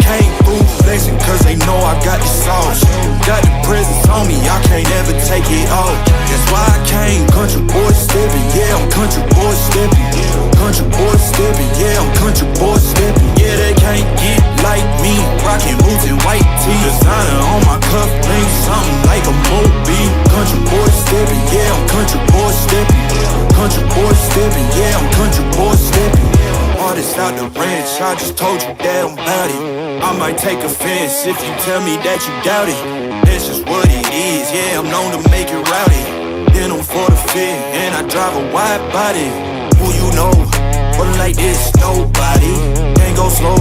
Came through flexing cause they know I got the sauce. Got the presence on me, I can't ever take it off. That's why I came country boy stepping, yeah, I'm country boy stepping. Country boy stepping, yeah, I'm country boy stepping. Yeah, they can't get like me, rockin' boots and white tee. Designer on my cuff link, something like a Moby. Country boy stepping, yeah, I'm country boy stepping. Country boy stepping, yeah, I'm country boy stepping. Artist out the ranch, I just told you that I'm bout it. I might take offense if you tell me that you doubt it. That's just what it is, yeah, I'm known to make it rowdy. Then I'm for the fit, and I drive a wide body. Who you know, rolling like this, nobody. Can't go slow,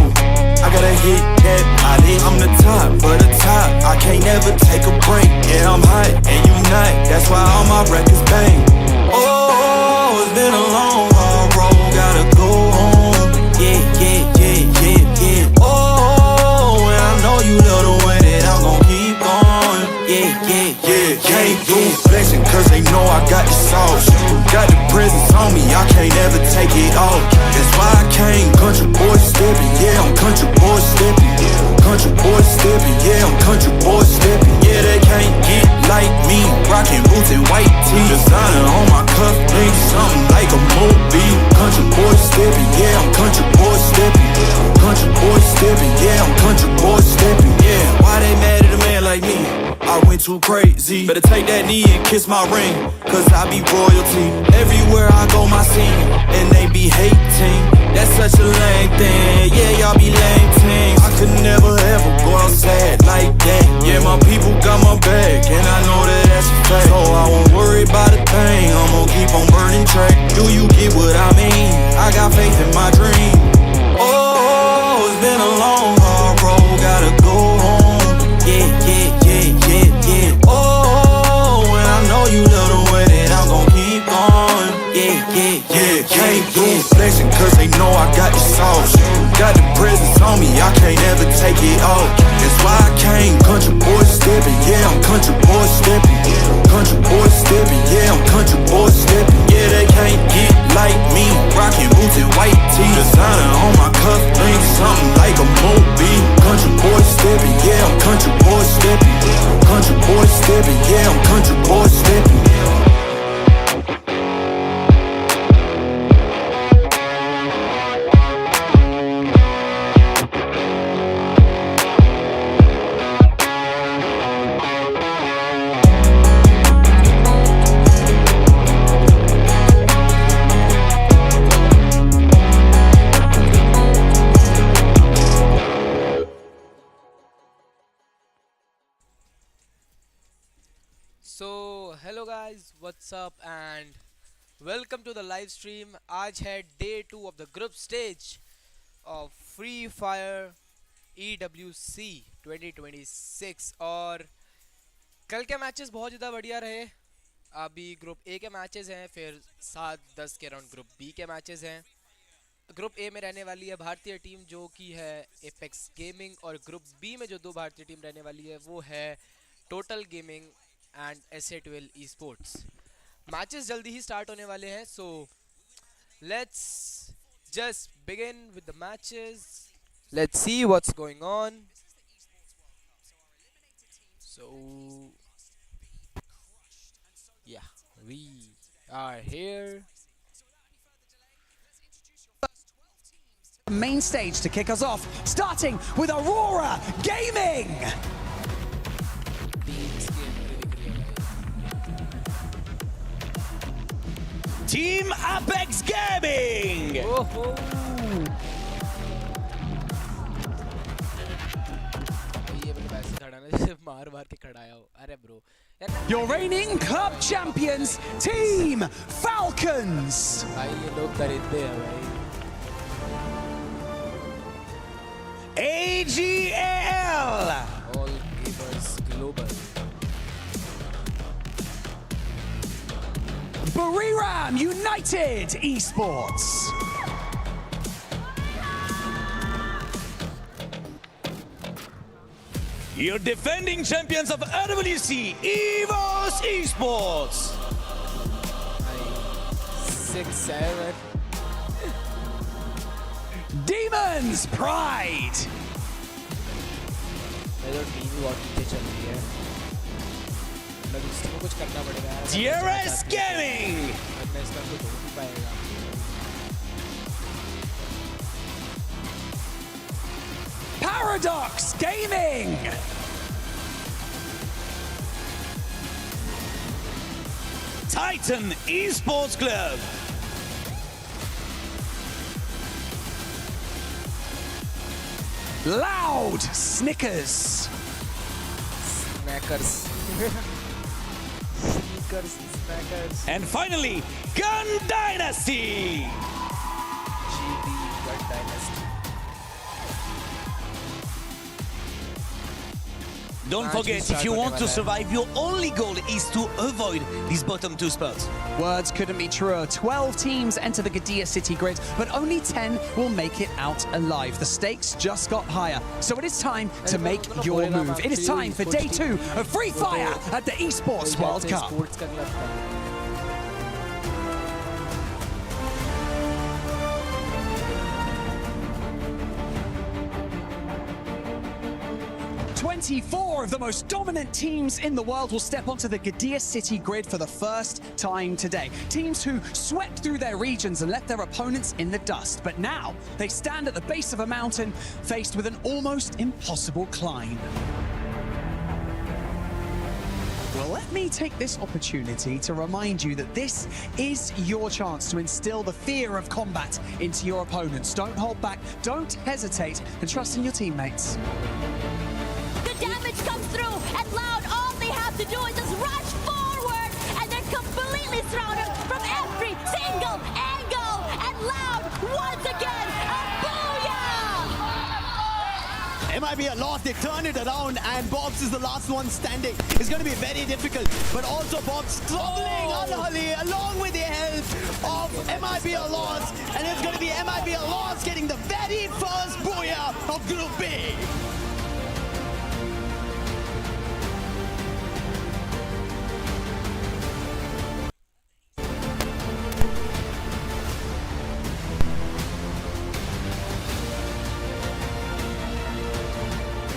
I gotta hit that body. I'm the top, for the top, I can't never take a break. Yeah, I'm hot, and you not, that's why all my records bang. Oh, it's been a long, hard road, gotta go home. Yeah, yeah, yeah, yeah, yeah. Oh, and I know you love the way that I'm gon' keep going. Yeah, yeah, yeah. Came through flexing cause they know I got the sauce. Got the presence on me, I can't ever take it off. That's why I came country boy stepping. Yeah, I'm country boy stepping. Country boy stepping, yeah, I'm country boy stepping. Yeah, they can't get like me, rockin' boots and white tee. Designer on my cuff link, something like a Moby. Country boy stepping, yeah, I'm country boy stepping. Country boy stepping, yeah, I'm country boy stepping. Yeah, why they mad at a man like me? I went too crazy. Better take that knee and kiss my ring, cause I be royalty. Everywhere I go my scene, and they be hating. That's such a lame thing, yeah, y'all be lame teams. I could never ever go outside like that. Yeah, my people got my back, and I know that that's a fact. So I won't worry about a thing, I'm gon' keep on burning track. Do you get what I mean? I got faith in my dream. Oh, it's been a long, hard road, gotta go home. Yeah, yeah, yeah, yeah, yeah. Oh, and I know you love the way that I'm gon' keep on. Yeah, yeah, yeah, came through flexing cause they know I got the sauce. Got the presence on me, I can't ever take it off. That's why I came country boy stepping. Yeah, I'm country boy stepping. Country boy stepping, yeah, I'm country boy stepping. Yeah, they can't get like me, rockin' boots and white tee. Designer on my cuff link, something like a Moby. Country boy stepping, yeah, I'm country boy stepping. Country boy stepping, yeah, I'm country boy stepping. So hello guys, what's up and welcome to the live stream. आज है day 2 of the group stage of Free Fire EWC 2026 और कल के matches बहुत ज़्यादा बढ़िया रहे। अभी ग्रुप ए के मैचेस हैं, फिर 7-10 के राउंड ग्रुप बी के मैचेस हैं। ग्रुप ए में रहने वाली है भारतीय टीम जो कि है एपेक्स गेमिंग, और ग्रुप बी में जो दो भारतीय टीम रहने वाली है वो है total gaming and S8UL Esports। Matches जल्दी ही स्टार्ट होने वाले हैं, so let's just begin with the matches. Let's see what's going on. So yeah we are here. Main stage to kick us off, starting with Aurora Gaming. Team APEX-Gaming. मार के खड़ाया हो। अरे bro, Your reigning club champions, Team Falcons. भाई ये लोग खरीदते हैं भाई। AG.AL. All Gamers Global. Buriram United Esports. your defending champions of LYON, EVOS Esports. 6-7. Demons Pride. DRS Gaming. ParadoXGaming. Titan Esports Club. Loud Snickers. Snackers. Sneakers, snackers. And finally, GunDynasty. GunDynasty. Don't forget, if you want to survive, your only goal is to avoid these bottom two spots. Words couldn't be truer. 12 teams enter the GunDynasty grid, but only 10 will make it out alive. The stakes just got higher, so it is time to make your move. It is time for day 2 of Free Fire at the Esports World Cup. 24 of the most dominant teams in the world will step onto the GunDynasty grid for the first time today. Teams who swept through their regions and left their opponents in the dust. But now they stand at the base of a mountain faced with an almost impossible climb. Well, let me take this opportunity to remind you that this is your chance to instill the fear of combat into your opponents. Don't hold back, don't hesitate, and trust in your teammates. The damage comes through, and Loud, all they have to do is just rush forward, and they're completely surrounded from every single angle. And Loud, once again, a booyah! MIBR.LOS, they turn it around, and Bobs is the last one standing. It's going to be very difficult, but also Bobs struggling unholy along with the help of MIBR.LOS, and it's going to be MIBR.LOS getting the very first booyah of Group B.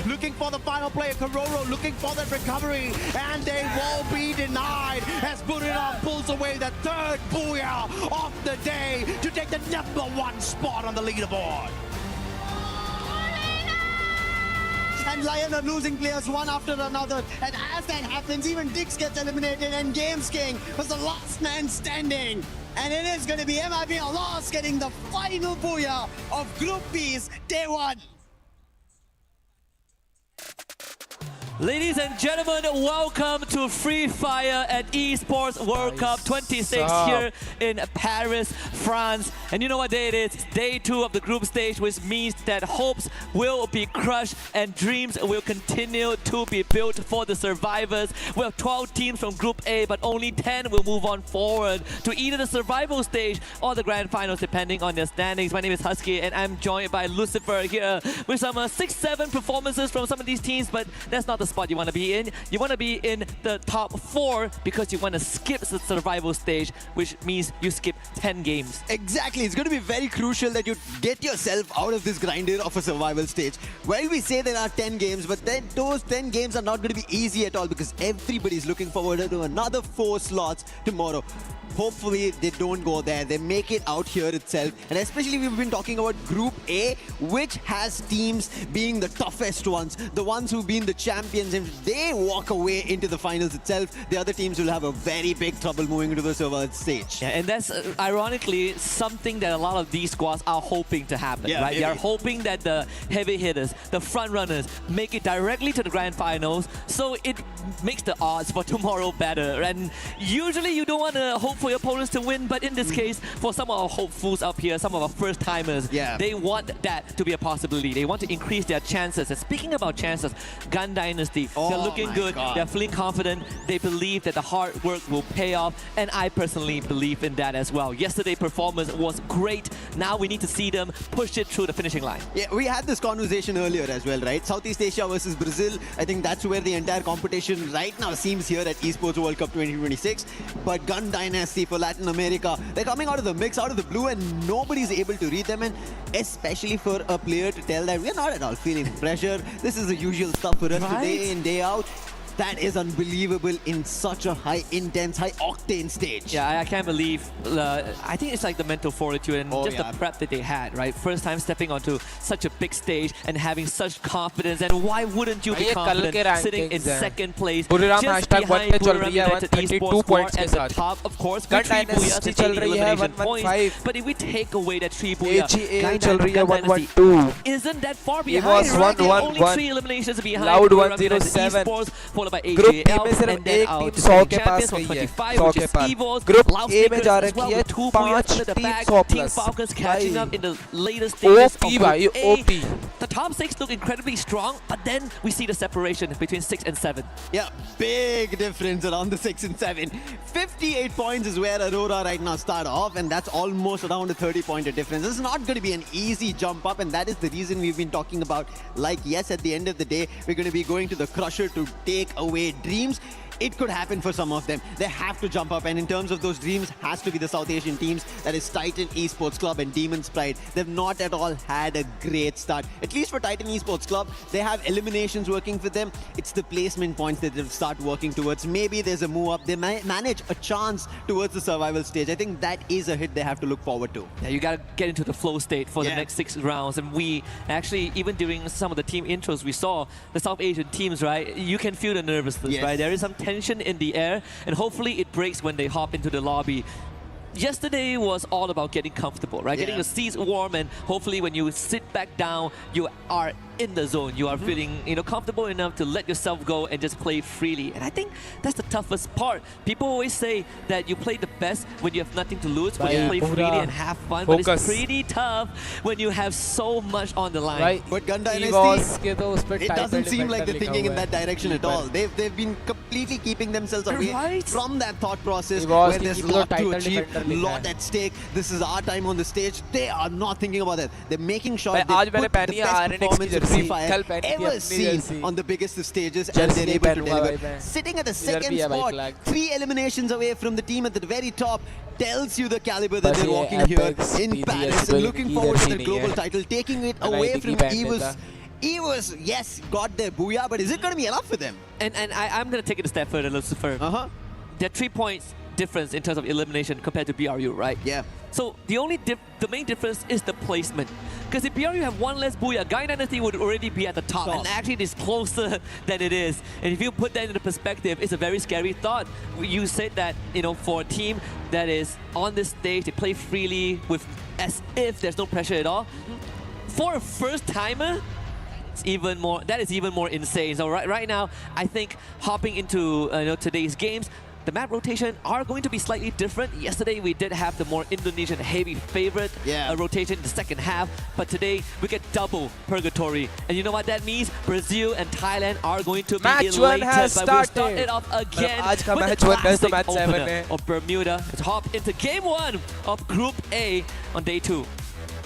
Looking for the final player, Kororo looking for that recovery, and they won't be denied as Buriram pulls away the third booyah of the day to take the #1 spot on the leaderboard. And LYON are losing players one after another, and as that happens, even Dix gets eliminated, and Games King was the last man standing. And it is going to be MIBR.LOS getting the final booyah of Group B's Day 1. Ladies and gentlemen, welcome to Free Fire at Esports World Cup 26 here in Paris, France. And you know what day it is? It's day 2 of the group stage, which means that hopes will be crushed and dreams will continue to be built for the survivors. We have 12 teams from Group A, but only 10 will move on forward to either the survival stage or the grand finals, depending on their standings. My name is Husky, and I'm joined by Lucifer here with some 6-7 performances from some of these teams, but that's not the spot you want to be in. You want to be in the top 4 because you want to skip the survival stage, which means you skip 10 games. Exactly. It's going to be very crucial that you get yourself out of this grinder of a survival stage. Well, we say there are 10 games, but then those 10 games are not going to be easy at all because everybody's looking forward to another 4 slots tomorrow. Hopefully they don't go there, they make it out here itself. And especially we've been talking about Group A, which has teams being the toughest ones, the ones who've been the champions. And if they walk away into the finals itself, the other teams will have a very big trouble moving into the survival stage. Yeah, and that's ironically something that a lot of these squads are hoping to happen, right? Maybe. They are hoping that the heavy hitters, the front runners, make it directly to the grand finals, so it makes the odds for tomorrow better. And usually you don't want to hope for for your opponents to win, but in this case, for some of our hopefuls up here, some of our first-timers, they want that to be a possibility. They want to increase their chances. And speaking about chances, GunDynasty, they're looking good, they're feeling confident, they believe that the hard work will pay off, and I personally believe in that as well. Yesterday's performance was great. Now we need to see them push it through the finishing line. Yeah, we had this conversation earlier as well, right? Southeast Asia versus Brazil. I think that's where the entire competition right now seems here at Esports World Cup 2026. But GunDynasty for Latin America, they're coming out of the mix, out of the blue, and nobody's able to read them. And especially for a player to tell that we're not at all feeling pressure. This is the usual stuff for us day in, day out. That is unbelievable in such a high intense, high octane stage. Yeah, I can't believe, I think it's like the mental fortitude and just the prep that they had, right? First time stepping onto such a big stage and having such confidence, and why wouldn't you be confident sitting in second place, Buriram just behind Buriram United Esports Sport at the top, of course, with 3 booyahs and 8 elimination points. But if we take away that 3 booyah, GunDynasty isn't that far behind, right? They're only 3 eliminations behind Buriram United Esports, followed by AG.AL, and then our champions from 25, which is EVOS, Laos Stickers as well with 2 booyahs under the back. Team Falcons catching up in the latest stages of Group A. The top 6 look incredibly strong, but then we see the separation between 6 and 7. Yeah, big difference around the 6 and 7. 58 points is where Aurora right now start off, and that's almost around a 30-pointer difference. This is not going to be an easy jump up, and that is the reason we've been talking about. Like, yes, at the end of the day, we're going to be going to the Crusher to take away dreams. It could happen for some of them. They have to jump up, and in terms of those dreams, has to be the South Asian teams. That is Titan Esports Club and Demon's Pride. They've not at all had a great start. At least for Titan Esports Club, they have eliminations working for them. It's the placement points that they'll start working towards. Maybe there's a move up. They manage a chance towards the survival stage. I think that is a hit they have to look forward to. Yeah, you gotta get into the flow state for the next 6 rounds. And we actually, even during some of the team intros, we saw the South Asian teams, right? You can feel the nervousness, right? There is some tension in the air, and hopefully it breaks when they hop into the lobby. Yesterday was all about getting comfortable, right? Getting the seats warm, and hopefully when you sit back down, you are in the zone. You are feeling, comfortable enough to let yourself go and just play freely. And I think that's the toughest part. People always say that you play the best when you have nothing to lose, when you play freely and have fun. But it's pretty tough when you have so much on the line. Right. But GunDynasty, it doesn't seem like they're thinking in that direction at all. They've been completely keeping themselves away from that thought process where there's a lot to achieve, lot at stake. This is our time on the stage. They are not thinking about that. They're making sure they put the best performance of Free Fire ever seen on the biggest of stages, and they're able to deliver. Sitting at the second spot, 3 eliminations away from the team at the very top, tells you the caliber that they're walking here in Paris, and looking forward to the global title, taking it away from EVOS. EVOS, yes, got their booyah, but is it going to be enough for them? And I'm going to take it a step further, Lucifer. There are 3 points difference in terms of elimination compared to BRU, right? Yeah. So the main difference is the placement. Because if BRU have 1 less booyah, GunDynasty would already be at the top. And actually it is closer than it is. And if you put that into perspective, it's a very scary thought. You said that, for a team that is on this stage, they play freely with as if there's no pressure at all. For a first-timer, that is even more insane. So right now, I think hopping into today's games, the map rotation are going to be slightly different. Yesterday, we did have the more Indonesian heavy favorite rotation in the second half, but today we get double purgatory. And you know what that means? Brazil and Thailand are going to be elated, but we'll start it off again with the classic opener of Bermuda. Let's hop into game 1 of Group A on day 2.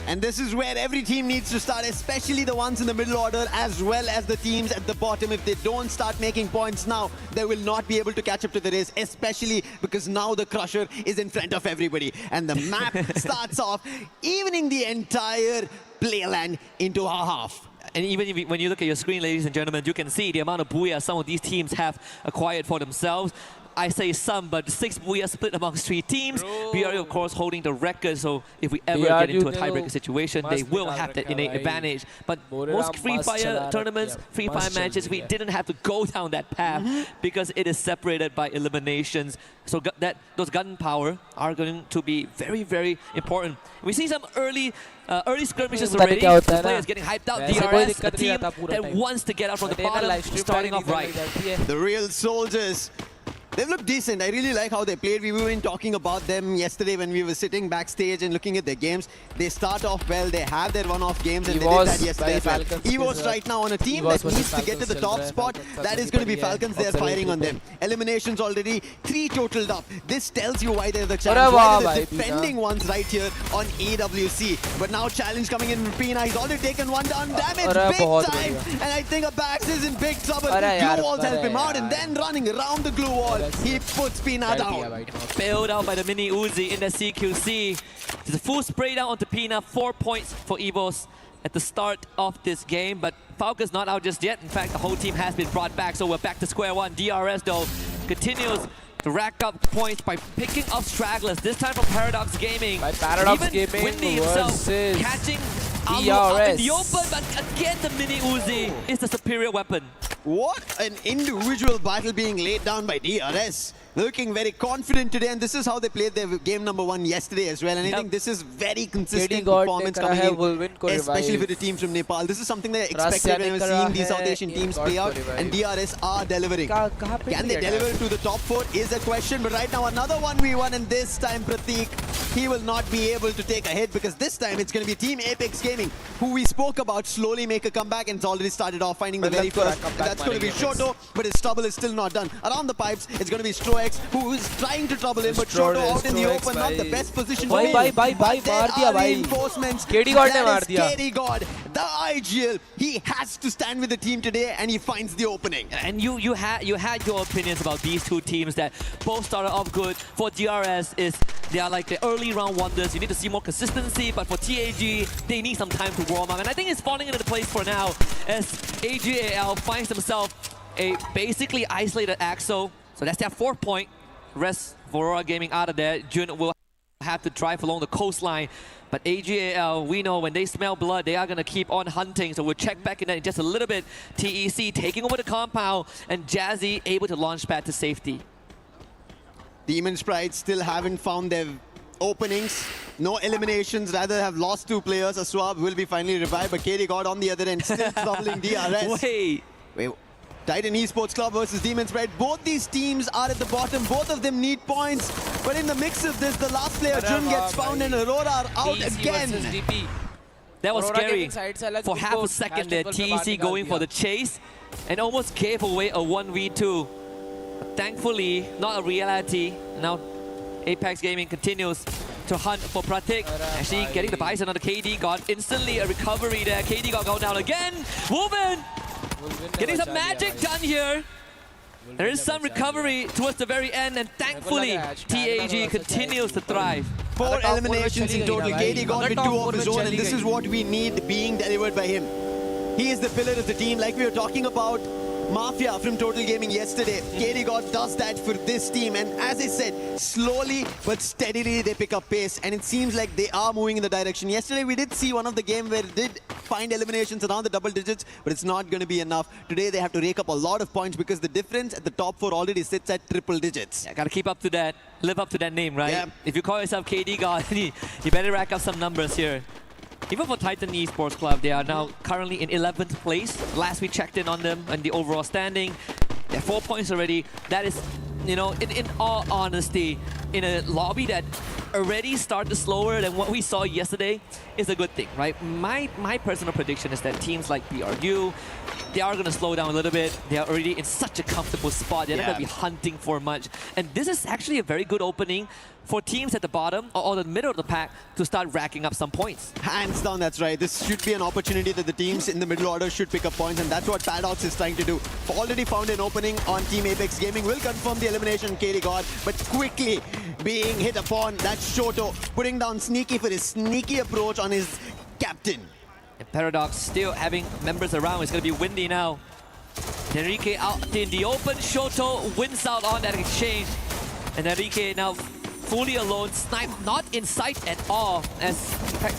And this is where every team needs to start, especially the ones in the middle order as well as the teams at the bottom. If they don't start making points now, they will not be able to catch up to the race, especially because now the Crusher is in front of everybody. And the map starts off, evening the entire playland into a half. And even when you look at your screen, ladies and gentlemen, you can see the amount of booyah some of these teams have acquired for themselves. I say some, but 6 booyah split amongst 3 teams. BRU, of course, holding the record, so if we ever get into a tiebreaker situation, they will have that innate advantage. But most Free Fire tournaments, Free Fire matches, we didn't have to go down that path because it is separated by eliminations. So those gun power are going to be very, very important. We see some early skirmishes already. Players getting hyped out. DRS, a team that wants to get out from the bottom, starting off right. The real soldiers. They've looked decent. I really like how they played. We were talking about them yesterday when we were sitting backstage and looking at their games. They start off well. They have their one-off games, and they did that yesterday as well. EVOS right now on a team that needs to get to the top spot. That is going to be Falcons. They're firing on them. Eliminations already 3 totaled up. This tells you why they're the champs. Why they're the defending ones right here on EWC. But now challenge coming in from Pina. He's already taken 1 down damage. Big time. And I think Abax is in big trouble. The glue walls help him out, and then running around the glue wall, he puts Pina down. Bailed out by the mini Uzi in the CQC. There's a full spray down onto Pina. 4 points for EVOS at the start of this game, but Falcons not out just yet. In fact, the whole team has been brought back, so we're back to square one. DRS though continues to rack up points by picking up stragglers, this time from ParadoXGaming. ParadoXGaming Windy himself versus catching DRS out in the open, but again the mini Uzi is the superior weapon. What an individual battle being laid down by DRS. Looking very confident today, and this is how they played their game number 1 yesterday as well. And I think this is very consistent performance coming in, especially for the teams from Nepal. This is something that I expected when I was seeing these South Asian teams play out, and DRS are delivering. Can they deliver to the top 4 is a question, but right now another 1v1, and this time Pratik, he will not be able to take a hit, because this time it's going to be Team Apex Gaming, who we spoke about, slowly make a comeback, and it's already started off finding the very first. And that's going to be Shoto, but his trouble is still not done. Around the pipes, it's going to be StroX, who is trying to trouble him, but Shoto out in the open, not the best position to be. Reinforcements. KD God ne maar diya. KD God, the AG.AL, he has to stand with the team today, and he finds the opening. And you had your opinions about these 2 teams that both started off good. For DRS, they are like the early round wonders. You need to see more consistency, but for TAG, they need some time to warm up. And I think it's falling into place for now as AG.AL finds himself a basically isolated Axo. So that's their 4th point. Rest of Aurora Gaming out of there. Jun will have to drive along the coastline. But AG.AL, we know when they smell blood, they are going to keep on hunting. So we'll check back in that in just a little bit. TEC taking over the compound, and Jazzy able to launch pad to safety. Demon Sprites still haven't found their openings. No eliminations, rather have lost 2 players. A Swab will be finally revived, but KD God on the other end still troubling DRS. Wait. Titan Esports Club versus Demon Sprite. Both these teams are at the bottom. Both of them need points. But in the mix of this, the last player, Jun, gets found, and Aurora are out again. That was scary. For half a second there, TEC going for the chase and almost gave away a 1v2. But thankfully, not a reality. Now, Apex Gaming continues to hunt for Pratik. Actually getting the Bison on the KD God. Instantly a recovery there. KD God going down again. Wolven getting some magic done here. There is some recovery towards the very end, and thankfully TAG continues to thrive. 4 eliminations in total. KD God with 2 of his own, and this is what we need being delivered by him. He is the pillar of the team, like we were talking about Mafia from Total Gaming yesterday. KD God does that for this team, and as I said, slowly but steadily they pick up pace, and it seems like they are moving in the direction. Yesterday we did see one of the game where it did find eliminations around the double digits, but it's not going to be enough. Today they have to rake up a lot of points because the difference at the top 4 already sits at triple digits. Yeah, gotta keep up to that, live up to that name, right? Yeah. If you call yourself KD God, you better rack up some numbers here. Even for Titan Esports Club, they are now currently in 11th place. Last we checked in on them and the overall standing, they're 4 points already. That is, you know, in all honesty, in a lobby that already started slower than what we saw yesterday is a good thing, right? My personal prediction is that teams like BRU, they are going to slow down a little bit. They are already in such a comfortable spot. They're not going to be hunting for much. And this is actually a very good opening for teams at the bottom or the middle of the pack to start racking up some points. Hands down, that's right. This should be an opportunity that the teams in the middle order should pick up points, and that's what Paradox is trying to do. Already found an opening on Team Apex Gaming. Will confirm the elimination, KD God, but quickly being hit upon. That's Shoto putting down Sneaky for his sneaky approach on his captain. And Paradox still having members around. It's going to be windy now. Enrique out in the open. Shoto wins out on that exchange. And Enrique now fully alone, snipe not in sight at all, as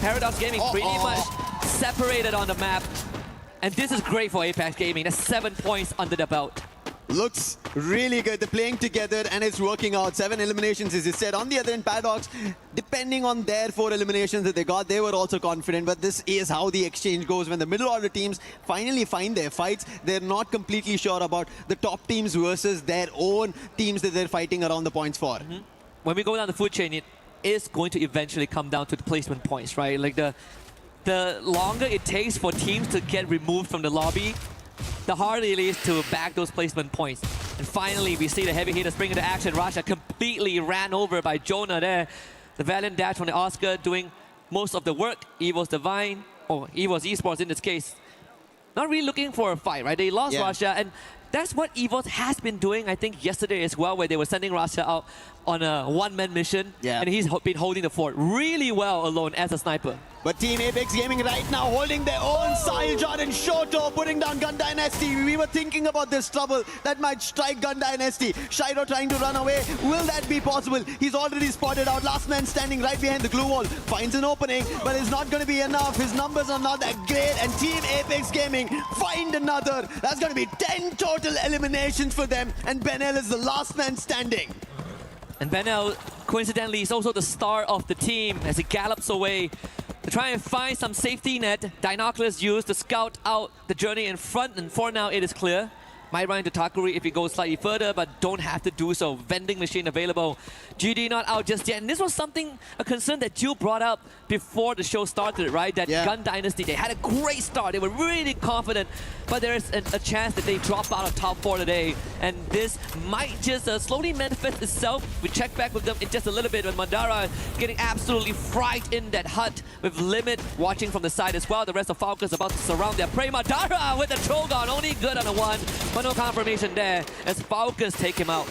ParadoXGaming pretty much separated on the map. And this is great for Apex Gaming. That's 7 points under the belt. looks really good. They're playing together and it's working out. 7 eliminations, as you said. On the other end, Paradox, depending on their 4 eliminations that they got, they were also confident. But this is how the exchange goes. When the middle order teams finally find their fights, they're not completely sure about the top teams versus their own teams that they're fighting around the points for. When we go down the food chain, it is going to eventually come down to the placement points, right? Like the longer it takes for teams to get removed from the lobby, the harder it is to bag those placement points. And finally, we see the heavy hitters spring into action. Rasha completely ran over by Jonah there. The valiant dash from the Oscar doing most of the work. EVOS Divine, or EVOS Esports in this case, not really looking for a fight, right? They lost Rasha, and that's what EVOS has been doing, I think, yesterday as well, where they were sending Rasha out on a one-man mission, and he's been holding the fort really well alone as a sniper. But Team Apex Gaming right now holding their own. Sahiljot and Shoto putting down GunDynasty. We were thinking about this trouble that might strike GunDynasty. Shiro trying to run away. Will that be possible? He's already spotted out. Last man standing right behind the glue wall. Finds an opening, but it's not going to be enough. His numbers are not that great. And Team Apex Gaming find another. That's going to be 10 total eliminations for them. And Benel is the last man standing. And Benel, coincidentally, is also the star of the team as he gallops away to try and find some safety net. Dinoculus used to scout out the journey in front, and for now it is clear. Might run into Takuri if he goes slightly further, but don't have to do so. Vending machine available. GD not out just yet. And this was a concern that Jill brought up before the show started, right? That GunDynasty, they had a great start. They were really confident, but there's a chance that they drop out of top 4 today. And this might just slowly manifest itself. We check back with them in just a little bit when Mandara getting absolutely fried in that hut with Limit watching from the side as well. The rest of Falcons about to surround their prey. Mandara with the Trogon, only good on a 1. But no confirmation there as Falcons take him out.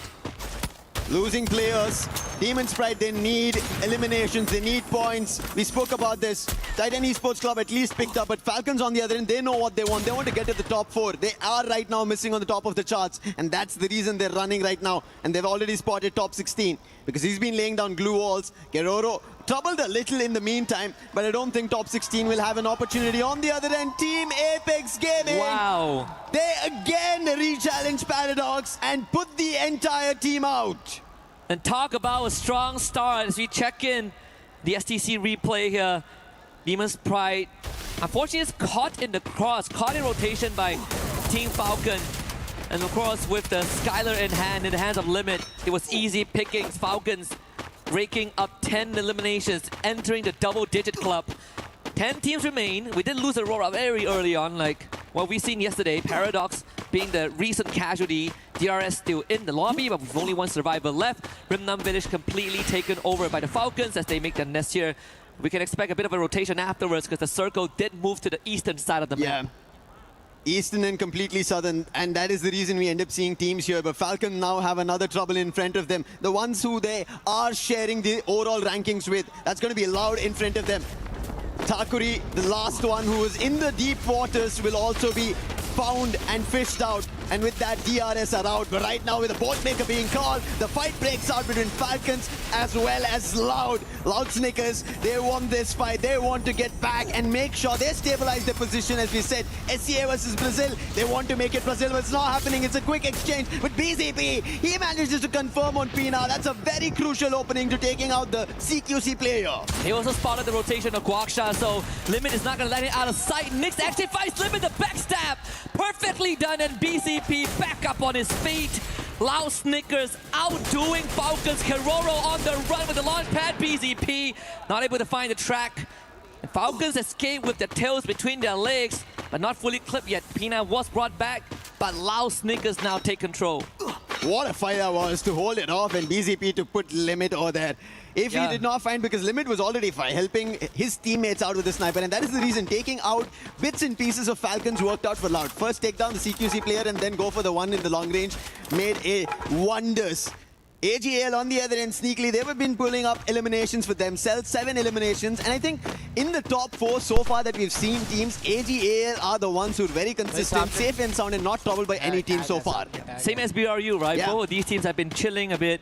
Losing players. Demon Sprite, they need eliminations, they need points. We spoke about this. Titan Esports Club at least picked up, but Falcons on the other end, they know what they want. They want to get to the top 4. They are right now missing on the top of the charts, and that's the reason they're running right now. And they've already spotted top 16 because he's been laying down glue walls. Geroro troubled a little in the meantime, but I don't think top 16 will have an opportunity. On the other end, Team Apex Gaming. Wow. They again re-challenge Paradox and put the entire team out. And talk about a strong start as we check in the STC replay here. Demon's Pride, unfortunately, is caught in the cross, caught in rotation by Team Falcon. And of course, with the Skylar in hand, in the hands of Limit, it was easy pickings. Falcons raking up 10 eliminations, entering the double-digit club. 10 teams remain. We did lose Aurora very early on, like what we seen yesterday. Paradox being the recent casualty. DRS still in the lobby, but with only 1 survivor left. Rimnam Village completely taken over by the Falcons as they make their nest here. We can expect a bit of a rotation afterwards because the circle did move to the eastern side of the map. Eastern and completely southern, and that is the reason we end up seeing teams here. But Falcon now have another trouble in front of them. The ones who they are sharing the overall rankings with, that's going to be loud in front of them. Takuri, the last one who is in the deep waters, will also be found and fished out. And with that, DRS are out. But right now, with the boat maker being called, the fight breaks out between Falcons as well as Loud. Loud Snickers, they want this fight. They want to get back and make sure they stabilize their position. As we said, SCA versus Brazil, they want to make it Brazil, but it's not happening. It's a quick exchange. But BZP, he manages to confirm on Pina. That's a very crucial opening to taking out the CQC player. He also spotted the rotation of Guaksha, so Limit is not going to let it out of sight. Nyx actually fights Limit, the backstab. Perfectly done, and BZP back up on his feet. Loud Snickers outdoing Falcons. Keroro on the run with the launch pad. BZP not able to find the track. And Falcons escape with their tails between their legs, but not fully clipped yet. Pina was brought back, but Loud Snickers now take control. What a fight that was to hold it off and BZP to put Limit over there. If he did not find, because Limit was already helping his teammates out with the sniper, and that is the reason taking out bits and pieces of Falcons worked out for Loud. First take down the CQC player and then go for the one in the long range made wonders. AG.AL on the other end, sneakily, they've been pulling up eliminations for themselves, 7 eliminations. And I think in the top 4 so far that we've seen teams, AG.AL are the ones who are very consistent, safe and sound, and not troubled by any team so far. Same as BRU, right? Both of these teams have been chilling a bit.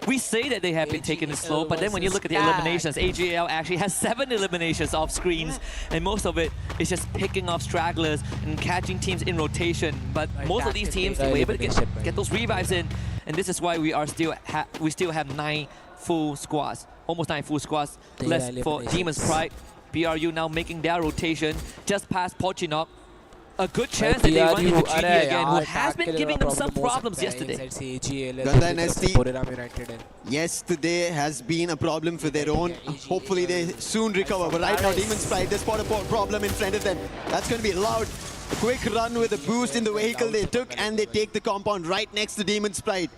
We say that they have been taking it slow, but then when you look at the eliminations, AG.AL actually has 7 eliminations off screens, and most of it is just picking off stragglers and catching teams in rotation. But most of these teams, they were able to get those revives in, and this is why we still have 9 full squads, almost 9 full squads left for Demon's Pride. BRU now making their rotation just past Pochinok. A good chance that they run into GD again, who has been giving them some problems yesterday. GunDynasty, yesterday has been a problem for their own. Hopefully they soon recover. But right now, Demon's Pride, they spot a problem in front of them. That's going to be loud. A quick run with a boost in the vehicle they took, and they take the compound right next to Demon's Pride.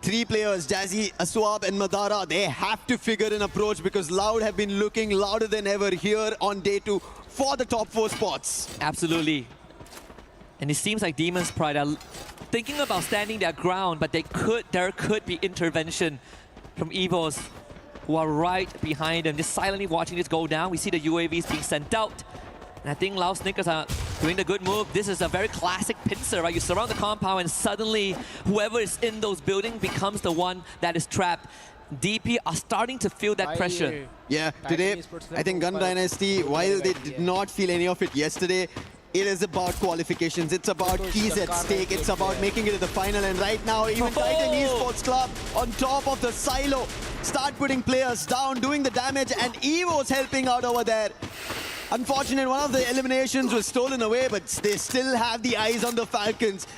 3 players, Jazzy, Aswab and Madara, they have to figure an approach because Loud have been looking louder than ever here on day 2 for the top 4 spots. Absolutely. And it seems like Demon's Pride are thinking about standing their ground, but there could be intervention from EVOS, who are right behind them, just silently watching this go down. We see the UAVs being sent out. And I think Lao Snickers are doing the good move. This is a very classic pincer, right? You surround the compound and suddenly whoever is in those buildings becomes the one that is trapped. DP are starting to feel that pressure. Yeah, today, I think GunDynasty, while they did not feel any of it yesterday, it is about qualifications. It's about keys at stake. It's about making it to the final. And right now, even Titan Esports Club on top of the silo start putting players down, doing the damage, and EVO's helping out over there. Unfortunate, one of the eliminations was stolen away, but they still have the eyes on the Falcons.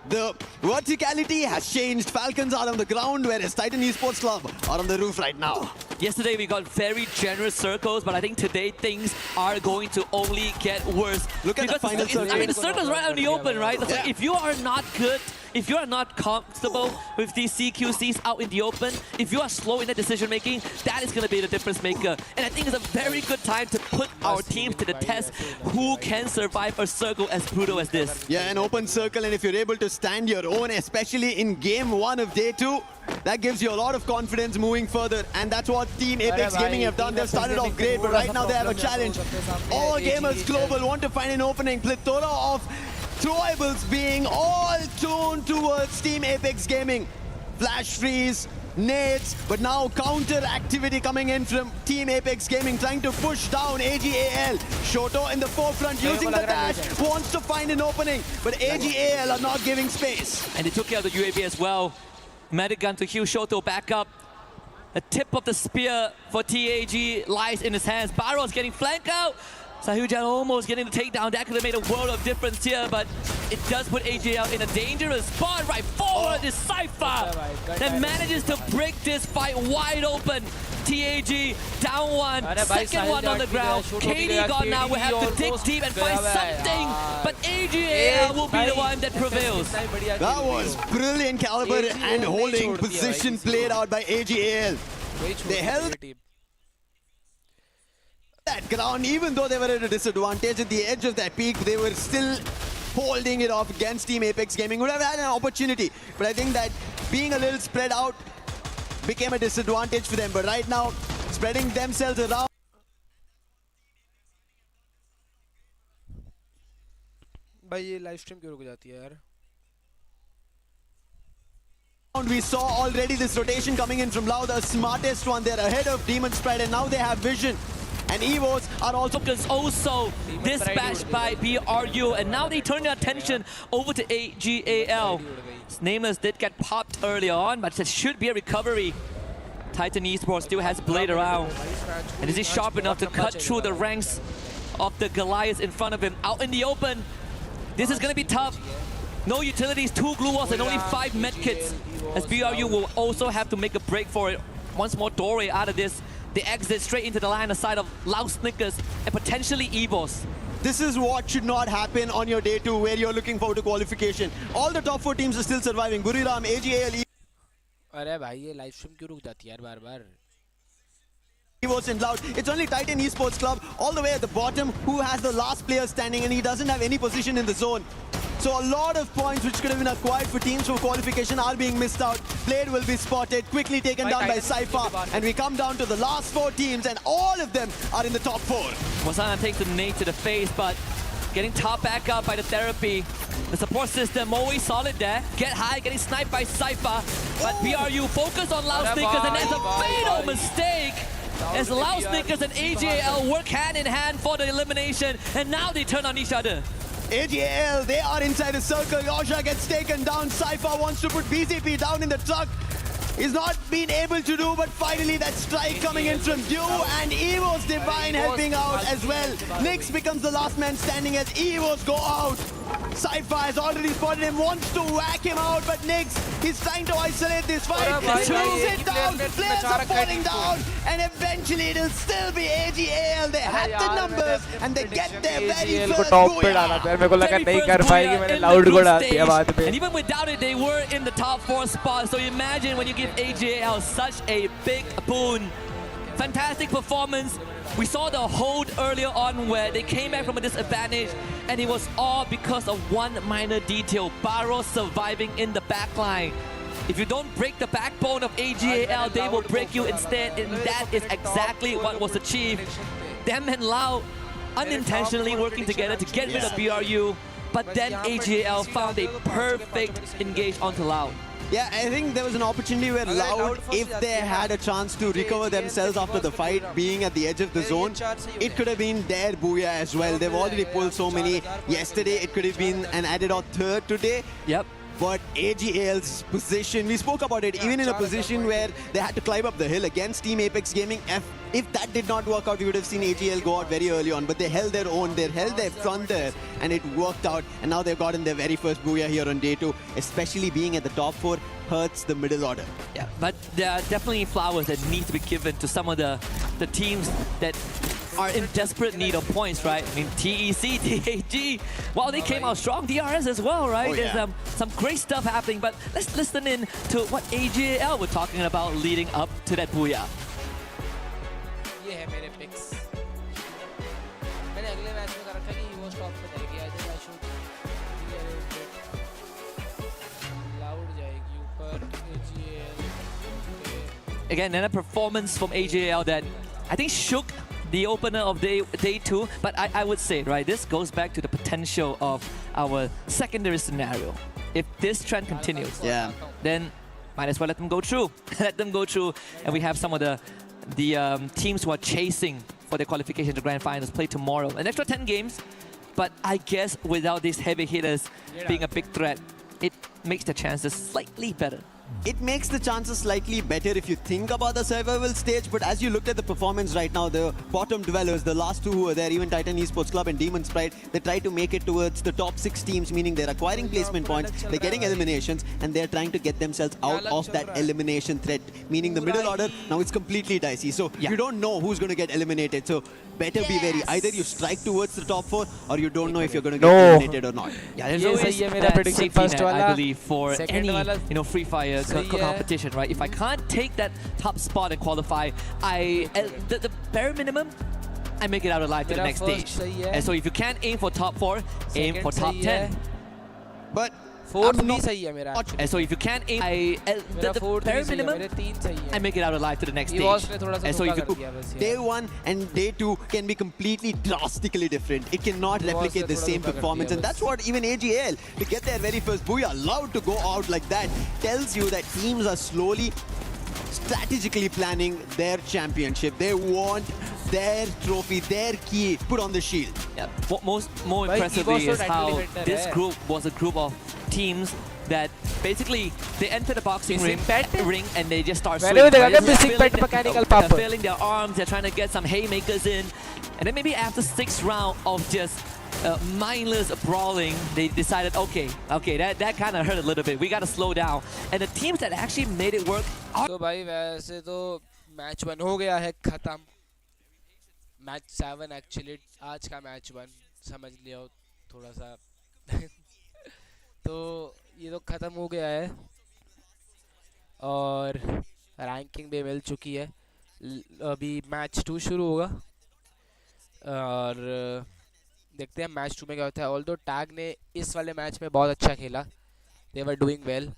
The verticality has changed. Falcons are on the ground, whereas Titan Esports Club are on the roof right now. Yesterday we got very generous circles, but I think today things are going to only get worse. Look at the final circle. I mean, the circle's right out in the open, right? So if you are not good, if you are not comfortable with these CQCs out in the open, if you are slow in the decision making, that is going to be the difference maker. And I think it's a very good time to put our teams to the test. Who can survive a circle as brutal as this? Yeah, an open circle, and if you're able to stand your own, especially in game 1 of day 2, that gives you a lot of confidence moving further. And that's what Team Apex Gaming have done. They've started off great, but right now they have a challenge. All gamers global want to find an opening. Plethora of throwables being all tuned towards Team Apex Gaming. Flash freeze, nades, but now counter activity coming in from Team Apex Gaming, trying to push down AG.AL. Shoto in the forefront using the dash, wants to find an opening, but AG.AL are not giving space. And they took care of the UAV as well. Medic gun to heal Shoto back up. The tip of the spear for TAG lies in his hands. Barrow's getting flanked out. S8UL almost getting the takedown. That could have made a world of difference here, but it does put AG.AL in a dangerous spot. Right forward is Cypher that manages to break this fight wide open. TAG down 1, second one on the ground. KD gone now. We have to dig deep and find something, but AG.AL will be the one that prevails. That was brilliant caliber and holding position played out by AG.AL. They held that ground, even though they were at a disadvantage at the edge of that peak, they were still holding it off against Team Apex Gaming. Would have had an opportunity, but I think that being a little spread out became a disadvantage for them. But right now, spreading themselves around. भाई ये live stream क्यों रुक जाती है यार? We saw already this rotation coming in from Lao, the smartest one. They're ahead of Demon's Pride, and now they have vision. And EVOS are also dispatched by BRU, and now they turn their attention over to AG.AL. Nameless did get popped early on, but it should be a recovery. Titan Esports still has Blade around, and is he sharp enough to cut through the ranks of the Goliaths in front of him out in the open? This is going to be tough. No utilities, 2 glue walls, and only 5 medkits, as BRU will also have to make a break for it. Once more doorway out of this. They exit straight into the line aside of Lao Snickers and potentially EVOS. This is what should not happen on your day 2, where you're looking forward to qualification. All the top 4 teams are still surviving. Buriram, AG.AL, अरे भाई ये live stream क्यों रुक जाती है यार बार-बार? EVOS and Loud. It's only Titan Esports Club all the way at the bottom who has the last player standing, and he doesn't have any position in the zone. So a lot of points which could have been acquired for teams for qualification are being missed out. Blade will be spotted, quickly taken down by Cypher, and we come down to the last 4 teams, and all of them are in the top 4. Wasana takes the nade to the face, but getting topped back up by the therapy. The support system always solid there. Get high, getting sniped by Cypher. But BRU focus on Loudsneakers, and that's a fatal mistake. As Loudsneakers and AG.AL work hand in hand for the elimination, and now they turn on each other. AG.AL, they are inside the circle. Yosha gets taken down. Cypher wants to put BCP down in the truck. He's not been able to do, but finally that strike coming in from Dew, and EVOS Divine helping out as well. Nyx becomes the last man standing as EVOS go out. Cypher has already spotted him, wants to whack him out, but Nyx, he's trying to isolate this fight. Throws it down, players are falling down, and eventually it'll still be AG.AL. They have the numbers, and they get their very first booyah. And even without it, they were in the top 4 spot. So imagine when you give AG.AL such a big boon. Fantastic performance. We saw the hold earlier on where they came back from a disadvantage, and it was all because of one minor detail. Barrow surviving in the backline. If you don't break the backbone of AG.AL, they will break you instead, and that is exactly what was achieved. Them and Lao unintentionally working together to get rid of BRU, but then AG.AL found a perfect engage onto Lao. Yeah, I think there was an opportunity where Loud, if they had a chance to recover themselves after the fight, being at the edge of the zone, it could have been their booyah as well. They've already pulled so many yesterday. It could have been an added or third today. Yep. But AG.AL's position, we spoke about it, even in a position where they had to climb up the hill against Team Apex Gaming. If that did not work out, we would have seen AG.AL go out very early on. But they held their own, they held their front there, and it worked out. And now they've gotten their very first booyah here on day 2, especially being at the top 4 hurts the middle order. Yeah, but there are definitely flowers that need to be given to some of the teams that are in desperate need of points, right? I mean, TEC, TAG, well, they came out strong. DRS as well, right? Oh, yeah. There's some great stuff happening, but let's listen in to what AG.AL were talking about leading up to that booyah. ये है मेरे picks. मैंने अगले match में कर रखा कि EVOS top पे जाएगी. I think I should Loud जाएगी ऊपर AG.AL. Again, another performance from AG.AL that I think shook the opener of day 2, but I would say, right, this goes back to the potential of our secondary scenario. If this trend continues, Yeah. then might as well let them go through. Let them go through, and we have some of the teams who are chasing for their qualification to Grand Finals play tomorrow. An extra 10 games, but I guess without these heavy hitters being a big threat, it makes the chances slightly better. It makes the chances slightly better if you think about the survival stage, but as you looked at the performance right now, the bottom dwellers, the last 2 who were there, even Titan Esports Club and Demon Sprite, they try to make it towards the top 6 teams, meaning they're acquiring placement points, they're getting eliminations, and they're trying to get themselves out of that elimination threat, meaning the middle order, now it's completely dicey. So you don't know who's going to get eliminated, so better be wary. Either you strike towards the top 4, or you don't know if you're going to get eliminated or not. Yeah, there's ये always सही है मेरा that prediction safety first net, I वाला, believe, for second any वाला Free Fire सही है. competition, right? If I can't take that top spot and qualify, the bare minimum, I make it out alive to the मेरा next first stage. सही है. And so if you can't aim for top 4, aim Second for top सही 10. है. But Fourth I'm भी not- सही है मेरा. And so if you can't aim, मेरा the fourth bare भी सही है. minimum, मेरे 3 सही है. I make it out alive to the next EVOS stage. ने थोड़ा सा And so धोखा if you कर दिया बस Day यार. 1 and day 2 can be completely drastically different. It cannot replicate the same performance, and that's what even AG.AL, to get their very first booyah, allowed to go out like that, tells you that teams are slowly, strategically planning their championship. They want their trophy, their key put on the shield. Yeah. What more Bhai, impressively EVOS is तो how title defender this है. group was a group of teams that basically they enter the boxing ring, Missing pet? and they just start मैंने swinging. भी देखा right? क्या They're missing feeling pet mechanical they're pop. feeling their arms, they're trying to get some haymakers in. And then maybe after 6th round of just mindless brawling, they decided, okay, that kind of hurt a little bit. We got to slow down. And the teams that actually made it work are... तो भाई वैसे तो match 1 हो गया है खत्म. Match 7 actually आज का मैच 1 समझ लिया थोड़ा सा. तो ये तो खत्म हो गया है और रैंकिंग भी मिल चुकी है. अभी मैच 2 शुरू होगा और देखते हैं मैच 2 में क्या होता है. ऑल्दो टैग ने इस वाले मैच में बहुत अच्छा खेला. दे वर डूइंग वेल.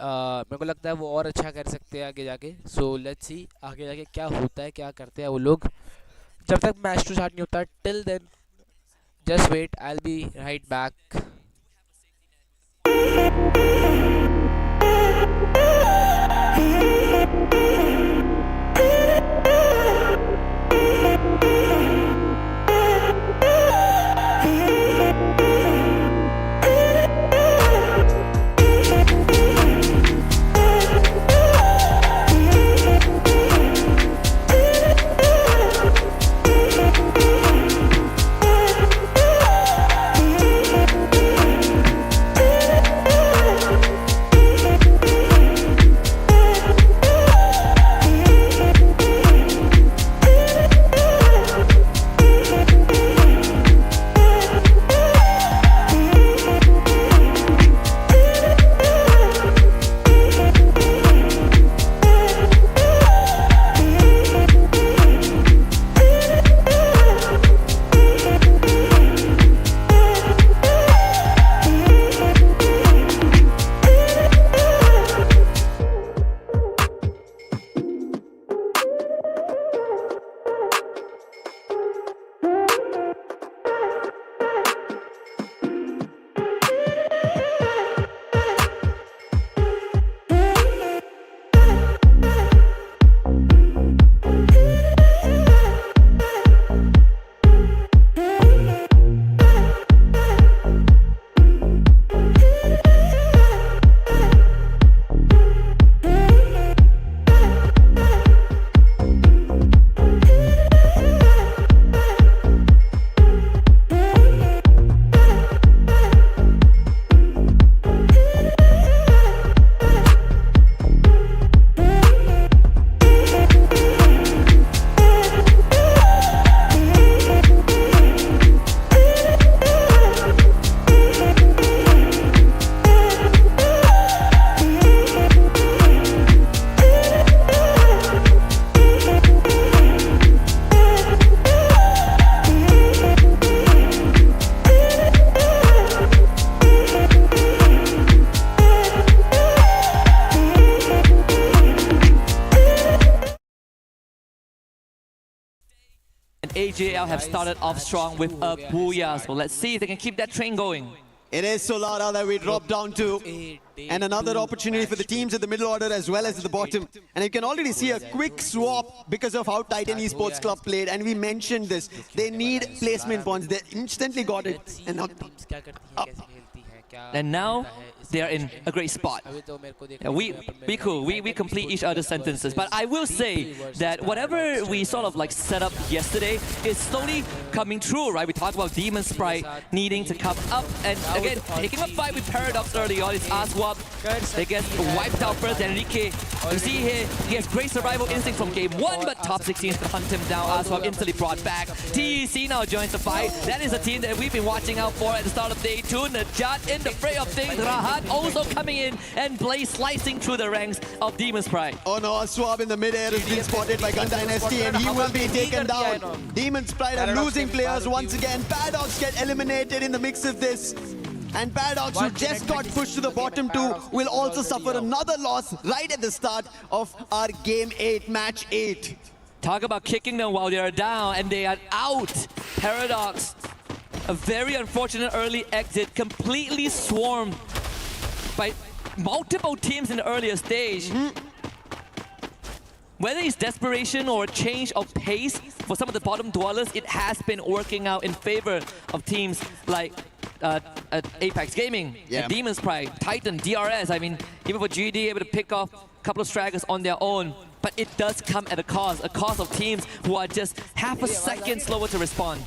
मेरे को लगता है वो और अच्छा कर सकते हैं आगे जाके. सो लेट्स सी आगे जाके क्या होता है, क्या करते हैं वो लोग. जब तक मैच 2 स्टार्ट नहीं होता, till then just wait, I will be right back AG.AL have started off strong with a booyah, so let's see if they can keep that train going. It is Solara that we drop down to. And another opportunity for the teams at the middle order as well as at the bottom. And you can already see a quick swap because of how Titan Esports Club played. And we mentioned this. They need placement points. They instantly got it. And now, they are in a great spot. We complete each other's sentences. But I will say that whatever we sort of like set up yesterday is slowly coming true, right? We talked about Demon Sprite needing to come up, and again, taking a fight with Paradox early on. It's ASWAP. They get wiped out first. Enrique, you see here, he has great survival instinct from game 1, but top 16 to hunt him down. ASWAP instantly brought back. TEC now joins the fight. That is a team that we've been watching out for at the start of day 2. Najat in the fray of things. Rahat also coming in, and Blaze slicing through the ranks of Demon Sprite. Oh no, ASWAP in the mid-air has been spotted by GunDynasty, and he will be taken down. Demon Sprite are losing players once again. Paradox get eliminated in the mix of this. And Paradox, who just got pushed to the bottom 2, will also suffer another loss right at the start of our Game 8, Match 8. Talk about kicking them while they are down, and they are out. Paradox, a very unfortunate early exit, completely swarmed by multiple teams in the earlier stage. Whether it's desperation or a change of pace for some of the bottom dwellers, it has been working out in favor of teams like Apex Gaming, Demon Sprite, Titan, DRS. I mean, even for GD, able to pick off a couple of stragglers on their own. But it does come at a cost of teams who are just half a second slower to respond.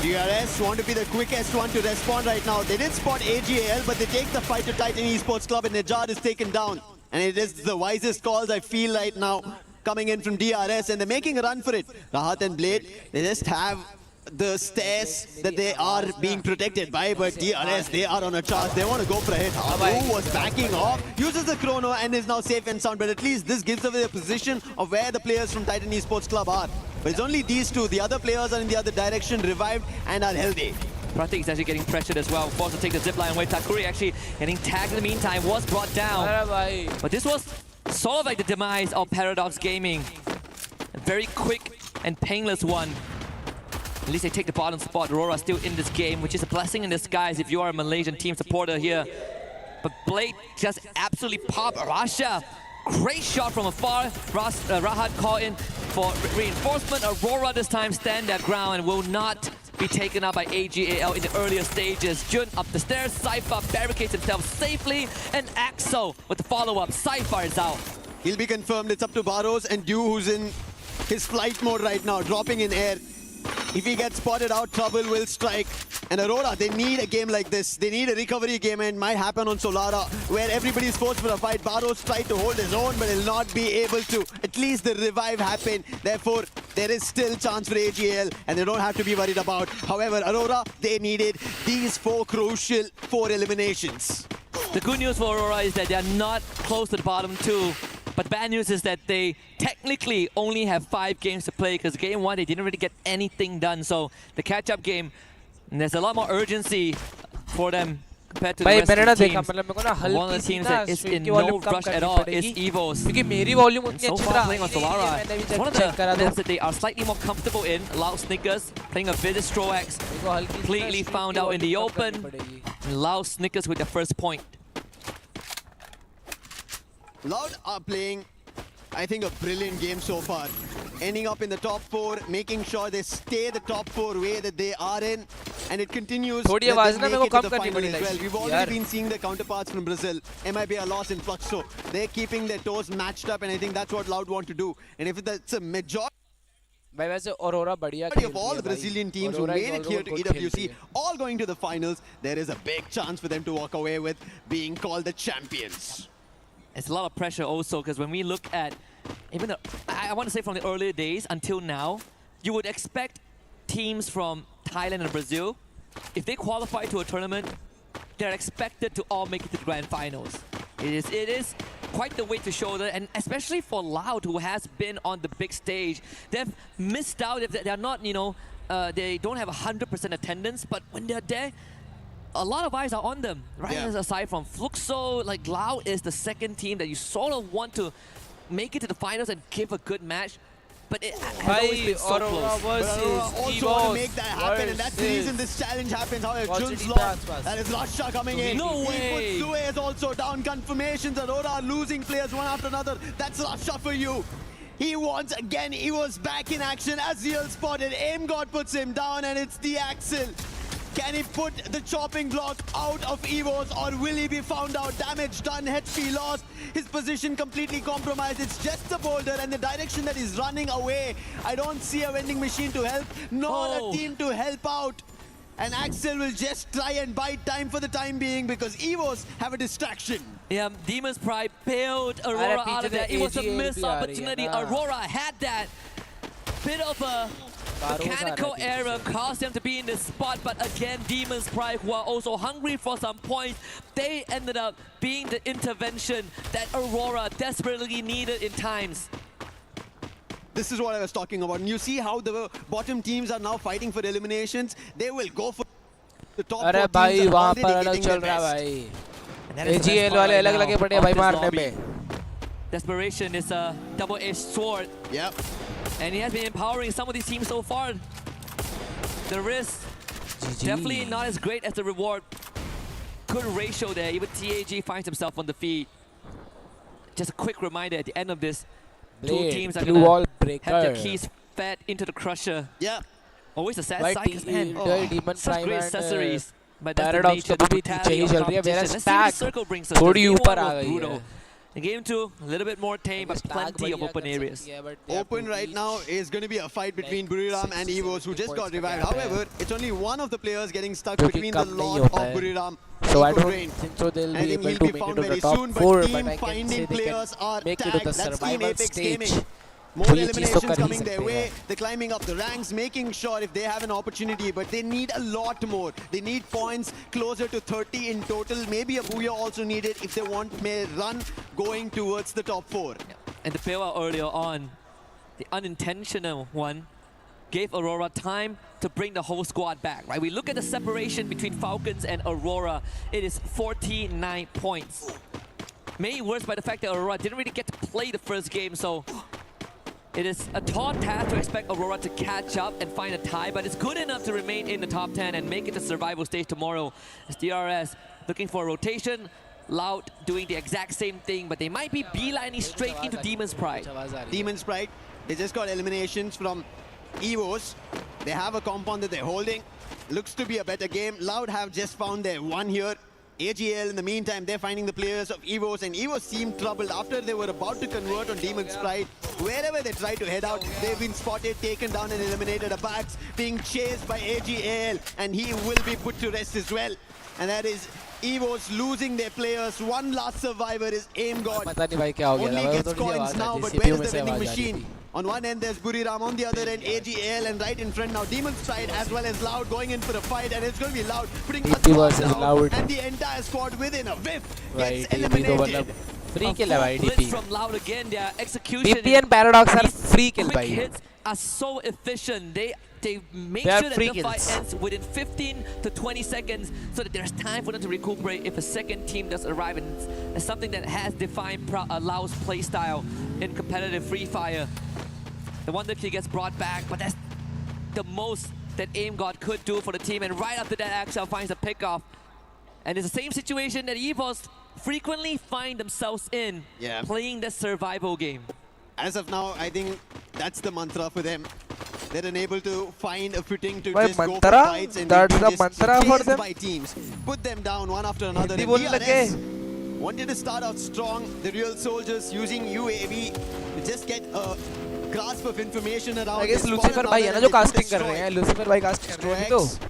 DRS want to be the quickest one to respond right now. They did spot AG.AL, but they take the fight to Titan Esports Club, and Najat is taken down. And it is the wisest calls I feel right now coming in from DRS, and they're making a run for it. Rahat and Blade, they just have the stairs that they are being protected by, but DRS, they are on a charge. They want to go for a hit. Who was backing off, uses the chrono and is now safe and sound, but at least this gives away the position of where the players from Titan Esports Club are. But it's only these two. The other players are in the other direction, revived and are healthy. Pratik is actually getting pressured as well, forced to take the zipline away. Takuri actually getting tagged in the meantime, was brought down. But this was sort of like the demise of ParadoXGaming. A very quick and painless one. At least they take the bottom spot. Aurora still in this game, which is a blessing in disguise if you are a Malaysian team supporter here. But Blade just absolutely popped Rasha. Great shot from afar. Rahat caught in for reinforcement. Aurora this time stand their ground and will not be taken out by AG.AL in the earlier stages. Jun up the stairs, Cypher barricades himself safely, and Axo with the follow-up. Cypher is out. He'll be confirmed. It's up to Barros and Dew, who's in his flight mode right now, dropping in air. If he gets spotted out, trouble will strike. And Aurora, they need a game like this. They need a recovery game, and it might happen on Solara, where everybody's forced for a fight. Barros tried to hold his own, but he'll not be able to. At least the revive happened. Therefore, there is still chance for AG.AL, and they don't have to be worried about. However, Aurora, they needed these crucial 4 eliminations. The good news for Aurora is that they are not close to the bottom 2. But the bad news is that they technically only have 5 games to play, because game 1 they didn't really get anything done. So the catch-up game, there's a lot more urgency for them compared to the rest of the teams. One of the teams that is in no rush at all is EVOS. So far playing on Solara, it's one of the maps that they are slightly more comfortable in. Loud Snickers playing a bit of Stroax, completely found out in the open. Loud Snickers with their first point. Loud are playing, I think, a brilliant game so far. Ending up in the top 4, making sure they stay the top 4 way that they are in, and it continues. That they make it to the final as well. We've already been seeing their counterparts from Brazil, MIBR.LOS and Fluxo. They're keeping their toes matched up, and I think that's what Loud want to do. And if that's a majority of all the Brazilian teams who made it here to EWC, all going to the finals, there is a big chance for them to walk away with being called the champions. It's a lot of pressure also, because when we look at, even the, I want to say from the earlier days until now, you would expect teams from Thailand and Brazil, if they qualify to a tournament, they're expected to all make it to the grand finals. It is quite the weight to shoulder, and especially for Loud, who has been on the big stage. They've missed out if they're not, you know, they don't have 100% attendance, but when they're there, a lot of eyes are on them, right? Yeah. Aside from Fluxo, like Loud is the second team that you sort of want to make it to the finals and give a good match, but it has always been so close. But Aurora also want to make that happen, and that's the reason this challenge happens. However, Jun's lost. That is Lasha coming in. No way! Sue is also down. Confirmations. Aurora are losing players one after another. That's Lasha for you. He once again, he was back in action. AG.AL spotted. Aim God puts him down, and it's the Axel. Can he put the chopping block out of EVOS, or will he be found out? Damage done, HP lost, his position completely compromised. It's just the boulder and the direction that he's running away. I don't see a vending machine to help, nor a team to help out. And Axel will just try and buy time for the time being, because EVOS have a distraction. Yeah, Demon's Pride bailed Aurora out of that. It was a missed opportunity. Aurora had that bit of a mechanical error, caused them to be in this spot, but again, Demon's Pride, who are also hungry for some points, they ended up being the intervention that Aurora desperately needed in times. This is what I was talking about. And you see how the bottom teams are now fighting for eliminations. They will go for the top 4 teams are already getting their best. AG.AL वाले अलग लगे पड़े भाई मारने पे. Desperation is a double-edged sword. Yep. And he has been empowering some of these teams so far. The risk, definitely not as great as the reward. Good ratio there. Even TAG finds himself on the feed. Just a quick reminder at the end of this, 2 teams are going to have their keys fed into the crusher. Yeah. Always a sad sight, because man, such great accessories. But that's the Paradox nature of तो the भी brutality चाहिए of चल रही है. competition. मेरा Let's see if the stack circle brings us. थोड़ी Game ऊपर 1 आ was गई brutal. है. In game 2, a little bit more tame, but plenty of open areas. Open right now is going to be a fight between Buriram and EVOS, who just got revived. However, it's only one of the players getting stuck between the lot of Buriram. So I don't think so they'll be able to make it to the top 4, but I can say they can make it to the survival stage. More eliminations coming their way. They're climbing up the ranks, making sure if they have an opportunity, but they need a lot more. They need points closer to 30 in total. Maybe a Booyah also needed if they want a run going towards the top 4. And the bailout earlier on, the unintentional one, gave Aurora time to bring the whole squad back, right? We look at the separation between Falcons and Aurora. It is 49 points. Made worse by the fact that Aurora didn't really get to play the first game, so it is a tall task to expect Aurora to catch up and find a tie, but it's good enough to remain in the top 10 and make it to survival stage tomorrow. As DRS looking for a rotation, Loud doing the exact same thing, but they might be beelining straight into Demon's Pride. Demon's Pride, they just got eliminations from EVOS. They have a compound that they're holding. Looks to be a better game. Loud have just found their one here. AG.AL, in the meantime, they're finding the players of EVOS, and EVOS seemed troubled after they were about to convert on Demon's Pride. Wherever they tried to head out, they've been spotted, taken down and eliminated. Abax being chased by AG.AL, and he will be put to rest as well. And that is EVOS losing their players. One last survivor is AIM-God. Only gets coins now, but where is the vending machine? On one end there's Buriram, on the other end AG.AL, and right in front now Demon's Pride as well as Loud going in for a fight, and it's going to be Loud putting a down, and the entire squad within a whiff gets eliminated. Free kill hai Blitz from Loud again. Their execution DP and Paradox are free kill quick bhai. hits are so efficient. They make They are sure that free the fight kills. ends within 15 to 20 seconds so that there's time for them to recuperate if a second team does arrive, and it's something that has defined Loud's playstyle in competitive Free Fire. The Wonder Key gets brought back, but that's the most that AIM-God could do for the team, and right after that AG.AL finds a pickoff. And it's the same situation that EVOS frequently find themselves in, playing the survival game. As of now, I think that's the mantra for them. They're unable to find a footing to Why just go for mantra? fights, and That's they the just mantra for chased them? by teams. Put them down one after another. Hindi And bolne DRS lage. wanted to start out strong. The real soldiers using UAV to just get a grasp of information around. I guess They spot Lucifer another भाई है ना and जो they put casting कर रहे हैं. Lucifer भाई casting कर रहे हैं तो.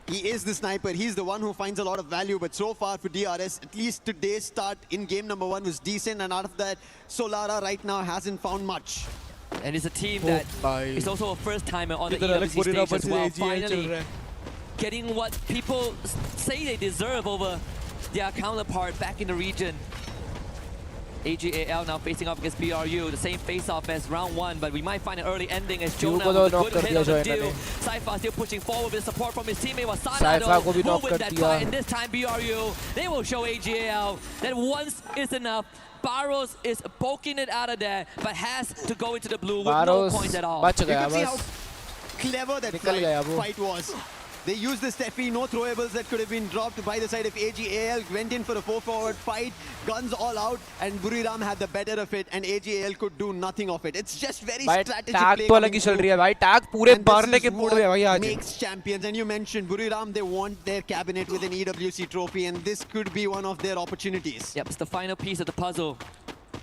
He is the sniper. He's the one who finds a lot of value. But so far for DRS, at least today's start in game number 1 was decent. And out of that, Solara right now hasn't found much. And it's a team that is also a first timer on the EWC stage as well. Finally getting what people say they deserve over their counterpart back in the region. AG.AL now facing off against BRU, the same face-off as round 1, but we might find an early ending as Jonah with a good hit on the deal. Saifa still pushing forward with support from his teammate Wasana though, who win that fight, and this time BRU, they will show AG.AL that once is enough. Barros is poking it out of there, but has to go into the blue with no points at all. You can see how clever that fight was. They used the Steffi, no throwables that could have been dropped by the side of AG.AL. Went in for a 4-forward fight, guns all out, and Buriram had the better of it, and AG.AL could do nothing of it. It's just very strategic play. तो अलग ही चल रही है भाई. Tag पूरे मारने के mood में है भाई आज. Makes champions, and you mentioned Buriram, they want their cabinet with an EWC trophy, and this could be one of their opportunities. Yep, it's the final piece of the puzzle,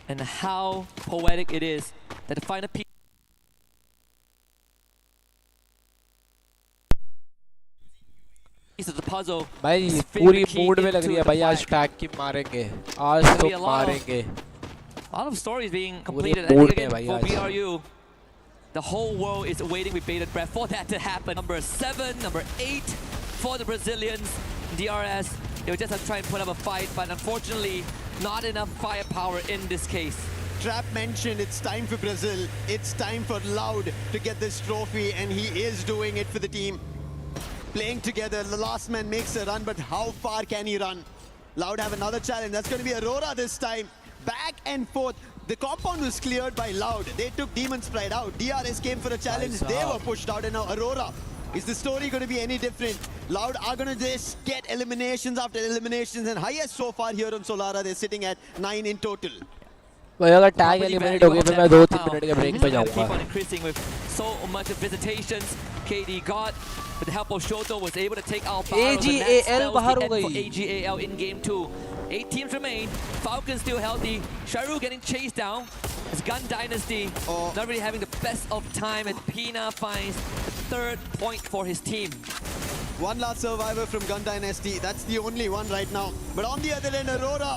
and how poetic it is that the final piece of the puzzle भाई is पूरी key mood में लग into रही है the भाई. आज fight. Tag की मारेंगे. आज तो be a lot of- मारेंगे. A lot of stories being completed. I mood think again mein for bhai aaj. BRU, the whole world is waiting with bated breath for that to happen. Number 7, number 8 for the Brazilians. DRS, they were just have to try and put up a fight, but unfortunately, not enough firepower in this case. Trap mentioned it's time for Brazil. It's time for Loud to get this trophy, and he is doing it for the team. Playing together, the last man makes a run, but how far can he run? Loud have another challenge. That's going to be Aurora this time. Back and forth. The compound was cleared by Loud. They took Demon's Pride out. DRS came for a challenge. They were pushed out, and now Aurora. Is the story going to be any different? Loud are going to just get eliminations after eliminations, and highest so far here on Solara, they're sitting at 9 in total. भाई अगर tag eliminate हो गई फिर मैं 2-3 minute के break पे Keep on जाऊंगा. increasing with so much of visitations. KD got, with the help of Shoto, was able to take out Barros, and that AG.AL spells बाहर the हो end for गई. AG.AL in game 2. 8 teams remain. Falcons still healthy. Sharu getting chased down. It's GunDynasty not really having the best of time, and Pina finds the 3rd point for his team. One last survivor from GunDynasty. That's the only one right now. But on the other end, Aurora.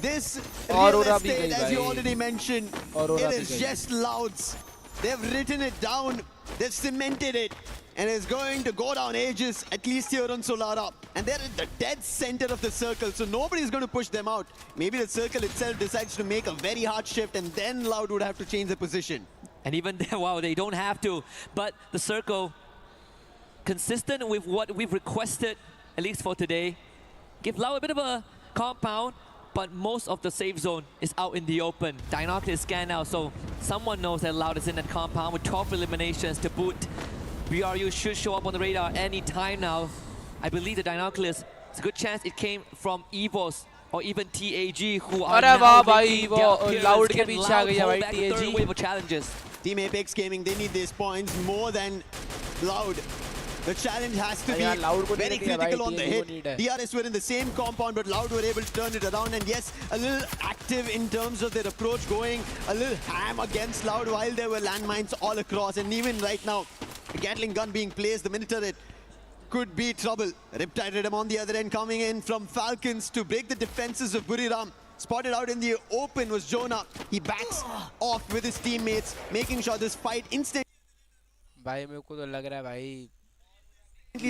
This real Aurora bhi estate, gayi as you bhai. already mentioned, Aurora it bhi is gayi. just Louds. They've written it down. They've cemented it. And it's going to go down ages, at least here on Solara. And they're at the dead center of the circle, so nobody's going to push them out. Maybe the circle itself decides to make a very hard shift, and then Loud would have to change the position. And even then, wow, they don't have to. But the circle, consistent with what we've requested, at least for today, give Lau a bit of a compound, but most of the safe zone is out in the open. Dinoculus is scanned out, so someone knows that Loud is in that compound with 12 eliminations to boot. BRU should show up on the radar any time now. I believe the Dinoculus It's a good chance it came from EVOS or even TAG, who are अरे now वाह भाई making वो their appearance. Loud के Can पीछे आ Loud गई है hold भाई back the third TAG. wave of challenges? Team Apex Gaming, they need these points more than Loud. The challenge has to be यार, Loud को very नहीं दिया भाई, critical on the TAG को hit. need है. DRS were in the same compound, but Loud were able to turn it around. And yes, a little active in terms of their approach, going a little ham against Loud while there were landmines all across. And even right now, the Gatling gun being placed, the Minotaur could be trouble. Riptide Rhythm on the other end coming in from Falcons to break the defenses of Buriram. Spotted out in the open was Jonah. He backs off with his teammates, making sure this fight instantly भाई मेरे को तो लग रहा है भाई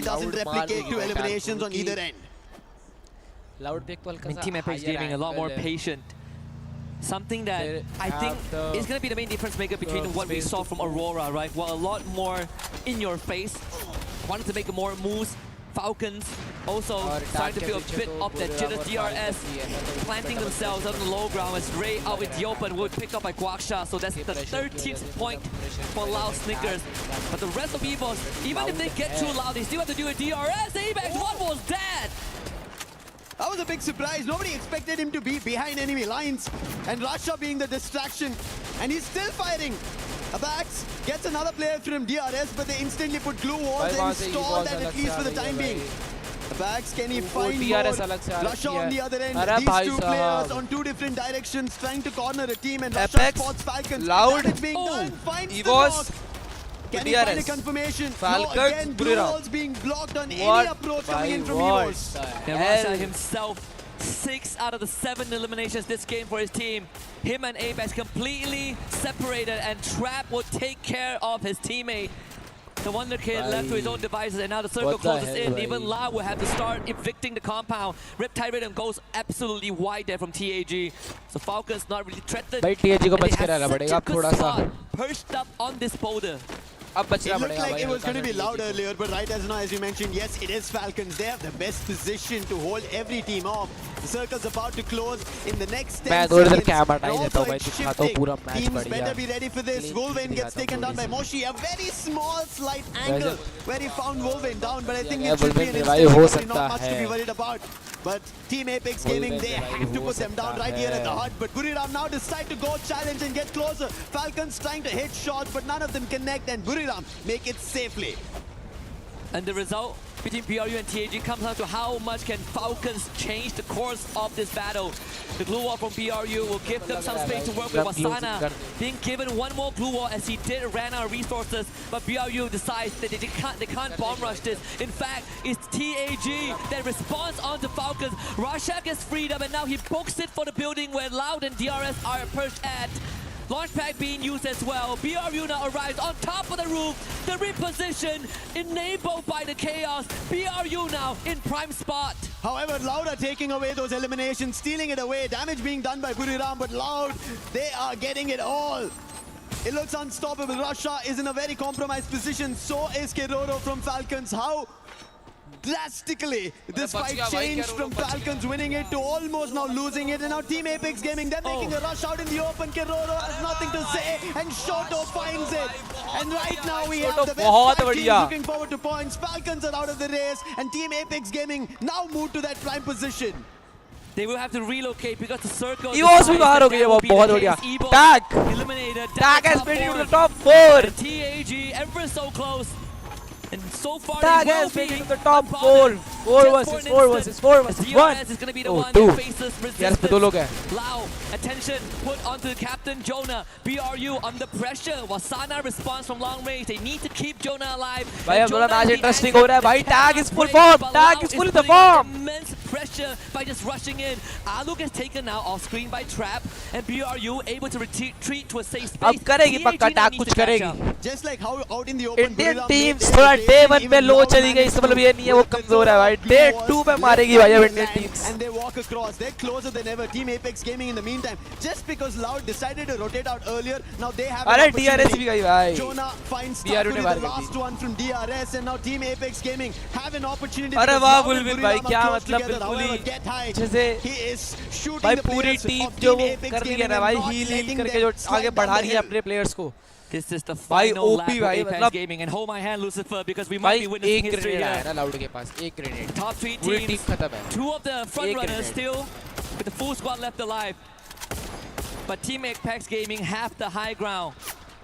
doesn't replicate to eliminations on either end. Loud पे एक तो हल्का सा Team Apex higher Gaming a lot angle more है. patient. Something that They I think have the- is going to be the main difference maker between the what we space saw to from move. Aurora, right? Well, a lot more in your face. Wanted to make more moves. Falcons also और starting to attack feel a के bit पीछे of तो that Buriram jitter और DRS Falcons ही है ना, तो planting उसका themselves on the low ground as Ray out with the open will pick up by Guaksha. So that's the pressure 13th की point वजह से for pressure Loud की Snickers. वजह But the rest of EVOS, even if they get too loud, they still have to do a DRS. Apex, what was that? That was a big surprise. Nobody expected him to be behind enemy lines. And Rasha being the distraction. And he's still firing. Abax gets another player from DRS, but they instantly put glue walls भाई and वहाँ से stall EVOS that अलग at से least uh for the गई है time being. भाई. Abax, can he वो find more? DRS अलग से आ रखी Rasha है. on the other end. अरे These भाई two साहब. players on two different directions trying to corner a team. And Rasha Apex, spots Falcons. Loud. Damage being Oh, done. Finds the EVOS, knock. Can he find a DRS, confirmation? Falcons, No, again, glue Buriram. walls being blocked on any What approach coming भाई in from what EVOS. And Rasha himself, 6 out of the 7 eliminations this game for his team. Him and Apex completely separated, and Trap will take care of his teammate. The Wonder Kid left to his own devices, and now the circle What the closes hell, in. bhai? Even La will have to start evicting the compound. Riptide Rhythm goes absolutely wide there from TAG. So Falcons not really threatened. भाई TAG को And they बच के have रहना such पड़ेगा a अब good थोड़ा सा. spot perched up on this boulder. अब बचना It looked पड़ेगा like भाई it was हल्का going to सा be TAG loud को. earlier, but right as now, as you mentioned, yes, it is Falcons. They have the best position to hold every team off. The circle's about to close in the next 10 मैं seconds. थोड़ी देर camera And time देता हूँ also भाई, it's दिखाता हूँ shifting. पूरा match Teams बढ़िया. better be ready for this. Clean Wolverine gets दिखाता हूँ taken down by थोड़ी सी. Moshi. A very small, slight angle where he found Wolverine down, but I think Yeah, it should be an Wolverine भाई instant हो recovery, सकता not much to be है. worried about. But Team Apex Gaming, Wolverine they भाई have to हो put them down सकता right here at the है. heart. But Buriram now decide to go challenge and get closer. Falcons trying to hit shots, but none of them connect, and Buriram make it safely. And the result between BRU and TAG comes down to how much can Falcons change the course of this battle. The glue wall from BRU will give them some space to work with. Wasana being given one more glue wall as he did ran out of resources, but BRU decides that they can't bomb rush this. In fact, it's TAG that responds onto Falcons. Rashak is freed up, and now he books it for the building where Loud and DRS are perched at. Launchpad being used as well. BRU now arrives on top of the roof. The reposition enabled by the chaos. BRU now in prime spot. However, Loud are taking away those eliminations, stealing it away. Damage being done by Buriram, but Loud, they are getting it all. It looks unstoppable. Russia is in a very compromised position. So is Keroro from Falcons. How drastically this fight changed from Falcons winning it to almost now losing it, and now Team Apex Gaming, they're making a rush out in the open. Keroro has nothing to say, and Shoto finds it. And right now we have the best five teams looking forward to points. Falcons are out of the race, and Team Apex Gaming now move to that prime position. They will have to relocate because the circle. EVOS भी बाहर हो गई है, वो बहुत बढ़िया. Tag eliminated. Tag has made it to the top 4. TAG ever so close. And so far, Tag they will has made be it to the top 4. opponent. 4 Just versus for 4 an versus instant, 4 as versus DRS 1. is going to be the Oh, one 2. that faces यार इसमें 2 लोग हैं. resistance. Lau, attention put onto Captain Jonah. BRU under pressure. Wasana responds from long range. They need to keep Jonah alive. भाई And अब थोड़ा Jonah match is the interesting anchor हो रहा है भाई. that Tag cannot is full break, form. but Tag Lau is full in putting the form. immense pressure by just rushing in. Alu gets taken now off screen by Trap, and BRU able to retreat to a safe space. अब करेगी पक्का. TAG now Tag needs कुछ to catch करेगी. up. Just like how out in the open Indian Buriram teams made थोड़ा their day way, 1 even पे लो Loud चली गई. इसका मतलब ये नहीं है वो कमजोर है भाई. डे 2 पे मारेगी भाई अब Indian teams. And they walk across. They're closer than ever. Team Apex Gaming in the meantime, just because Loud decided to rotate out earlier, now they have an अरे opportunity. DRS भी गई भाई. Jonah finds BRU ने the मार दी. last one from DRS, and now Team Apex Gaming have an opportunity. अरे because वाह Loud and बुलबिल Buriram भाई are क्या close मतलब together. बिल्कुल However, ही get high. जैसे He is shooting भाई the पूरी players टीम of जो Team वो Apex कर रही है Gaming ना and भाई not हील letting करके जो them slide आगे down बढ़ा the रही है hill. अपने प्लेयर्स को. This is the भाई final lap OP for भाई, Apex मतलब Gaming, and hold my hand, Lucifer, because we might भाई be एक witnessing history ग्रेनेड आया here. ना लाउड के पास, एक ग्रेनेड, Top 3 पूरी टीम teams, खत्म है. 2 of the front एक runners grenade. still with the full squad left alive. But Team Apex Gaming have the high ground.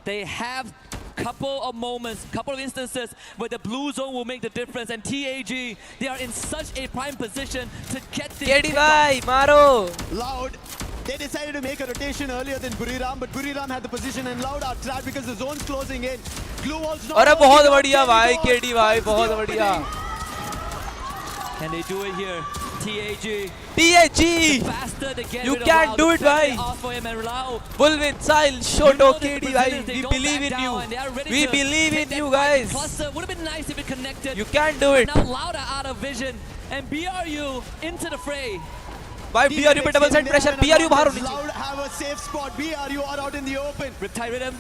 They have couple of moments, couple of instances where the blue zone will make the difference, and TAG, they are in such a prime position to get this. KD भाई मारो. Loud. They decided to make a rotation earlier than Buriram, but Buriram had the position and Loud are trapped because the zone's closing in. Glue wall's not. अरे बहुत working out. बढ़िया भाई Kenny KD भाई, finds बहुत the बढ़िया. opening. Can they do it here? TAG. TAG. Faster they get You rid of can't Lau, do the it, better bhai. they ask for him, and Lau, Bullwin, Sahil, you know Shoto, that the KD, Brazilians, bhai. they We don't believe back in down, you. and they are ready We to believe take in that you, fight. guys. Cluster would have been nice if it connected. You can do it. Now Lauda out of vision, and BRU into the fray. भाई BRU पे double side pressure, BRU बाहर होनी चाहिए. Loud have a safe spot. BRU are out in the open. Riptide rhythm.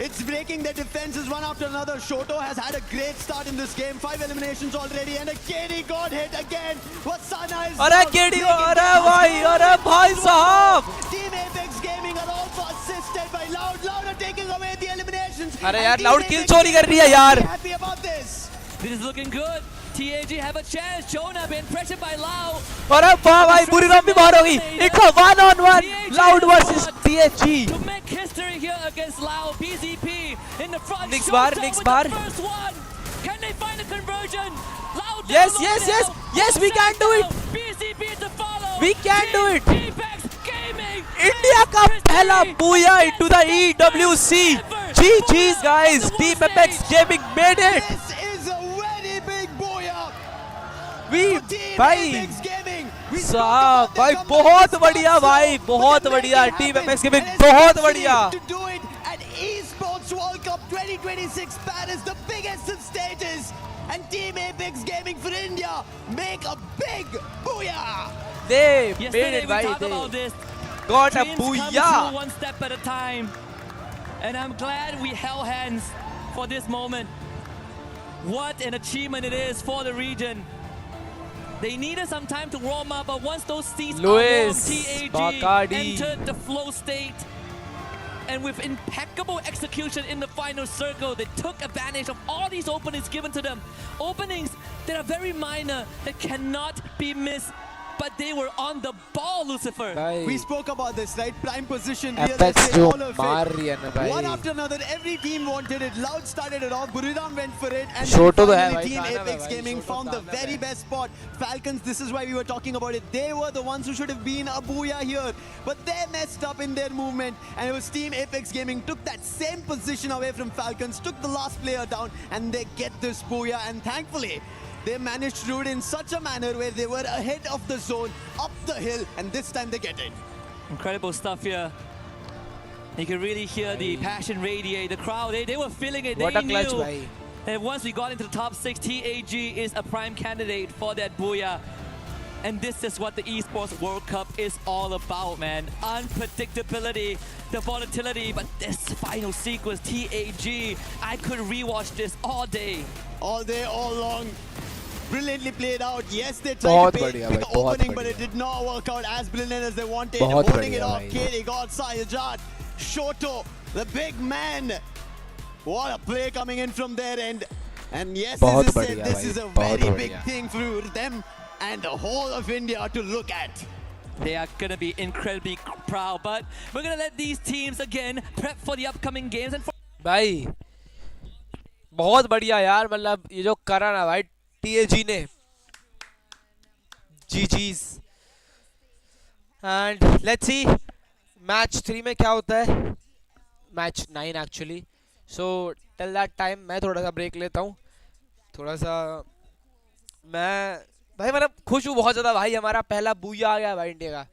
It's breaking their defenses one after another. Shoto has had a great start in this game. 5 eliminations already, and a KD got hit again. Wasana is अरे down, KD, making अरे them भाई, out. अरे भाई साहब. Team Apex Gaming are also assisted by Loud. Loud are taking away the eliminations. अरे And यार, Team Loud Apex kill चोरी कर रही है यार. Gaming are happy about this. This is looking good. TAG have a chance. Jonah being pressured by Lau. अरे वाह भाई, बुरीराम भी बाहर होगी. It's a 1-on-1. Loud versus TAG. To make history here against Lau. PZP in the front. Next Shoto bar, with next the bar. first one. Can they find a conversion? Lau down Yes, low yes, now. yes. Yes, we can do it. PZP to follow. We can do it. Apex Gaming. India का पहला booyah into the EWC. GG's guys. Team Apex Gaming made it. This is a very big booyah. We Team भाई Apex Gaming. We spoke साहब about the भाई comeback बहुत in बढ़िया Scotland, भाई, but बहुत they're making बढ़िया. it Team happen. Apex Gaming And बहुत especially बढ़िया. to do it at Esports World Cup 2026 Paris, the biggest of stages. And Team Apex Gaming for India make a big booyah. They made Yesterday it we भाई. talked about They this. got a Dreams come true booyah. one step at a time. And I'm glad we held hands for this moment. What an achievement it is for the region. They needed some time to warm up, but once those seats are warm, Luis TAG Bacardi entered the flow state. And with impeccable execution in the final circle, they took advantage of all these openings given to them. Openings that are very minor, that cannot be missed. But they were on the ball, Lucifer. भाई We spoke about this, right? Prime position, real Apex estate, जो all of मार it. रही है ना भाई. One after another, every team wanted it. Loud started it off. Buriram went for it, and Shoto तो then है finally भाई, Team गाना है Apex भाई, Gaming Shoto found the गाना very है. best spot. Falcons, this is why we were talking about it. They were the ones who should have been a booyah here, but they messed up in their movement, and it was Team Apex Gaming took that same position away from Falcons, took the last player down, and they get this booyah. And thankfully, they managed to do it in such a manner where they were ahead of the zone, up the hill, and this time they get it. Incredible stuff here. You can really hear the passion radiate. The crowd, they were feeling it. What They a clutch knew भाई. that once we got into the top 6, TAG is a prime candidate for that booyah. And this is what the Esports World Cup is all about, man. Unpredictability, the volatility, but this final sequence, TAG, I could rewatch this all day. All day, all long. Brilliantly played out. Yes, they बहुत tried to बढ़िया pick भाई, the बहुत opening, but बढ़िया. it did not work out as brilliant as they wanted. बहुत Holding it बढ़िया off, भाई. Katie got Sayajad. Shoto, the big man. What a play coming in from their end. And yes, बहुत as I बढ़िया said, this भाई, is a बहुत very big बढ़िया. thing for them and the whole of India to look at. They are going to be incredibly proud, but we're going to let these teams again prep for the upcoming games. And for भाई बहुत बढ़िया यार, मतलब ये जो करा ना भाई TAG ने. GG's. And let's see match 3 में क्या होता है. Match 9 actually. So till that time मैं थोड़ा सा ब्रेक लेता हूँ. थोड़ा सा मैं भाई मतलब खुश हूँ बहुत ज़्यादा भाई, हमारा पहला बूया आ गया भाई इंडिया का.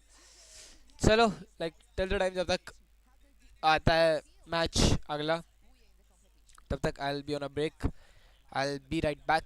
चलो लाइक टिल द टाइम जब तक आता है मैच अगला, तब तक I'll be on a break. I'll be right back.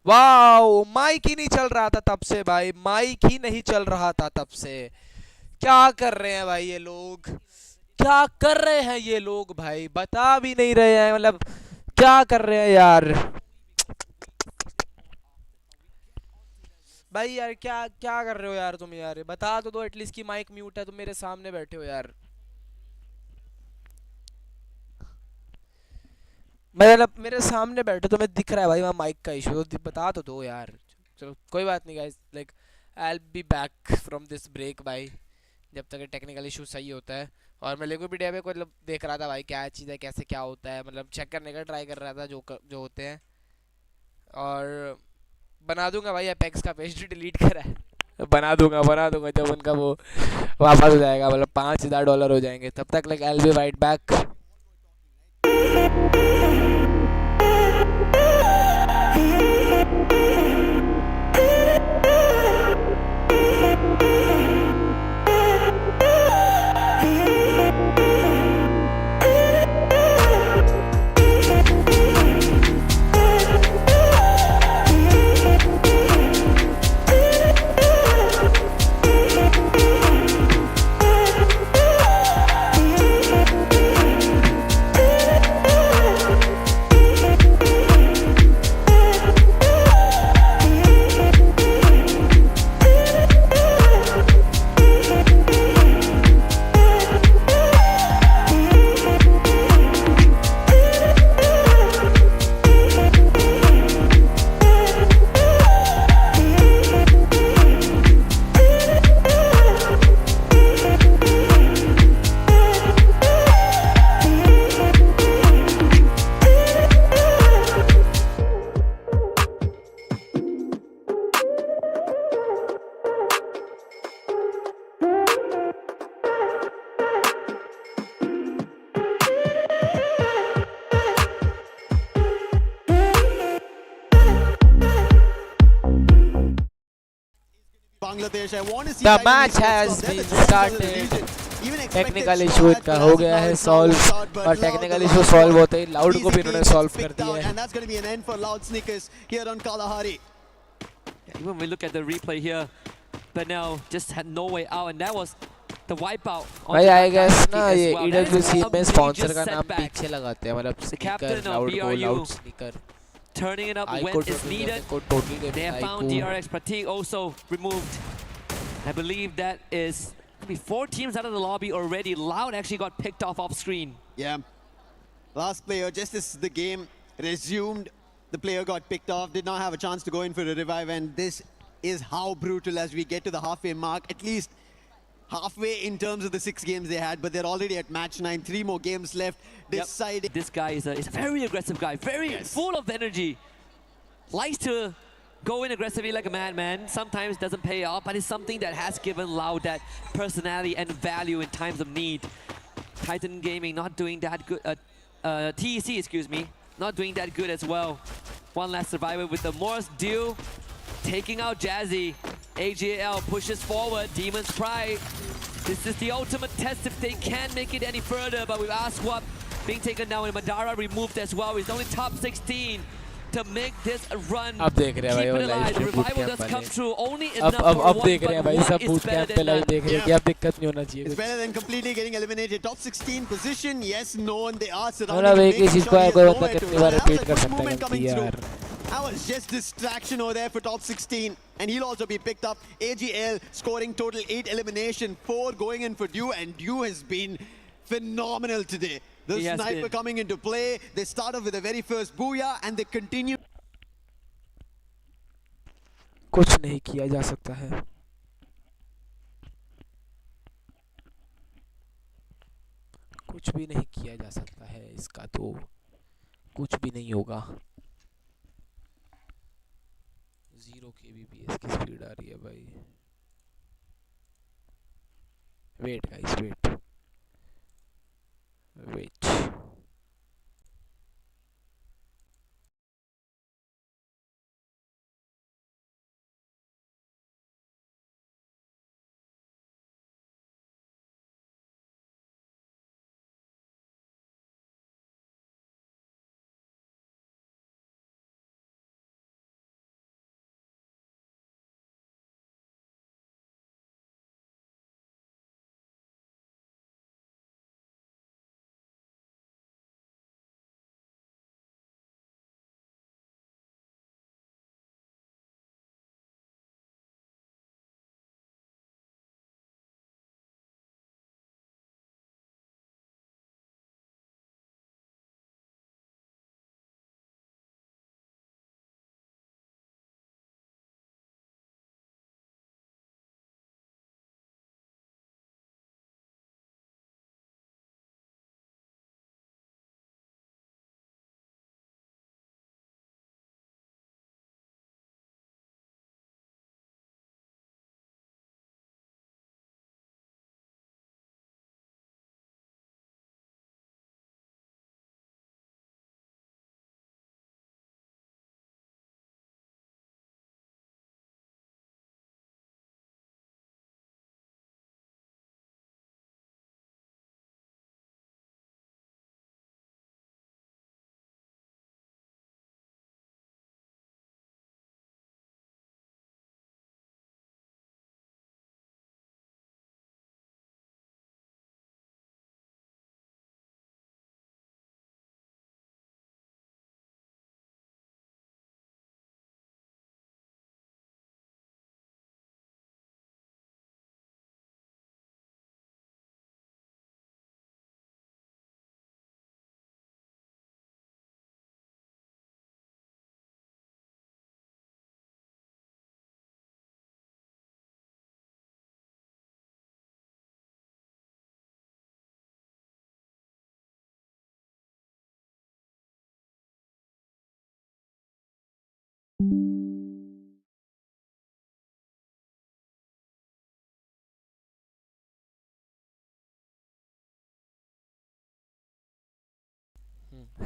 Wow, mic ही नहीं चल रहा था तब से भाई, माइक ही नहीं चल रहा था तब से। क्या कर रहे हैं भाई ये लोग, क्या कर रहे हैं ये लोग भाई, बता भी नहीं रहे हैं, मतलब क्या कर रहे हैं यार भाई। यार क्या क्या कर रहे हो यार तुम यार, बता तो दो एटलीस्ट कि माइक म्यूट है, तुम मेरे सामने बैठे हो यार। मतलब मेरे सामने बैठे तो मैं दिख रहा है भाई वहाँ माइक का इशू, तो बता तो दो यार। चलो कोई बात नहीं guys, like I will be back from this break भाई, जब तक टेक्निकल इशू सही होता है। और मैं लेगो वीडियो पे मतलब देख रहा था भाई क्या चीज़ है, कैसे क्या होता है, मतलब चेक करने का ट्राई कर रहा था जो होते हैं। और बना दूंगा भाई, एपेक्स का पेज डिलीट करा है, बना दूंगा जब उनका वो वापस हो जाएगा, मतलब $5,000 हो जाएंगे, तब तक like I will be right back. Bangladesh. I want to see The Titan match Esports has come there. been The Champions started. Legion. Even expected technical issue start, इनका but हो as of गया now है it's not solve, worked out, but और Loud technical the issue last solve one होते ही loud को भी easily इन्होंने gets solve कर picked दिया out, है। and that's going to be an end for Loud Sneakers here on Kalahari. Even when we look at the replay here, but now just had no way out, and that was the wipeout on भाई the I guess GunDynasty ना as ये well. That is EWC a में major sponsor का नाम setback. पीछे लगाते हैं, मतलब The sneaker captain of Loud को, BRU Loud sneaker, turning it up when IQOO it's total needed. Gaming को, total They gaming have found IQOO। DRX Pratik also removed. I believe that is maybe 4 teams out of the lobby already. Loud actually got picked off screen. Yeah. Last player, just as the game resumed, the player got picked off, did not have a chance to go in for a revive, and this is how brutal as we get to the halfway mark, at least halfway in terms of the 6 games they had, but they're already at match 9, 3 more games left. Deciding. This guy is a very aggressive guy, very full of energy. Likes to go in aggressively like a madman. Sometimes doesn't pay off, but it's something that has given Loud that personality and value in times of need. Titan Gaming not doing that good. TEC, excuse me, not doing that good as well. One last survivor with the Morse deal, taking out Jazzy. AG.AL pushes forward. Demon's Pride. This is the ultimate test if they can make it any further. But with Aswap being taken down and Madara removed as well, he's only top 16 to make this a run. अब देख रहे हैं भाई Keep वो it live alive. The stream boot revival camp does come वाले, true. Only enough for अब one, देख रहे हैं but भाई one सब is बूट better कैंप पे than लाइव none. देख रहे हैं कि अब दिक्कत नहीं होना चाहिए It's कुछ। better than completely getting eliminated. Top 16 position, yes, no, and they are surrounding मतलब him, एक ही making चीज को sure he यार has कोई बंदा nowhere to कितनी run. Bar That was repeat a कर good सकता है movement गलती coming यार। through. That was just distraction over there for top 16, and he'll also be picked up. AG.AL scoring total 8 elimination, 4 going in for Dew, and Dew has been phenomenal today. The He has sniper been. coming into play. They start off with the very first booyah, and they continue. कुछ नहीं किया जा सकता है, कुछ भी नहीं किया जा सकता है, इसका तो कुछ भी नहीं होगा। 0 kbps की स्पीड आ रही है भाई। Wait guys, wait.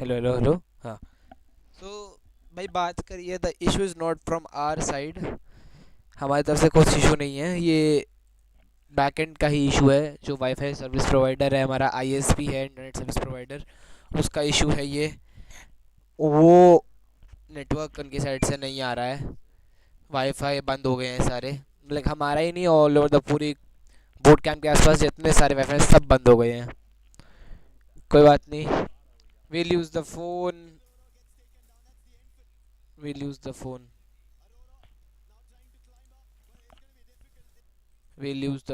Hello hello hello हाँ सो भाई बात करिए the issue is not from our side हमारी तरफ से कुछ इशू नहीं है ये बैकएंड का ही इशू है जो वाईफाई सर्विस प्रोवाइडर है हमारा आईएसपी है इंटरनेट सर्विस प्रोवाइडर उसका इशू है ये वो नेटवर्क उनकी साइड से नहीं आ रहा है वाईफाई बंद हो गए हैं सारे लाइक हमारा ही नहीं ऑल ओवर द पूरी बोट कैंप के आसपास जितने सारे वाईफाई सब बंद हो गए हैं कोई बात नहीं we'll use the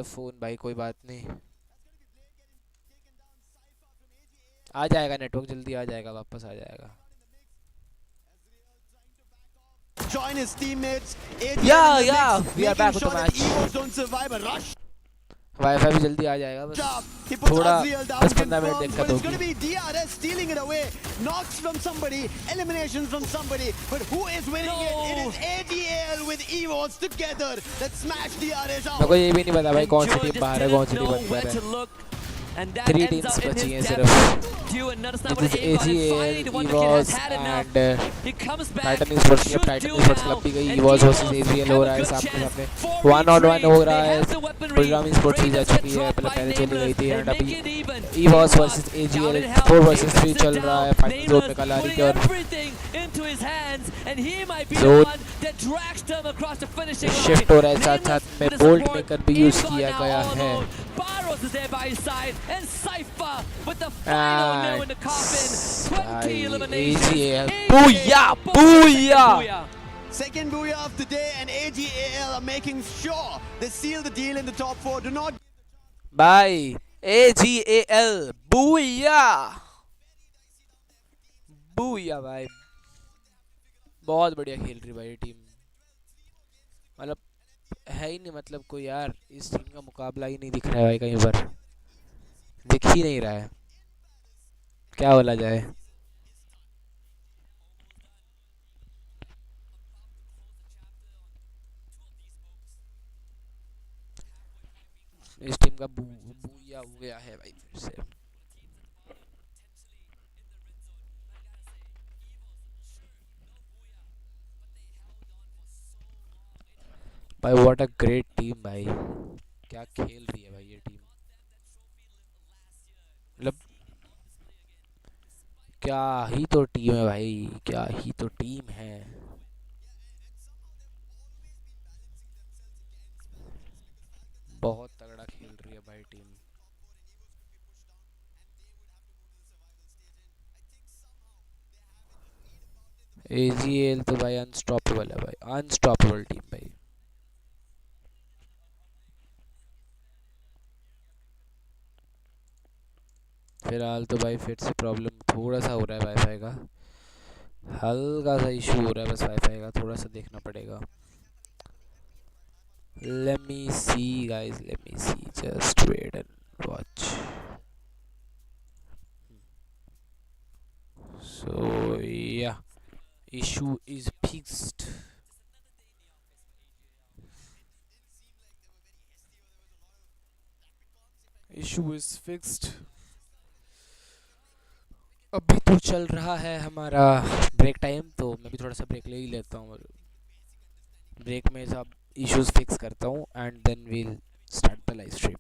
phone भाई कोई बात नहीं आ जाएगा नेटवर्क जल्दी आ जाएगा वापस आ जाएगा Join his teammates. Yeah, we are back with the match. EVOS don't survive a rush. Wifi भी जल्दी आ जाएगा बस He puts थोड़ा AG.AL down, 10-15 मिनट confirms, दिक्कत but it's going to होगी be DRS stealing it away. Knocks from somebody, eliminations from somebody, but who is winning it? It is AG.AL with EVOS together that smash DRS out. मेरे को ये भी नहीं पता भाई कौन सी टीम बाहर है कौन सी टीम अंदर है And that 3 ends teams up in बची his हैं depth. सिर्फ Q and notice now This what is AG.AL AG.AL, finally the one kid has EVOS had enough. and He comes back. Titan sports should Titan do sports now, club भी गई and EVOS versus EVOS AG.AL have हो a रहा है good सामने chance. सामने 1-on-1 हो रहा है बुरिराम स्पोर्ट्स भी जा चुकी है पहले चली गई थी एंड अभी EVOS वर्सेस AG.AL 4 वर्सेस 3 चल रहा है फाइनल जोन में कलारी के और शिफ्ट हो रहा है साथ साथ में बोल्ट मेकर भी यूज किया गया है Barros is there by his side, and Cypher with the final nail in the coffin. 20 eliminations. AG.AL booyah booyah Second booyah of the day, and AG.AL are making sure they seal the deal in the top 4. Do not. Bye AG.AL booyah booyah भाई बहुत बढ़िया खेल रही भाई team मतलब है ही नहीं मतलब कोई यार इस टीम का मुकाबला ही नहीं दिख रहा है भाई कहीं पर दिख ही नहीं रहा है क्या बोला जाए इस टीम का बूया हो गया है भाई फिर से भाई व्हाट अ ग्रेट टीम भाई क्या खेल रही है भाई ये टीम मतलब क्या ही तो टीम है भाई क्या ही तो टीम है बहुत तगड़ा खेल रही है भाई टीम AG.AL तो भाई अनस्टॉपेबल है भाई अनस्टॉपेबल टीम भाई फिलहाल तो भाई फिर से प्रॉब्लम थोड़ा सा हो रहा है वाईफाई का हल्का सा इशू हो रहा है बस वाईफाई का थोड़ा सा देखना पड़ेगा let me see guys let me see just wait and watch so yeah issue is fixed अभी तो चल रहा है हमारा ब्रेक टाइम तो मैं भी थोड़ा सा ब्रेक ले ही लेता हूँ और ब्रेक में सब इश्यूज फिक्स करता हूँ and then we'll start the live stream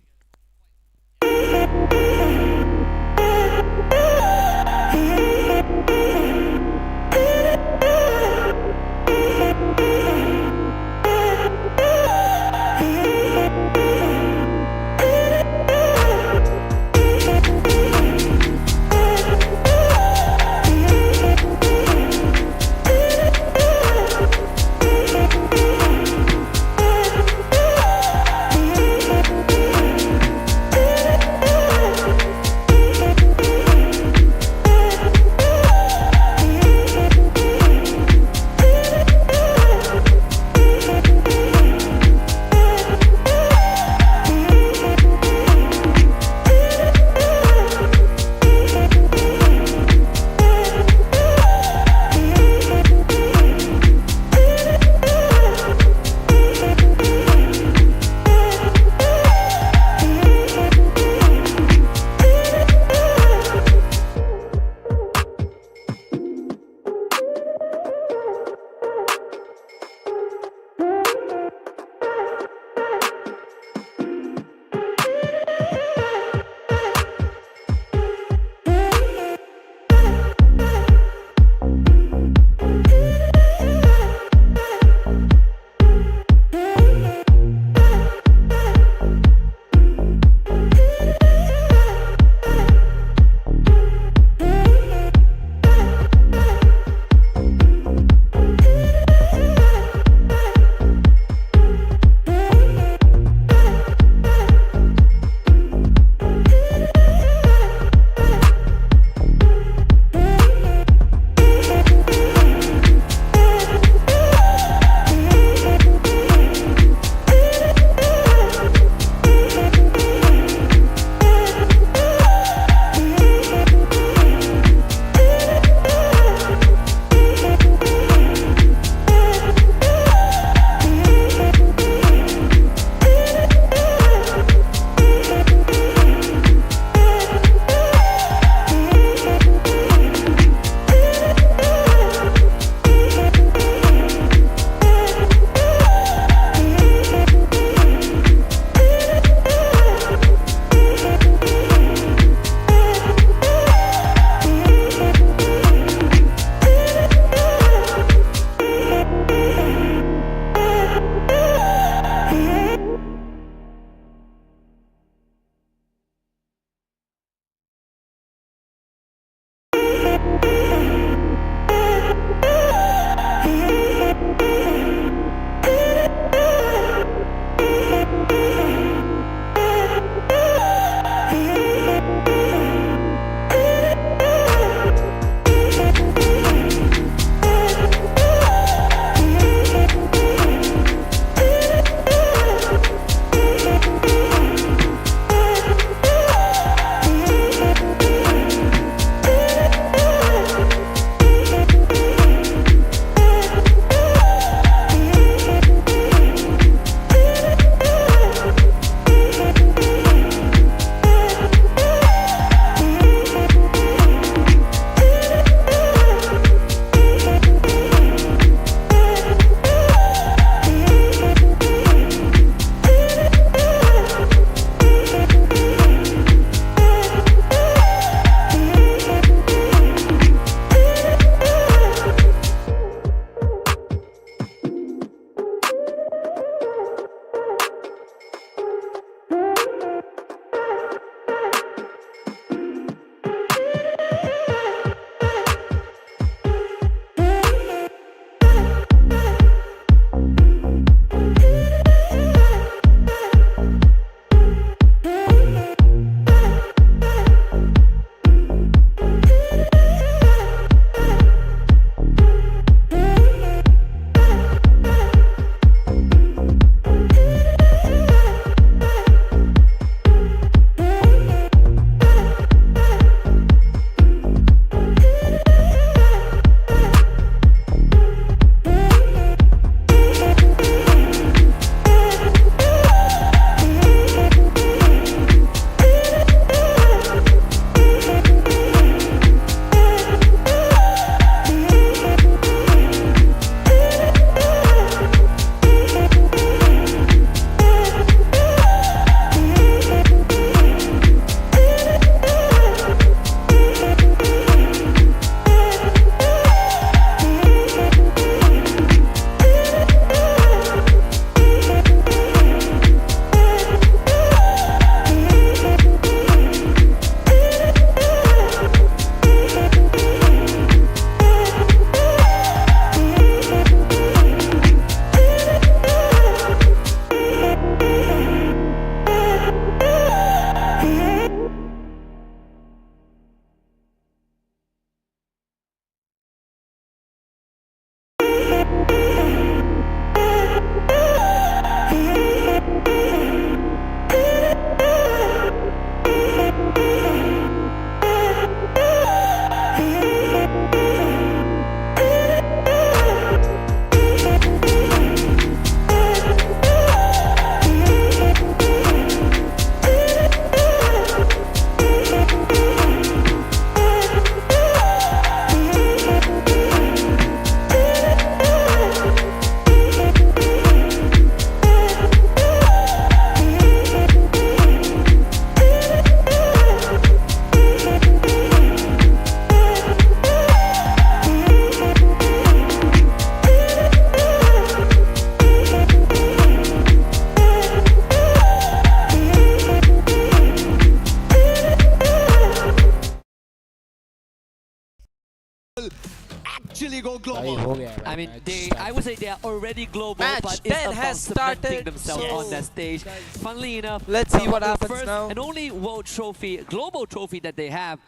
actually go भाई global. हो गया है I भाई, mean, match I would say they are already global, Match but 10 it's about has cementing started, themselves so on that stage. Funnily enough, let's see what the happens first now. and only world trophy, global trophy that they have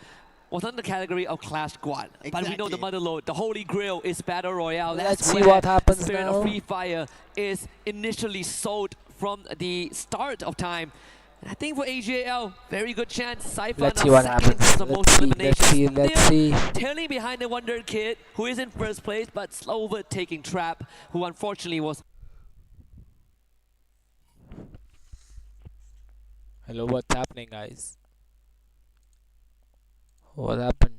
was under the category of Clash Squad. But we know the Exactly. motherlode, the holy grail is Battle Royale. Let's That's see where what happens the spirit now. of Free Fire is initially sold from the start of time. And I think for AG.AL, very good chance. Cypher Let's now see what second in happens. terms of most eliminations. Let's Still see. tailing behind the Wonder Kid, who is in first place, but overtaking Trap, who unfortunately was Hello, what's happening, guys? What happened?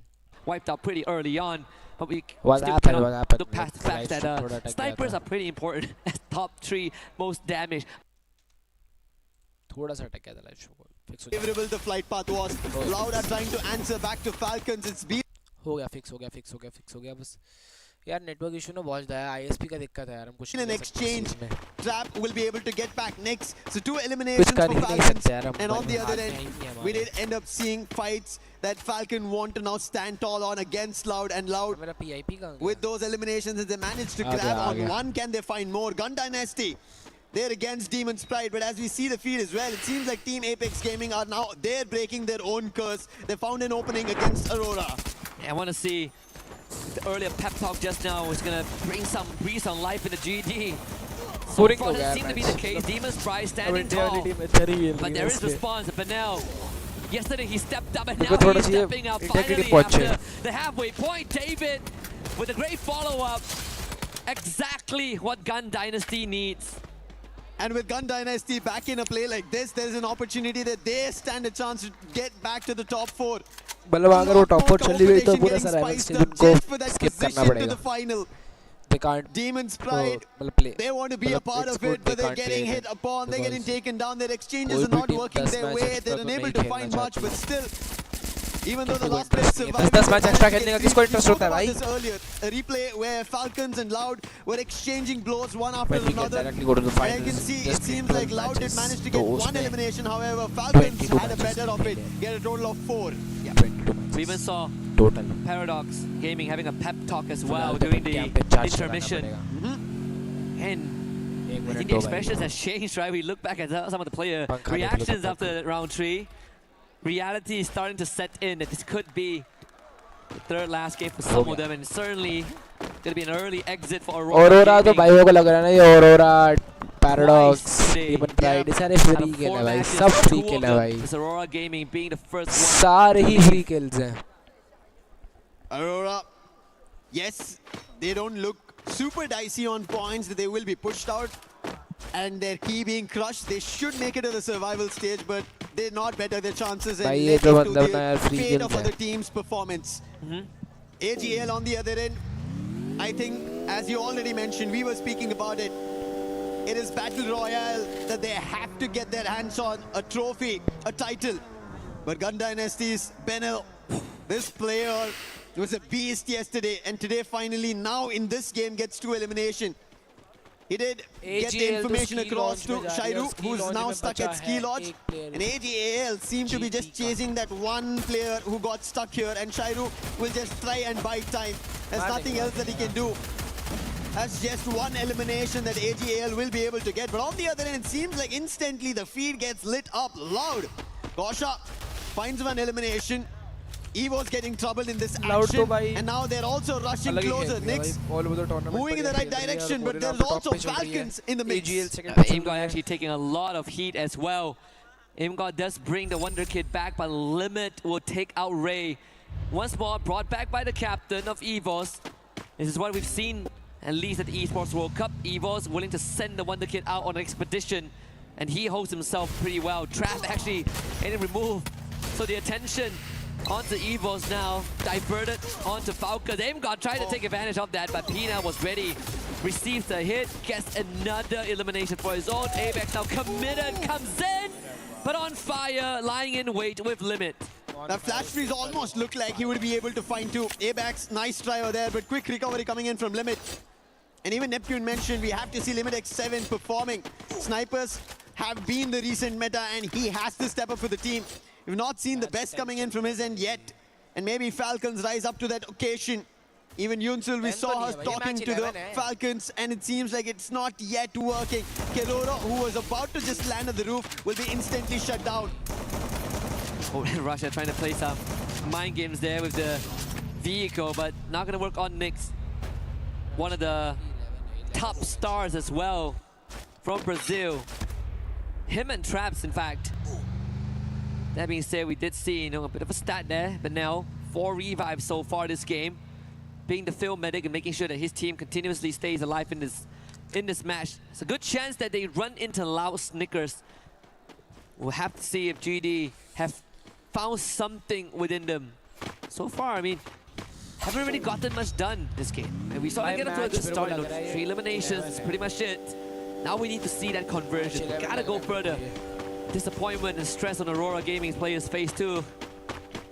wiped out pretty early on. But we What still happened? cannot What happened? look past the fact Let's that थोड़ा अटक गया snipers था. are pretty important as top 3 most damage. थोड़ा सा अटक गया था live show को. Fix हो गया. Favorable the flight path was. Loud are trying to answer back to Falcons. It's been हो गया, fix हो गया बस. यार नेटवर्क इशू ना बहुत ज़्यादा है. ISP का दिक्कत है यार, हम कुछ in नहीं an कर सकते exchange. इस में. Trap will be able to get back next. So 2 eliminations कुछ कर for ही नहीं Falcons. सकते यार हम. And on the other हाथ में end, ही नहीं है we हमारे. did end up seeing fights that Falcon want to now stand tall on against Loud, and Loud मेरा PIP कहाँ गया? with those eliminations as they managed to uh grab गया. on one. Can they find more? GunDynasty. They're against Demon's Pride, but as we see the feed as well, it seems like Team Apex Gaming are now, they're breaking their own curse. They found an opening against Aurora. I want to see the earlier pep talk just now is going to bring some breeze on life in the GD. So Boring far हो गया doesn't है seem to be match. the case. Demon's Pride अब standing India वाली tall. Team अच्छा नहीं खेल But रही there है is इसलिए. response. But now, yesterday he stepped up and इनको now थोड़ा he's चाहिए stepping up इंडिया की finally टीम पहुंचे. after the halfway point. David with a great follow-up. Exactly what GunDynasty needs. And with GunDynasty back in a play like this, there's an opportunity that they stand a chance to get back to the top 4. मतलब अगर वो top 4 चली गई तो Competition पूरा getting सा rival spiced stage up उनको just for that skip करना position to पड़ेगा. the final. They can't. Demon's Pride, मतलब play. they want to be a मतलब part it's of good it, but they they're can't getting play hit it upon, they're getting because taken down, their exchanges कोई are भी not team working 10 their match way, extra they're तो unable नहीं to खेलना find much, चाहती. but still, even though the किसी को last player interest नहीं है. survived, 10 match extra खेलने का किसको interest होता है भाई? this earlier, a replay where Falcons and Loud were exchanging blows one after When we get another. directly go to the And finals, you can see, it just seems 12 like Loud did matches. manage to get तो one उसमें elimination, however, Falcons 22 had a matches better of it, played. get a total of 4. Yeah, 22 matches. We even saw total. ParadoXGaming having a pep talk as well फिलहाल during तो the camp पे charge लगाना intermission. पड़ेगा. And एक I minute think दो the भाई. expressions has changed, right? We look back at some of the player पंखा देख लो reactions तो after round 3. Reality is starting to set in that this could be the third last game for some of them, and certainly going to be an early exit for Aurora. Aurora तो Gaming. भाइयों को लग रहा है ना ये Aurora, Paradox, today. Demon Pride ये सारे Out free of kill 4 है भाई, matches, सब 2 free of kill है them भाई, is Aurora Gaming being the first one. सारे ही free kills हैं. Aurora, yes, they don't look super dicey on points, they will be pushed out. And their key being crushed, they should make it to the survival stage, but they're not better their chances and भाई ये led तो into मतलब ना यार the free fate kills of है. other teams' performance. AG.AL on the other end, I think, as you already mentioned, we were speaking about it. It is Battle Royale that they have to get their hands on a trophy, a title. But GunDynasty's Benel, this player was a beast yesterday, and today finally, now in this game, gets 2 elimination. He did get the AG.AL information तो ski across to launch में जा रही है, Shairu, ski who's launch now में stuck बचा at ski है lodge. एक player. And AG.AL seem to be just GT का. chasing that one player who got stuck here, and Shairu will just try and buy time. There's nothing else that he can do. That's just one elimination that AG.AL will be able to get. But on the other end, it seems like instantly the feed gets lit up loud. Gosha finds one elimination. EVOS getting troubled in this Loud action. तो भाई And now they're also rushing अलग ही closer. खेल रही है Nix भाई, all over the tournament moving in the बढ़िया right खेल रही है और direction, but Buriram there's तो top also पे चल रही है. Falcons in the mix. AG.AL second पे चल IMGOD रही है. actually taking a lot of heat as well. IMGOD does bring the Wonder Kid back, but Limit will take out Ray. Once more, brought back by the captain of EVOS. This is what we've seen, at least at the Esports World Cup. EVOS willing to send the Wonder Kid out on an expedition, and he holds himself pretty well. Trap actually getting removed, so the attention onto EVOS now, diverted onto Falcons. IMGOD tried to take advantage of that, but Pina was ready. Receives the hit, gets another elimination for his own. ABEX now committed, comes in, but on fire, lying in wait with Limit. That flash freeze almost looked like he would be able to find 2. ABAX, nice try over there, but quick recovery coming in from Limit. And even Neptune mentioned we have to see Limit X7 performing. Snipers have been the recent meta, and he has to step up for the team. We've not seen the best coming in from his end yet. And maybe Falcons rise up to that occasion. Even Yunsul, we saw her talking to the Falcons, and it seems like it's not yet working. Aurora, who was about to just land on the roof, will be instantly shut down. Oh, Russia trying to play some mind games there with the vehicle, but not going to work on Nyx. One of the top stars as well from Brazil. Him and Traps, in fact. That being said, we did see, a bit of a stat there, but now 4 revives so far this game. Being the field medic and making sure that his team continuously stays alive in this match. It's a good chance that they run into loud Snickers. We'll have to see if GD have found something within them. So far, I mean, haven't really gotten much done this game. And we saw it get off to a good start. 3 eliminations, that's pretty much it. Now we need to see that conversion. We gotta go further. Disappointment and stress on Aurora Gaming's players' face too.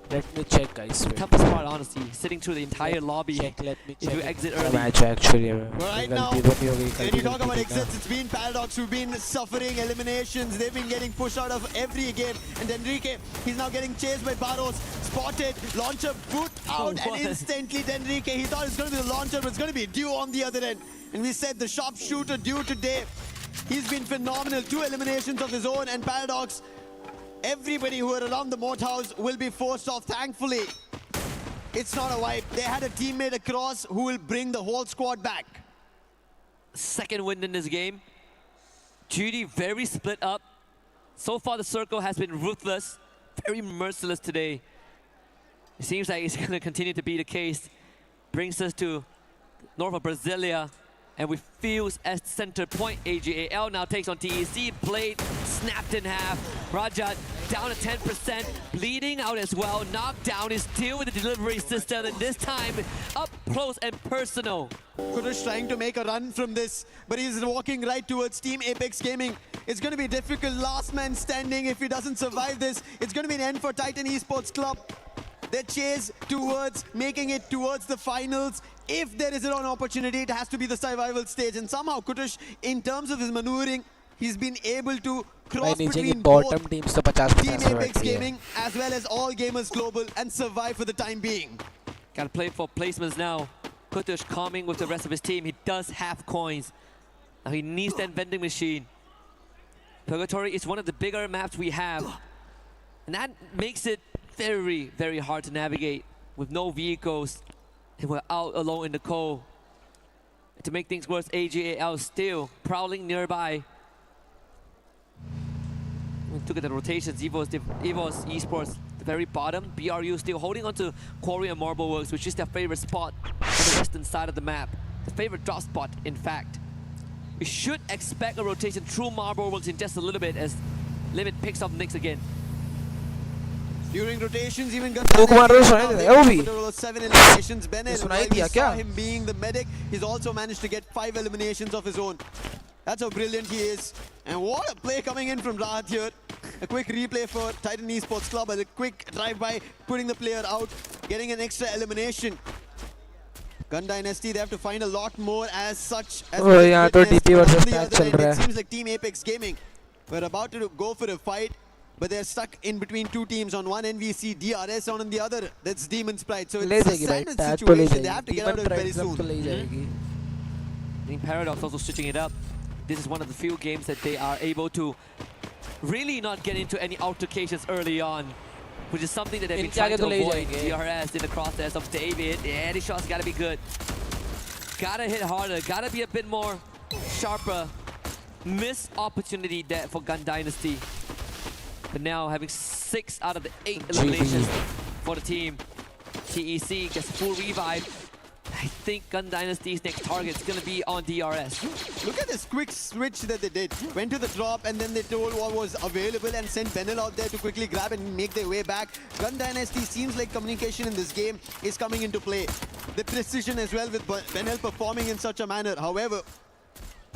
Let me check, guys. Toughest part, honestly, sitting through the entire lobby. Let me check. If you exit early. Match actually. Right now, when you talk about exits, it's been Paradox who've been suffering eliminations. They've been getting pushed out of every game. And Denrique, he's now getting chased by Barros. Spotted, launcher boot out, and instantly Denrique, he thought it's going to be the launcher, but it's going to be Dew on the other end. And we said the sharpshooter Dew today, he's been phenomenal. 2 eliminations of his own, and Paradox, everybody who are around the moat house will be forced off. Thankfully, it's not a wipe. They had a teammate across who will bring the whole squad back. Second win in this game. GD very split up. So far, the circle has been ruthless, very merciless today. It seems like it's going to continue to be the case. Brings us to north of Brasilia. And with Fuse as center point, AG.AL now takes on TEC. Blade snapped in half. Rajat down to 10%, bleeding out as well. Knocked down is still with the delivery system, and this time up close and personal. Kurush trying to make a run from this, but he's walking right towards Team Apex Gaming. It's going to be difficult. Last man standing. If he doesn't survive this, it's going to be an end for Titan Esports Club. They chase towards making it towards the finals. If there is an opportunity, it has to be the survival stage. And somehow Kutush, in terms of his maneuvering, he's been able to cross between both Team Apex Gaming as well as All Gamers Global and survive for the time being. Gotta play for placements now. Kutush calming with the rest of his team. He does have coins. Now he needs that vending machine. Purgatory is one of the bigger maps we have. And that makes it very, very hard to navigate with no vehicles. And we're out alone in the cold. And to make things worse, AG.AL still prowling nearby. We look at the rotations. EVOS Esports, the very bottom. BRU still holding on to Quarry and Marble Works, which is their favorite spot on the western side of the map. The favorite drop spot, in fact. We should expect a rotation through Marble Works in just a little bit as Limit picks up Nyx again. During rotations, even GunDynasty 7 eliminations. Benel, we saw him being the medic. He's also managed to get 5 eliminations of his own. That's how brilliant he is. And what a play coming in from Rahat here. A quick replay for Titan Esports Club. A quick drive-by, putting the player out, getting an extra elimination. GunDynasty, they have to find a lot more as such. As it seems like Team Apex Gaming, we're about to go for a fight. But they're stuck in between 2 teams. On one NVC, DRS, on the other, that's Demon's Pride. So it's a sandwich situation. They have to get out of it very soon. I think Paradox also switching it up. This is one of the few games that they are able to really not get into any altercations early on, which is something that they've been trying to avoid. DRS in the crosshairs of David. Yeah, these shots gotta be good. Gotta hit harder, gotta be a bit more sharper. Missed opportunity there for GunDynasty. But now having 6 out of the 8 eliminations for the team. TEC gets full revive. I think GunDynasty's next target is going to be on DRS. Look at this quick switch that they did. Went to the drop and then they told what was available and sent Benel out there to quickly grab and make their way back. GunDynasty seems like communication in this game is coming into play. The precision as well with Benel performing in such a manner. However,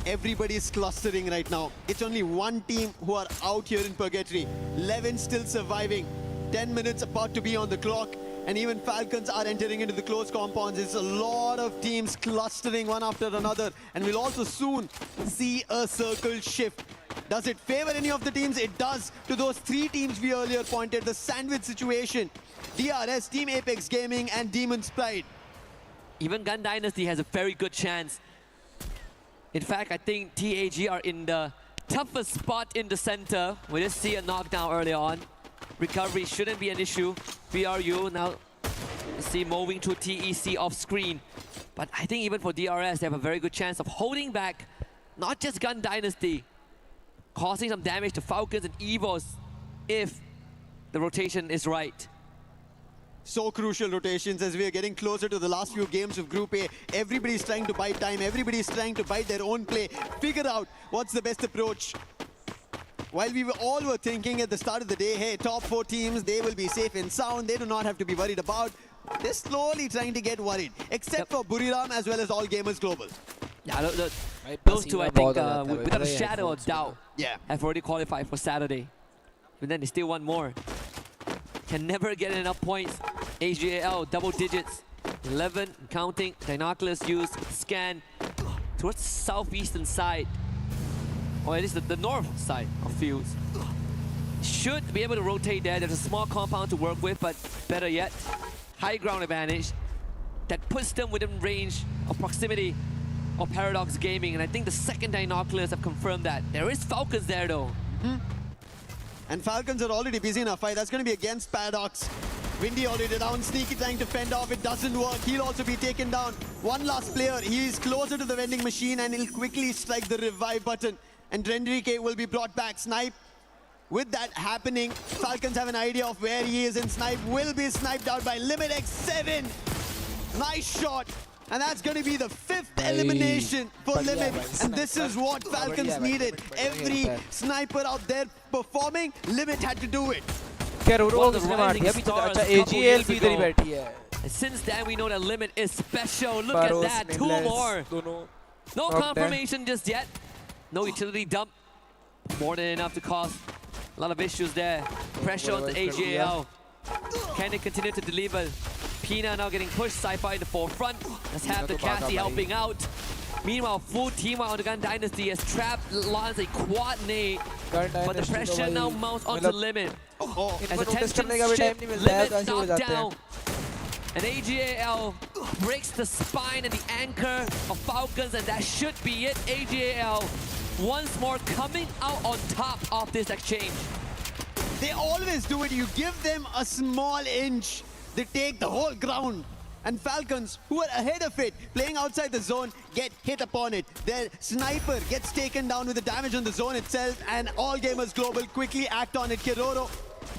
everybody's clustering right now. It's only one team who are out here in Purgatory. 11 still surviving. 10 minutes about to be on the clock. And even Falcons are entering into the close compounds. It's a lot of teams clustering one after another. And we'll also soon see a circle shift. Does it favor any of the teams? It does to those 3 teams we earlier pointed. The sandwich situation. DRS, Team Apex Gaming and Demon's Pride. Even GunDynasty has a very good chance. In fact, I think TAG are in the toughest spot in the center. We just see a knockdown early on. Recovery shouldn't be an issue. BRU now see moving to TEC off screen. But I think even for DRS, they have a very good chance of holding back not just GunDynasty, causing some damage to Falcons and EVOS if the rotation is right. So crucial rotations as we are getting closer to the last few games of Group A. Everybody's trying to bite time. Everybody's trying to bite their own play. Figure out what's the best approach. While we all were thinking at the start of the day, hey, top 4 teams, they will be safe and sound. They do not have to be worried about. They're slowly trying to get worried. Except for Buriram as well as All Gamers Global. Yeah, those two, I think, without a shadow of doubt, have already qualified for Saturday. But then they still want more. Can never get enough points. AG.AL, double digits. 11, counting. Binoculars used. Scan towards the southeastern side. Or at least the north side of fields. Should be able to rotate there. There's a small compound to work with, but better yet, high ground advantage. That puts them within range of proximity of ParadoXGaming. And I think the second Binoculars have confirmed that. There is Falcons there though. And Falcons are already busy in a fight. That's going to be against Paradox. Windy already down. Sneaky trying to fend off. It doesn't work. He'll also be taken down. One last player. He is closer to the vending machine and he'll quickly strike the revive button. And Drendrike will be brought back. Snipe. With that happening, Falcons have an idea of where he is, and Snipe will be sniped out by Limit X7. Nice shot. And that's going to be the 5th elimination for Limit. And this is what Falcons needed. Every sniper out there performing, Limit had to do it. Aurora को किसने मार दिया अभी तो अच्छा AG.AL भी इधर ही बैठी है. Since then we know that Limit is special. Look at that, 2 more. No confirmation just yet. No utility dump. More than enough to cause a lot of issues there. Pressure on the AG.AL. Can they continue to deliver? Pina now getting pushed, Sci-Fi in the forefront. Let's have the Cassie helping out. Meanwhile, full team on the GunDynasty has trapped Lance a quad nade. But the pressure now mounts onto Limit. As attention shift, Limit knocked down. And AG.AL breaks the spine and the anchor of Falcons, and that should be it. AG.AL once more coming out on top of this exchange. They always do it. You give them a small inch, they take the whole ground. And Falcons, who are ahead of it, playing outside the zone, get hit upon it. Their sniper gets taken down with the damage on the zone itself, and All Gamers Global quickly act on it. Kiroro,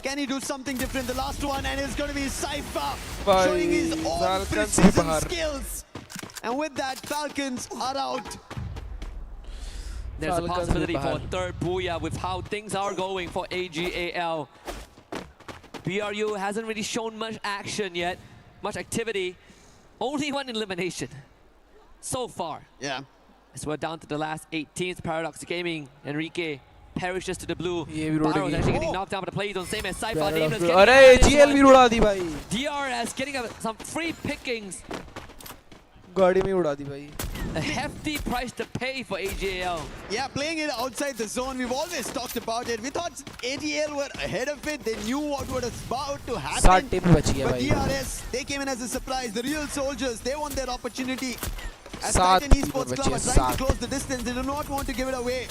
can he do something different? The last one, and it's going to be Cypher showing his own precision skills. And with that, Falcons are out. There's a possibility for a third Booyah with how things are going for AG.AL. BRU hasn't really shown much action yet, much activity. Only one elimination so far. Yeah. As we're down to the last 8 teams. ParadoXGaming, Enrique perishes to the blue. Pyro's actually getting knocked down by the play zone, same as Cypher. AG.AL भी उड़ा दी भाई. DRS getting some free pickings. गाड़ी में उड़ा दी भाई. A hefty price to pay for AG.AL. Yeah, playing it outside the zone, we've always talked about it. We thought AG.AL were ahead of it. They knew what was about to happen. But DRS, they came in as a surprise. The real soldiers, they want their opportunity. As Titan Esports Club are trying to close the distance, they do not want to give it away.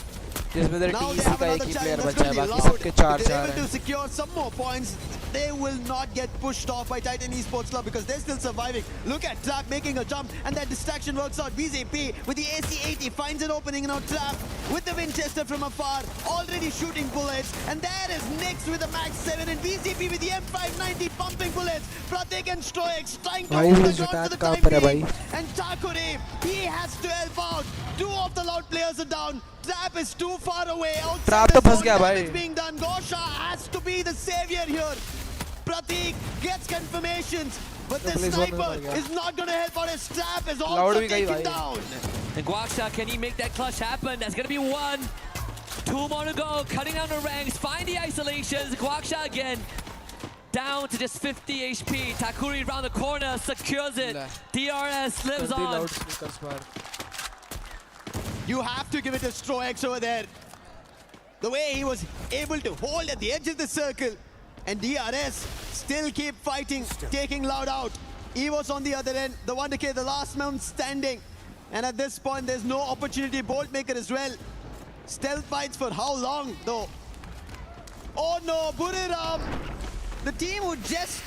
जिसमें तेरे Now TC they have का एक another he challenge player that's बचा going है, to be बाकी loud. सबके If 4 they're 4 able to हैं. secure some more points, they will not get pushed off by Titan Esports Club because they're still surviving. Look at Trap making a jump, and that distraction works out. BZP with the AC-80 finds an opening. Now Trap with the Winchester from afar, already shooting bullets. And there is Nyx with the Max 7 and BZP with the M590 pumping bullets. Pratik and Stroix trying to hold the ground for the time being. And Takure, he has to help out. 2 of the loud players are down. Trap is too far away. Trap तो फंस गया भाई. It's being done. Gosha has to be the savior here. Pratik gets confirmations, but the sniper is not going to help out. His Trap is also taken down. And Guaksha, can he make that clutch happen? That's going to be 1. 2 more to go. Cutting down the ranks. Find the isolations. Guaksha again. Down to just 50 HP. Takuri around the corner. Secures it. DRS lives on. You have to give it to Stroix over there. The way he was able to hold at the edge of the circle. And DRS still keep fighting, taking Loud out. EVOS on the other end. The 1K, the last man standing. And at this point, there's no opportunity. Boltmaker as well. Stealth fights for how long, though? Oh no, Buriram. The team who just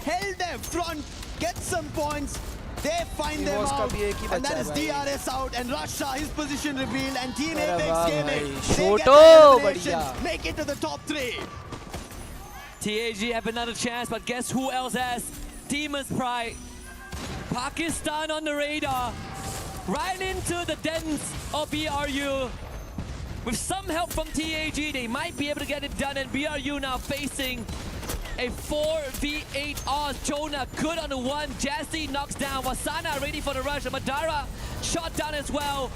held their front, get some points. They find them out. And that is DRS out. And Russia, his position revealed. And Team Apex Gaming, they get the elimination, make it to the top 3. TAG have another chance, but guess who else has? Demon's Pride. Pakistan on the radar. Right into the dens of BRU. With some help from TAG, they might be able to get it done. And BRU now facing a 4v8 odds. Jonah good on the one. Jazzy knocks down. Wasana ready for the rush. Madara shot down as well.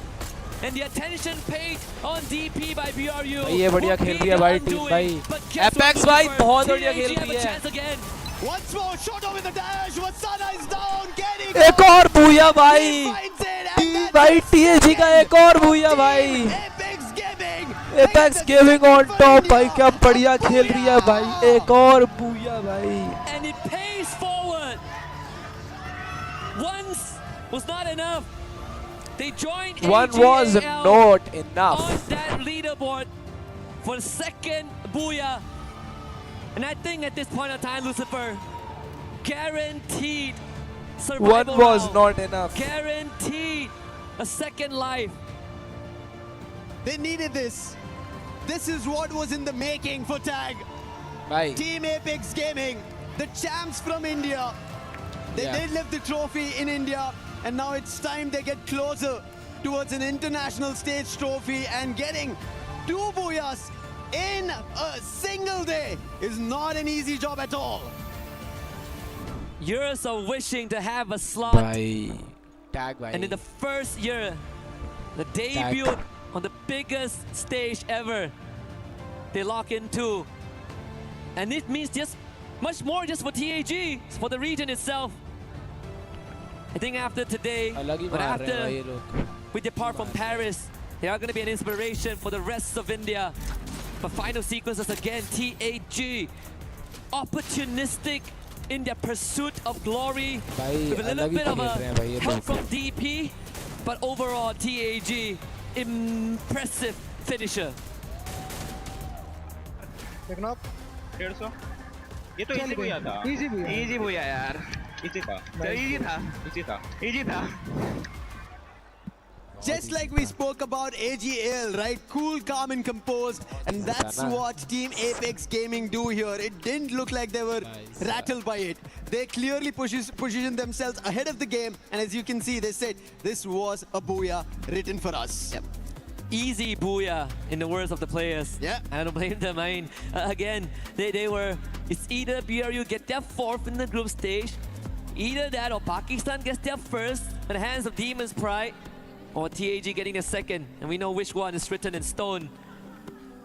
And the attention paid on DP by BRU. ये बढ़िया खेल रही है भाई team भाई. Apex भाई बहुत बढ़िया खेल रही है. Once more, shot over the dash. Wasana is down. Getting एक और भूया भाई. भाई TAG का एक और भूया भाई. Apex Gaming on top भाई, क्या बढ़िया खेल रही है भाई. एक और भूया भाई. And it pays forward. Once was not enough. They joined One was not enough on that leaderboard for the second booyah. And I think at this point of time, Lucifer, guaranteed survival. One was round. not enough. Guaranteed a second life. They needed this. This is what was in the making for TAG. Bye. Team Apex Gaming, the champs from India. They did lift the trophy in India, and now it's time they get closer towards an international stage trophy, and getting 2 booyahs in a single day is not an easy job at all. Years of wishing to have a slot. Bye. Tag bye. And in the first year, the debut on the biggest stage ever, they lock in 2. And it means just much more just for TAG, for the region itself. I think after today, we depart from Paris, they are going to be an inspiration for the rest of India. But final sequences again, TAG, opportunistic in their pursuit of glory, with a little bit of a help from DP, but overall TAG, impressive finisher. टेक्नॉप 150 ये तो easy भूया था. Easy भूया यार. Easy था. Just like we spoke about AG.AL, right? Cool, calm and composed. And that's what Team Apex Gaming do here. It didn't look like they were rattled by it. They clearly positioned themselves ahead of the game. And as you can see, they said, this was a booyah written for us. Yep. Easy booyah in the words of the players. Yeah. I don't blame them. I mean, again, they were, it's either BRU get their 4th in the group stage, either that or Pakistan gets their 1st in the hands of Demon's Pride, or TAG getting the 2nd, and we know which one is written in stone.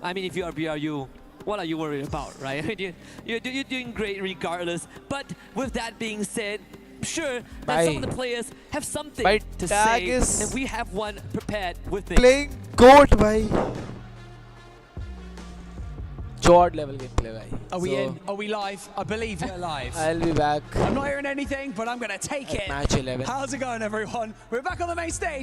I mean, if you are BRU, what are you worried about, right? You're doing great regardless. But with that being said, sure that some of the players have something to say, and we have one prepared with me. Playing GOAT bhai. Jord level gameplay bhai. Are we in? Are we live? I believe we're live. I'll be back. I'm not hearing anything, but I'm going to take it. Match 11. How's it going, everyone? We're back on the main stage.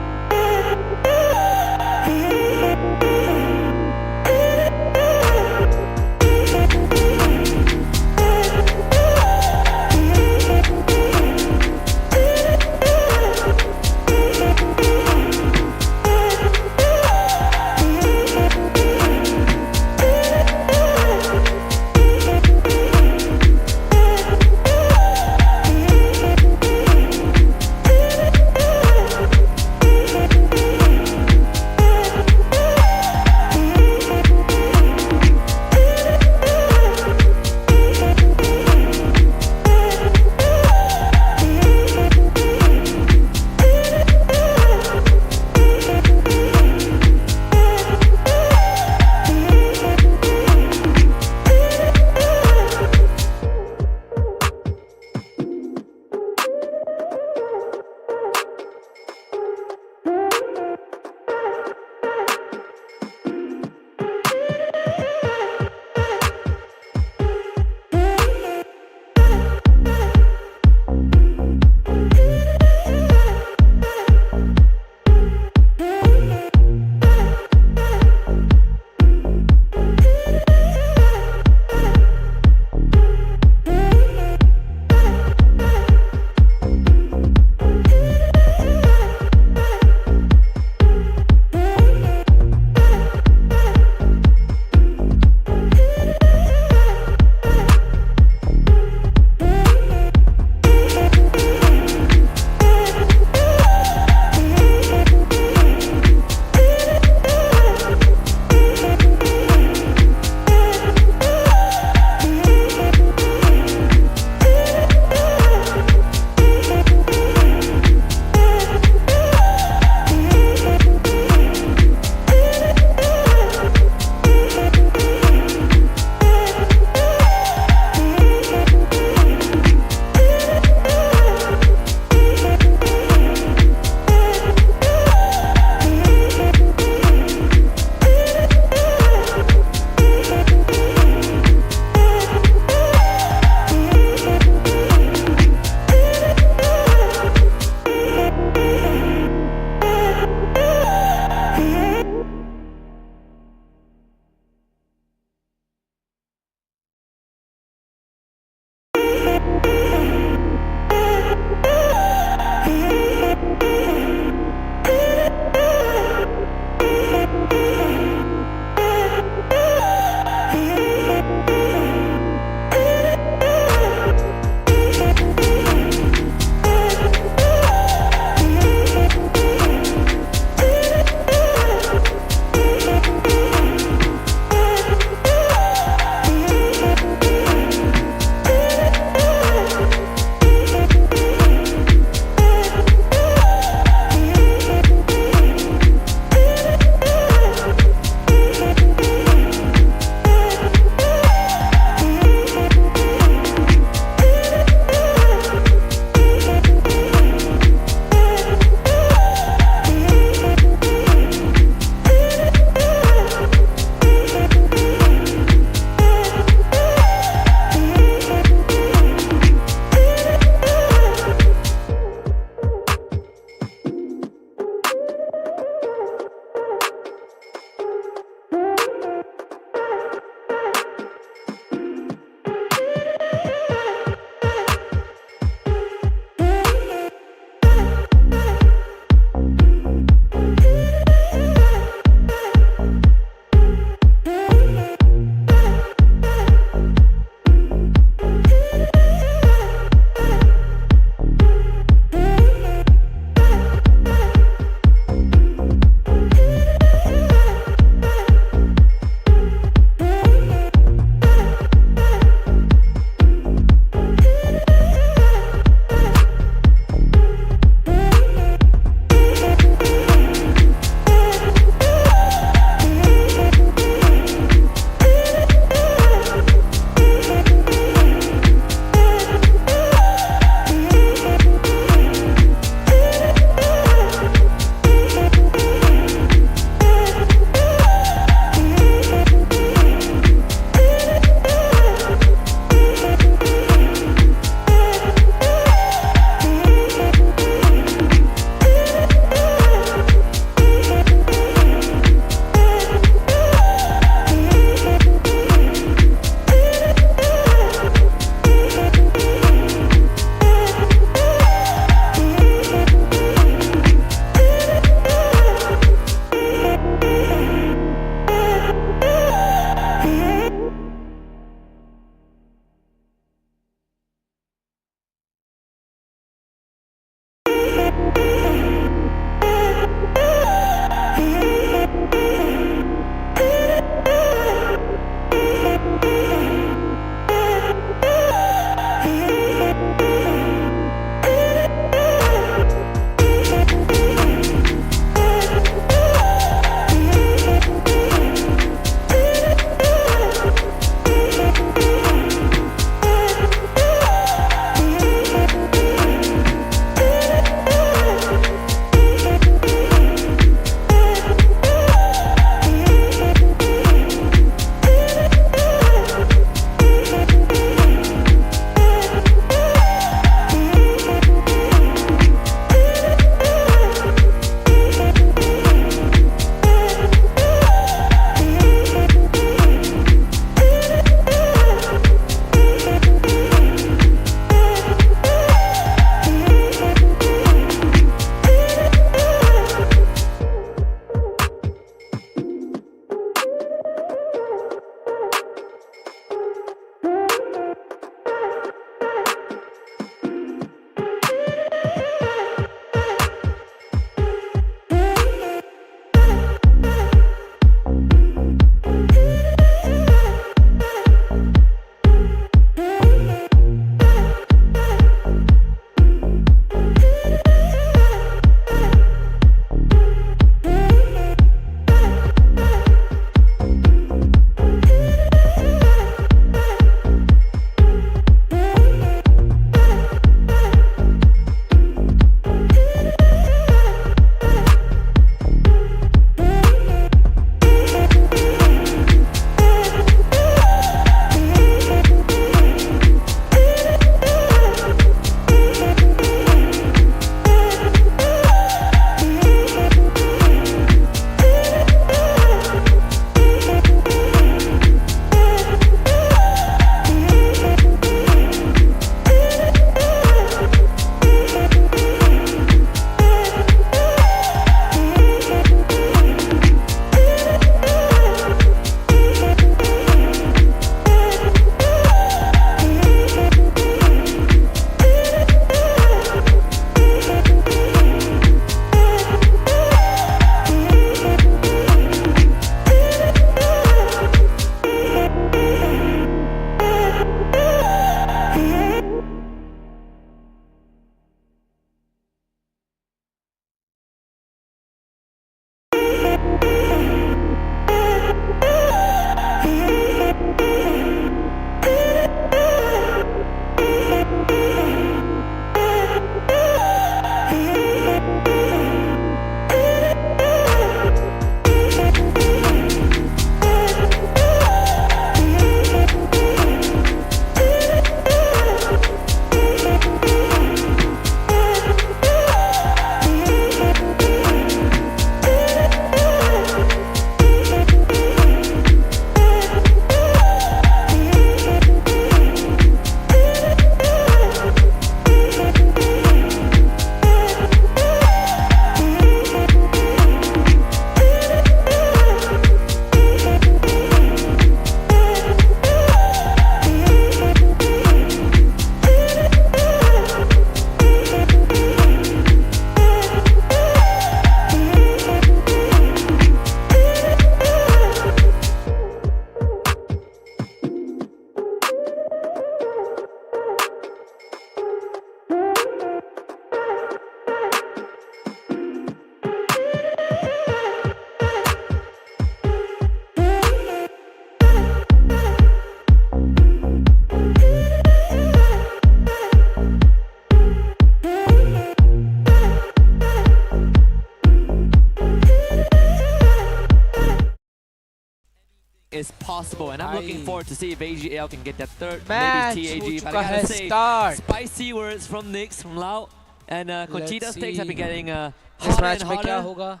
is possible, and I'm looking forward to see if AG.AL can get that third, Match maybe हो TAG. But चुका I है gotta say, start. spicy words from Nix, from Lao, and Conchita's takes have been getting इस hotter match and में क्या hotter. होगा?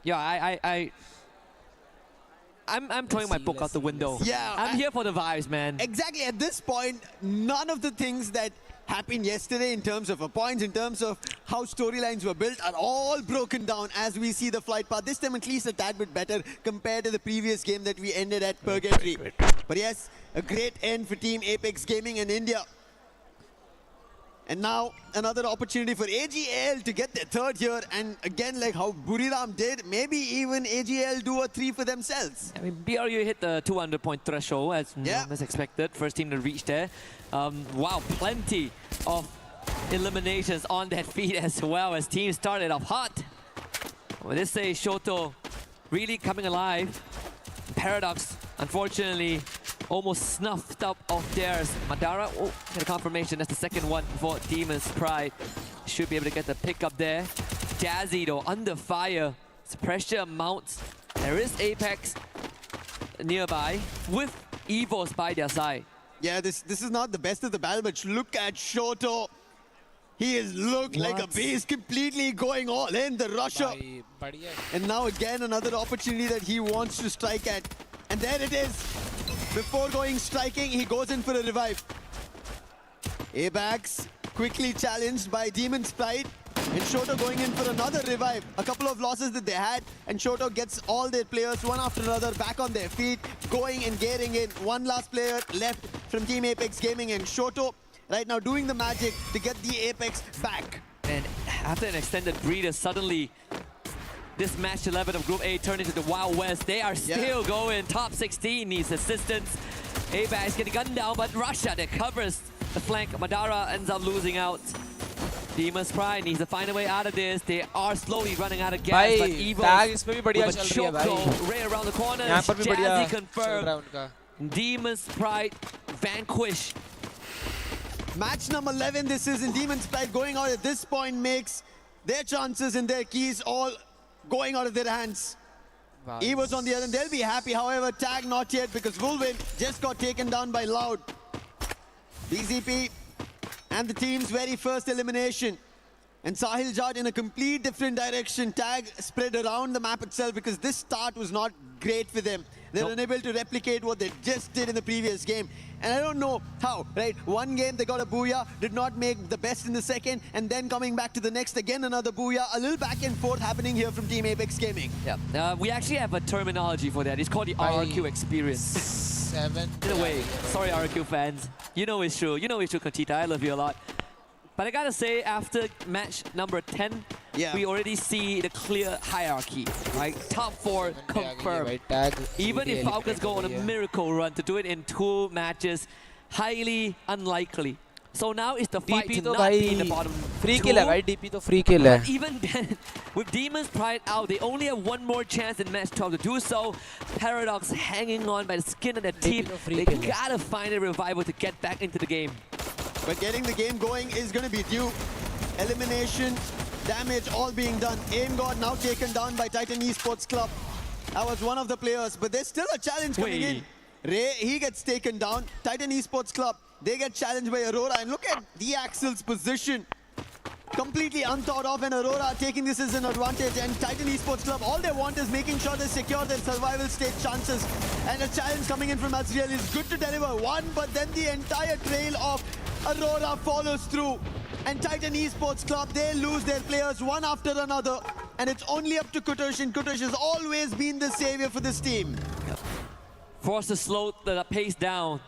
Yeah, I'm throwing my book out the window. Yeah, I'm here for the vibes, man. Exactly. At this point, none of the things that happened yesterday in terms of points, in terms of how storylines were built, are all broken down as we see the flight path. This time at least a tad bit better compared to the previous game that we ended at Purgatory. But yes, a great end for Team Apex Gaming in India. And now another opportunity for AG.AL to get their third here, and again, like how Buriram did, maybe even AG.AL do a 3 for themselves. I mean, BRU hit the 200-point threshold as expected. First team to reach there. Wow, plenty of eliminations on that feed as well as teams started off hot. Well, this is Shoto really coming alive. Paradox, unfortunately, almost snuffed up of theirs. Madara, oh, get a confirmation. That's the second one for Demon's Pride. Should be able to get the pick up there. Jazzy, though, under fire. As pressure mounts. There is Apex nearby with EVOS by their side. Yeah, this is not the best of the battle, but look at Shoto. He has looked like a beast, completely going all in, the rusher. And now again, another opportunity that he wants to strike at. And there it is. Before going striking, he goes in for a revive. Abax quickly challenged by Demon's Pride. And Shoto going in for another revive. A couple of losses that they had, and Shoto gets all their players one after another back on their feet, going and getting in. One last player left from Team Apex Gaming, and Shoto right now doing the magic to get the Apex back. And after an extended breather, suddenly this match 11 of Group A turned into the Wild West. They are still going. Top 16 needs assistance. Apex getting gunned down, but Russia that covers the flank. Madara ends up losing out. Demon's Pride needs to find a way out of this. They are slowly running out of gas, but EVOS with a chokehold right around the corner. Jazzy confirmed. Demon's Pride vanquish. Match number 11 this is, and Demon's Pride going out at this point makes their chances and their keys all going out of their hands. EVOS on the other end, they'll be happy. However, tag not yet, because Wolvin just got taken down by Loud. BZP and the team's very first elimination. And Sahil Jad in a complete different direction. Tag spread around the map itself because this start was not great for them. They're unable to replicate what they just did in the previous game. And I don't know how, right? One game they got a booyah, did not make the best in the second, and then coming back to the next, again another booyah. A little back and forth happening here from Team Apex Gaming. Yeah, we actually have a terminology for that. It's called the RQ experience. In a way, sorry RQ fans. You know it's true. You know it's true, Conchita. I love you a lot. But I gotta say, after match number 10, we already see the clear hierarchy, right? Top 4 confirmed. Even if Falcons go on a miracle run to do it in 2 matches, highly unlikely. So now it's the fight to not be in the bottom 2. DP तो free kill है. Even then, with Demon's Pride out, they only have one more chance in match 12 to do so. Paradox hanging on by the skin of their teeth. They gotta find a revival to get back into the game. But getting the game going is going to be due. Elimination, damage all being done. Aim God now taken down by Titan Esports Club. That was one of the players, but there's still a challenge coming in. Ray, he gets taken down. Titan Esports Club, they get challenged by Aurora. And look at the Axel's position. Completely unthought of, and Aurora taking this as an advantage. And Titan Esports Club, all they want is making sure they secure their survival state chances. And a challenge coming in from Azriel is good to deliver one, but then the entire trail of Aurora follows through. And Titan Esports Club, they lose their players one after another. And it's only up to Kutush, and Kutush has always been the savior for this team. Forced to slow the pace down.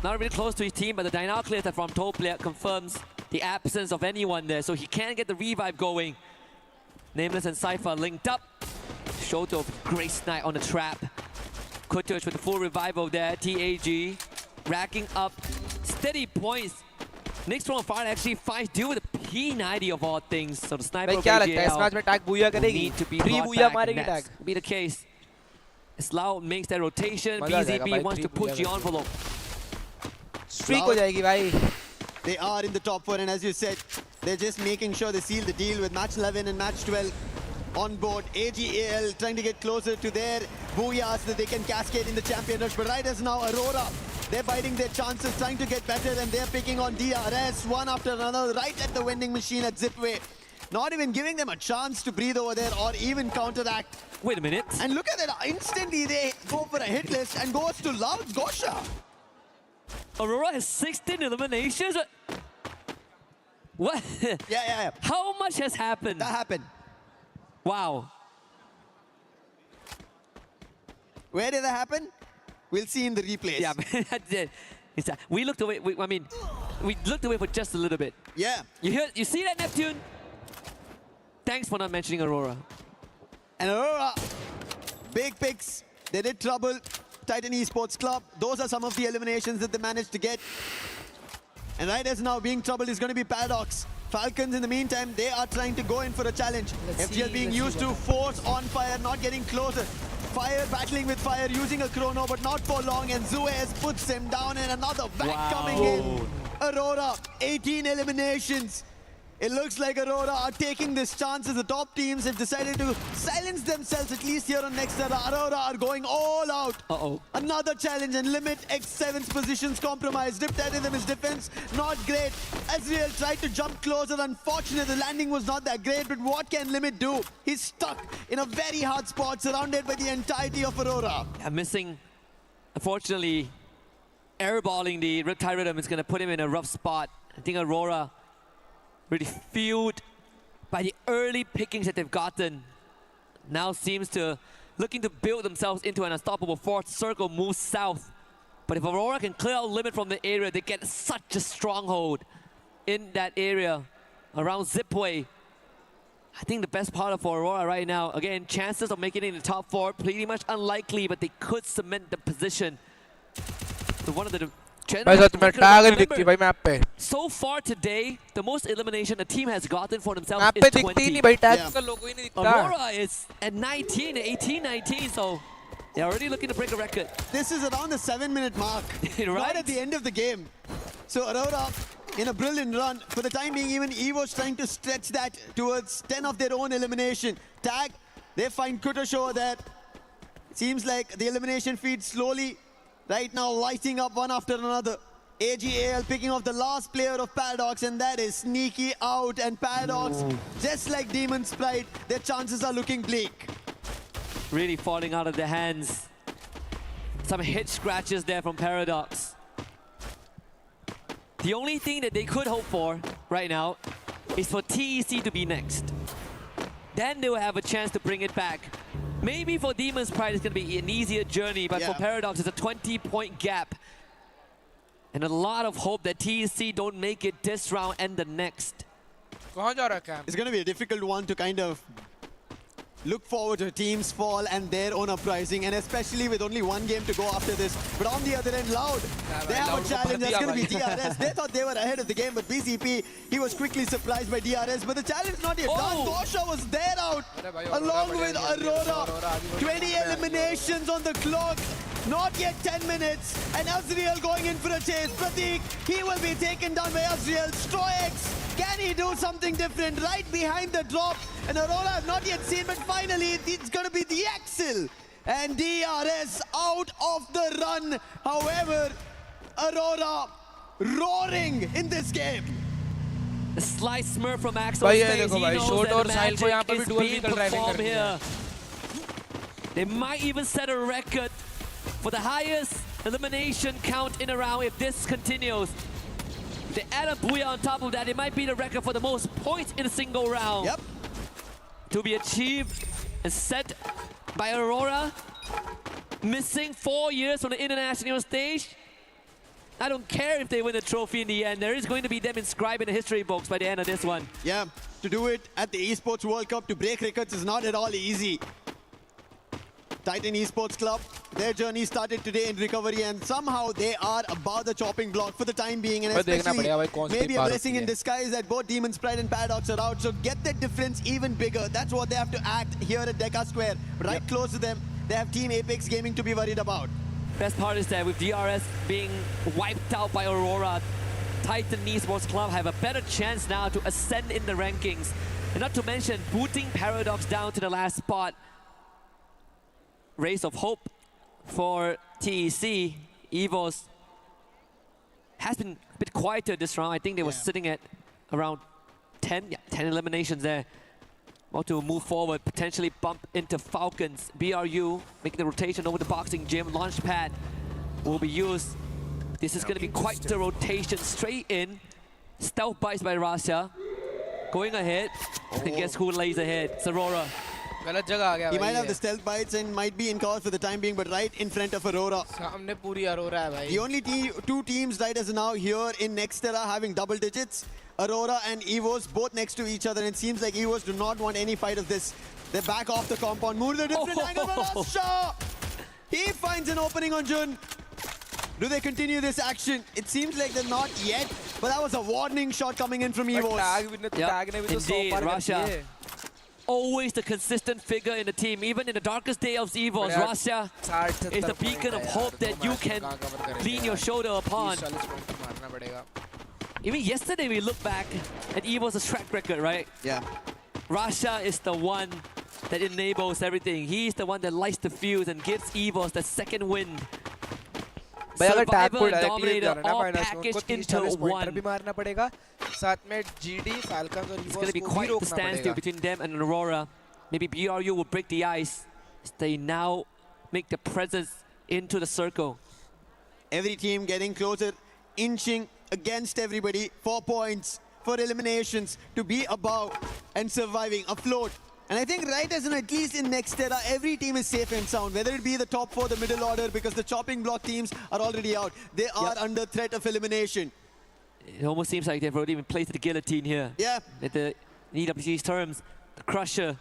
Not really close to his team, but the Dynamo clear from top player confirms the absence of anyone there, so he can get the revive going. Nameless and Cypher linked up. Shoto, great snipe on the trap. Kutush with the full revival there. TAG racking up steady points. Next one far actually fights deal with a P90 of all things. So the sniper of AG.AL need to be brought back. Next be the case. Slow makes that rotation. BZP wants to push the envelope. Streak हो जाएगी भाई. They are in the top 4, and as you said, they're just making sure they seal the deal with match 11 and match 12 on board. AG.AL trying to get closer to their booyahs so that they can cascade in the champion rush. But right as now, Aurora, they're biting their chances, trying to get better, and they're picking on DRS one after another right at the vending machine at Zipway. Not even giving them a chance to breathe over there or even counteract. Wait a minute. And look at that, instantly they go for a hit list and goes to Loud's Gosha. Aurora has 16 eliminations. What? Yeah. How much has happened? That happened. Wow. Where did that happen? We'll see in the replays. Yeah, we looked away. We looked away for just a little bit. Yeah. You see that, Neptune? Thanks for not mentioning Aurora. And Aurora, big picks. They did trouble. Titan Esports Club. Those are some of the eliminations that they managed to get. And right as now, being troubled is going to be Paradox. Falcons, in the meantime, they are trying to go in for a challenge. FGL being used to force on fire, not getting closer. Fire battling with fire, using a chrono, but not for long. And Zuez puts him down, and another back coming in. Aurora, 18 eliminations. It looks like Aurora are taking this chance as the top teams have decided to silence themselves, at least here on Next Era. Aurora are going all out. Another challenge and Limit X7's positions compromised. Riptide in his defense, not great. Azriel tried to jump closer. Unfortunately, the landing was not that great, but what can Limit do? He's stuck in a very hard spot, surrounded by the entirety of Aurora. I'm missing, unfortunately, airballing the Riptide Rhythm is going to put him in a rough spot. I think Aurora really fueled by the early pickings that they've gotten. Now seems to looking to build themselves into an unstoppable fourth circle, move south. But if Aurora can clear out Limit from the area, they get such a stronghold in that area around Zipway. I think the best part for Aurora right now, again, chances of making it in the top 4, pretty much unlikely, but they could cement the position. So one of the so far today, the most elimination a team has gotten for themselves is 20. Aurora is at 19, 18-19, so they're already looking to break a record. This is around the 7-minute mark, right at the end of the game. So Aurora, in a brilliant run, for the time being, even EVOS trying to stretch that towards 10 of their own elimination. Tag, they find Kutasho there. Seems like the elimination feed slowly right now lighting up one after another. AG.AL picking off the last player of Paradox, and that is Sneaky out. And Paradox, just like Demon Sprite, their chances are looking bleak. Really falling out of their hands. Some hit scratches there from Paradox. The only thing that they could hope for right now is for TEC to be next. Then they will have a chance to bring it back. Maybe for Demon's Pride it's going to be an easier journey, but for Paradox it's a 20-point gap. And a lot of hope that TEC don't make it this round and the next. It's going to be a difficult one to kind of look forward to teams fall and their own uprising, and especially with only one game to go after this. But on the other end, Loud, they have a challenge. That's going to be DRS. They thought they were ahead of the game, but BCP, he was quickly surprised by DRS. But the challenge not yet done. Tosha was there out, along with Aurora. 20 eliminations on the clock. Not yet 10 minutes, and Azriel going in for a chase. Pratik, he will be taken down by Azriel. Stroix, can he do something different? Right behind the drop, and Aurora has not yet seen, but finally it's going to be the Axel. And DRS out of the run. However, Aurora roaring in this game. A slight smirk from Axel's face. He knows that the magic is being performed here. They might even set a record for the highest elimination count in a round if this continues. If they add a Booyah on top of that, it might be the record for the most points in a single round. Yep. To be achieved and set by Aurora, missing 4 years from the international stage. I don't care if they win the trophy in the end. There is going to be them inscribed in the history books by the end of this one. Yeah, to do it at the Esports World Cup, to break records is not at all easy. Titan Esports Club, their journey started today in recovery, and somehow they are above the chopping block for the time being, and especially maybe a blessing in disguise that both Demon's Pride and Paradox are out, so get that difference even bigger. That's what they have to act here at Deca Square. Right close to them, they have Team Apex Gaming to be worried about. Best part is that with DRS being wiped out by Aurora, Titan Esports Club have a better chance now to ascend in the rankings. And not to mention booting Paradox down to the last spot. rays of hope for TEC. EVOS has been a bit quieter this round. I think they were sitting at around 10 eliminations there. About to move forward, potentially bump into Falcons. BRU making the rotation over the boxing gym. Launch pad will be used. This is going to be quite the rotation straight in. Stealth bites by Rasha. Going ahead. And guess who lays ahead? It's Aurora. गलत जगह आ गया He भाई might have ये। the stealth bites and might be in cover for the time being, but right in front of Aurora. सामने पूरी अरोरा है भाई। The only two teams right as now here in Nextera having double digits. Aurora and EVOS both next to each other, and it seems like EVOS do not want any fight of this. They back off the compound, move to a different angle. Rasha! He finds an opening on Jun. Do they continue this action? It seems like they're not yet, but that was a warning shot coming in from EVOS. Indeed, Rasha. Always the consistent figure in the team, even in the darkest day of EVOS. Rasha is the beacon of hope that you can lean your shoulder upon. Even yesterday we look back at EVOS' track record, right? Yeah. Rasha is the one that enables everything. He's the one that lights the fuse and gives EVOS the second wind. Survivor and Dominator all packaged into one. साथ में GD, Falcons और It's going to be quite the standstill between them and Aurora. Maybe BRU will break the ice. They now make the presence into the circle. Every team getting closer, inching against everybody. 4 points for eliminations to be above and surviving, afloat. And I think right as in at least in Nextera, every team is safe and sound, whether it be the top 4, the middle order, because the chopping block teams are already out. They are under threat of elimination. It almost seems like they've already been placed the guillotine here. Yeah. At the EWC's terms, the Crusher.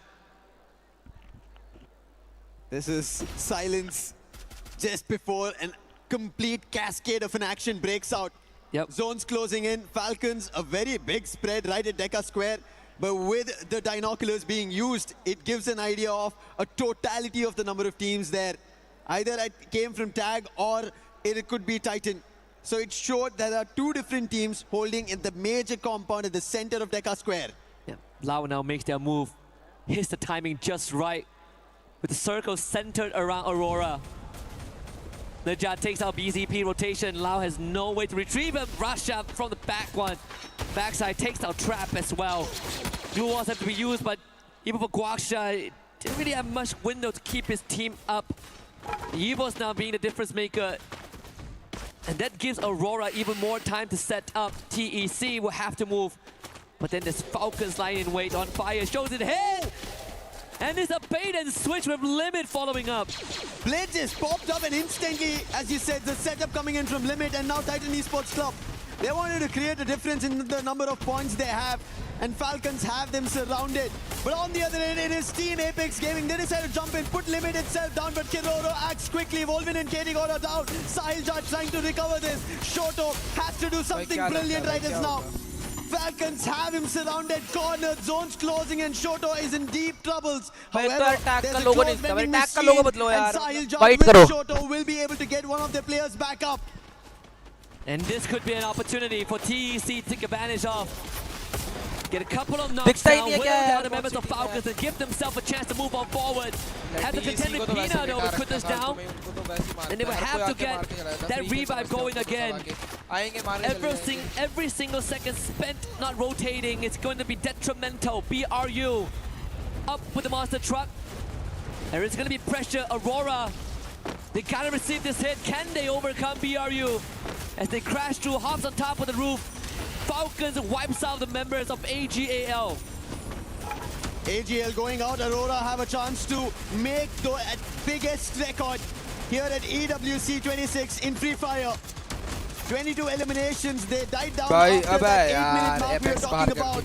This is silence just before a complete cascade of an action breaks out. Yep. Zones closing in. Falcons, a very big spread right at Deca Square. But with the binoculars being used, it gives an idea of a totality of the number of teams there. Either it came from Tag or it could be Titan. So it showed that there are 2 different teams holding in the major compound at the center of Deca Square. Yeah. LYON now makes their move. Hits the timing just right. With the circle centered around Aurora. Najat takes out BZP rotation. LYON has no way to retrieve him. Rasha from the back one. Backside takes out Trap as well. Dual walls have to be used, but even for Guaksha, didn't really have much window to keep his team up. EVOS now being the difference maker. And that gives Aurora even more time to set up. TEC will have to move. But then there's Falcons lying in wait on fire. Shows it head! And there's a bait and switch with Limit following up. Blade just popped up and instantly, as you said, the setup coming in from Limit and now Titan Esports Club. They wanted to create a difference in the number of points they have, and Falcons have them surrounded. But on the other end, it is Team Apex Gaming. They decided to jump in, put Limit itself down, but Kiroro acts quickly. Volvin and Katie got her down. Sahilja trying to recover this. Shoto has to do something brilliant right as now. Falcons have him surrounded, cornered, zones closing, and Shoto is in deep troubles. However, there's a close vending machine, and Sahilja with Shoto will be able to get one of their players back up. And this could be an opportunity for TEC to take advantage of. Get a couple of knocks down, win down the members of Falcons and give themselves a chance to move on forward. Have to contend with Pina though, but put this down. And they will have to get that revive going again. Every single second spent not rotating is going to be detrimental. BRU up with the monster truck. There is going to be pressure. Aurora, they gotta receive this hit. Can they overcome BRU? As they crash through, hops on top of the roof. Falcons wipes out the members of AG.AL. AG.AL going out. Aurora have a chance to make the biggest record here at EWC 26 in Free Fire. 22 eliminations. They died down after that 8-minute mark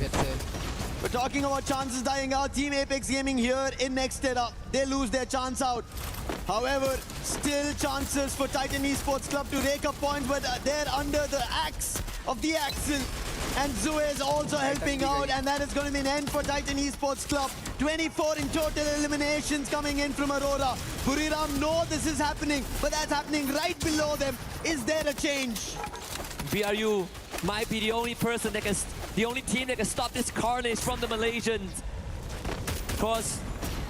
we're talking about chances dying out. Team Apex Gaming here in Nextera. They lose their chance out. However, still chances for Titan Esports Club to rake up points, but they're under the axe of the Axel. And Zue is also helping out, and that is going to be an end for Titan Esports Club. 24 in total eliminations coming in from Aurora. Buriram know this is happening, but that's happening right below them. Is there a change? BRU might be the only person the only team that can stop this carnage from the Malaysians. Of course,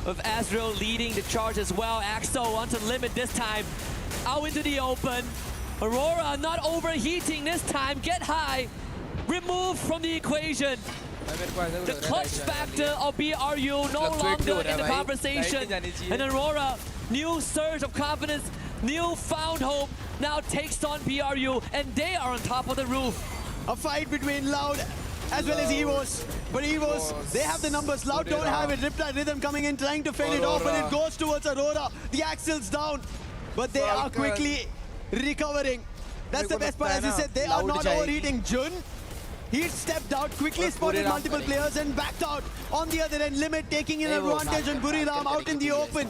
with AG.AL leading the charge as well. AXO onto limit this time, out into the open. Aurora not overheating this time, get high, removed from the equation. The clutch factor of BRU no longer in the conversation. And Aurora, new surge of confidence, new found hope, now takes on BRU, and they are on top of the roof. A fight between Loud as well as EVOS. But EVOS, they have the numbers. Loud don't have it. Riptide Rhythm coming in, trying to fend it off, but it goes towards Aurora. The Axel's down, but they are quickly recovering. That's the best part. As you said, they are not overheating. Jun, he stepped out, quickly spotted multiple players and backed out. On the other end, Limit taking an advantage on Buriram out in the open.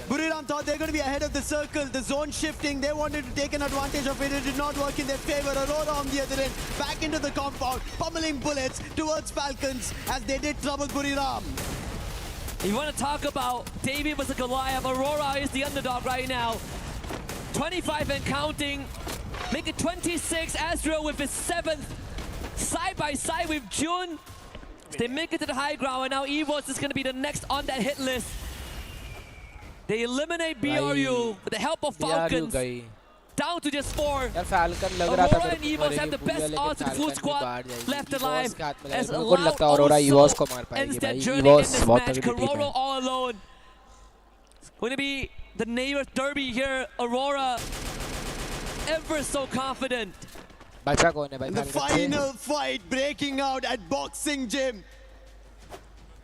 Buriram thought they're going to be ahead of the circle. The zone shifting, they wanted to take an advantage of it. It did not work in their favor. Aurora on the other end, back into the compound, pummeling bullets towards Falcons as they did trouble Buriram. You want to talk about David was a Goliath. Aurora is the underdog right now. 25 and counting. Make it 26. AG.AL with his 7th. Side by side with Jun. They make it to the high ground, and now EVOS is going to be the next on that hit list. They eliminate BRU with the help of Falcons. Down to just 4. Aurora and EVOS have the best odds of the full squad left alive. As Loud also ends their journey in this match. Kororo all alone. It's going to be the neighbor derby here. Aurora ever so confident. And the final fight breaking out at Boxing Gym.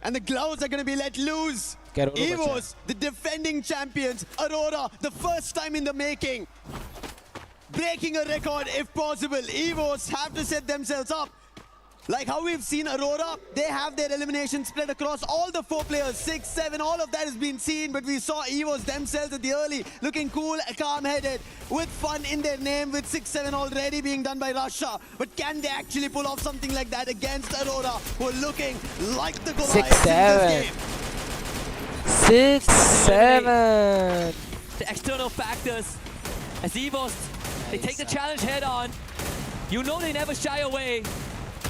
And the gloves are going to be let loose. EVOS, the defending champions. Aurora, the first time in the making. Breaking a record if possible. EVOS have to set themselves up. Like how we've seen Aurora, they have their elimination spread across all the 4 players, 6, 7, all of that has been seen, but we saw EVOS themselves at the early, looking cool, calm-headed, with fun in their name, with 6, 7 already being done by Russia. But can they actually pull off something like that against Aurora, who are looking like the Goliaths in this game? 6, 7. The external factors, as EVOS, they take the challenge head on. You know they never shy away.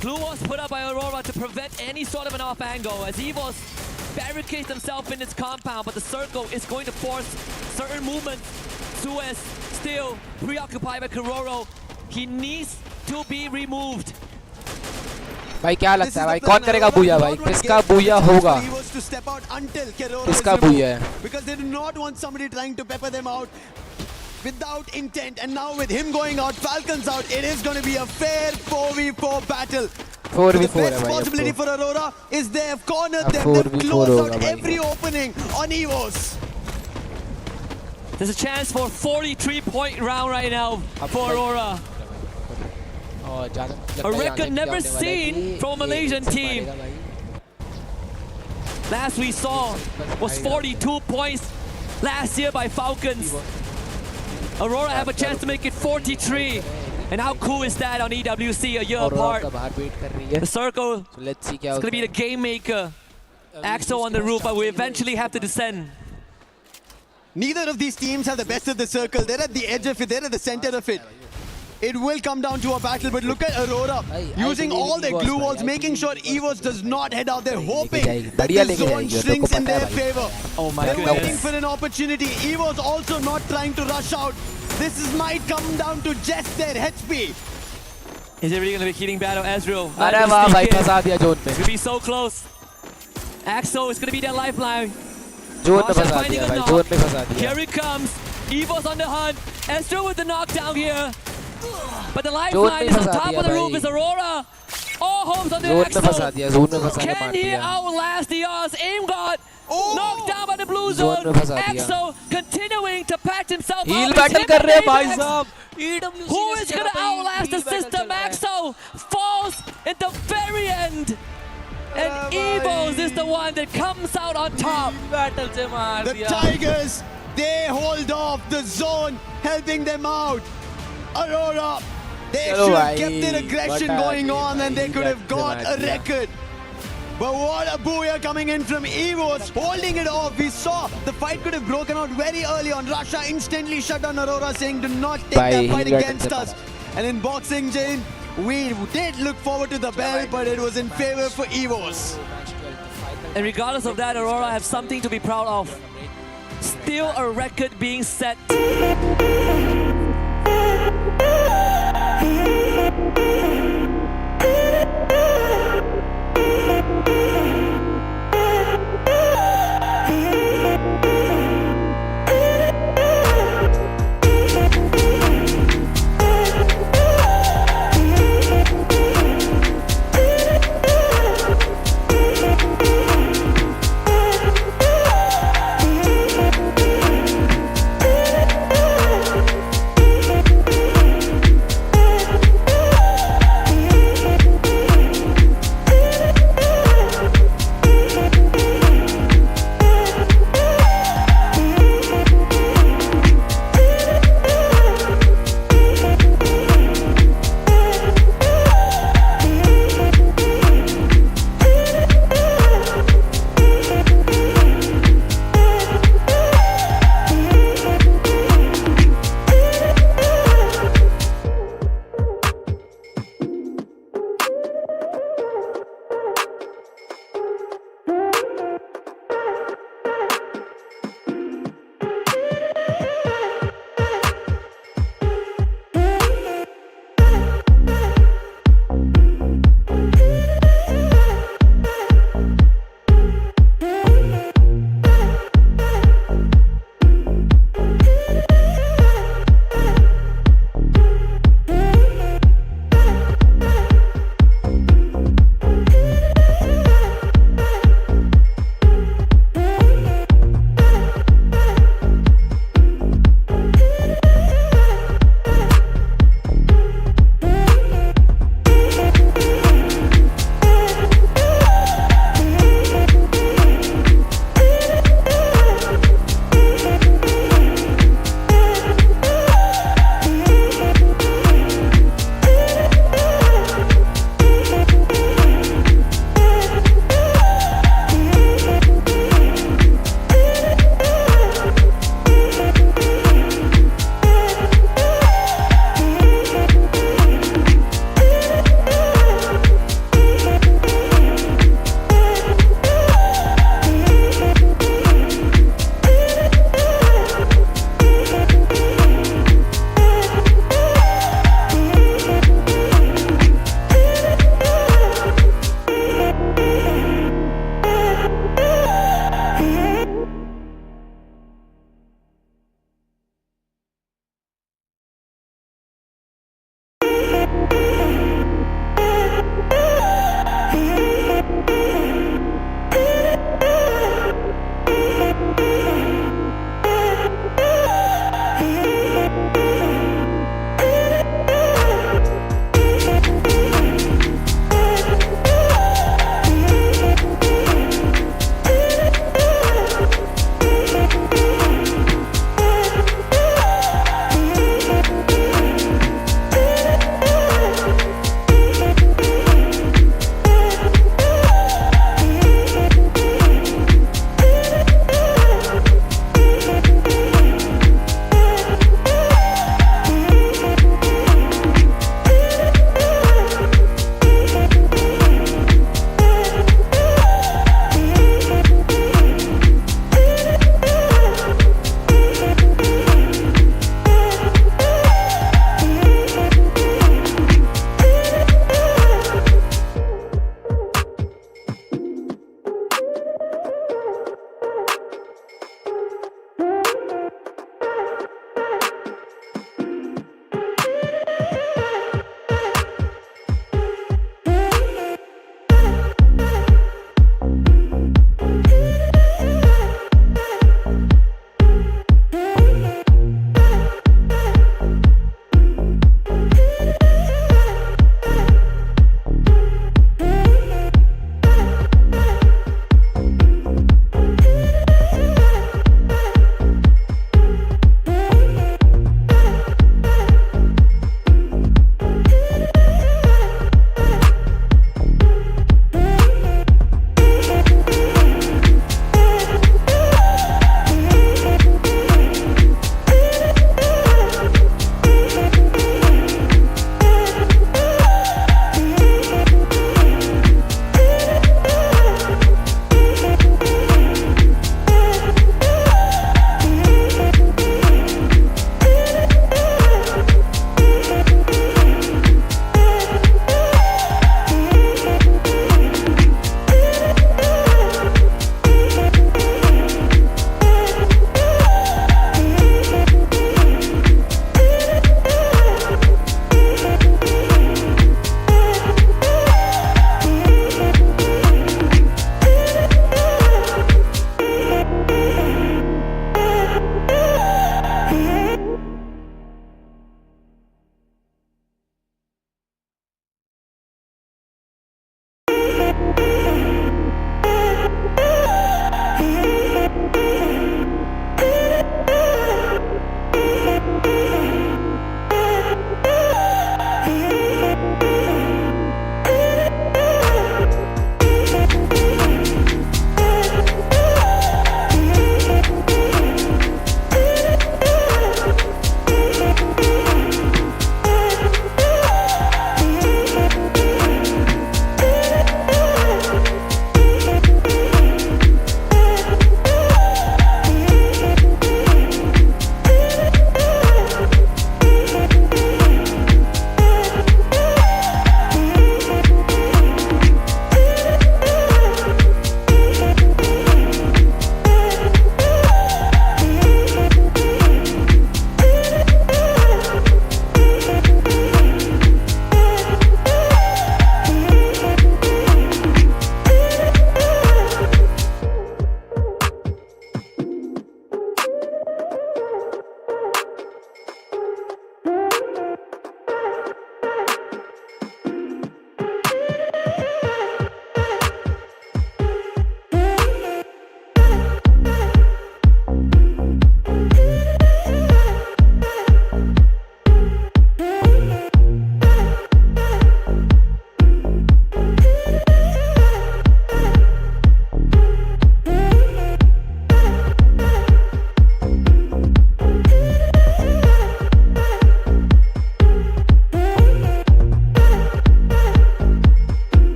Glue was put up by Aurora to prevent any sort of an off angle, as EVOS barricades themselves in its compound, but the circle is going to force certain movements. Suez still preoccupied by Kororo. He needs to be removed. भाई क्या लगता है भाई कौन करेगा booyah भाई किसका booyah होगा किसका बूया है because they do not want somebody trying to pepper them out without intent, and now with him going out, Falcons out, it is going to be a fair 4v4 battle. 4v4 the best possibility for Aurora is they have cornered them, they've closed out every opening on EVOS. There's a chance for a 43-point round right now for Aurora. A record never seen from a Malaysian team. Last we saw was 42 points last year by Falcons. Aurora have a chance to make it 43. And how cool is that on EWC a year apart? The circle is going to be the game maker. AXO on the roof, but we eventually have to descend. Neither of these teams have the best of the circle. They're at the edge of it, they're at the center of it. It will come down to a battle, but look at Aurora using all their glue walls, making sure EVOS does not head out there, hoping that the zone shrinks in their favor. Oh my They're waiting for an opportunity. EVOS also not trying to rush out. Might come down to just their HP. Is it really going to be heating battle? AG.AL. अरे वाह भाई फंसा दिया zone पे It's going to be so close. AXO is going to be their lifeline. Zone पे फंसा दिया भाई जोन पे फंसा दिया Here it comes. EVOS on the hunt. AG.AL with the knockdown here. But the lifeline is on top of the roof is Aurora. All hopes on the AXO. Can he outlast the odds? Aim God. Knocked down by the blue zone. AXO continuing to patch himself up. Heal battle कर रहे हैं भाई साहब Who is going to outlast the system? AXO falls at the very end. And EVOS is the one that comes out on top. The Tigers, they hold off the zone, helping them out. Aurora, they should have kept their aggression going on and they could have got a record. But what a booyah coming in from EVOS, holding it off. We saw the fight could have broken out very early on. Russia instantly shut down Aurora, saying do not take that fight against us. And in boxing, Jane, we did look forward to the bell, but it was in favor for EVOS. And regardless of that, Aurora have something to be proud of. Still a record being set.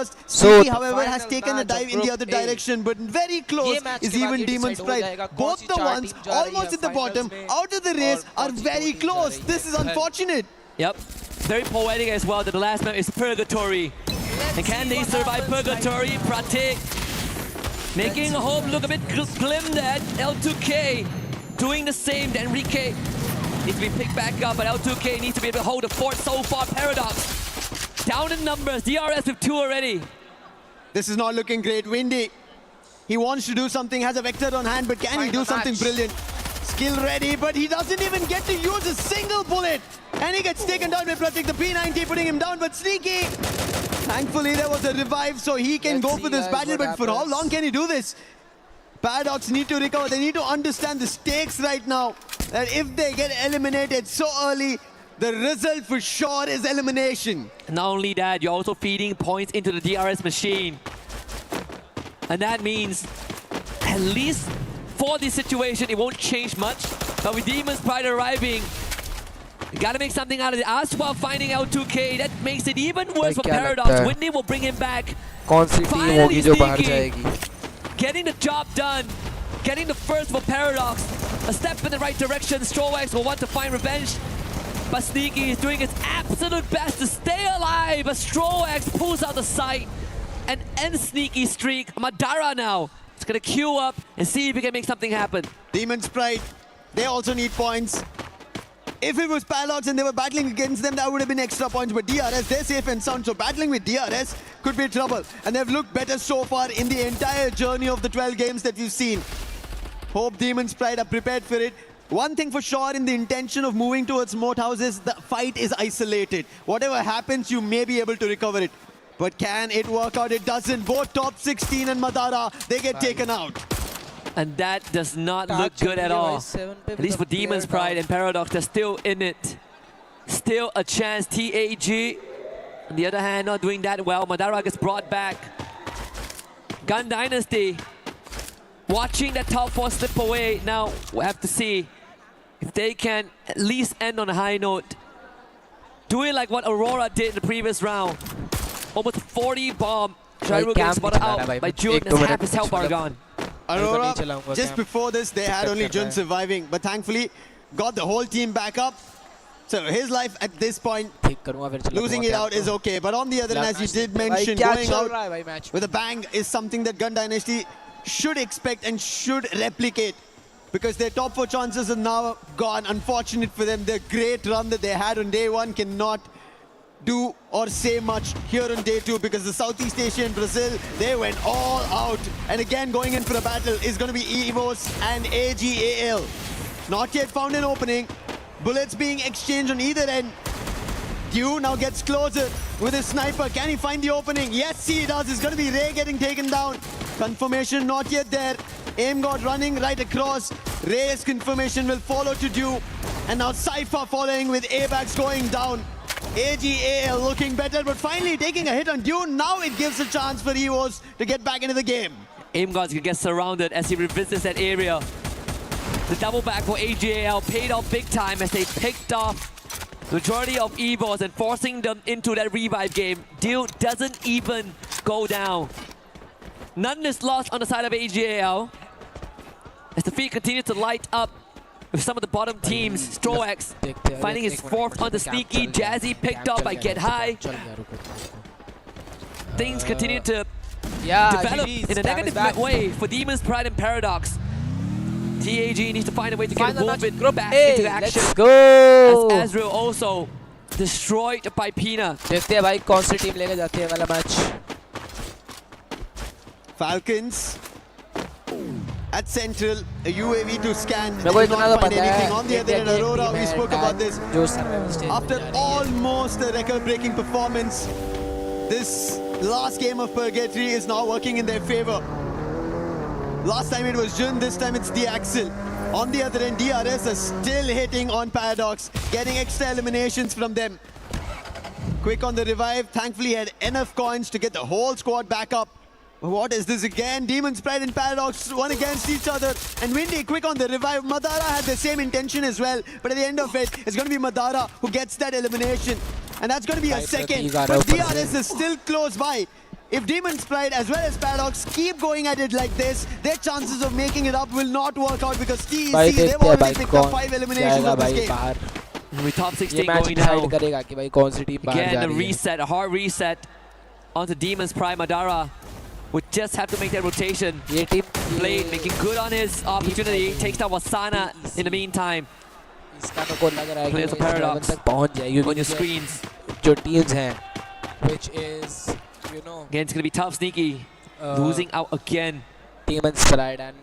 Sneaky, however, has final taken a match of dive in the Group other A. direction, but very close ये match is के बाद even ये Demon's decide हो Pride. जाएगा कौन Both C the चार ones team जा रही almost है at the finals bottom, में out of the race, और are कौन सी very दो team जा close. रही This है is hell. unfortunate. Yep. Very poetic as well that the last map is Purgatory. And can they survive Purgatory? Pratik making hope look a bit glim at L2K. Doing the same to Enrique. Needs to be picked back up, but L2K needs to be able to hold the fort so far. Paradox down in numbers. DRS with 2 already. This is not looking great. Windy, he wants to do something, has a vector on hand, but can he do something brilliant? Skill ready, but he doesn't even get to use a single bullet. And he gets taken down by Pratik, the P90 putting him down, but Sneaky. Thankfully, there was a revive, so he can go for this battle, but for how long can he do this? Paradox need to recover. They need to understand the stakes right now. That if they get eliminated so early, the result for sure is elimination. Not only that, you're also feeding points into the DRS machine. And that means, at least for this situation, it won't change much. But with Demon's Pride arriving, you gotta make something out of it. as8UL finding L2K, that makes it even worse for क्या Paradox. लगता है? Windy will bring him back. कौन सी team Finally होगी जो बाहर Sneaky. जाएगी? Getting the job done. Getting the first for Paradox. A step in the right direction. Strowax will want to find revenge. But Sneaky is doing his absolute best to stay alive. But Strowax pulls out the sight and ends Sneaky's streak. Madara now is going to queue up and see if he can make something happen. Demon's Pride, they also need points. If it was Paradox and they were battling against them, that would have been extra points. But DRS, they're safe and sound. So battling with DRS could be trouble. And they've looked better so far in the entire journey of the 12 games that we've seen. Hope Demon's Pride are prepared for it. One thing for sure, in the intention of moving towards moat houses, the fight is isolated. Whatever happens, you may be able to recover it. But can it work out? It doesn't. Both top 16 and Madara, they get taken out. And that does not look good at all. At least for Demon's Pride and Paradox, they're still in it. Still a chance. TAG, on the other hand, not doing that well. Madara gets brought back. GunDynasty, watching that top 4 slip away. Now, we'll have to see if they can at least end on a high note. Doing like what Aurora did in the previous round. Almost 40 bomb. Shairu getting spotted out by June and half his health bar gone. Aurora, just before this, they had only Jun surviving, but thankfully got the whole team back up. So his life at this point, losing it out is okay. But on the other hand, as you did mention, going out with a bang is something that GunDynasty should expect and should replicate. Because their top 4 chances are now gone. Unfortunate for them, the great run that they had on day 1 cannot do or say much here on day 2, because the Southeast Asia and Brazil, they went all out. And again, going in for a battle is going to be EVOS and AG.AL. Not yet found an opening. Bullets being exchanged on either end. Dew now gets closer with his sniper. Can he find the opening? Yes, he does. It's going to be Ray getting taken down. Confirmation not yet there. Aim God running right across. Ray's confirmation will follow to Dew. And now Cypher following with ABAX going down. AG.AL looking better, but finally taking a hit on Dune. Now it gives a chance for EVOS to get back into the game. AimGod's gonna get surrounded as he revisits that area. The double back for AG.AL paid off big time as they picked off the majority of EVOS and forcing them into that revive game. Deal doesn't even go down. None is lost on the side of AG.AL as the feed continues to light up with some of the bottom teams. Strowax finding his 4th on the Sneaky. Jazzy picked up by Get High. Things continue to develop in a negative way for Demon's Pride and Paradox. TAG needs to find a way to get Wolfit back into action. Let's go! As Azrael also destroyed by Pina. देखते हैं भाई कौन सी team लेके जाती है वाला match. Falcons at Central, a UAV to scan. मेरे को Did इतना not तो find पता anything. है. On the other end, Aurora, we spoke about this. जो survival stage After almost a record-breaking performance, this last game of Purgatory is now working in their favor. Last time it was Jun, this time it's the Axel. On the other end, DRS are still hitting on Paradox, getting extra eliminations from them. Quick on the revive, thankfully had enough coins to get the whole squad back up. What is this again? Demon's Pride and Paradox, one against each other. And Windy quick on the revive. Madara had the same intention as well. But at the end of it, it's going to be Madara who gets that elimination. And that's going to be a second. But DRS is still close by. If Demon's Pride as well as Paradox keep going at it like this, their chances of making it up will not work out because TEC, they've already picked up 5 eliminations of this game. We top 16 ये match going down. Decide करेगा कि भाई कौन सी team बाहर जा Again, a रही है. reset, a hard reset onto Demon's Pride. Madara would just have to make that rotation. ये team Blade making good on his opportunity. Takes down Wasana in the meantime. इसका तो को लग रहा है कि Players of इस Paradox level तक पहुंच जाएगी on your screens. जो teams हैं, which is, you know, Again, it's gonna be tough, Sneaky. Losing out again. Demon's Pride and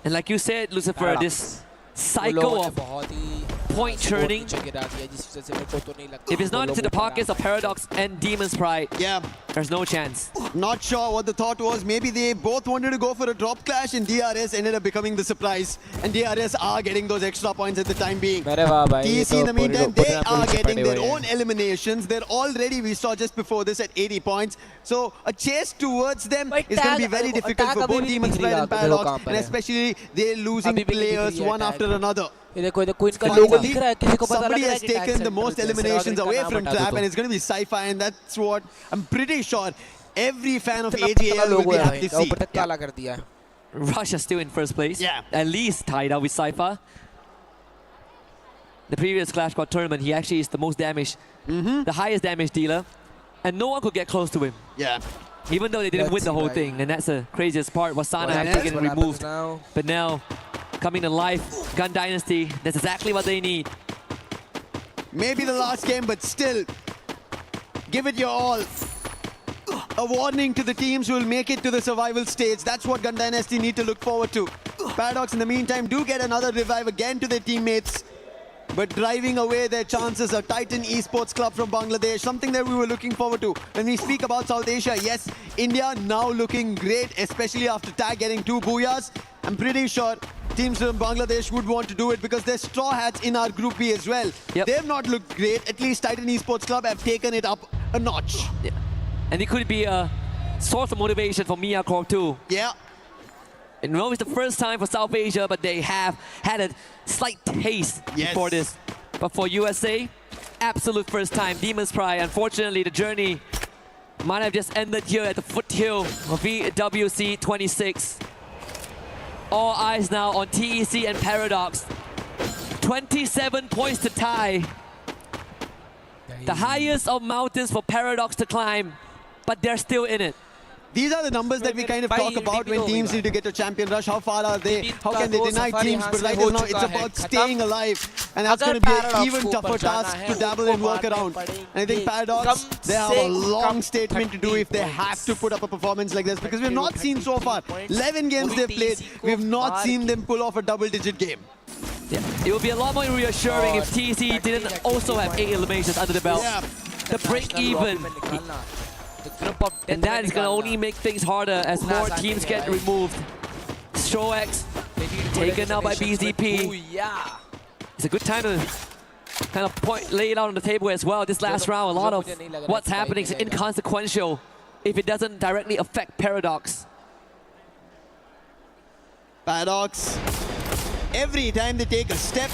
And like you said, Lucifer, Paradox. this cycle of बहुत ही point churning. नीचे गिरा दिया जिस वजह से मेरे को तो नहीं लगता If it's not into the pockets of Paradox and Demon's Pride, Yeah, there's no chance. not sure what the thought was. Maybe they both wanted to go for a drop clash and DRS ended up becoming the surprise. And DRS are getting those extra points at the time being. मेरे वाह भाई ये TEC in the तो meantime, पूरी they are getting their हुए own हैं. eliminations. They're already, we saw just before this, at 80 points. So a chase towards them But is going to be tag- very difficult tag for अभी both भी Demon's दिख Pride रही and है, आपको देखो Paradox. कहाँ पर And है. especially they're losing अभी भी दिख रही players है one tag. after another. ये देखो कोई इनका लोगो दिख रहा है किसी को पता लग Somebody रहा है has कि tag taken the center most से है, eliminations इनका away नाम from हटा दो Trap तो. and it's going to be Sci-Fi and that's what I'm pretty sure every fan of इतना AG.AL पतला will लोगो be है happy भाई, to see. ऊपर तक काला कर दिया है. Russia still in first place. Yeah. At least tied up with Cypher. The previous Clash Squad tournament, he actually is the most damaged, the highest damage dealer, and no one could get close to him. Yeah. Even though they didn't win the whole thing, and that's the craziest part. Wasana What actually getting happens removed. now? But now, coming to life, GunDynasty, that's exactly what they need. Maybe the last game, but still, give it your all. A warning to the teams who will make it to the survival stage. That's what GunDynasty need to look forward to. Paradox, in the meantime, do get another revive again to their teammates. But driving away their chances are Titan Esports Club from Bangladesh, something that we were looking forward to. When we speak about South Asia, yes, India now looking great, especially after Tag getting 2 booyahs. I'm pretty sure teams from Bangladesh would want to do it because they're Straw Hats in our Group B as well. Yep. They've not looked great. At least Titan Esports Club have taken it up a notch. Yeah. And it could be a source of motivation for MÍA Corp too. Yeah. And no, it's the first time for South Asia, but they have had a slight taste before this. But for USA, absolute first time. Demon's Pride, unfortunately, the journey might have just ended here at the foothill of EWC 26. All eyes now on TEC and Paradox. 27 points to tie. The highest of mountains for Paradox to climb, but they're still in it. These are the numbers that we kind of talk about when teams need to get a champion rush. How far are they? How can they deny teams? But right now, it's about staying alive. And that's going to be an even tougher task to dabble and work around. And I think Paradox, they have a long statement to do if they have to put up a performance like this. Because we've not seen so far, 11 games they've played, we've not seen them pull off a double-digit game. Yeah. It would be a lot more reassuring if TEC didn't also have 8 eliminations under the belt. Yeah. The break even. And that is going to only make things harder as more teams get removed. Strox taken out by BZP. It's a good time to kind of lay it out on the table as well. This last round, a lot of what's happening is inconsequential if it doesn't directly affect Paradox. Paradox, every time they take a step,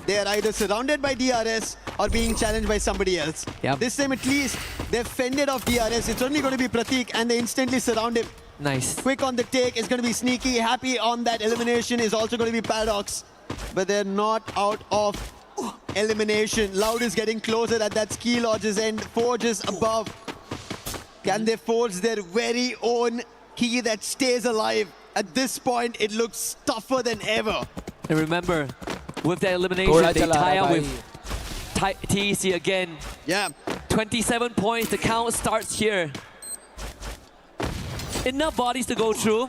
they are either surrounded by DRS or being challenged by somebody else. Yep. This time at least, they've fended off DRS. It's only going to be Pratik and they instantly surround him. Nice. Quick on the take is going to be Sneaky. Happy on that elimination is also going to be Paradox. But they're not out of elimination. Loud is getting closer at that ski lodge's end. Forge is above. Can they forge their very own key that stays alive? At this point, it looks tougher than ever. And remember, with that elimination, they tie up with TEC again. Yeah. 27 points, the count starts here. Enough bodies to go through,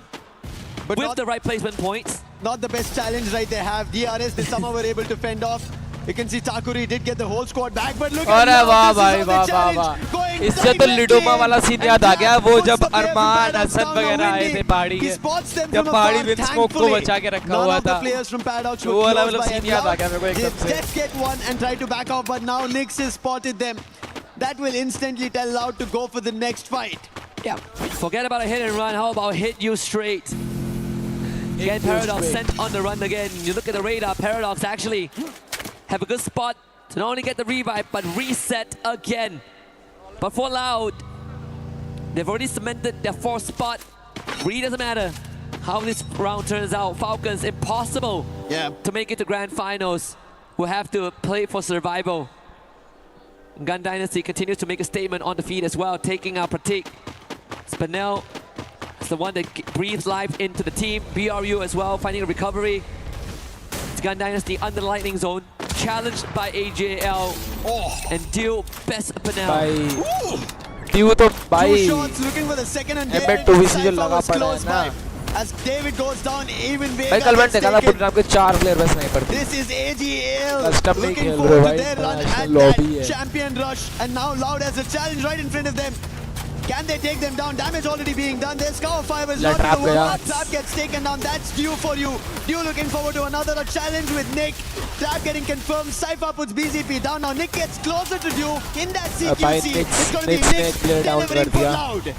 but with the right placement points. Not the best challenge right they have. DRS, they somehow were able to fend off. You can see Takuri did get the whole squad back, but look at वाह भाई वाह इससे तो लिडोमा वाला scene याद आ गया वो जब अरमान हसन वगैरह आए थे पहाड़ी के जब पहाड़ी विन स्मोक को बचा के रखा हुआ था वो वाला सीन याद आ गया मेरे को एकदम से. Just get one and try to back off, but now Nyx has spotted them. That will instantly tell Loud to go for the next fight. Yeah, forget about a hit and run. How about hit you straight? Again, Paradox sent on the run again. You look at the radar, Paradox actually have a good spot to not only get the revive, but reset again. But for Loud, They've already cemented their 4th spot. Really doesn't matter how this round turns out. Falcons, impossible to make it to grand finals. Will have to play for survival. GunDynasty continues to make a statement on the feed as well, taking out Pratik. Spinell is the one that breathes life into the team. BRU as well, finding a recovery. It's GunDynasty under the lightning zone, challenged by AG.AL. And Deal best Spinell. Deal तो भाई 2 shots looking for the second and M 2 भी जो लगा पड़ा है ना as David goes down, even Vega भाई कल मैंने gets देखा था taken. बुरीराम के 4 प्लेयर बस नहीं पड़ते This is AG.AL Custom नहीं looking खेल forward रहे to their run भाई at लॉबी that है champion rush, and now Loud has a challenge right in front of them. Can they take them down? Damage already being done. Their Scour Fiber is not trap going to गया work. Trap gets taken down. That's due for you. Due looking forward to another challenge with Nick. Trap getting confirmed. Cypher puts BZP down. Now Nick gets closer to Due in that CQC. It's going to be Nick delivering for Loud.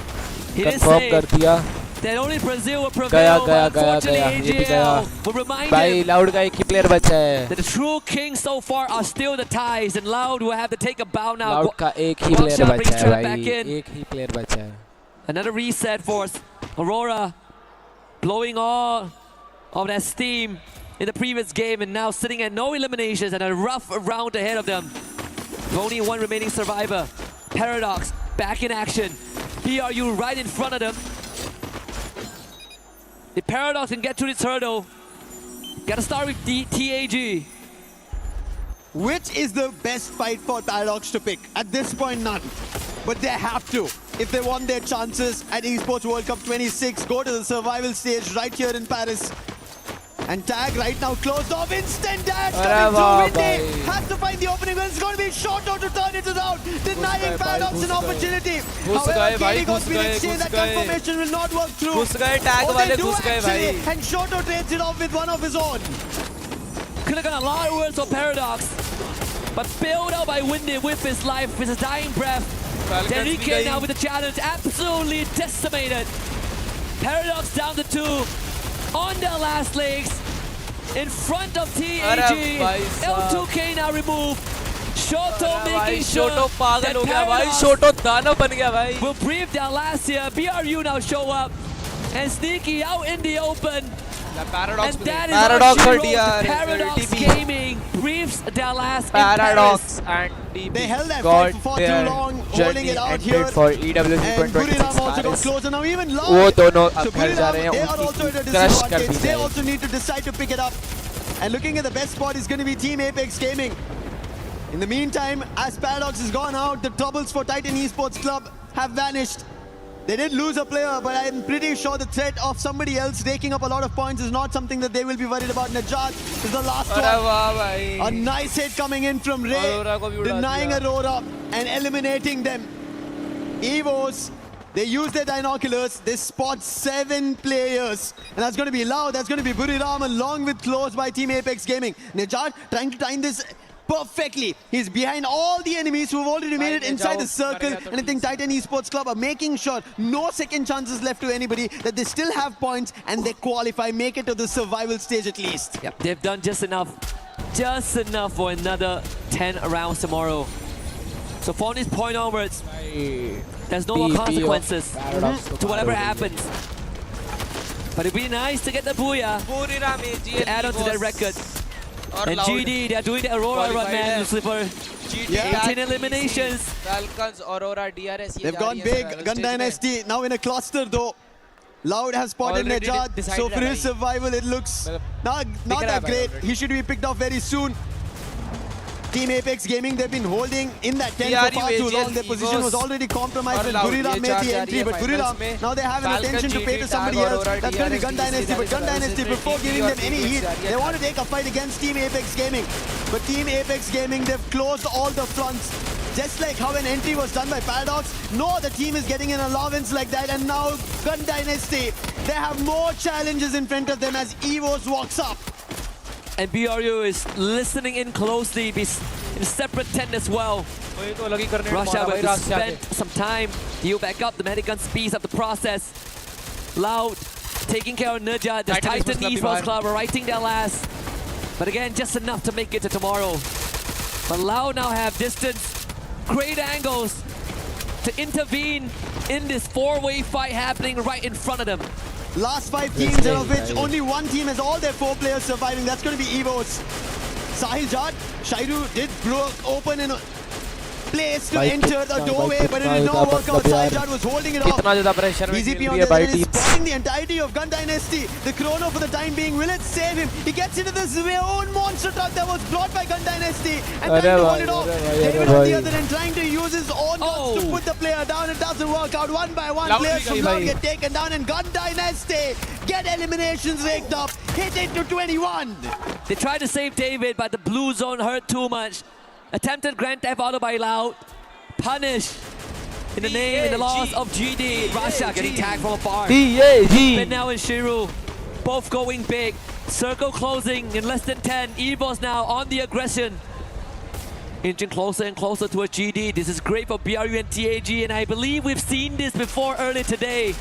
He didn't confirm say कर दिया that only Brazil will prevail, but unfortunately AG.AL will remind भाई him loud का एक ही player बचा है that the true kings so far are still the ties, and Loud will have to take a bow now. Loud का एक ही player Buckshot brings बचा है Trap back भाई in. एक ही प्लेयर बचा है Another reset for Aurora, blowing all of that steam in the previous game, and now sitting at no eliminations and a rough round ahead of them. With only one remaining survivor. Paradox back in action. PRU right in front of them. The Paradox can get through this hurdle. Gotta start with the TAG. Which is the best fight for Paradox to pick? At this point, none. But they have to. If they want their chances at Esports World Cup 26, go to the survival stage right here in Paris. And Tag right now closed off. Instant dash coming through. Windy has to find the opening. It's going to be short out to turn it around. Denying Paradox an opportunity. However, Katie got been exchanged. That confirmation will not work through. घुस गए tag वाले घुस गए भाई And Shoto trades it off with one of his own. Could have gone a lot worse for Paradox. But bailed out by Windy with his life, with his dying breath. Enrique now with the challenge, absolutely decimated. Paradox down to 2, on their last legs, in front of TAG. L2K now removed. Shoto making sure Shoto पागल हो गया भाई Paradox Shoto दानव बन गया भाई will breathe their last here. BRU now show up, and Sneaky out in the open. Paradox And that is Paradox our और hero, DR ParadoXGaming breathes their last Paradox and DB They held that got fight for far their too long, holding journey it out ended here. for EWC And Buriram also got 2026 closer now, even Loud. वो दोनों So अब घर जा रहे Buriram, they हैं are also at a उनकी crush कर disadvantage. The They जाएगी also need to decide to pick it up. And looking at the best spot is going to be Team Apex Gaming. In the meantime, as Paradox has gone out, the troubles for Titan Esports Club have vanished. They did lose a player, but I'm pretty sure the threat of somebody else raking up a lot of points is not something that they will be worried about. Najat is the last अरे one. वाह भाई A nice hit coming in from Ray, Aurora को भी उड़ा denying दिया। Aurora and eliminating them. EVOS, they use their binoculars, they spot 7 players. And that's going to be Loud, that's going to be Buriram, along with close by Team Apex Gaming. Najat trying to time this perfectly. He's behind all the enemies who've already made it inside the circle. And I think Titan Esports Club are making sure no second chances left to anybody, that they still have points and they qualify, make it to the survival stage at least. Yep, they've done just enough for another 10 rounds tomorrow. So from this point onwards, there's no more consequences to whatever happens. But it'd be nice to get the booyah Buriram to add on to their record. And GD, they're doing the Aurora run, man, Lucifer. 18 eliminations. Falcons, Aurora, DRS. They've gone big. GunDynasty now in a cluster though. Loud has spotted Already Najat, decided so for his already. survival it looks not that great. He should be picked off very soon. Team Apex Gaming, they've been holding in that 10 for far too long. Their position was already compromised when Buriram made the entry, but Buriram, now they have an attention to pay to somebody else. That's going to be GunDynasty, but GunDynasty, before giving them any heat, they want to take a fight against Team Apex Gaming. But Team Apex Gaming, they've closed all the fronts. Just like how an entry was done by Paradox, no other team is getting an allowance like that. And now GunDynasty, they have more challenges in front of them as EVOS walks up. And BRU is listening in closely, in separate tent as well. Rush Hour will spend some time. Heal back up, the medic gun speeds up the process. Loud taking care of Najat, the Titan Esports Club are writing their last. But again, just enough to make it to tomorrow. But Loud now have distance, great angles to intervene in this four-way fight happening right in front of them. Last 5 teams, out of which only one team has all their 4 players surviving. That's going to be EVOS. Sahil Jad, Shairu did blow open in a place to enter the doorway, but it did not work out. Sahil Jad was holding it off. BZP on the other is spotting the entirety of GunDynasty. The chrono for the time being, will it save him? He gets into this own monster truck that was blocked by GunDynasty and trying to hold it off. David on the other end trying to use his own guns to put the player down. It doesn't work out. One by one, players from Loud get taken down, and GunDynasty get eliminations raked up. Hit it to 21. They tried to save David, but the blue zone hurt too much. Attempted Grand Theft Auto by Loud. Punish in the name and the loss of GD. Rasha getting tagged from afar. Ben now and Shiru both going big. Circle closing in less than 10. EVOS now on the aggression. Inching closer and closer to a GD. This is great for BRU and TAG, and I believe we've seen this before earlier today.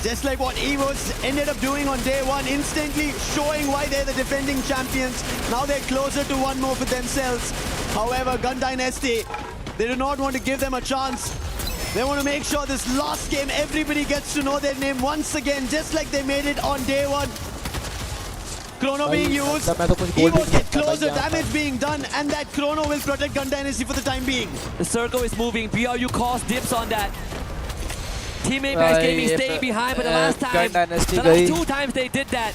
Just like what EVOS ended up doing on day 1, instantly showing why they're the defending champions. Now they're closer to one more for themselves. However, GunDynasty, they do not want to give them a chance. They want to make sure this last game, everybody gets to know their name once again, just like they made it on day 1. Chrono being used, EVOS get closer, damage being done, and that chrono will protect GunDynasty for the time being. The circle is moving. BRU calls dips on that. Team ApeXGaming staying behind, but the last time, the last 2 times they did that,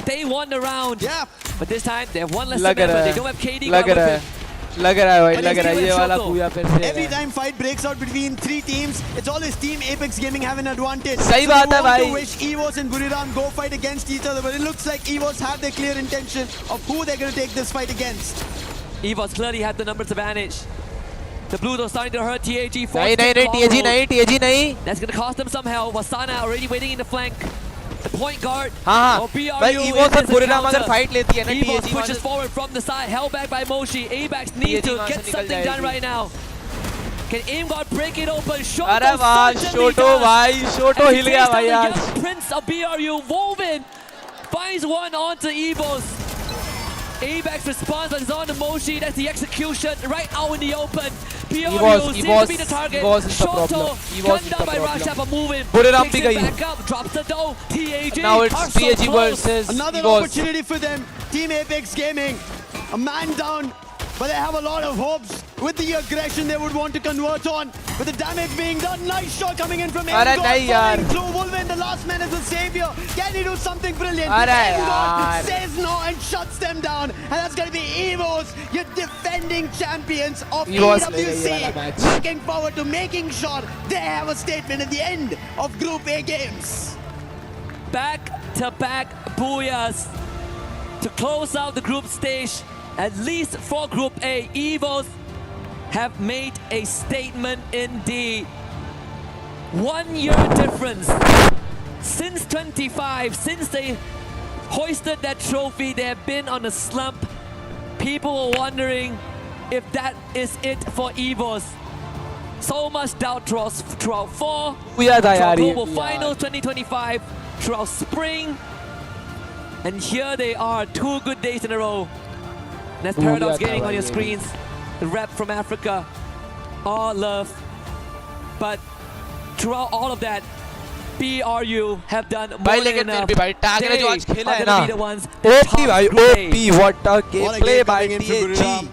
they won the round. Yeah. But this time they have one less member. They don't have KD. Every time fight breaks out between 3 teams, it's always Team ApeXGaming have an advantage. सही So बात है we want भाई. to wish EVOS and Buriram go fight against each other, but it looks like EVOS have their clear intention of who they're going to take this fight against. EVOS clearly had the numbers advantage. The Blues are starting to hurt TAG. नहीं TAG नहीं. That's going to cost them some hell. Wasana already waiting in the flank. The point guard. हाँ भाई EVOS और Buriram अगर fight लेती है ना EVOS TAG pushes forward from the side, held back by Moshi. ABAX needs to get something done right now. Can AimGod break it open? अरे वाह शोटो भाई शोटो हिल गया भाई आज. Prince of BRU, Woven finds one onto EVOS. ABAX responds, but it's on to Moshi. That's the execution right out in the open. BRU seems to be the target. Shoto gunned down by Rasha for moving. Buriram Picks it back up, drops the dough. TAG Now it's are so TAG close. versus Another EVOS. opportunity for them. Team ApeXGaming, a man down, but they have a lot of hopes with the aggression they would want to convert on. With the damage being done, nice shot coming in from अरे नहीं यार. through Wolven, the last man is the savior. Can he do something brilliant? अरे God यार. says no and shuts them down. And that's going to be EVOS, your defending champions of EVOS ले गई ये वाला EWC. match. Looking forward to making sure they have a statement at the end of Group A games. Back-to-back booyahs to close out the group stage. At least for Group A, EVOS have made a statement indeed. 1 year difference. Since 25, since they hoisted that trophy, they have been on a slump. People were wondering if that is it for EVOS. So much doubt throughout fall, throughout Global Finals 2025, throughout spring. And here they are, 2 good days in a row. That's ParadoXGaming on your screens. The rep from Africa. All love. But throughout all of that, BRU have done more than enough. They are going to be the ones that top Group A. What a What a gameplay game by coming in for TAG. Buriram.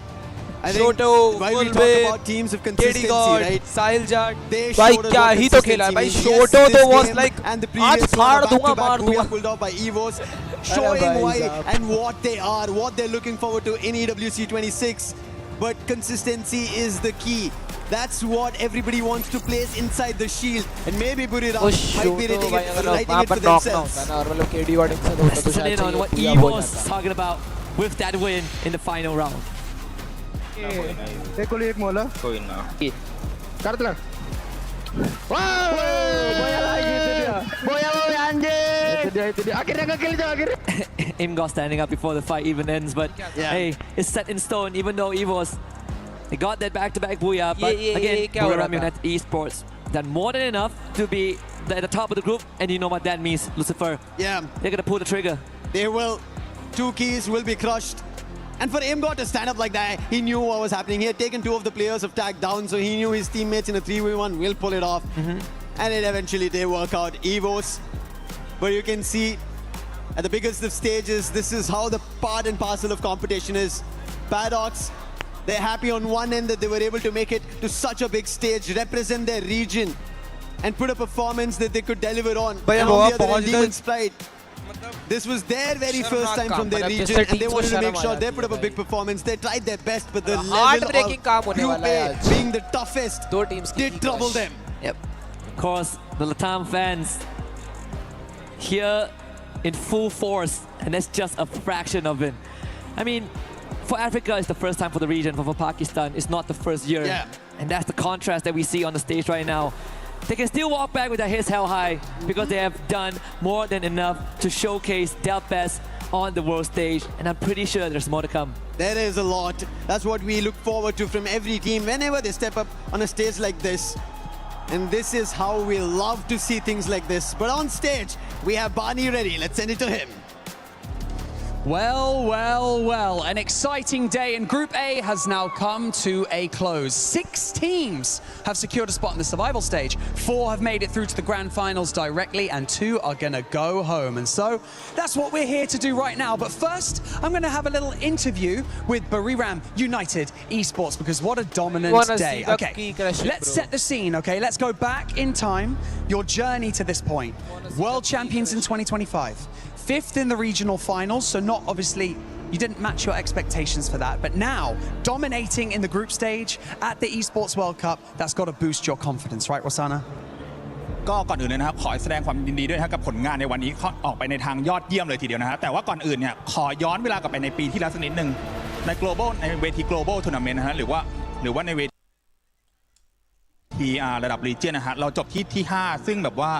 I think Shoto, while we talk Wolven, about teams of consistency, KD God, right? Sahil Jad. They भाई showed us क्या what ही तो खेला है भाई. consistency means. Shoto Yes, तो this was game like and the आज previous फाड़ one, दूंगा back-to-back मार दूंगा. booyah pulled off by EVOS, showing भाई why साहब. and what they are, what they're looking forward to in EWC 26. But consistency is the key. That's what everybody wants to place inside the shield, and maybe Buriram might be writing it for themselves. KD God इनसे तो होता तो Listen शायद in on चाहिए what पूरा हो EVOS is जाता. talking about with that win in the final round. एक गोली एक मोला कोई ना कर दे Imgo standing up before the fight even ends, but hey, it's set in stone. Even though EVOS, they got that back-to-back booyah, but again, Buriram United Esports done more than enough to be at the top of the group, and you know what that means, Lucifer. Yeah, They're gonna pull the trigger. they will. 2 keys will be crushed. And for Aimgot to stand up like that, he knew what was happening. He had taken 2 of the players of tag down, so he knew his teammates in a 3v1 will pull it off. And it eventually did work out. EVOS, but you can see at the biggest of stages, this is how the part and parcel of competition is. Paradox, they're happy on one end that they were able to make it to such a big stage, represent their region, and put a performance that they could deliver on. And on the other end, Demon's Pride. This was their very first time from their region, and they wanted to make sure they put up a big performance. They tried their best, but the level of Group A being the toughest did trouble them. Yep. Of course, the Latam fans here in full force, and that's just a fraction of it. I mean, for Africa, it's the first time for the region, but for Pakistan, it's not the first year. Yeah. And that's the contrast that we see on the stage right now. They can still walk back with their heads held high because they have done more than enough to showcase their best on the world stage, and I'm pretty sure there's more to come. There is a lot. That's what we look forward to from every team whenever they step up on a stage like this. And this is how we love to see things like this. But on stage, we have Barney ready. Let's send it to him. Well, well, well, an exciting day, and Group A has now come to a close. 6 teams have secured a spot in the survival stage. 4 have made it through to the grand finals directly, and 2 are gonna go home. And so that's what we're here to do right now. But first, I'm gonna have a little interview with Buriram United Esports, because what a dominant day. Okay, let's set the scene, okay? Let's go back in time, your journey to this point. World champions in 2025. 5th in the regional finals, so not obviously, you didn't match your expectations for that, but now dominating in the group stage at the Esports World Cup, that's got to boost your confidence, right, Rosanna? ก็ก่อนอื่นเลยนะครับขอแสดงความยินดีด้วยนะครับกับผลงานในวันนี้ออกไปในทางยอดเยี่ยมเลยทีเดียวนะฮะแต่ว่าก่อนอื่นเนี่ยขอย้อนเวลากลับไปในปีที่แล้วสักนิดนึงใน global ในเวที global tournament นะฮะหรือว่าในเวที ระดับ region นะฮะเราจบที่ 5ซึ่งแบบว่า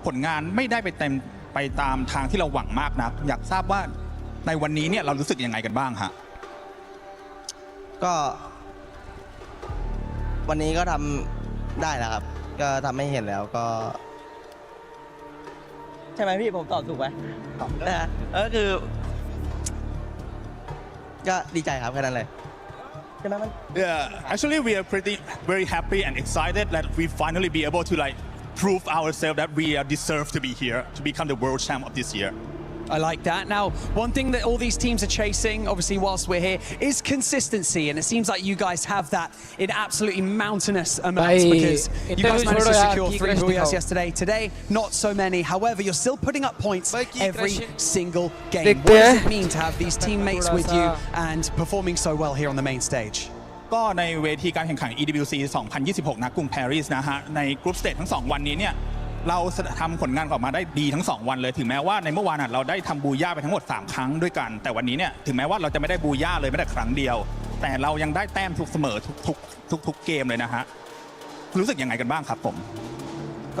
ผลงานไม่ได้ไปตามทางที่เราหวังมากนักอยากทราบว่าในวันนี้เนี่ยเรารู้สึกยังไงกันบ้างฮะก็วันนี้ก็ทำได้แล้วครับก็ทำให้เห็นแล้วก็ใช่ไหมพี่ผมตอบถูกไหมนะฮะก็คือก็ดีใจครับแค่นั้นเลยใช่ไหมมัน Yeah, actually we are very happy and excited that we finally be able to prove ourselves that we deserve to be here to become the world champ of this year. I like that. Now, one thing that all these teams are chasing, obviously, whilst we're here, is consistency. And it seems like you guys have that in absolutely mountainous amounts, because you guys managed to secure 3 Booyahs yesterday. Today, not so many. However, you're still putting up points every single game. What does it mean to have these teammates with you and performing so well here on the main stage? ก็ในเวทีการแข่งขัน EWC 2026 ณ กรุงปารีสนะฮะในกรุ๊ปสเตจทั้ง2วันนี้เนี่ยเราทำผลงานออกมาได้ดีทั้ง2วันเลยถึงแม้ว่าในเมื่อวานเราได้ทำบูย่าไปทั้งหมด3ครั้งด้วยกันแต่วันนี้เนี่ยถึงแม้ว่าเราจะไม่ได้บูย่าเลยแม้แต่ครั้งเดียวแต่เรายังได้แต้มทุกเสมอทุกเกมเลยนะฮะรู้สึกยังไงกันบ้างครับผม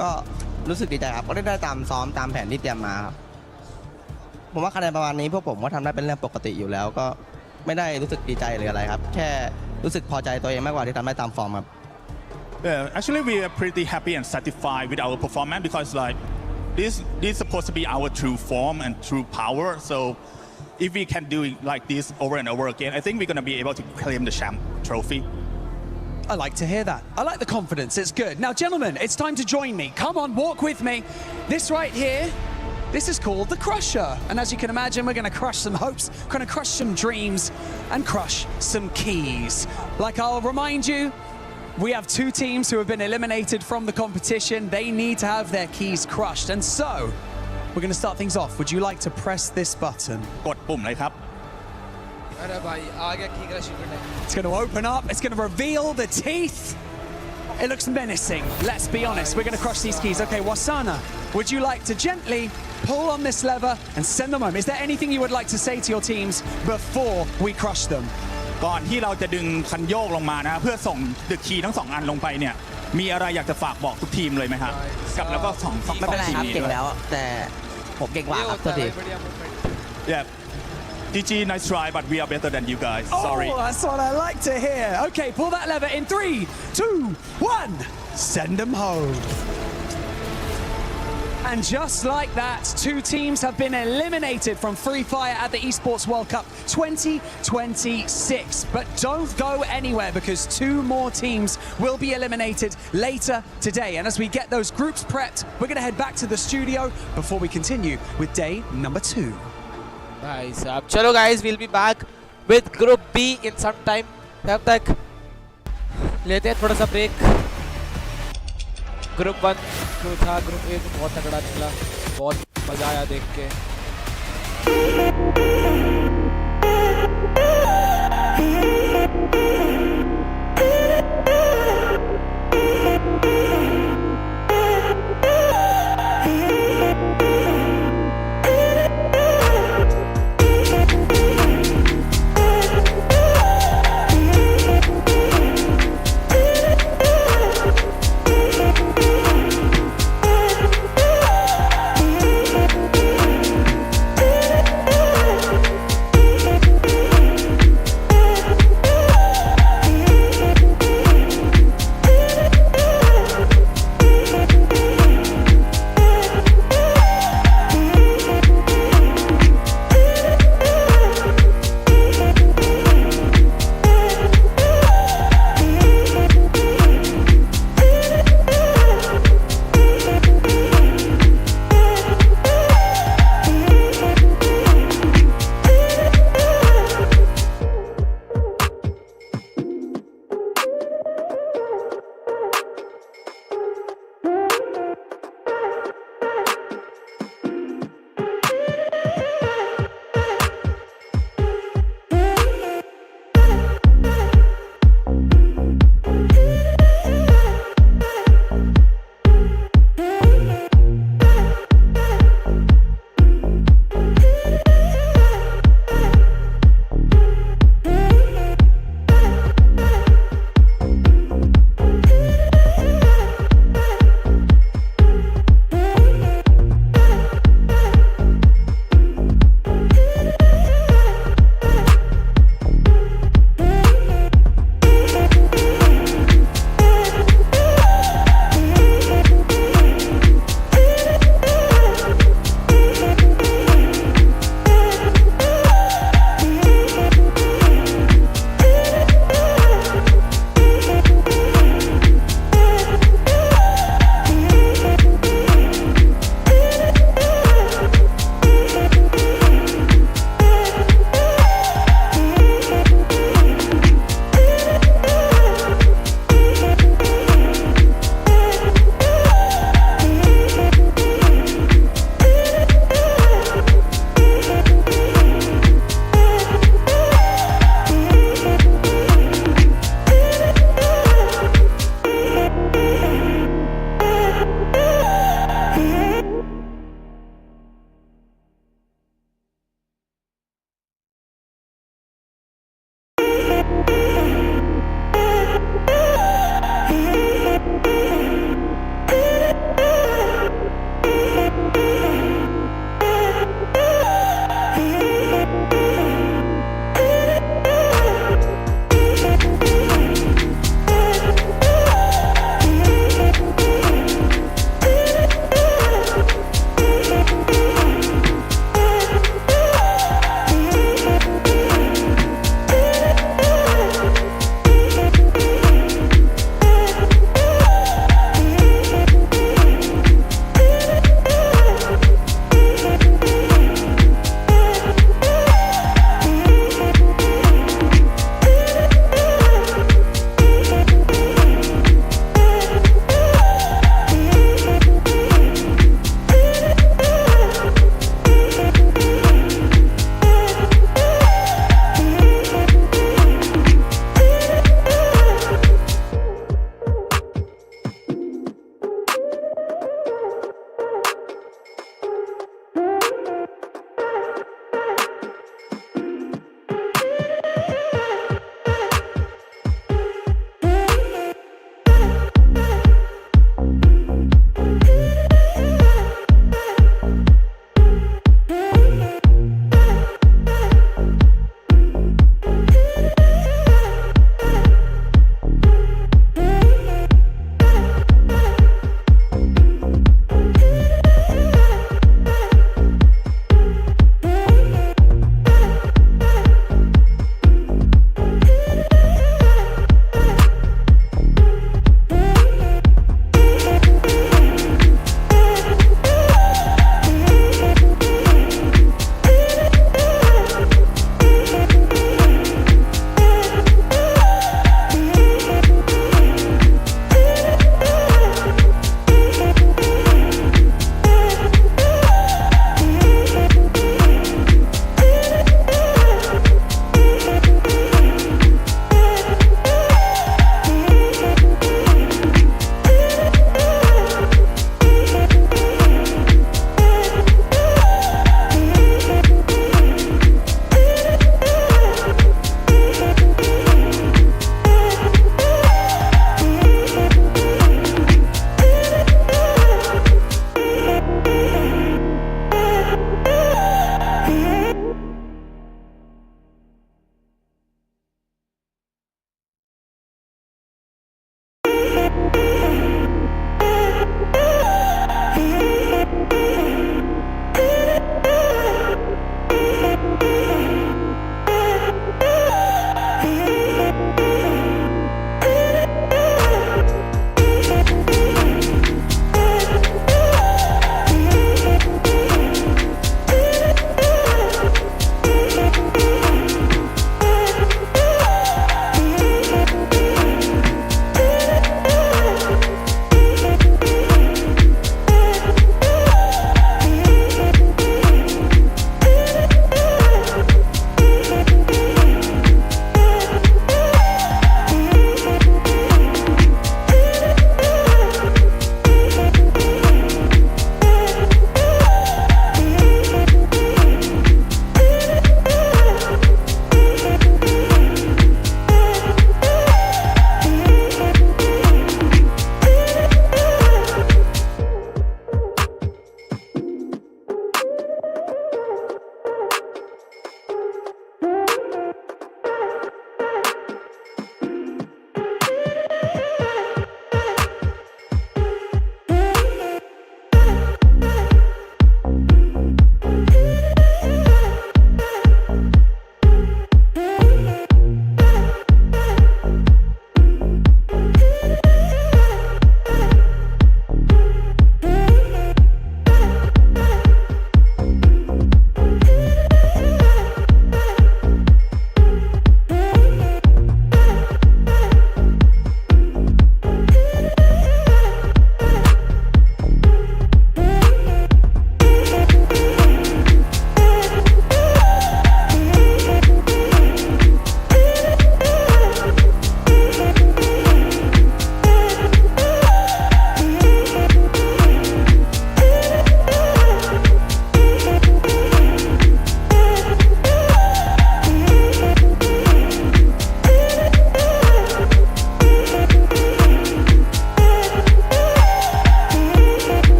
ก็รู้สึกดีใจครับก็ได้ตามซ้อมตามแผนที่เตรียมมาครับผมว่าคะแนนประมาณนี้พวกผมก็ทำได้เป็นเรื่องปกติอยู่แล้วก็ไม่ได้รู้สึกดีใจหรืออะไรครับแค่รู้สึกพอใจตัวเองมากกว่าที่ทำได้ตามฟอร์มครับ Actually we are pretty happy and satisfied with our performance because this is supposed to be our true form and true power so if we can do it like this over and over again I think we're going to be able to claim the champ trophy. I like to hear that. I like the confidence. It's good. Now, gentlemen, it's time to join me. Come on, walk with me. This right here, this is called the Crusher. And as you can imagine, we're going to crush some hopes, going to crush some dreams, and crush some keys. Like I'll remind you, we have 2 teams who have been eliminated from the competition. They need to have their keys crushed. And so, we're going to start things off. Would you like to press this button? กดปุ่มเลยครับ It's going to open up. It's going to reveal the teeth. It looks menacing. Let's be honest. We're going to crush these keys. Okay, Wasana, would you like to gently pull on this lever and send them home? Is there anything you would like to say to your teams before we crush them? ก่อนที่เราจะดึงคันโยกลงมานะเพื่อส่งดึกคีย์ทั้ง2อันลงไปเนี่ยมีอะไรอยากจะฝากบอกทุกทีมเลยไหมครับกับแล้วก็2ไม่เป็นไรครับเก่งแล้วแต่ผมเก่งกว่าครับตัวที Yeah DG nice try but we are better than you guys sorry Oh, that's what I like to hear. Okay, pull that lever in 3, 2, 1. Send them home. And just like that, 2 teams have been eliminated from Free Fire at the Esports World Cup 2026. But don't go anywhere because 2 more teams will be eliminated later today. And as we get those groups prepped, we're going to head back to the studio before we continue with day number 2. Nice. Chalo guys, we'll be back with Group B in some time. तब तक लेते हैं थोड़ा सा break. Group 1 जो था, group A तो बहुत तगड़ा निकला, बहुत मजा आया देख के.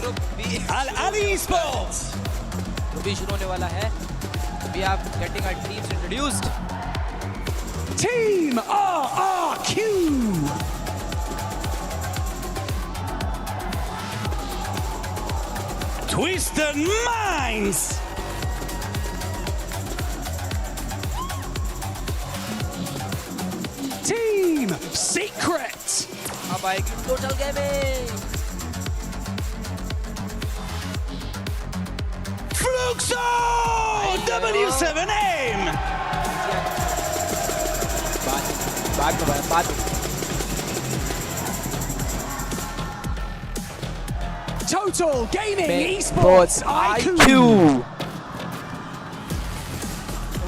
Group B Ahli Esports. भी शुरू होने वाला है. We are getting our teams introduced. Team RRQ. Twisted Minds. Team Secret. अब आएगी टोटल गेमिंग. Fluxo W7M. बाद में. Total Gaming Esports IQOO.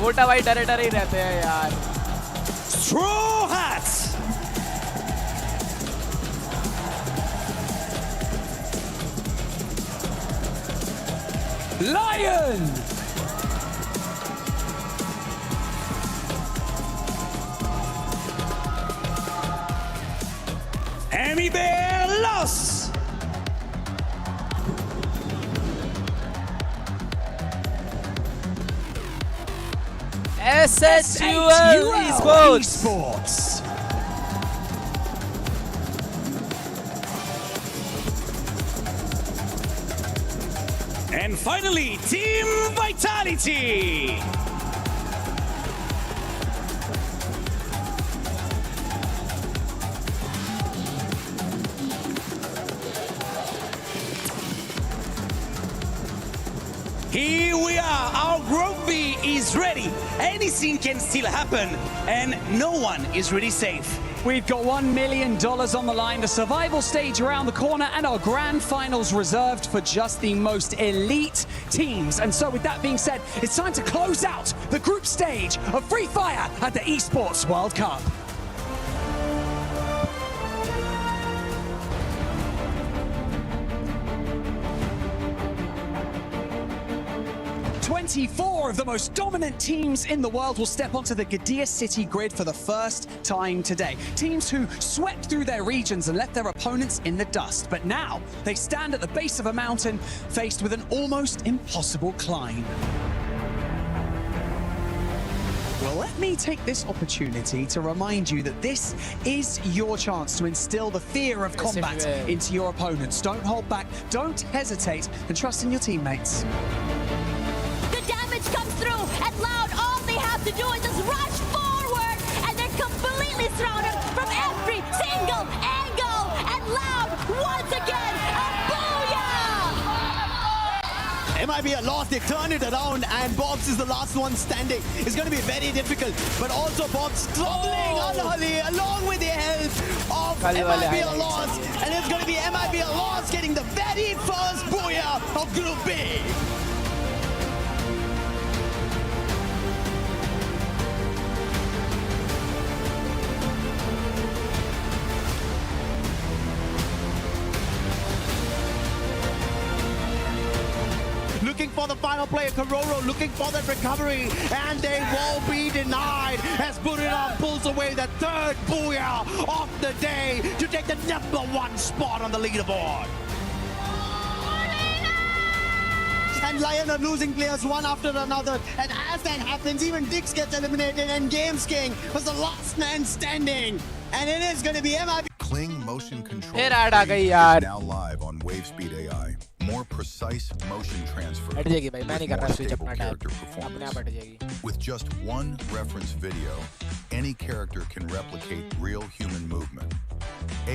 वोटा भाई डरे डरे ही रहते हैं यार. Straw Hats. LYON. MIBR.LOS. S8UL Esports. And finally, Team Vitality. Here we are, our Group B is ready. Anything can still happen, and no one is really safe. We've got $1 million on the line, the survival stage around the corner, and our grand finals reserved for just the most elite teams. And so with that being said, it's time to close out the group stage of Free Fire at the Esports World Cup. Four of the most dominant teams in the world will step onto the GunDynasty City grid for the first time today. Teams who swept through their regions and left their opponents in the dust. But now they stand at the base of a mountain faced with an almost impossible climb. Well, let me take this opportunity to remind you that this is your chance to instill the fear of combat into your opponents. Don't hold back, don't hesitate, and trust in your teammates. Comes through, and LYON, all they have to do is just rush forward, and they're completely surrounded from every single angle. And LYON, once again, a booyah! MIBR.LOS, they turn it around, and Bobs is the last one standing. It's going to be very difficult, but also Bobs struggling unholy along with the help of MIBR.LOS, and it's going to be MIBR.LOS getting the very first booyah of Group B. Looking for the final player, Kororo, looking for that recovery, and they won't be denied as Buriram pulls away the third booyah of the day to take the #1 spot on the leaderboard. And LYON are losing players one after another, and as that happens, even Dix gets eliminated, and Games King was the last man standing, and it is going to be MIB. Kling Motion Control फिर add आ गई यार. now live on WaveSpeed AI. More precise motion transfer. हट जाएगी भाई, मैं नहीं कर रहा स्विच अपना टैब. character अपने performance. आप हट जाएगी. With just one reference video, any character can replicate real human movement.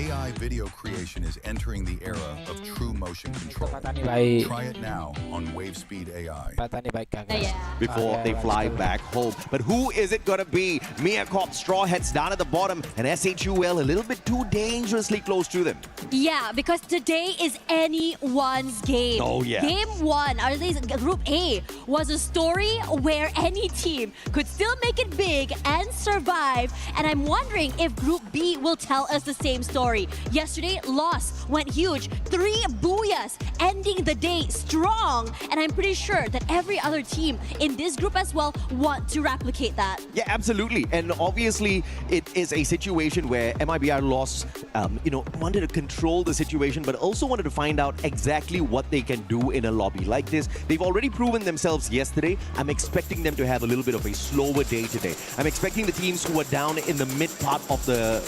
AI video creation is entering the era of true motion control. पता नहीं भाई. Try it now on WaveSpeed AI. पता नहीं भाई क्या कर. Before they fly back home. But who is it gonna be? MÍA Corp, Straw Hats down at the bottom, and S8UL a little bit too dangerously close to them. Yeah, because today is anyone's game. game. Oh, yeah. Game 1, or at least Group A, was a story where any team could still make it big and survive. And I'm wondering if Group B will tell us the same story. Yesterday, LYON went huge. 3 booyahs, ending the day strong. And I'm pretty sure that every other team in this group as well want to replicate that. Yeah, absolutely. And obviously, it is a situation where MIBR.LOS, wanted to control the situation, but also wanted to find out exactly what they can do in a lobby like this. They've already proven themselves yesterday. I'm expecting them to have a little bit of a slower day today. I'm expecting the teams who are down in the mid part of the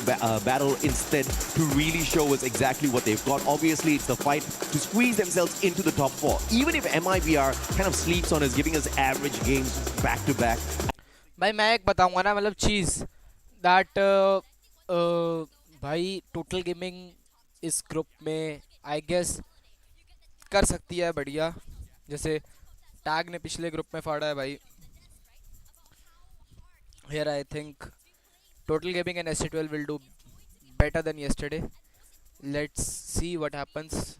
battle instead to really show us exactly what they've got. Obviously, it's the fight to squeeze themselves into the top 4. Even if MIBR kind of sleeps on us, giving us average games back to back. भाई मैं एक बताऊंगा ना मतलब चीज़ that भाई total gaming इस group में I guess कर सकती है बढ़िया जैसे टैग ने पिछले ग्रुप में फाड़ा है भाई here I think total gaming and S8UL will do better than yesterday. Let's see what happens.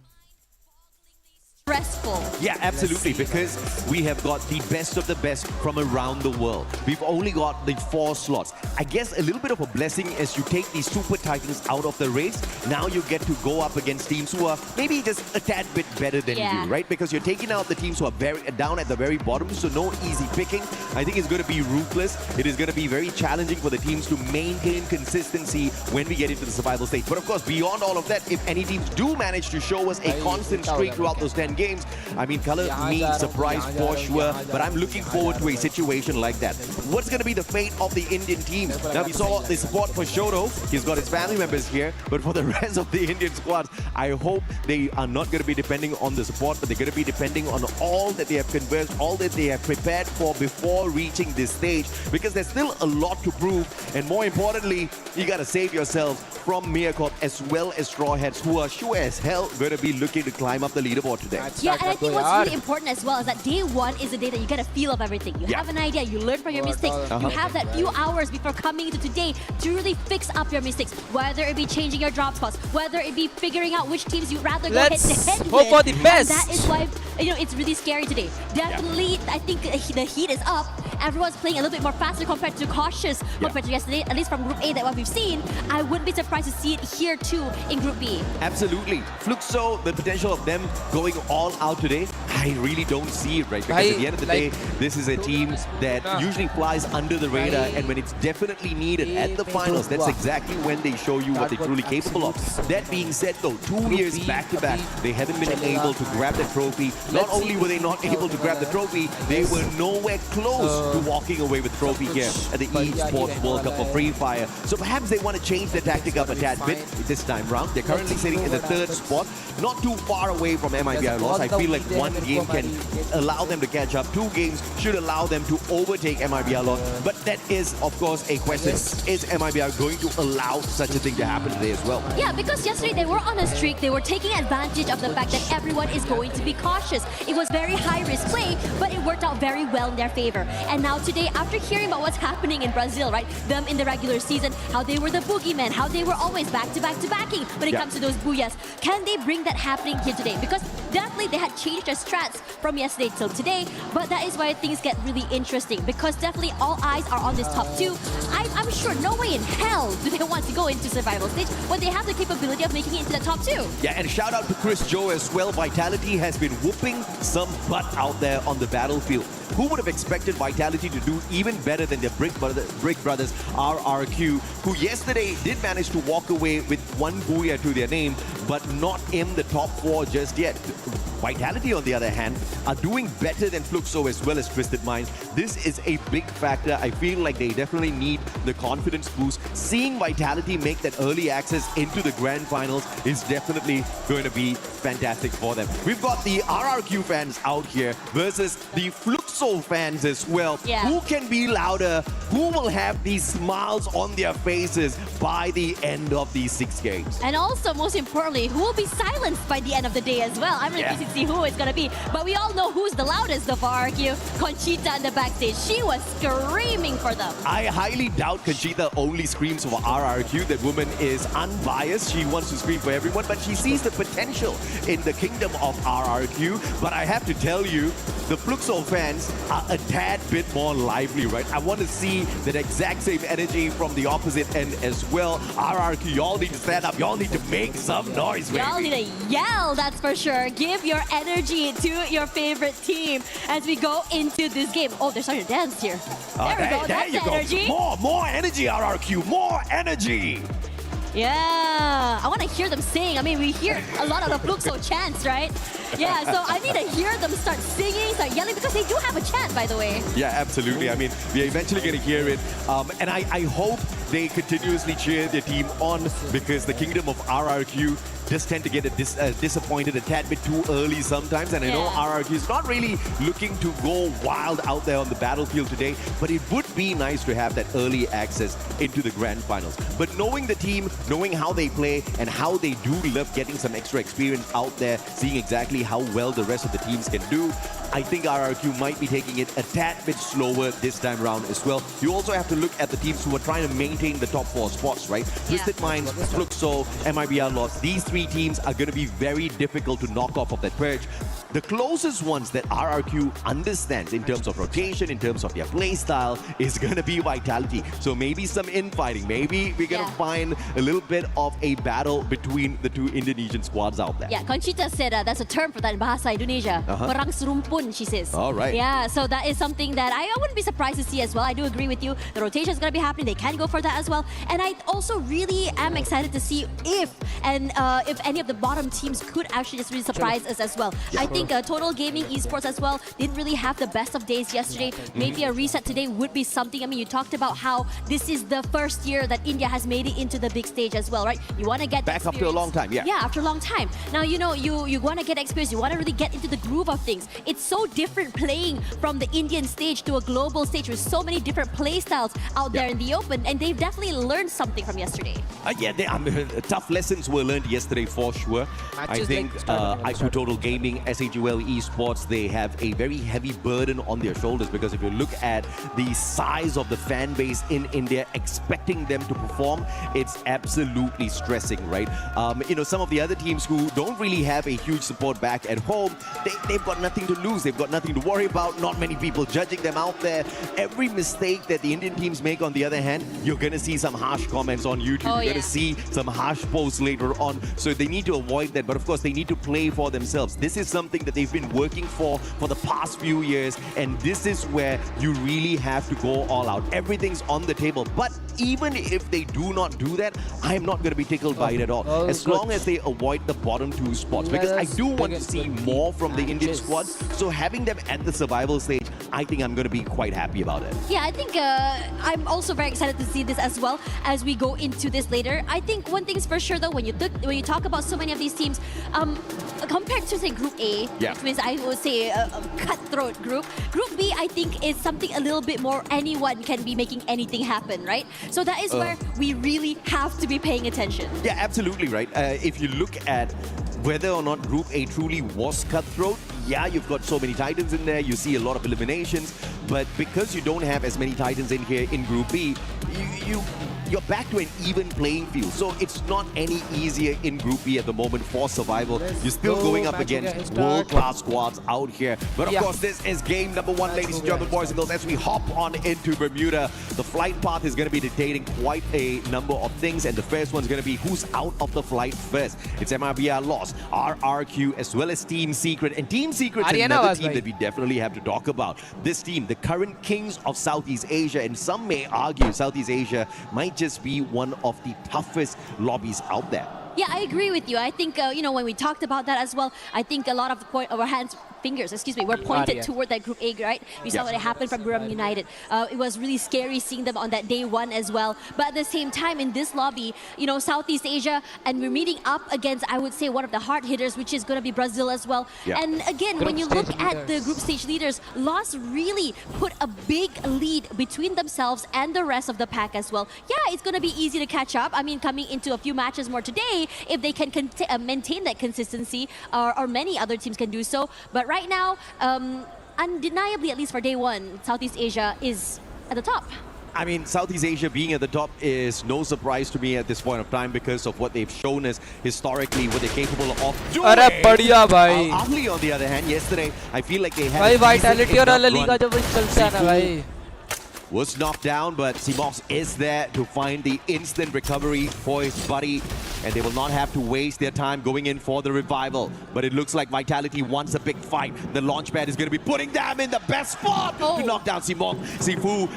Stressful. Yeah, absolutely, because we have got the best of the best from around the world. We've only got the 4 slots. I guess a little bit of a blessing as you take these super titans out of the race. Now you get to go up against teams who are maybe just a tad bit better than you, right? Because you're taking out the teams who are down at the very bottom, so no easy picking. I think it's going to be ruthless. It is going to be very challenging for the teams to maintain consistency when we get into the survival stage. But of course, beyond all of that, if any teams do manage to show us a constant streak throughout those 10 games, I mean, color me surprised for sure, but I'm looking forward to a situation like that. What's going to be the fate of the Indian team? Now, we saw the support for Shoto. He's got his family members here, but for the rest of the Indian squads, I hope they are not going to be depending on the support, but they're going to be depending on all that they have conversed, all that they have prepared for before reaching this stage, because there's still a lot to prove, and more importantly, you got to save yourself from MÍA Corp as well as Straw Hats, who are sure as hell going to be looking to climb up the leaderboard today. Yeah, and I think what's really important as well is that day 1 is the day that you get a feel of everything. You have an idea, you learn from your mistakes. You have that few hours before coming into today to really fix up your mistakes, whether it be changing your drop spots, whether it be figuring out which teams you'd rather go head-to-head with. Hope for the best. And that is why it's really scary today. Definitely, I think the heat is up. Everyone's playing a little bit more faster compared to cautious compared to yesterday, at least from Group A, that what we've seen. I wouldn't be surprised to see it here too in Group B. Absolutely. Fluxo, the potential of them going all out today, I really don't see it, right? Because at the end of the day, this is a team that usually flies under the radar, and when it's definitely needed at the finals, that's exactly when they show you what they're truly capable of. That being said though, 2 years back-to-back, they haven't been able to grab the trophy. Not only were they not able to grab the trophy, they were nowhere close to walking away with the trophy here at the Esports World Cup for Free Fire. So perhaps they want to change their tactic up a tad bit this time round. They're currently sitting in the 3rd spot, not too far away from MIBR.LOS. I feel like 1 game can allow them to catch up. 2 games should allow them to overtake MIBR.LOS. But that is, of course, a question. Is MIBR going to allow such a thing to happen today as well? Yeah, because yesterday they were on a streak. They were taking advantage of the fact that everyone is going to be cautious. It was very high-risk play, but it worked out very well in their favor. And now today, after hearing about what's happening in Brazil, right? Them in the regular season, how they were the boogeymen, how they were always back-to-back-to-backing when it comes to those booyahs. Can they bring that happening here today? Because definitely they had changed their strats from yesterday till today, but that is why things get really interesting, because definitely all eyes are on this top 2. I'm sure no way in hell do they want to go into survival stage when they have the capability of making it into the top 2. Yeah, and shout out to Chris Joe as well. Vitality has been whooping some butt out there on the battlefield. Who would have expected Vitality to do even better than their Brick Brothers RRQ, who yesterday did manage to walk away with 1 booyah to their name, but not in the top 4 just yet. Vitality, on the other hand, are doing better than Fluxo as well as Twisted Minds. This is a big factor. I feel like they definitely need the confidence boost. Seeing Vitality make that early access into the grand finals is definitely going to be fantastic for them. We've got the RRQ fans out here versus the Fluxo Fluxo fans as well. Yeah. Who can be louder? Who will have these smiles on their faces by the end of these 6 games? And also, most importantly, who will be silenced by the end of the day as well? I'm really curious to see who it's going to be. But we all know who's the loudest of RRQ. Conchita in the backstage. She was screaming for them. I highly doubt Conchita only screams for RRQ. That woman is unbiased. She wants to scream for everyone, but she sees the potential in the kingdom of RRQ. But I have to tell you, the Fluxo fans are a tad bit more lively, right? I want to see that exact same energy from the opposite end as well. RRQ, y'all need to stand up. Y'all need to make some noise, baby. Y'all need to yell, that's for sure. Give your energy to your favorite team as we go into this game. Oh, they're starting to dance here. There we go. That's energy. More energy, RRQ. More energy. Yeah, I want to hear them sing. I mean, we hear a lot of the Fluxo chants, right? Yeah, so I need to hear them start singing, start yelling, because they do have a chant, by the way. Yeah, absolutely. I mean, we are eventually going to hear it. And I hope they continuously cheer their team on, because the kingdom of RRQ just tend to get disappointed a tad bit too early sometimes. And I know RRQ is not really looking to go wild out there on the battlefield today, but it would be nice to have that early access into the grand finals. But knowing the team, knowing how they play and how they do love getting some extra experience out there, seeing exactly how well the rest of the teams can do, I think RRQ might be taking it a tad bit slower this time around as well. You also have to look at the teams who are trying to maintain the top 4 spots, right? Twisted Minds, Fluxo, MIBR.LOS, these 3 teams are going to be very difficult to knock off of that perch. The closest ones that RRQ understands in terms of rotation, in terms of their play style, is going to be Vitality. So maybe some infighting. Maybe we're going to find a little bit of a battle between the 2 Indonesian squads out there. Yeah, Conchita said that's a term for that in Bahasa Indonesia. Perang serumpun, she says. All right. Yeah, so that is something that I wouldn't be surprised to see as well. I do agree with you. The rotation is going to be happening. They can go for that as well. And I also really am excited to see if any of the bottom teams could actually just really surprise us as well. I think Total Gaming Esports as well didn't really have the best of days yesterday. Maybe a reset today would be something. I mean, you talked about how this is the first year that India has made it into the big stage as well, right? You want to get back after a long time, Yeah, after a long time. Now, you know, you want to get experience. You want to really get into the groove of things. It's so different playing from the Indian stage to a global stage with so many different play styles out there in the open, and they've definitely learned something from yesterday. Tough lessons were learned yesterday for sure. I think IQOO Total Gaming, S8UL Esports, they have a very heavy burden on their shoulders, because if you look at the size of the fan base in India, expecting them to perform, it's absolutely stressing, right? You know, some of the other teams who don't really have a huge support back at home, they've got nothing to lose. They've got nothing to worry about. Not many people judging them out there. Every mistake that the Indian teams make, on the other hand, you're going to see some harsh comments on YouTube. You're going to see some harsh posts later on. So they need to avoid that. But of course, they need to play for themselves. This is something that they've been working for the past few years. And this is where you really have to go all out. Everything's on the table. But even if they do not do that, I'm not going to be tickled by it at all. As long as they avoid the bottom 2 spots. Because I do want to see more from the Indian squad. So having them at the survival stage, I think I'm going to be quite happy about it. Yeah, I think I'm also very excited to see this as well as we go into this later. I think one thing's for sure though, when you talk about so many of these teams, compared to say Group A, which means I would say a cutthroat group, Group B I think is something a little bit more anyone can be making anything happen, right? So that is where we really have to be paying attention. Yeah, absolutely right. If you look at whether or not Group A truly was cutthroat, yeah, you've got so many Titans in there, you see a lot of eliminations, but because you don't have as many Titans in here in Group B, you're back to an even playing field. So it's not any easier in Group B at the moment for survival. You're still going up against world-class squads out here. But of course, this is game number 1, ladies and gentlemen, boys and girls, as we hop on into Bermuda. The flight path is going to be dictating quite a number of things, and the first one's going to be who's out of the flight first. It's MIBR.LOS, RRQ, as well as Team Secret. And Team Secret's another team that we definitely have to talk about. This team, the current kings of Southeast Asia, and some may argue Southeast Asia might just be one of the toughest lobbies out there. Yeah, I agree with you. I think, you know, when we talked about that as well, I think a lot of our fingers were pointed toward that Group A, right? We saw what happened from Buriram United. It was really scary seeing them on that day one as well. But at the same time, in this lobby, you know, Southeast Asia, and we're meeting up against, I would say, one of the hard hitters, which is going to be Brazil as well. And again, when you look at the group stage leaders, LYON really put a big lead between themselves and the rest of the pack as well. Yeah, it's going to be easy to catch up. I mean, coming into a few matches more today, if they can maintain that consistency, or many other teams can do so. But right now, undeniably, at least for day one, Southeast Asia is at the top. I mean, Southeast Asia being at the top is no surprise to me at this point of time because of what they've shown us historically, what they're capable of doing. Ahli, on the other hand, yesterday, I feel like they had Vitality और La Liga जब चलता है ना भाई. Was knocked down, but Simox is there to find the instant recovery for his buddy, and they will not have to waste their time going in for the revival. But it looks like Vitality wants a big fight. The launchpad is going to be putting them in the best spot to knock down Simox. Sifu,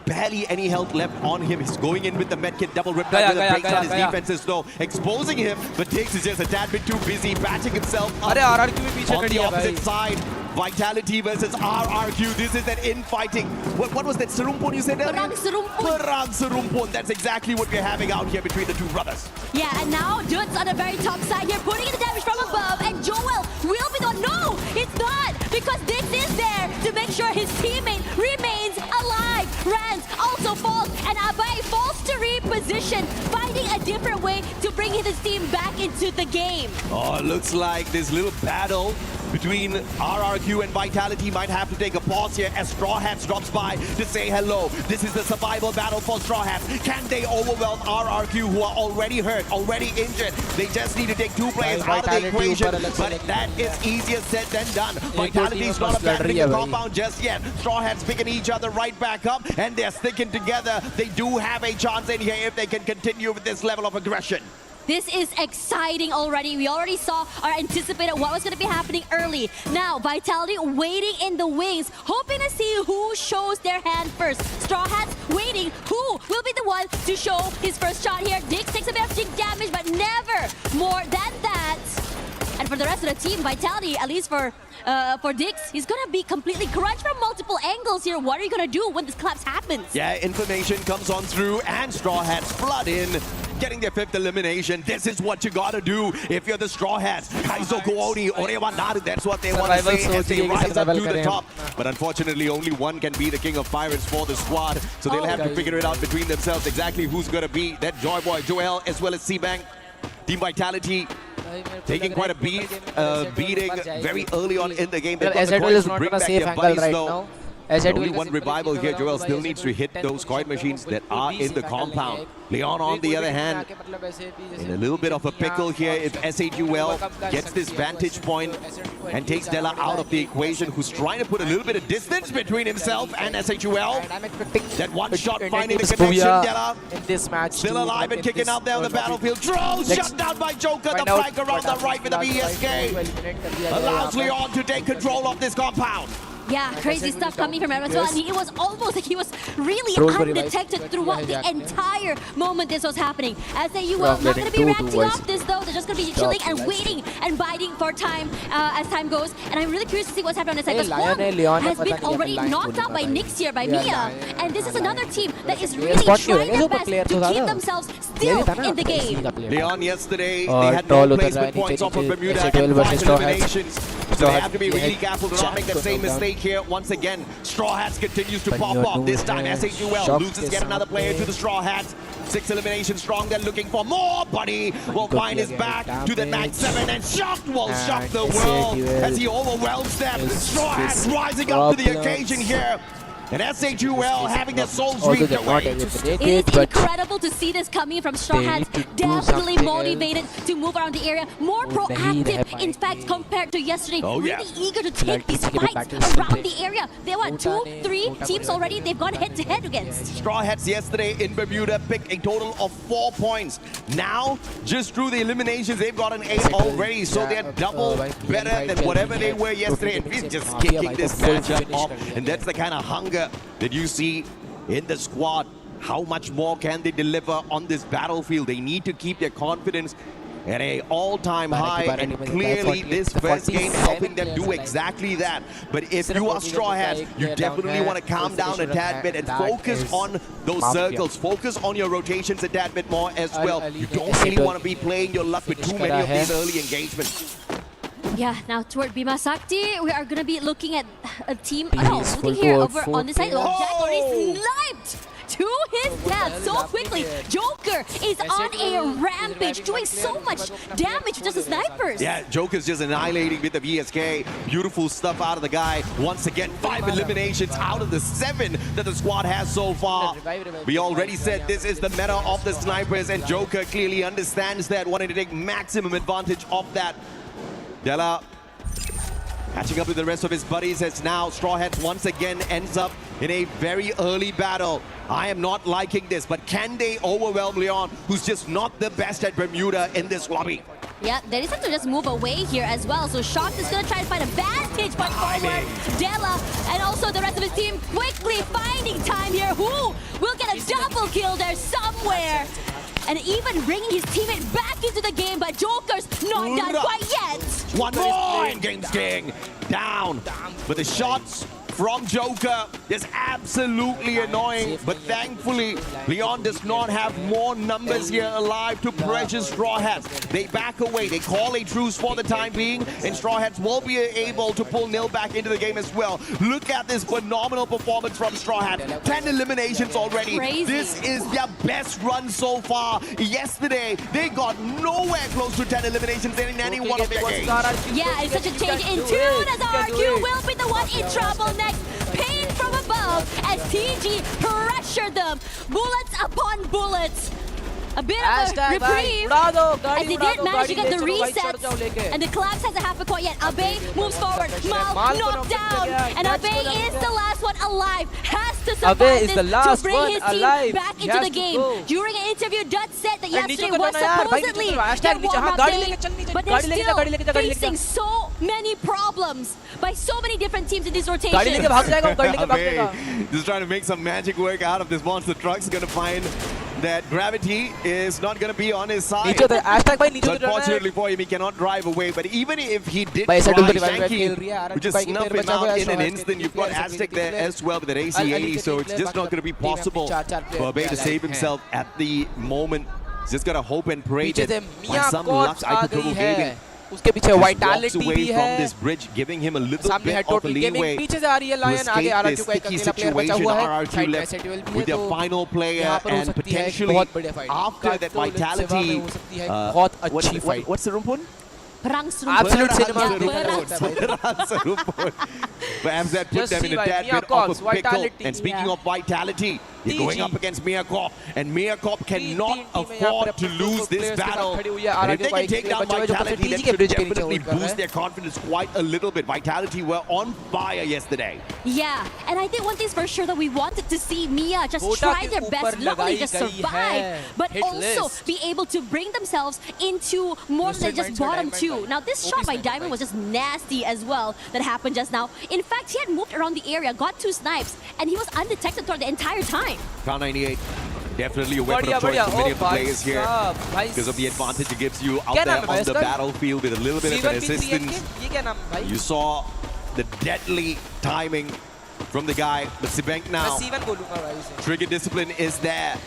barely any health left on him. He's going in with the medkit, double rip back with a breaks on his defenses though, exposing him, but Diggs is just a tad bit too busy, patching himself up on the opposite side. Vitality versus RRQ. This is an infighting. What was that Serumpun you said earlier? Perang Serumpun. That's exactly what we're having out here between the two brothers. Yeah, and now Dudes on the very top side here, putting in the damage from above, and Joel will be the... No, it's not, because Dix is there to make sure his teammate remains alive. Rans also falls, and Abai falls to reposition, finding a different way to bring his team back into the game. Oh, looks like this little battle between RRQ and Vitality might have to take a pause here as Straw Hats drops by to say hello. This is the survival battle for Straw Hats. Can they overwhelm RRQ, who are already hurt, already injured? They just need to take two players out of the equation, but that is easier said than done. Vitality is not abandoning the compound just yet. Straw Hats picking each other right back up, and they're sticking together. They do have a chance in here if they can continue with this level of aggression. This is exciting already. We already saw or anticipated what was going to be happening early. Now, Vitality waiting in the wings, hoping to see who shows their hand first. Straw Hats waiting. Who will be the one to show his first shot here? Dix takes a bit of damage, but never more than that. And for the rest of the team, Vitality, at least for Dix, he's gonna be completely crunched from multiple angles here. What are you gonna do when this collapse happens? Yeah, information comes on through, and Straw Hats flood in, getting their 5th elimination. This is what you gotta do if you're the Straw Hats. Kaizo Kooni, Orewa Naru, that's what they want to say as they rise up to the top. But unfortunately, only one can be the king of pirates for the squad, so they'll have to figure it out between themselves exactly who's gonna be that Joy Boy, Joel, as well as C-Bank. Team Vitality taking quite a beating very early on in the game. They've got the coins to bring back their buddies though. Only one revival here. Joel still needs to hit those coin machines that are in the compound. LYON, on the other hand, in a little bit of a pickle here if S8UL gets this vantage point and takes Della out of the equation, who's trying to put a little bit of distance between himself and S8UL. That one shot finding the connection. Della still alive and kicking out there on the battlefield. Troll shut down by Joker. The flank around the right with the BSK allows LYON to take control of this compound. Yeah, crazy stuff coming from him as well. And he was almost like he was really undetected throughout the entire moment this was happening. S8UL not going to be reacting off this though. They're just going to be chilling and waiting and biding for time as time goes. And I'm really curious to see what's happening on this side. Because has been already knocked out by Nyx here, by MÍA. And this is another team that is really trying their best to keep themselves still in the game. LYON yesterday, they had no placement points off of Bermuda and 5 eliminations. So they have to be really careful to not make the same mistake here. Once again, Straw Hats continues to pop off. This time, S8UL loses yet another player to the Straw Hats. 6 eliminations strong. They're looking for more. Buddy will find his back to the Max 7, and Shocked will shock the world as he overwhelms them. Straw Hats rising up to the occasion here. And S8UL having their souls reaped away. It is incredible to see this coming from Straw Hats. Definitely motivated to move around the area. More proactive, in fact, compared to yesterday. Really eager to take these fights around the area. They were 2, 3 teams already they've gone head-to-head against. Straw Hats yesterday in Bermuda picked a total of 4 points. Now, just through the eliminations, they've got an 8 already. So they're double better than whatever they were yesterday. And we're just kicking this matchup off. And that's the kind of hunger that you see in the squad. How much more can they deliver on this battlefield? They need to keep their confidence at a all-time high, and clearly this first game helping them do exactly that. But if you are Straw Hats, you definitely want to calm down a tad bit and focus on those circles, focus on your rotations a tad bit more as well. You don't really want to be playing your luck with too many of these early engagements. Yeah, now toward Bima Sakti, we are going to be looking at a team. Looking here over on this side. Jack already sniped to his death so quickly. Joker is on a rampage, doing so much damage to just the snipers. Yeah, Joker's just annihilating with the VSK. Beautiful stuff out of the guy. Once again, 5 eliminations out of the 7 that the squad has so far. We already said this is the meta of the snipers, and Joker clearly understands that, wanting to take maximum advantage of that. Della catching up with the rest of his buddies as now Straw Hats once again ends up in a very early battle. I am not liking this, but can they overwhelm LYON, who's just not the best at Bermuda in this lobby? Yeah, they decide to just move away here as well. So Shocked is going to try to find a vantage point forward. Della and also the rest of his team quickly finding time here. Who will get a double kill there somewhere? And even bringing his teammate back into the game, but Joker's not done quite yet. One more Games King down, but the shots from Joker is absolutely annoying, but thankfully LYON does not have more numbers here alive to pressure Straw Hats. They back away, they call a truce for the time being, and Straw Hats will be able to pull Nil back into the game as well. Look at this phenomenal performance from Straw Hats. 10 eliminations already. Crazy. This is their best run so far. Yesterday, they got nowhere close to 10 eliminations in any one of their games. Yeah, it's such a change in tune as RQ will be the one in trouble next. Pain from above as TG pressured them. Bullets upon bullets. A bit of a reprieve as they did manage to get the resets. And the Collapse has a half a court yet. Abe moves forward. Mal knocked down. And Abe is the last one alive. Has to survive this to bring his team back into the game. During an interview, Dut said that yesterday was supposedly their warm-up day, but they're still facing so many problems by so many different teams in this rotation. Abe just trying to make some magic work out of this monster truck's gonna find that gravity is not going to be on his side. Unfortunately for him, he cannot drive away. But even if he did try, Shanky would just snuff him out in an instant. You've got Aztec there as well with an AC-80, so it's just not going to be possible for Abe to save himself at the moment. He's just got to hope and pray that by some luck, IQOO Gaming उसके पीछे vitality भी है from this bridge, giving him a little सामने है bit of total leeway gaming पीछे से आ रही है लायन आगे आ रहा है क्योंकि एक अकेला प्लेयर बचा हुआ है RRQ left with their final player and potentially after that vitality बहुत अच्छी fight what's the rumpun? Absolute cinema. Perhaps that put them in a tad bit of a pickle. And speaking of vitality, you're going up against MÍA Corp, and MÍA Corp cannot afford to lose this battle. And if they can take down Vitality, that should definitely boost their confidence quite a little bit. Vitality were on fire yesterday. Yeah, and I think one thing's for sure that we wanted to see MÍA just try their best, not only just survive, but also be able to bring themselves into more than just bottom 2. Now this shot by Diamond was just nasty as well that happened just now. In fact, he had moved around the area, got 2 snipes, and he was undetected for the entire time. Crown 98, definitely a weapon of choice for many of the players here because of the advantage it gives you out there on the battlefield with a little bit of an assistance. You saw the deadly timing from the guy, but Sibank now, trigger discipline is there.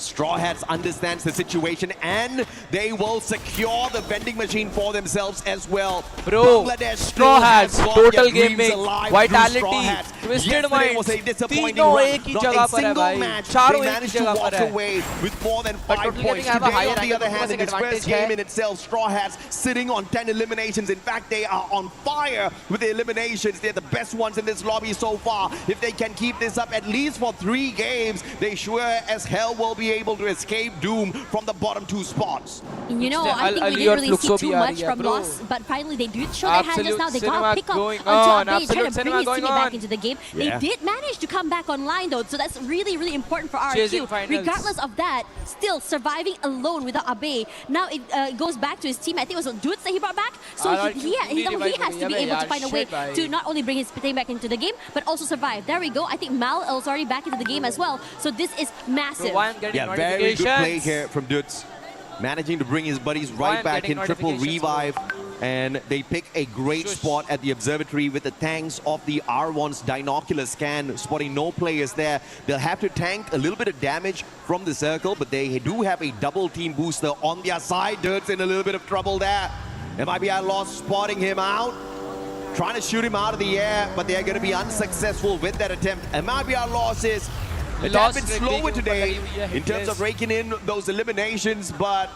Straw Hats understands the situation and they will secure the vending machine for themselves as well. Bro, Straw Hats, Total Gaming, Vitality, Twisted Mind, was a disappointing तीनों run. एक ही Not जगह a पर है single भाई, match चारों they एक ही managed to जगह walk पर है. away with more than 5 Total points. Gaming have a Today, higher on the rank, other उनके hand, पास in एक its first advantage game है. in itself, Straw Hats sitting on 10 eliminations. In fact, they are on fire with the eliminations. They're the best ones in this lobby so far. If they can keep this up at least for 3 games, they sure as hell will be able to escape doom from the bottom 2 spots. You know, I think we didn't really see too much from LYON, but finally they did show their hand just now. They got a pick up on top. They tried to bring his team back into the game. They did manage to come back online though, so that's really, really important for RQ. Regardless of that, still surviving alone without Abe. Now it goes back to his team. I think it was Dudes that he brought back. So he has to be able to find a way to not only bring his team back into the game, but also survive. There we go. I think Mal is already back into the game as well. So this is massive. Yeah, very good play here from Dudes. managing to bring his buddies right back in triple revive. And they pick a great spot at the observatory with the tanks of the R1's Dinocular scan, spotting no players there. They'll have to tank a little bit of damage from the circle, but they do have a double team booster on their side. Dirt's in a little bit of trouble there. MIBR.LOS spotting him out, trying to shoot him out of the air, but they're going to be unsuccessful with that attempt. MIBR.LOS is a tad bit slower today in terms of raking in those eliminations, but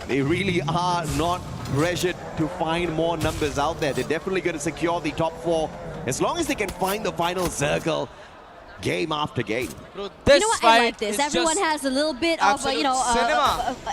they really are not pressured to find more numbers out there. They're definitely going to secure the top 4 as long as they can find the final circle game after game. You know what, I like this. Everyone has a little bit of, you know,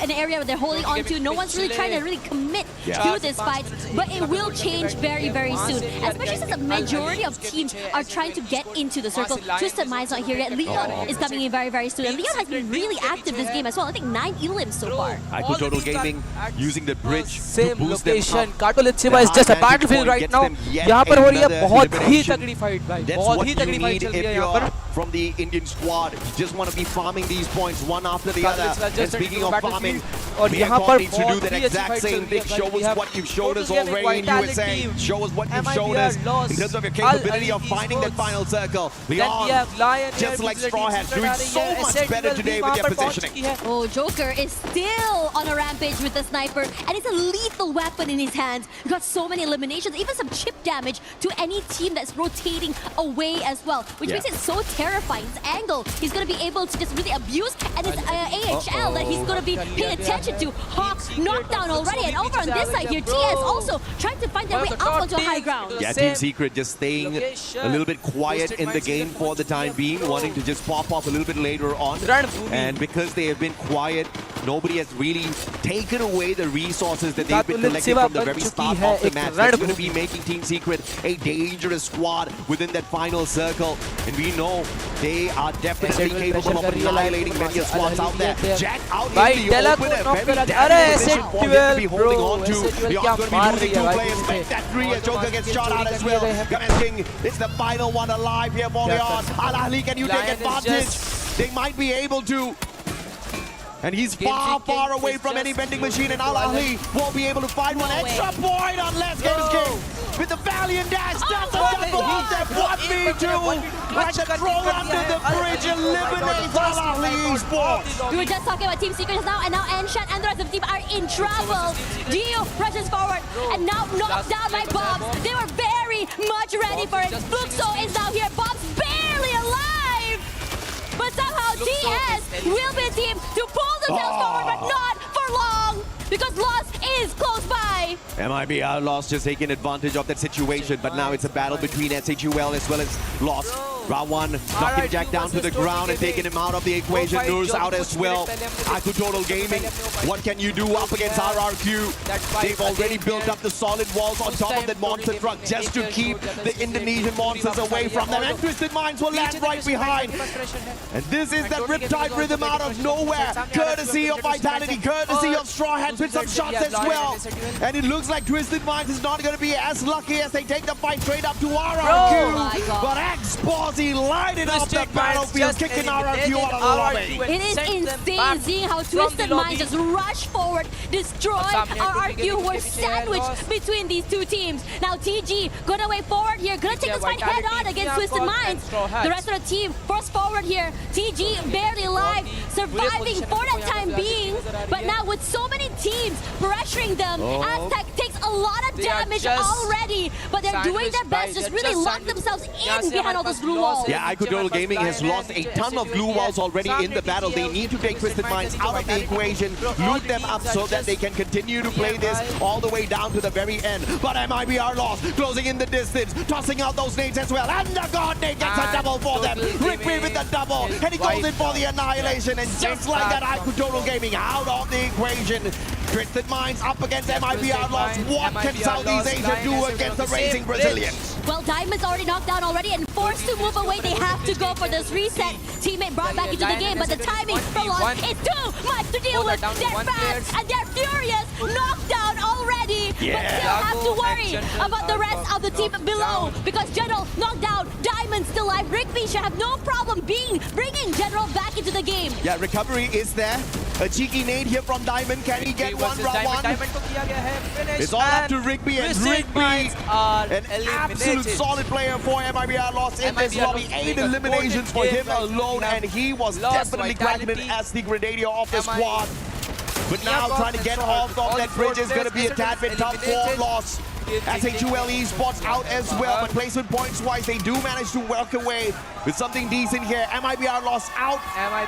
an area where they're holding on to. No one's really trying to really commit to this fight, but it will change very, very soon. Especially since the majority of teams are trying to get into the circle. Twisted Mind's not here yet. LYON is coming in very, very soon. And LYON has been really active this game as well. I think 9 elims so far. IQOO Gaming using the bridge same to boost them location. up. Cartolitsima is just a battlefield right now. यहाँ पर हो रही है बहुत ही तगड़ी fight भाई. बहुत ही तगड़ी fight चल रही है यहाँ पर. From the Indian squad, you just want to be farming these points one after the other. And speaking of farming, MÍA Corp needs to do that exact same thing. Show us what you've showed us already in USA. Show us what you've shown us in terms of your capability of finding that final circle. LYON, just like Straw Hats, doing so much better today with their positioning. Oh, Joker is still on a rampage with the sniper, and it's a lethal weapon in his hands. He got so many eliminations, even some chip damage to any team that's rotating away as well, which makes it so terrifying. His angle, he's going to be able to just really abuse, and it's AG.AL that he's going to be paying attention to. Hawk knocked down already, and over on this side here, TS also trying to find their way up onto high ground. Yeah, Team Secret just staying a little bit quiet in the game for the time being, wanting to just pop up a little bit later on. And because they have been quiet, nobody has really taken away the resources that they've been collecting from the very start of the match. That's going to be making Team Secret a dangerous squad within that final circle. And we know they are definitely capable of annihilating many squads out there. Jack out in the open, a very dangerous position for them to be holding on to. LYON's going to be losing 2 players. Make that 3 as Joker gets shot out as well. King, it's the final one alive here for LYON. Ahli, can you take advantage? They might be able to. And he's far, far away from any vending machine, and Ahli won't be able to find one extra point unless Games King with the valiant dash. That's a double on that 1v2. And the throw under the bridge eliminates Ahli Esports. We were just talking about Team Secret now, and now Anshan and the rest of the team are in trouble. Dio rushes forward, and now knocked down by Bobs. They were very much ready for it. Fluxo is now here. Bobs barely alive. But somehow TS will be a team to pull themselves forward, but not for long, because LOS is close by. MIBR.LOS just taking advantage of that situation, but now it's a battle between S8UL as well as LOS. Round 1, knocking Jack down to the ground and taking him out of the equation. Nurs out as well. IQOO Gaming, what can you do up against RRQ? They've already built up the solid walls on top of that monster truck just to keep the Indonesian monsters away from them. And Twisted Minds will land right behind. And this is that Riptide rhythm out of nowhere, courtesy of Vitality, courtesy of Straw Hats with some shots as well. And it looks like Twisted Minds is not going to be as lucky as they take the fight straight up to RRQ. But Esports lighting up the battlefield, kicking RRQ out of the lobby. It is insane seeing how Twisted Minds just rush forward, destroy RRQ, who were sandwiched between these 2 teams. Now TG gonna way forward here, gonna take this fight head on against Twisted Minds. The rest of the team forced forward here. TG barely alive, surviving for that time being, but now with so many teams pressuring them, Aztec takes a lot of damage already, but they're doing their best, just really lock themselves in behind all those glue walls. Yeah, IQOO Gaming has lost a ton of glue walls already in the battle. They need to take Twisted Minds out of the equation, loot them up so that they can continue to play this all the way down to the very end. But MIBR.LOS closing in the distance, tossing out those nades as well. And the God Nade gets a double for them. Rickby with the double, and he goes in for the annihilation. And just like that, IQOO Gaming out of the equation. Twisted Minds up against MIBR.LOS. What can Southeast Asia do against the Racing Brazilians? Well, Diamond's already knocked down already and forced to move away. They have to go for this reset. Teammate brought back into the game, but the timing for LYON is too much to deal with. They're fast and they're furious. Knocked down already, but still have to worry about the rest of the team below because General knocked down. Diamond still alive. Rigby should have no problem bringing General back into the game. Yeah, recovery is there. A cheeky nade here from Diamond. Can he get one round one? It's all up to Rigby, and Rigby, an absolute solid player for MIBR.LOS in this lobby. 8 eliminations for him alone, and he was definitely cracking it as the Grenadier of the squad. But now trying to get off of that bridge is going to be a tad bit tough for LOS. S8UL Esports out as well, but placement points wise, they do manage to work away with something decent here. MIBR.LOS out.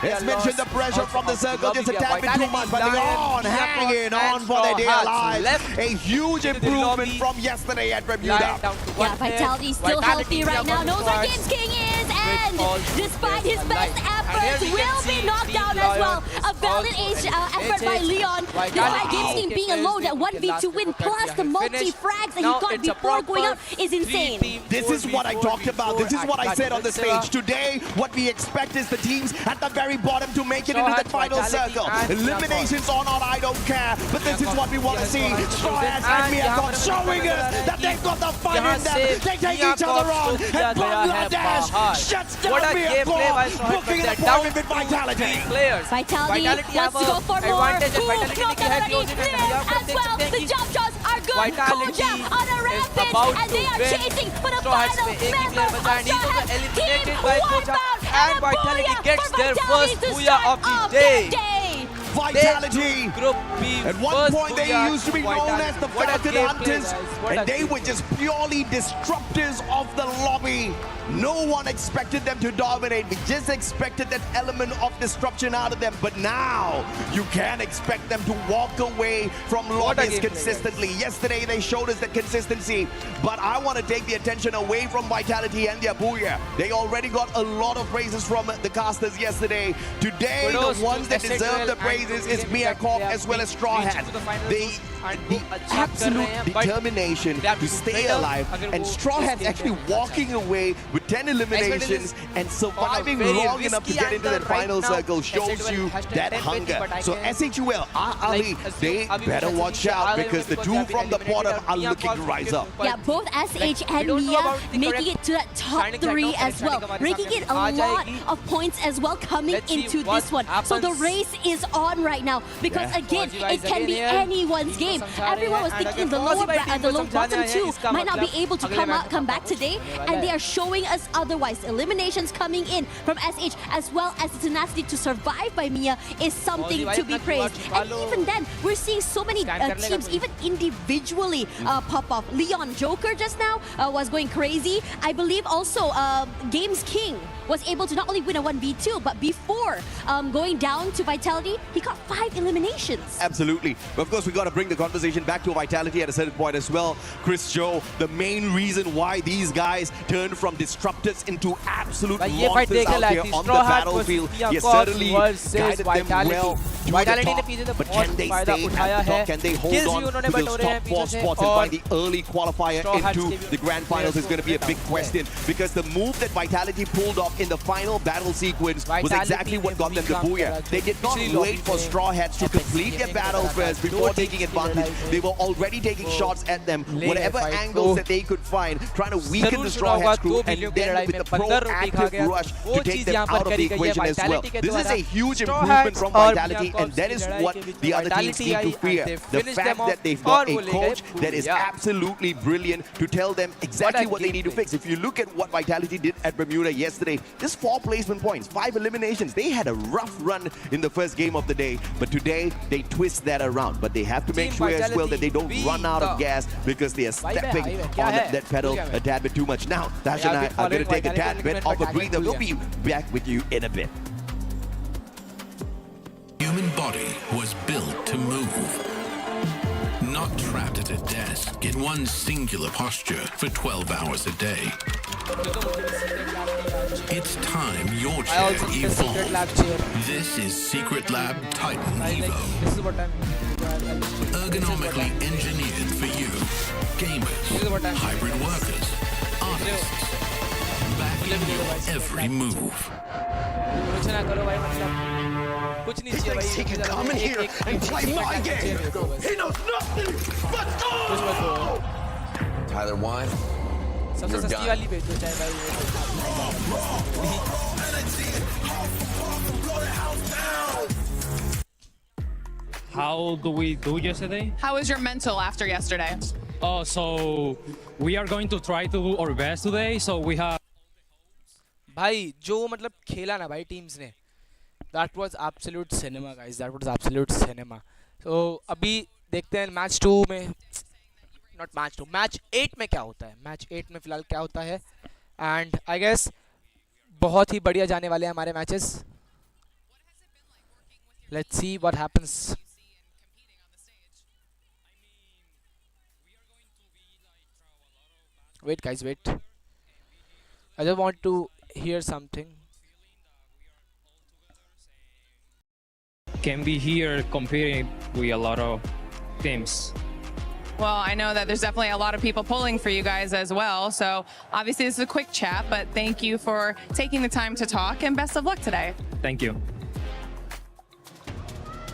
As mentioned, the pressure from the circle just a tad bit too much, but LYON hanging on for their dear lives. A huge improvement from yesterday at Bermuda. Yeah, Vitality still healthy right now. Knows where Games King is, and despite his best efforts, will be knocked down as well. A valiant effort by LYON, despite Games King being alone at 1v2 win, plus the multi-frags that he got before going out is insane. This is what I talked about. This is what I said on the stage. Today, what we expect is the teams at the very bottom to make it into the final circle. Eliminations or not, I don't care. But this is what we want to see. Straw Hats and MÍA Corp showing us that they've got the fire in them. They take each other on. And Bangladesh shuts down MÍA Corp, booking an appointment with Vitality. Vitality wants to go for more. Narayani as well. The jump shots are good. Koja on a rampage, and they are chasing for the final member of Straw Hats. Team wipeout, and Vitality gets their first booyah of the day. Vitality. At one point they used to be known as the Falcon Hunters, and they were just purely disruptors of the lobby. No one expected them to dominate. We just expected that element of disruption out of them. But now you can expect them to walk away from lobbies consistently. Yesterday they showed us that consistency. But I want to take the attention away from Vitality and their booyah. They already got a lot of praises from the casters yesterday. Today the ones that deserve the praises is MÍA Corp as well as Straw Hats. The absolute determination to stay alive, and Straw Hats actually walking away with 10 eliminations and surviving long enough to get into that final circle shows you that hunger. So S8UL, Ahli, they better watch out because the two from the bottom are looking to rise up. Yeah, both SH and MÍA making it to that top 3 as well, making it a lot of points as well coming into this one. So the race is on right now because again, it can be anyone's game. Everyone was thinking the low bottom 2 might not be able to come back today, and they are showing us otherwise. Eliminations coming in from SH as well as the tenacity to survive by MÍA is something to be praised. And even then, we're seeing so many teams even individually pop off. LYON Joker just now was going crazy. I believe also Games King was able to not only win a 1v2, but before going down to Vitality, he got 5 eliminations. Absolutely. But of course, we got to bring the conversation back to Vitality at a certain point as well. Chris Joe, the main reason why these guys turned from disruptors into absolute monsters out here on the battlefield. Yes, certainly guided them well to the top. But can they stay at the top? Can they hold on to those top 4 spots and find the early qualifier into the grand finals is going to be a big question, because the move that Vitality pulled off in the final battle sequence was exactly what got them the booyah. They did not wait for Straw Hats to complete their battle first before taking advantage. They were already taking shots at them, whatever angles that they could find, trying to weaken the Straw Hats crew, and then with the proactive rush to take them out of the equation as well. This is a huge improvement from Vitality, and that is what the other teams need to fear. The fact that they've got a coach that is absolutely brilliant to tell them exactly what they need to fix. If you look at what Vitality did at Bermuda yesterday, just 4 placement points, 5 eliminations. They had a rough run in the first game of the day, but today they twist that around. But they have to make sure as well that they don't run out of gas because they are stepping on that pedal a tad bit too much. Now, Dash and I are going to take a tad bit of a breather. We'll be back with you in a bit. Human body was built to move. Not trapped at a desk in one singular posture for 12 hours a day. It's time your chair evolved. This is Secret Lab Titan Evo. Ergonomically engineered for you. Gamers, hybrid workers, artists. Backing your every move. कुछ ना करो भाई मतलब कुछ नहीं चाहिए भाई He can come in here and play my game. He knows nothing but go. Tyler Wine. सबसे सस्ती वाली भेज दो चाहे भाई How do we do yesterday? How was your mental after yesterday? Oh, so we are going to try to do our best today. So we have. भाई जो मतलब खेला ना भाई टीम्स ने that was absolute cinema guys, that was absolute cinema. So अभी देखते हैं मैच 2 में not match 2 मैच 8 में क्या होता है, मैच 8 में फिलहाल क्या होता है and I guess बहुत ही बढ़िया जाने वाले हैं हमारे matches. Let's see what happens. Wait guys, wait. I just want to hear something. Can be here competing with a lot of teams. Well, I know that there's definitely a lot of people pulling for you guys as well. So obviously this is a quick chat, but thank you for taking the time to talk and best of luck today. Thank you.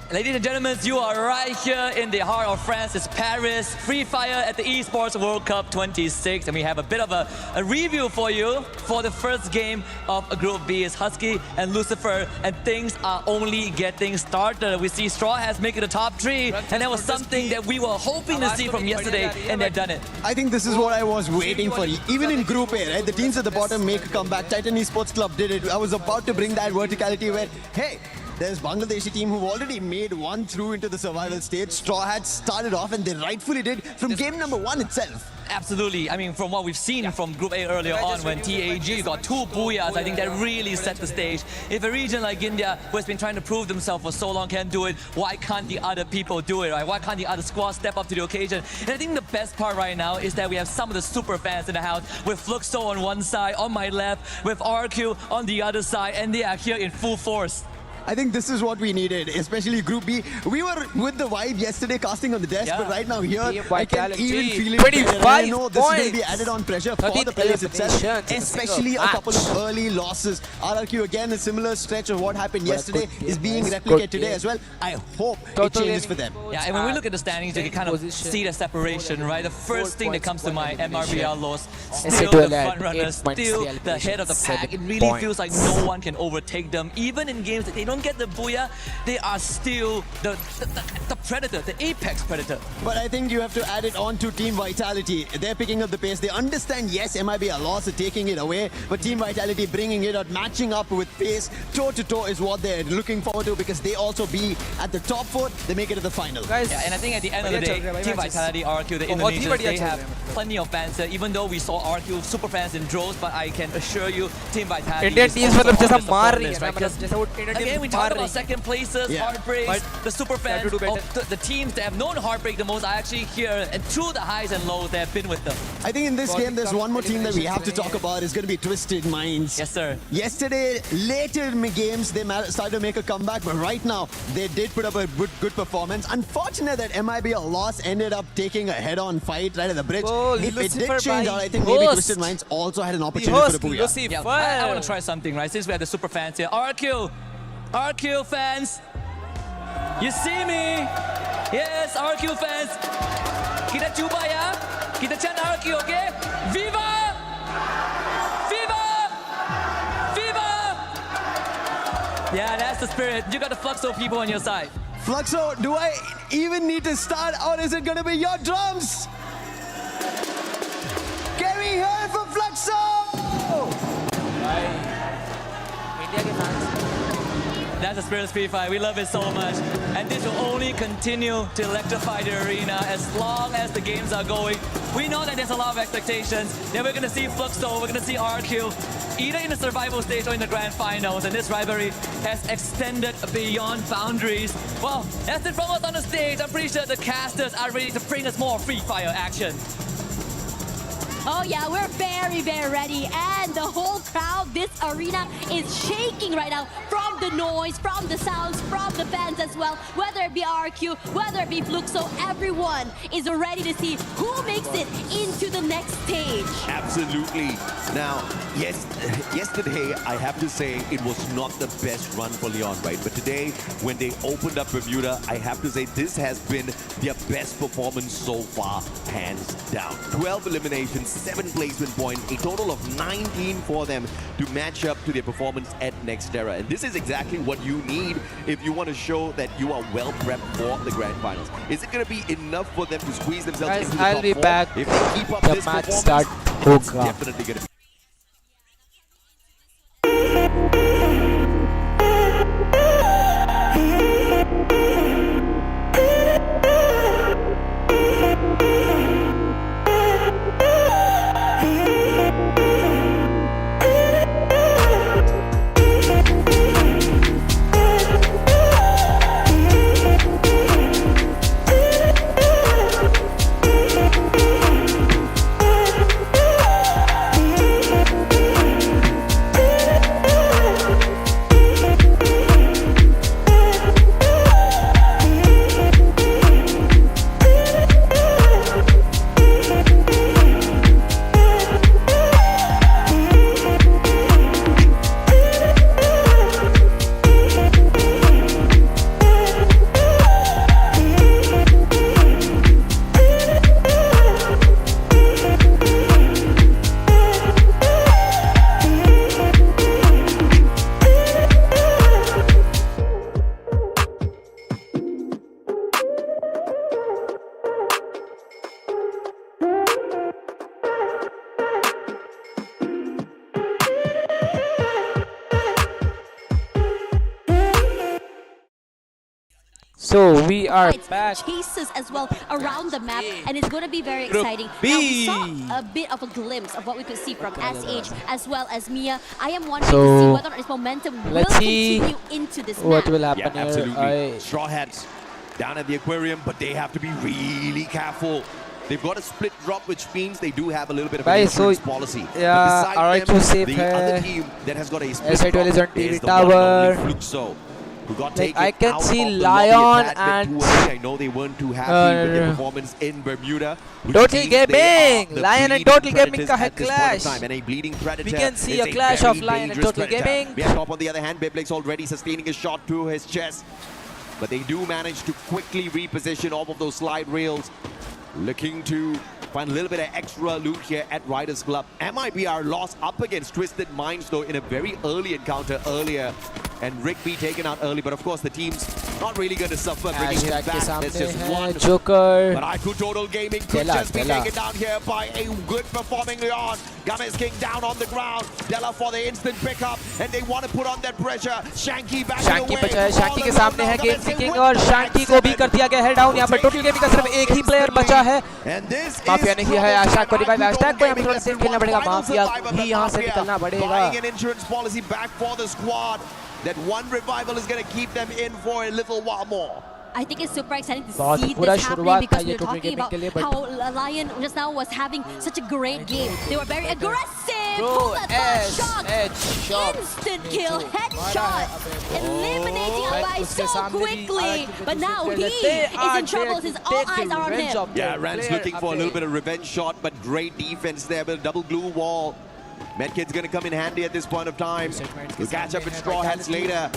Ladies and gentlemen, you are right here in the heart of France. It's Paris, Free Fire at the Esports World Cup 26. And we have a bit of a review for you for the first game of Group B. It's Husky and Lucifer, and things are only getting started. We see Straw has made it the top 3, and that was something that we were hoping to see from yesterday, and they've done it. I think this is what I was waiting for. Even in Group A, right? The teams at the bottom make a comeback. Titan Esports Club did it. I was about to bring that verticality where, hey, there's Bangladeshi team who've already made one through into the survival stage. Straw had started off, and they rightfully did from game number 1 itself. Absolutely. I mean, from what we've seen from Group A earlier on, when TAG got 2 booyahs, I think that really set the stage. If a region like India, who has been trying to prove themselves for so long, can do it, why can't the other people do it, right? Why can't the other squads step up to the occasion? And I think the best part right now is that we have some of the super fans in the house, with Fluxo on one side, on my left, with RQ on the other side, and they are here in full force. I think this is what we needed, especially Group B. We were with the vibe yesterday, casting on the desk, but right now here, I can even feel it. I know this is going to be added on pressure for the players itself, especially a couple of early losses. RRQ, again, a similar stretch of what happened yesterday is being replicated today as well. I hope it changes for them. Yeah, and when we look at the standings, you can kind of see the separation, right? The first thing that comes to mind, MIBR.LOS, still the front runner, still the head of the pack. It really feels like no one can overtake them. Even in games that they don't get the booyah, they are still the predator, the apex predator. But I think you have to add it on to Team Vitality. They're picking up the pace. They understand, yes, MIBR.LOS are taking it away, but Team Vitality bringing it out, matching up with pace, toe-to-toe is what they're looking forward to, because they also be at the top 4, they make it to the final. Guys, yeah, and I think at the end of the day, Team Vitality, RQ, the Indonesians, they have plenty of fans there, even though we saw RQ super fans in droves, but I can assure you, Team Vitality Indian teams मतलब जैसा मार रही है, again, we talked about second places, heartbreaks, the super fans of the teams that have known heartbreak the most are actually here, and through the highs and lows, they have been with them. I think in this game, there's one more team that we have to talk about. It's going to be Twisted Minds. Yes, sir. Yesterday, later in games, they started to make a comeback, but right now, they did put up a good performance. Unfortunate that MIBR.LOS ended up taking a head-on fight right at the bridge. If it did change out, I think maybe Twisted Minds also had an opportunity for the booyah. Yeah, I want to try something, right? Since we have the super fans here. RQ fans, you see me? Yes, RQ fans. Kita cuba ya. Kita chant RQ, okay? Viva! Viva! Viva! Yeah, that's the spirit. You got the Fluxo people on your side. Fluxo, do I even need to start, or is it going to be your drums? Can we hear it from Fluxo? India के fans. That's the spirit of Free Fire. We love it so much. And this will only continue to electrify the arena as long as the games are going. We know that there's a lot of expectations. Then we're going to see Fluxo, we're going to see RQ, either in the survival stage or in the grand finals. And this rivalry has extended beyond boundaries. Well, that's it from us on the stage. I'm pretty sure the casters are ready to bring us more Free Fire action. Oh yeah, we're very, very ready. And the whole crowd, this arena is shaking right now from from the noise, from the sounds, from the fans as well, whether it be RQ, whether it be Fluxo, everyone is ready to see who makes it into the next stage. Absolutely. Now, yes, yesterday, I have to say, it was not the best run for LYON, right? But today, when they opened up Bermuda, I have to say, this has been their best performance so far, hands down. 12 eliminations, 7 placement points, a total of 19 for them to match up to their performance at Nextera. And this is exactly what you need if you want to show that you are well prepped for the Grand Finals. Is it going to be enough for them to squeeze themselves Guys, into the I'll top be 4? back. If they keep up The this match performance, start it's hoga. definitely going to be. So we are back. Chases as well around the map, and it's going to be very Group exciting. B. Now, we saw a bit of a glimpse of what we could see from SH as well as MÍA. I am wondering So, to see whether or not this momentum will let's see continue into this what map. will happen Yeah, here. absolutely. Straw Hats down at the aquarium, but they have to be really careful. They've got a split drop, which means they do have a little bit of an Guys, so, insurance policy. yeah, But RQ beside them, safe the other hai. team that has got a split S8UL drop is on TV is the one and tower. only Fluxo, who got Like, taken I can out see of the LYON lobby a tad bit and too early. I know they weren't too happy with their performance in Bermuda. which Total means they are Gaming! the LYON and bleeding Total Gaming predators ka hai at this point of clash. time. And a bleeding predator We can see is a clash very of LYON and dangerous Total predator. Gaming. MÍA Corp, on the other hand, Beyblades already sustaining a shot to his chest. But they do manage to quickly reposition off of those slide rails, looking to find a little bit of extra loot here at Riders Club. MIBR.LOS up against Twisted Minds, though, in a very early encounter earlier. And Rigby taken out early, but of course the team's not really going to suffer bringing him back. There's just one. Joker. But IQOO Total Gaming could just be taken down here by a good performing LYON. Games King down on the ground. Della for the instant pickup, and they want to put on that pressure. Shanky back Shanky away. बचा है, Shanky के सामने है game king और Shanky को भी कर दिया गया है डाउन। यहाँ पर टोटल गेमिंग का सिर्फ एक ही प्लेयर बचा है। माफिया ने किया है आशाक को रिवाइव। आशाक को यहाँ पर थोड़ा सेफ खेलना पड़ेगा। माफिया भी यहाँ से निकलना पड़ेगा। Buying an insurance policy back for the squad. That one revival is going to keep them in for a little while more. I think it's super exciting to बहुत see बुरा this happening शुरुआत because था we ये were Total talking Gaming about के लिए, but how LYON just now was having such a great game. They were very aggressive. Bro, Pull that first S8 shot. Instant kill, headshot, eliminating a guy so quickly. But now he is in trouble since all eyes are on him. Yeah, Rand's looking for a little bit of revenge shot, but great defense there with a double glue wall. Medkit's going to come in handy at this point of time. We'll catch up with Straw Hats later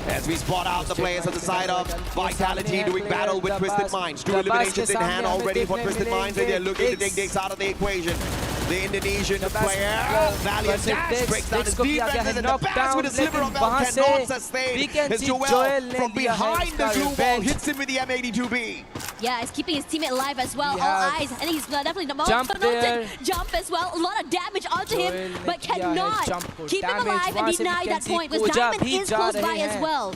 as we spot out the players on the side of Vitality doing battle with Twisted Minds. 2 eliminations in hand already for Twisted Minds, and they're looking to take this out of the equation. The Indonesian player, Valiant Dash, breaks down his defenses, and the pass with a sliver of health cannot sustain. As Joel from behind the glue wall hits him with the M82B. Yeah, he's keeping his teammate alive as well. All eyes. I think he's definitely the most Jump there. jump as well. A lot of damage onto him, but cannot keep him alive and deny that point because Diamond is close by as well.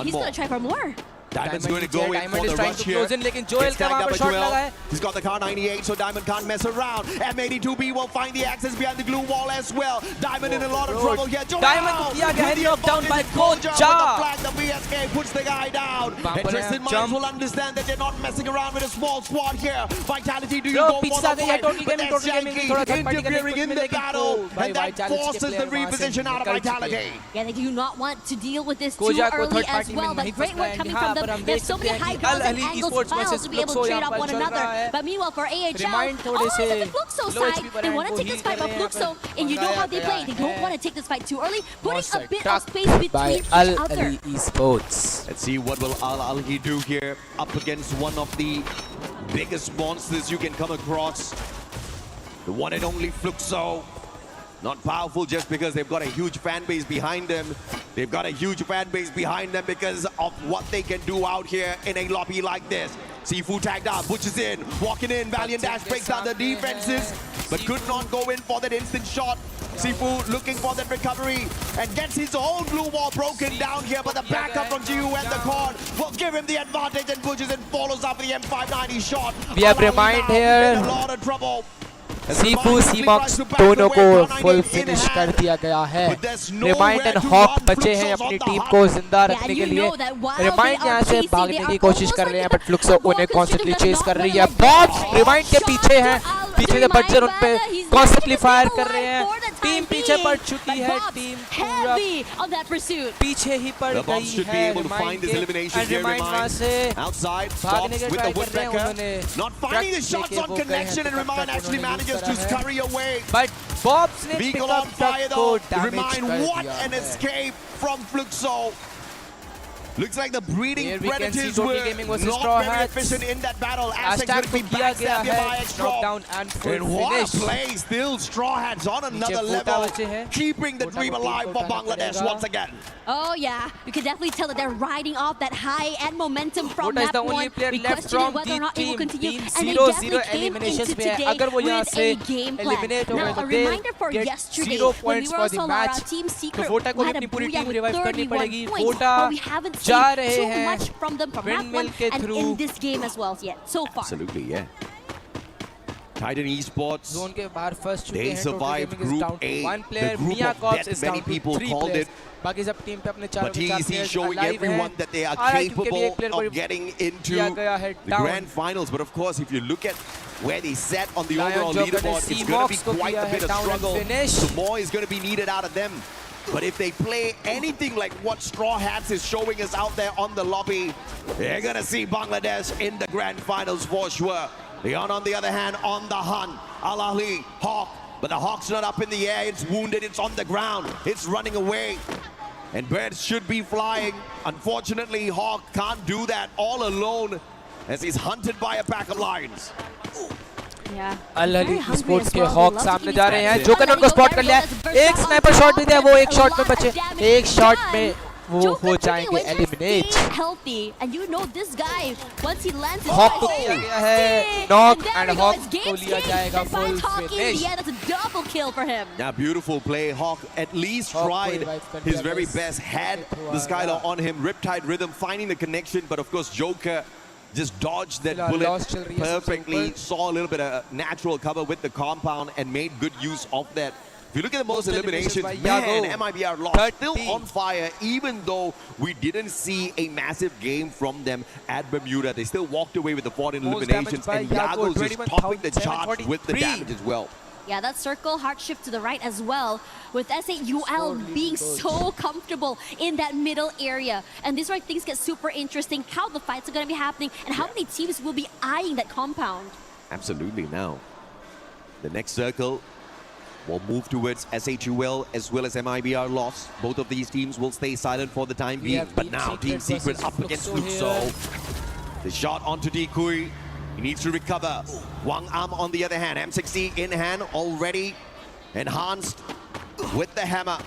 He's going to try for more. Diamond's going to go in Diamond for is the trying rush to here. close in, लेकिन Joel Gets का tagged वहाँ up पर by shot Joel. लगा है. He's got the car 98, so Diamond can't mess around. M82B will find the access behind the glue wall as well. Diamond in a lot of trouble here. Joel Diamond को किया गया है knocked down by Koja. The BSK puts the guy down. Interested minds will understand that they're not messing around with a small squad here. Vitality, do you go for the fight? But S8UL interfering in the battle, and that forces the reposition out of Vitality. Yeah, they do not want to deal with this too early as well, but great work coming from them. There's so many high grounds and angles files to be able to trade off one another. But meanwhile, for AH.AL, over to the Fluxo side, they want to take this fight, but Fluxo, and you know how they play, they don't want to take this fight too early, putting a bit of space between each other. Ahli Esports. Let's see what will Ahli do here up against one of the biggest monsters you can come across. The one and only Fluxo. Not powerful just because they've got a huge fan base behind them. They've got a huge fan base behind them because of what they can do out here in a lobby like this. Sifu tagged up, Butch is in, walking in, Valiant Dash breaks down the defenses, but could not go in for that instant shot. Sifu looking for that recovery and gets his own blue wall broken down here, but the backup from GU and the Cord will give him the advantage, and Butch is in, follows up with the M590 shot. We have remind here. In a lot of trouble. सीफू सीमॉक्स दोनों को full finish कर दिया गया है. Remind and hoc बचे हैं अपनी team को जिंदा रखने के लिए. रिमाइंड यहाँ से भागने की कोशिश कर रहे हैं, बट फ्लुक्सो उन्हें कॉन्स्टेंटली चेस कर रही है. बॉब रिमाइंड के पीछे हैं, पीछे से बच्चे उन पे कॉन्स्टेंटली फायर कर रहे हैं. टीम पीछे पड़ चुकी है, टीम पूरा पीछे ही पड़ गई है. रिमाइंड वहाँ से भागने के ट्राई कर रहे हैं. उन्होंने to scurry away. But Bob's ने Beagle on fire though. Remind what an escape from Fluxo. Looks like the breeding predators were not very efficient in that battle. Aztec's going to be backstabbed by X-Drop. And what a play. Still Straw Hats on another level. Keeping the dream alive for Bangladesh once again. Oh yeah, we can definitely tell that they're riding off that high end momentum from map 1. We questioning whether or not it will continue, and they definitely came into today with a game plan. Now, a reminder for yesterday, when we were also our Team Secret, we had a booyah with 31 points, but we haven't seen too much from them from map 1 and in this game as well yet, so far. Absolutely, yeah. Titan Esports, Zone के बाहर first they survived Group A, one player, the group MÍA of Corp death, is many down to people 3 called players. it. बाकी सब team पे अपने चारों But he's showing everyone that they are capable of getting into the grand finals. But of course, if you look at where they sat on the overall leaderboard, it's going to be quite a bit of struggle. So more is going to be needed out of them. But if they play anything like what Straw Hats is showing us out there on the lobby, they're going to see Bangladesh in the grand finals for sure. LYON, on the other hand, on the hunt. Ahli, Hawk. But the Hawk's not up in the air. It's wounded. It's on the ground. It's running away. And birds should be flying. Unfortunately, Hawk can't do that all alone as he's hunted by a pack of lions. Ahli Esports के hoc सामने जा रहे हैं. Joker ने उनको spot कर लिया है. एक स्नाइपर शॉट भी दिया, वो एक शॉट में बचे. एक शॉट में वो हो जाएंगे eliminate. Healthy, and you know this guy once he lands. Hawk को किया गया है नॉक एंड हॉक को लिया जाएगा full finish. Yeah, that's a double kill for him. Yeah, beautiful play. Hawk at least tried his very best, had the Skylar on him. Riptide Rhythm finding the connection, but of course Joker just dodged that bullet perfectly, saw a little bit of natural cover with the compound and made good use of that. If you look at the most eliminations, man, MIBR.LOS still on fire, even though we didn't see a massive game from them at Bermuda. They still walked away with the 14 eliminations, and YAGO just topping the charts with the damage as well. Yeah, that circle hard shift to the right as well, with S8UL being so comfortable in that middle area. And this is where things get super interesting, how the fights are going to be happening and how many teams will be eyeing that compound. Absolutely. Now, the next circle will move towards S8UL as well as MIBR.LOS. Both of these teams will stay silent for the time being. But now Team Secret up against Fluxo. The shot onto Decoy. He needs to recover. Wang Am on the other hand. M60 in hand already. Enhanced with the hammer.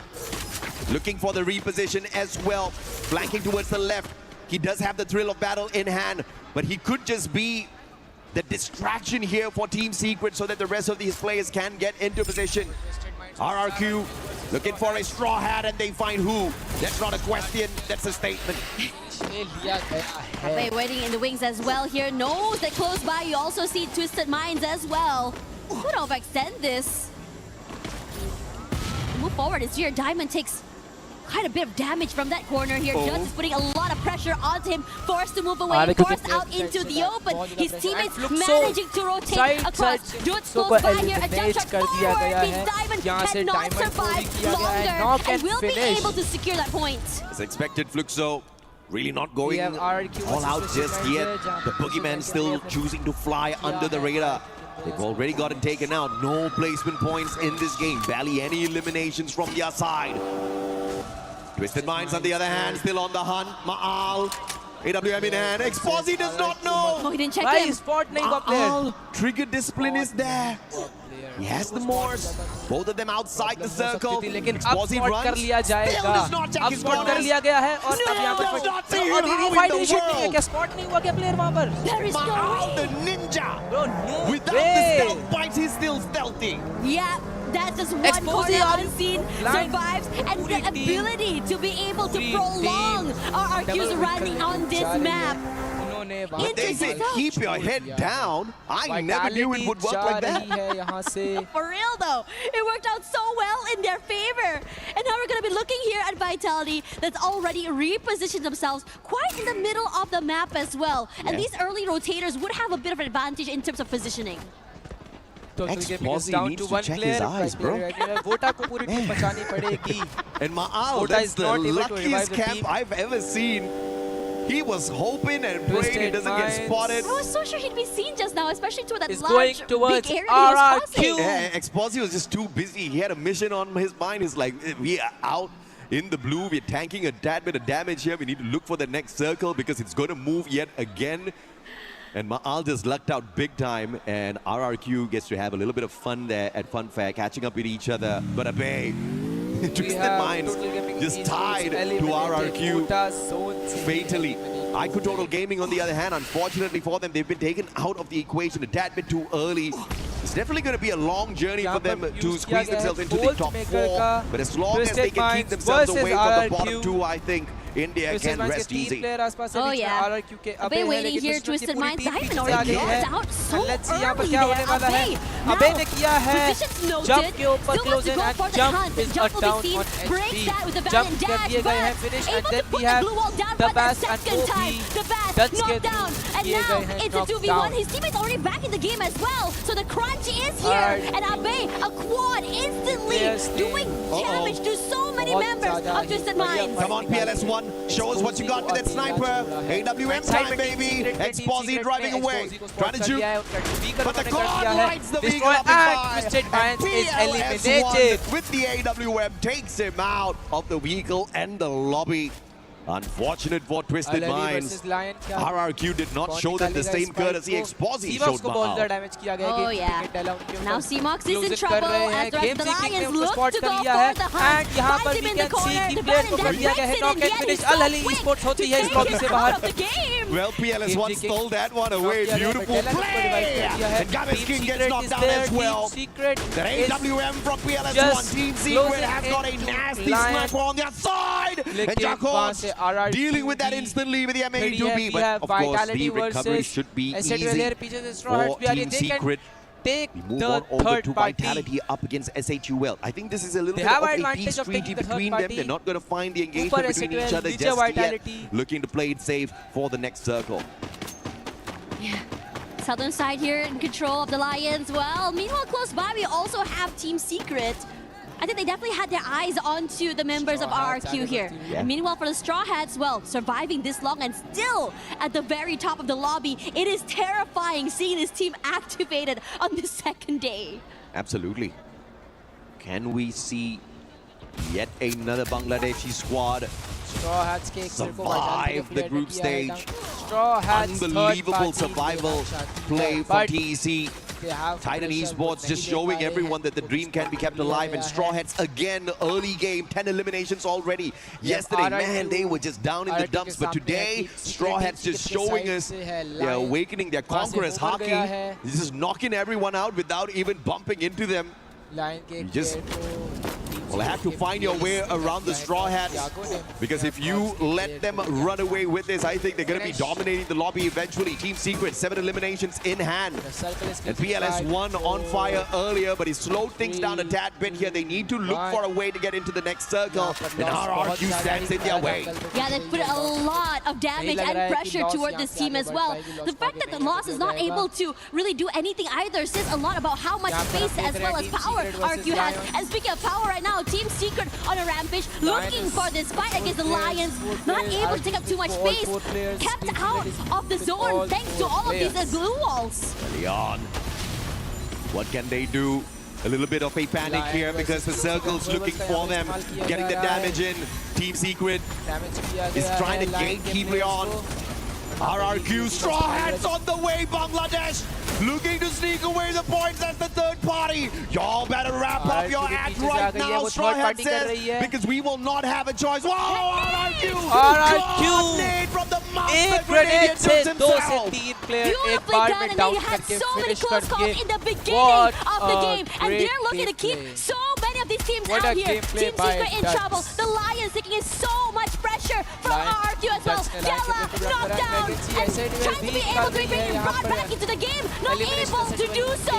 Looking for the reposition as well. Flanking towards the left. He does have the thrill of battle in hand. But he could just be the distraction here for Team Secret so that the rest of these players can get into position. RRQ looking for a straw hat, and they find who. That's not a question, that's a statement. ले लिया गया है. Abe waiting in the wings as well here. Knows that close by you also see Twisted Minds as well. Could overextend this. Move forward as here. Diamond takes quite a bit of damage from that corner here. Just is putting a lot of pressure onto him. Forced to move away, forced out into the open. His teammates managing to rotate across. Dudes close by here. A jump shot forward. Means Diamond cannot survive longer and will be able to secure that point. As expected, Fluxo really not going all out just yet. The boogeyman still choosing to fly under the radar. They've already gotten taken out. No placement points in this game. Barely any eliminations from their side. Twisted Minds on the other hand, still on the hunt. MÍA, AWM in hand. Exposy does not know. Oh, he didn't check him. MÍA, trigger discipline is there. He has the Morse. Both of them outside the circle. Exposy runs. Still does not check his corners. कर लिया गया है और अब यहाँ पर क्या spot नहीं हुआ क्या प्लेयर वहाँ पर? MÍA, the ninja. Without the stealth bites, he's still stealthy. Yeah. That's just one corner unseen, survives, and the ability to be able to prolong RRQ's run on this map. They say keep your head down. I never knew it would work like that. For real though, it worked out so well in their favor. And now we're going to be looking here at Vitality that's already repositioned themselves quite in the middle of the map as well. And these early rotators would have a bit of an advantage in terms of positioning. Exposy needs to check his eyes, bro. And MÍA, that's the luckiest camp I've ever seen. He was hoping and praying he doesn't get spotted. I was so sure he'd be seen just now, especially to that It's large, going towards big area he was crossing. Exposy was just too busy. He had a mission on his mind. He's like, we are out in the blue. We're tanking a tad bit of damage here. We need to look for the next circle because it's going to move yet again. And MÍA just lucked out big time, and RRQ gets to have a little bit of fun there at Funfair, catching up with each other. But Abe, Twisted Minds just tied to RRQ fatally. IQOO Gaming, on the other hand, unfortunately for them, they've been taken out of the equation a tad bit too early. It's definitely going to be a long journey for them to squeeze themselves into the top 4. But as long as they can keep themselves away from the bottom 2, I think India can rest easy. Oh yeah. Abe waiting here, Twisted Minds. Diamond already knocked out so early there. Abe now, positions noted. Still wants to go for the hunt. The jump will be seen. Breaks that with a valiant dash, but able to put the blue wall down for the second time. The Bass knocked down, and now it's a 2v1. His teammate's already back in the game as well. So the crunch is here, and Abe, a quad instantly doing damage to so many members of Twisted Minds. Come on, PLS1, show us what you got with that sniper. AWM time, baby. Exposy driving away, trying to shoot, but the quad rides the vehicle up and Twisted Minds is eliminated. With the AWM takes him out of the vehicle and the lobby. Unfortunate for Twisted Minds. RRQ did not show them the same courtesy Exposy showed MÍA. Oh yeah. Now CMOX is in trouble as the rest of the Lions look to go for the hunt. Finds him in the corner. The Baron then breaks it in the end. He's so quick to take him out of the game. Well, PLS1 stole that one away. Beautiful play! And Gaviskin gets knocked down as well. The AWM from PLS1. Team Secret has got a nasty sniper on their side. And Jacobs dealing with that instantly with the MA2B. But of course, the recovery should be easy for Team Secret. We move on over to Vitality up against S8UL. I think this is a little bit of a peace treaty between them. They're not going to find the engagement between each other just yet. Looking to play it safe for the next circle. Yeah. Southern side here in control of the Lions. Well, meanwhile, close by, we also have Team Secret. I think they definitely had their eyes onto the members of RRQ here. Yeah. And meanwhile, for the Straw Hats, well, surviving this long and still at the very top of the lobby, it is terrifying seeing this team activated on the second day. Absolutely. Can we see yet another Bangladeshi squad survive the group stage? Unbelievable survival play for TEC. Titan Esports just showing everyone that the dream can be kept alive, and Straw Hats again, early game, 10 eliminations already. Yesterday, man, they were just down in the dumps, but today, Straw Hats just showing us they're awakening their conquerors hockey. Just knocking everyone out without even bumping into them. Just will have to find your way around the Straw Hats, because if you let them run away with this, I think they're going to be dominating the lobby eventually. Team Secret, 7 eliminations in hand. And PLS won on fire earlier, but he slowed things down a tad bit here. They need to look for a way to get into the next circle, and RRQ stands in their way. Yeah, they put a lot of damage and pressure toward this team as well. The fact that the LYON is not able to really do anything either says a lot about how much space as well as power RQ has. And speaking of power right now, Team Secret on a rampage, looking for this fight against the Lions, not able to take up too much space, kept out of the zone thanks to all of these glue walls. LYON, what can they do? A little bit of a panic here because the circle's looking for them, getting the damage in. Team Secret is trying to gatekeep LYON. RRQ, Straw Hats on the way, Bangladesh! Looking to sneak away the points as the third party. Y'all better wrap up your act right now, Straw Hats says, because we will not have a choice. Whoa, RRQ! God, nade from the master grenadier himself. Beautifully done, and they had so many close calls in the beginning of the game, and they're looking to keep so many of these teams out here. Team Secret in trouble. The Lions taking in so much pressure from RRQ as well. Della knocked down and trying to be able to be brought back into the game. Not able to do so.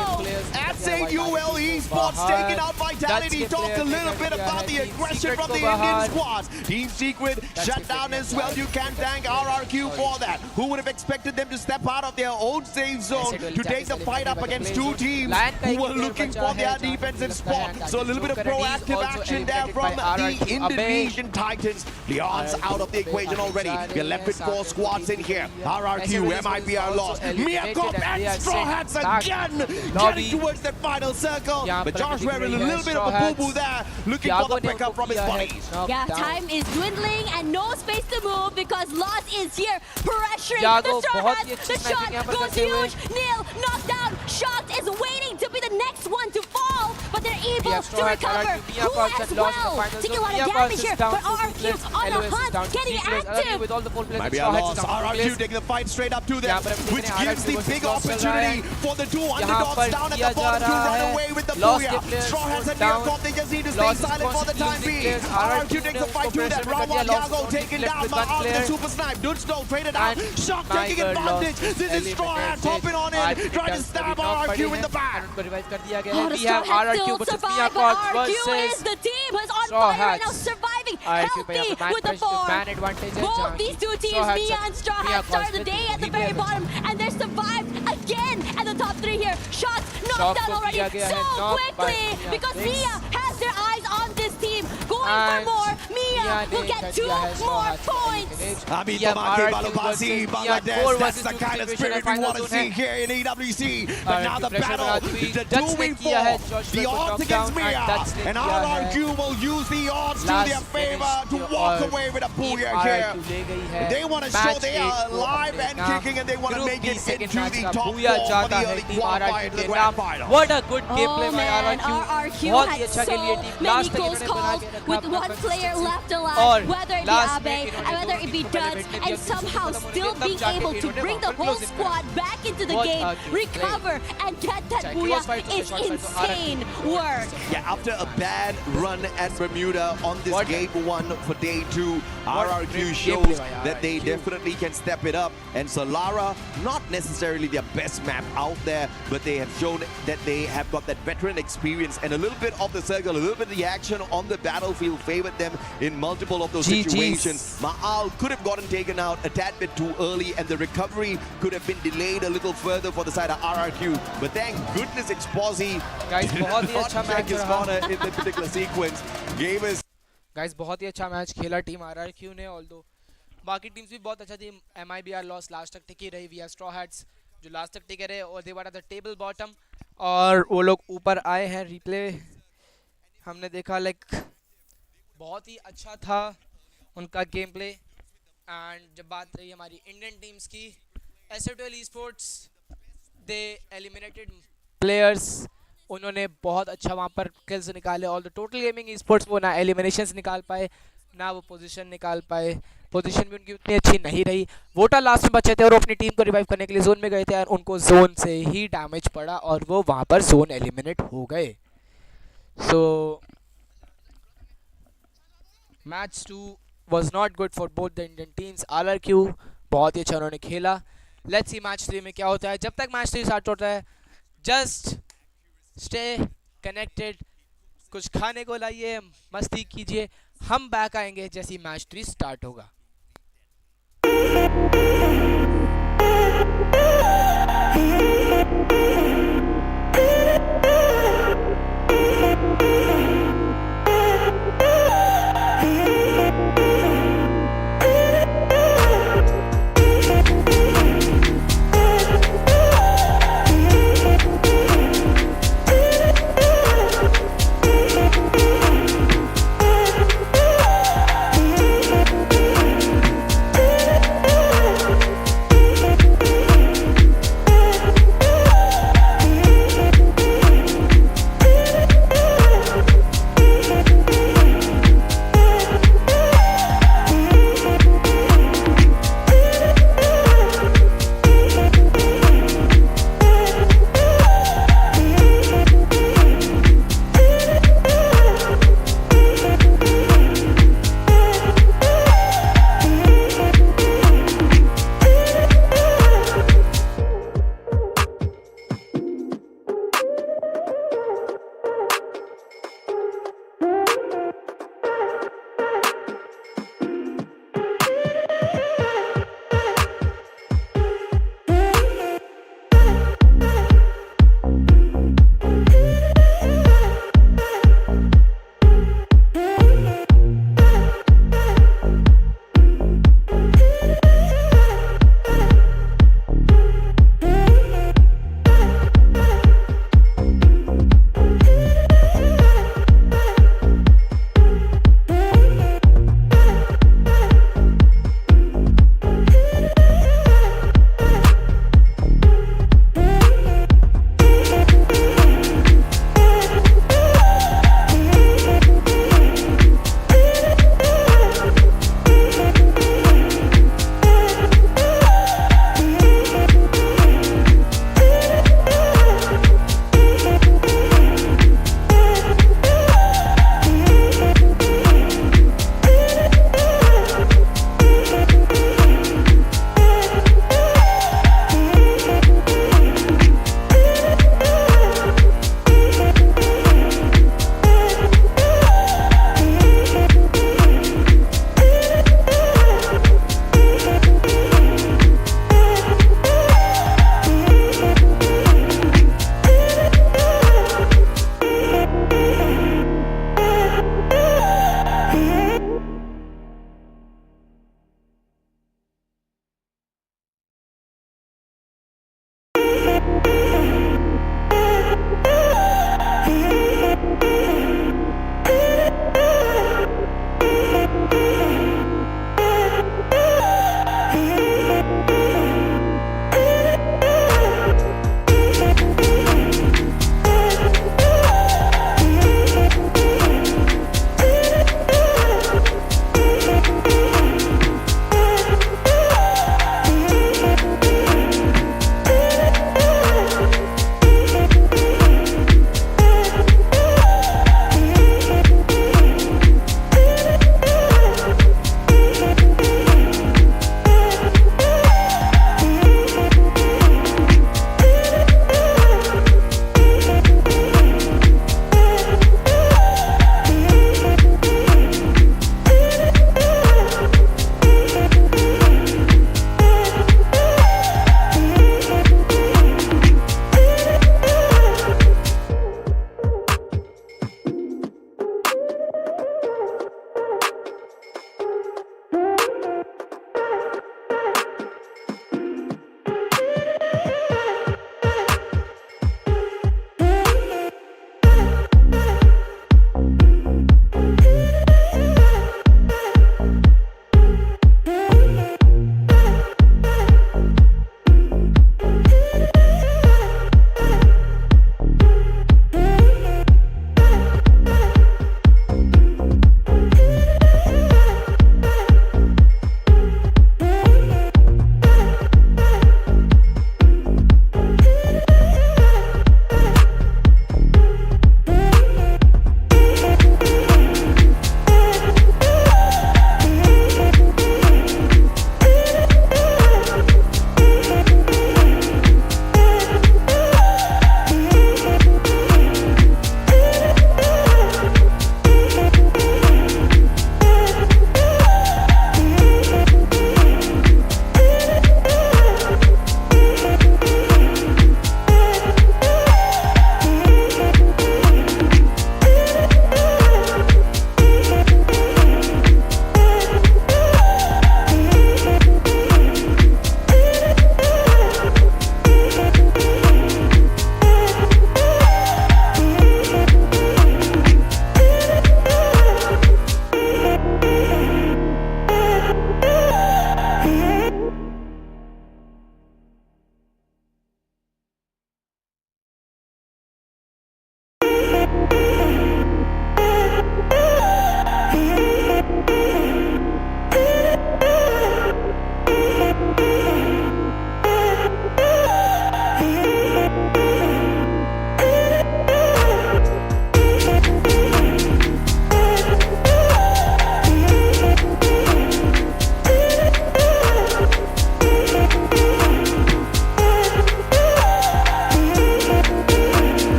S8UL Esports taking out Vitality. Talk a little bit about the aggression from the Indian squads. Team Secret shut down as well. You can thank RRQ for that. Who would have expected them to step out of their own safe zone to take the fight up against two teams who were looking for their defensive spot? So a little bit of proactive action there from the Indonesian Titans. LYON's out of the equation already. We're left with 4 squads in here. RRQ, MIBR.LOS, MÍA Corp, and Straw Hats again, getting towards that final circle. But Josh wearing a little bit of a boo-boo there, looking for the pickup from his buddies. Yeah, time is dwindling and no space to move because LYON is here pressuring the Straw Hats. The shot goes huge. Neil knocked down. Shocked is waiting to be the next one to fall, but they're able to recover. Who as well, taking a lot of damage here, but RRQ on the hunt, getting active. MIBR.LOS, RRQ taking the fight straight up to them, which gives the big opportunity for the two underdogs down at the bottom to run away with the booyah. Straw Hats and MÍA Corp, they just need to stay silent for the time being. RRQ takes the fight to them. Rawan Yago taken down by Ahli the super snipe. Dunstone traded out. Shock taking advantage. This is Straw Hats hopping on in, trying to stab RRQ in the back. Oh, the Straw Hats still survive, but RRQ is the team who's on fire right now, surviving healthy with the 4. Both these two teams, MÍA and Straw Hats, started the day at the very bottom, and they're survived again at the top 3 here. Shots knocked down already so quickly because MÍA has their eyes on this team. Going for more. MÍA will get 2 more points. Bangladesh, that's the kind of spirit we want to see here in EWC. But now the battle, the 2v4, the odds against MÍA, and RRQ will use the odds to their favor to walk away with a booyah here. They want to show they are alive and kicking, and they want to make it into the top 4 for the early qualifier to the grand final. What a good gameplay by RRQ had so many close calls with 1 player left alive, whether it be Abe and whether it be Duds, and somehow still being able to bring the whole squad back into the game, recover and get that booyah is insane work. Yeah, after a bad run at Bermuda on this game 1 for day 2, RRQ shows that they definitely can step it up. And Solara, not necessarily their best map out there, but they have shown that they have got that veteran experience, and a little bit of the circle, a little bit of the action on the battlefield favored them in multiple of those situations. MÍA could have gotten taken out a tad bit too early, and the recovery could have been delayed a little further for the side of RRQ. But thank goodness Exposy did not check his corner in that particular sequence. Gave us guys बहुत ही अच्छा match खेला team RRQ ने, although बाकी teams भी बहुत अच्छा थी. MIBR.LOS लास्ट तक टिकी रही. वी आर स्ट्रॉ हैट्स जो लास्ट तक टिके रहे, और they were at the table bottom, और वो लोग ऊपर आए हैं. रिप्ले हमने देखा, लाइक बहुत ही अच्छा था उनका गेम प्ले. एंड जब बात रही हमारी इंडियन टीम्स की, S8UL Esports दे एलिमिनेटेड प्लेयर्स. उन्होंने बहुत अच्छा वहाँ पर किल्स निकाले. और टोटल गेमिंग esports वो ना एलिमिनेशंस निकाल पाए, ना वो पोजीशन निकाल पाए. पोजीशन भी उनकी उतनी अच्छी नहीं रही. वोटर लास्ट में बचे थे और अपनी टीम को रिवाइव करने के लिए जोन में गए थे, और उनको जोन से ही डैमेज पड़ा और वो वहाँ पर जोन एलिमिनेट हो गए. So match 2 was not good for both the Indian teams. RRQ बहुत ही अच्छा उन्होंने खेला. Let's see मैच 3 में क्या होता है. जब तक मैच 3 स्टार्ट होता है, just stay connected. कुछ खाने को लाइए, मस्ती कीजिए. हम बैक आएंगे जैसे ही मैच 3 स्टार्ट होगा.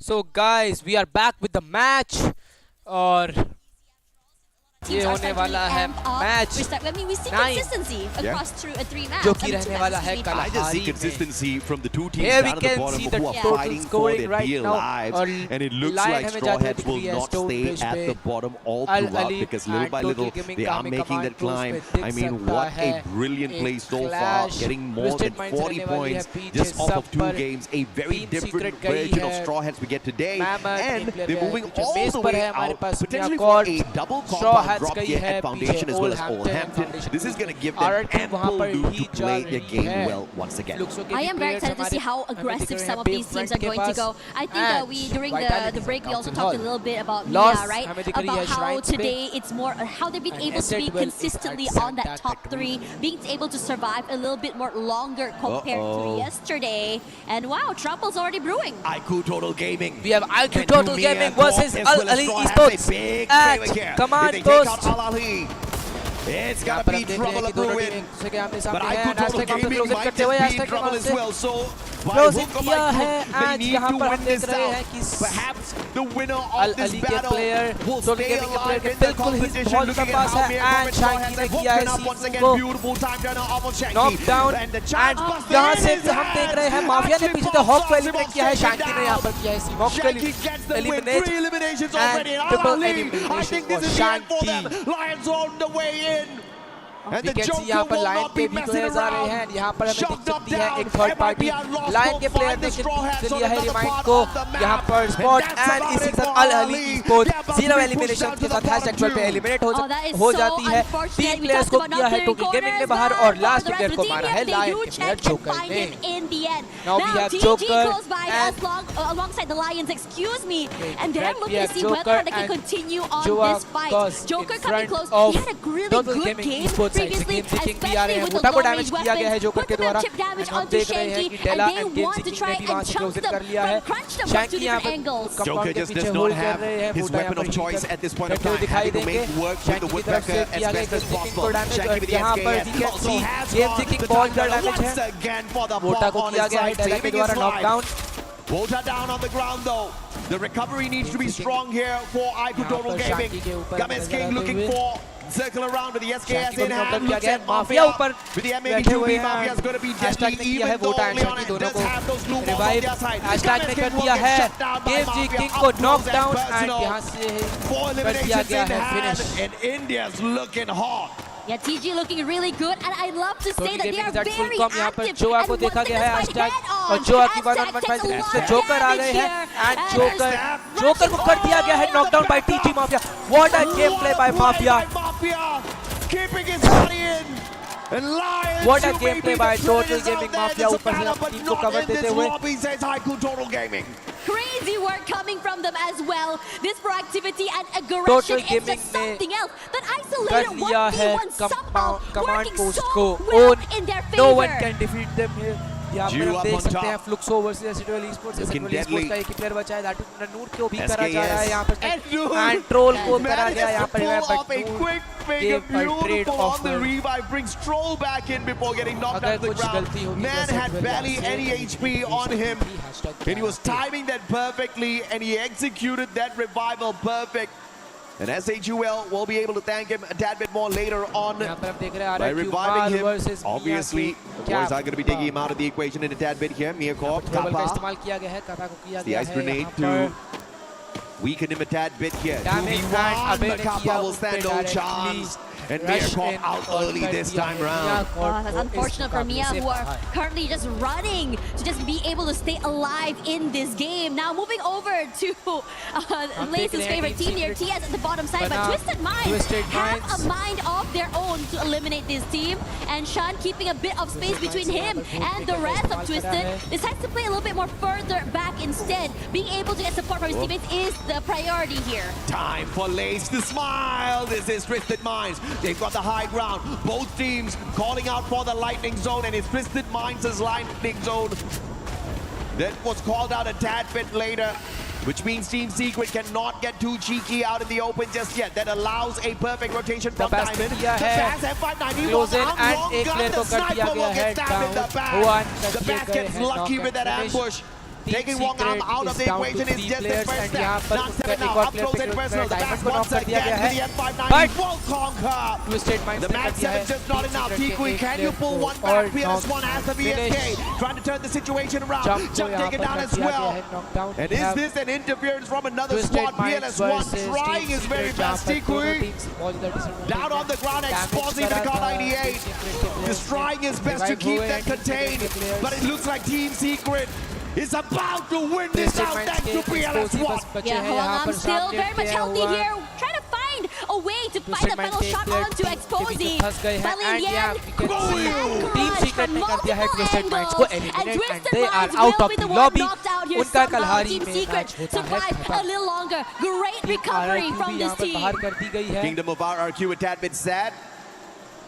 So guys, we are back with the match. और ये होने वाला है match we see consistency across three maps. जो कि रहने वाला है कल I just see consistency from the two teams Here we down at the can bottom see the who are total fighting for scoring their right dear now. lives, and it looks Lion like हमें Straw जाते Hats will दिख रही है not Stone stay Bridge at पे. the bottom all Al throughout Ali because little and by little Total Gaming they का are हमें making command that post climb. पे दिख I mean, सकता what है. a brilliant play एक so far, clash. getting more than Twisted Minds 40 रहने वाली है points पीछे just off of सब 2 पर. games. A very Team different Secret गई version of है. Straw Hats we get today, Mammoth and team player they're है. moving पीछे all base the पर way है हमारे out, pass potentially MÍA for Corp. a double Straw compound Hats drop गई here है at Foundation पीछे as well as Oldhampton Oldhampton. Foundation. This is going to give them Our team वहाँ ample पर loot he to जा play their रही game है. well once again. I am very excited to see how aggressive some of these teams are going to go. I think we during the break we also talked a little bit about MÍA, right? About how today it's more how they've been able to be consistently on that top 3, being able to survive a little bit more longer compared to yesterday. And wow, trouble's already brewing. IQOO Total Gaming. We have IQOO Total Gaming versus Ahli Esports at Command Post. It's gonna be trouble a brewing. But IQOO Total Gaming might just be trouble as well. So by hook or by crook, they need to win this out. Perhaps the winner of this battle will stay alive in the competition. Looking at how MÍA Corp and Straw Hats have woken up once again. Beautiful time turner off of Shanky. Knockdown. And the chance buster यहाँ से in his हम देख hands. रहे हैं mafia ने पीछे से hoc को एलिमिनेट किया है. Absolute शांति ने यहाँ पर किया है सीमॉक को Shanky gets the win. 3 eliminations already. And triple Ali, I elimination think this for is the end for Shanky. them. Lions on the way in. And the Joker यहाँ पर will लाइन not पे be भी messing players आ रहे around. हैं. यहाँ पर हमें Shot दिख सकती है knockdown. एक थर्ड पार्टी MIBR.LOS लाइन के will प्लेयर find ने the Straw Hats ले on लिया है another रिमाइंड part को of the map. यहाँ पर spot And that's and about इसी it के साथ for Ahli Ali. Esports They're about to 0 be elimination pushed के down to साथ the हैश टैग पर bottom eliminate Oh, that is हो so जाती है. unfortunate. 3 We प्लेयर्स talked को about किया है not टोटल clearing गेमिंग ने corners, बाहर but और for last the player rest को of the मारा team, है they लायन do के check player and joker find ने. him in the end. Now we have TG Joker goes by and alongside the Lions, excuse me, and they're we looking have to see whether Joker they can and continue on Joa this fight. Goss Joker in coming front close. of He had a really Total good Gaming game Esports side. previously, Game King भी आ रहे especially हैं. with the मोटा को long damage range किया गया है weapons. Joker Put के the द्वारा. chip damage And हम onto देख रहे हैं Shanky, कि डेला and they end game want to Singh try ने भी वहां and से chunk क्लोज them कर लिया है. from crunch them from 2 Shanky यहाँ different पर angles. कंपाउंड Joker के just पीछे does होल्ड not कर have रहे हैं. his मोटा यहाँ weapon पर of choice heater at this point of बैठे हुए time, दिखाई having to देंगे. make work with the Shanky की तरफ woodpecker से as किया गया best as गेम सिंह को possible. डैमेज Shanky और with the यहाँ पर SKS we can also see has game got Singh the बहुत time ज्यादा डैमेज once है. again for the मोटा bomb को on किया his गया है side, डेला के saving द्वारा his life. Knockdown. Volta down on the ground though. The recovery needs to be strong here for IQOO Total Gaming. Games King looking for circle around with the SKS in hand. Looks at Mafia with the MAB2B. Mafia is going to be deadly even though LYON does have those blue balls on their side. Games King will get shut down by Mafia. को Up close knockdown and and personal. यहाँ से 4 कर दिया eliminations गया in है hand, finish. and India's looking hot. Yeah, TG looking really good, and I love to say that they are very यहाँ पर active Zoa and को देखा want गया to है fight हैशटैग head और on. जोआ की Hashtag 1-on-1 takes a fight lot से of joker uh damage गए हैं here. एंड जोकर को कर दिया गया है knockdown by TG Mafia. What a game play by Mafia. Keeping his body in. And Lions, What a you may gameplay be by the Total predators Gaming out there in Mafia the ऊपर से savannah, अपनी but team को not cover in देते this हुए. lobby, says IQOO Total Gaming. Crazy work coming from them as well. This proactivity and Total aggression is Gaming just something else. That कर isolated लिया है 1v1 somehow command working post so को. well Own. in their No one favor. can defeat them here. यहाँ पर हम देख सकते हैं फ्लुक्सो versus S8UL Esports. S8UL Esports का एक ही प्लेयर बचा है. दैट इज नूर को भी करा जा रहा है यहाँ पर एंड ट्रोल को करा गया यहाँ पर Finger, beautiful on the revive, brings Troll back in before getting knocked out of the ground. Man had barely any HP on him, and he was timing that perfectly, and he executed that revival perfect. And S8UL will be able to thank him a tad bit more later on by reviving him. Obviously, the boys are going to be taking him out of the equation in a tad bit here. MÍA Corp, Kappa, the ice grenade to weaken him a tad bit here. 2v1, but Kappa will stand no chance. And MÍA Corp out early this time round. That's unfortunate for MÍA, who are currently just running to just be able to stay alive in this game. Now moving over to Lace's favorite team here, TS at the bottom side, but Twisted Minds have a mind of their own to eliminate this team. And Shan keeping a bit of space between him and the rest of Twisted. Decides to play a little bit more further back instead. Being able to get support from his teammates is the priority here. Time for Lace to smile. This is Twisted Minds. They've got the high ground. Both teams calling out for the lightning zone, and it's Twisted Minds' lightning zone that was called out a tad bit later, which means Team Secret cannot get too cheeky out in the open just yet. That allows a perfect rotation from Diamond. The Bass F590 was out long gun. The sniper will get stabbed in the back. The Bass gets lucky with that ambush. Taking one arm out of the equation is just the first step. Not 7 now, up close and personal. The back once again with the M590 will conquer. The Max 7 just not enough. Tikui, can you pull one back? PLS1 has the VSK. Trying to turn the situation around. Jump taken down as well. And is this an interference from another squad? PLS1 trying his very best. Tikui down on the ground, exposing the car 98. Just trying his best to keep them contained. But it looks like Team Secret is about to win this out thanks to PLS1. Yeah, Huang still very much healthy here. Trying to find a way to find the final shot onto Exposy. But in the end, Team Secret ने कर दिया है Twisted Minds को eliminate and they are out of the lobby. उनका Kalahari में match होता है. A little longer. Great recovery from this team. बाहर कर दी गई है. Kingdom of RRQ a tad bit sad.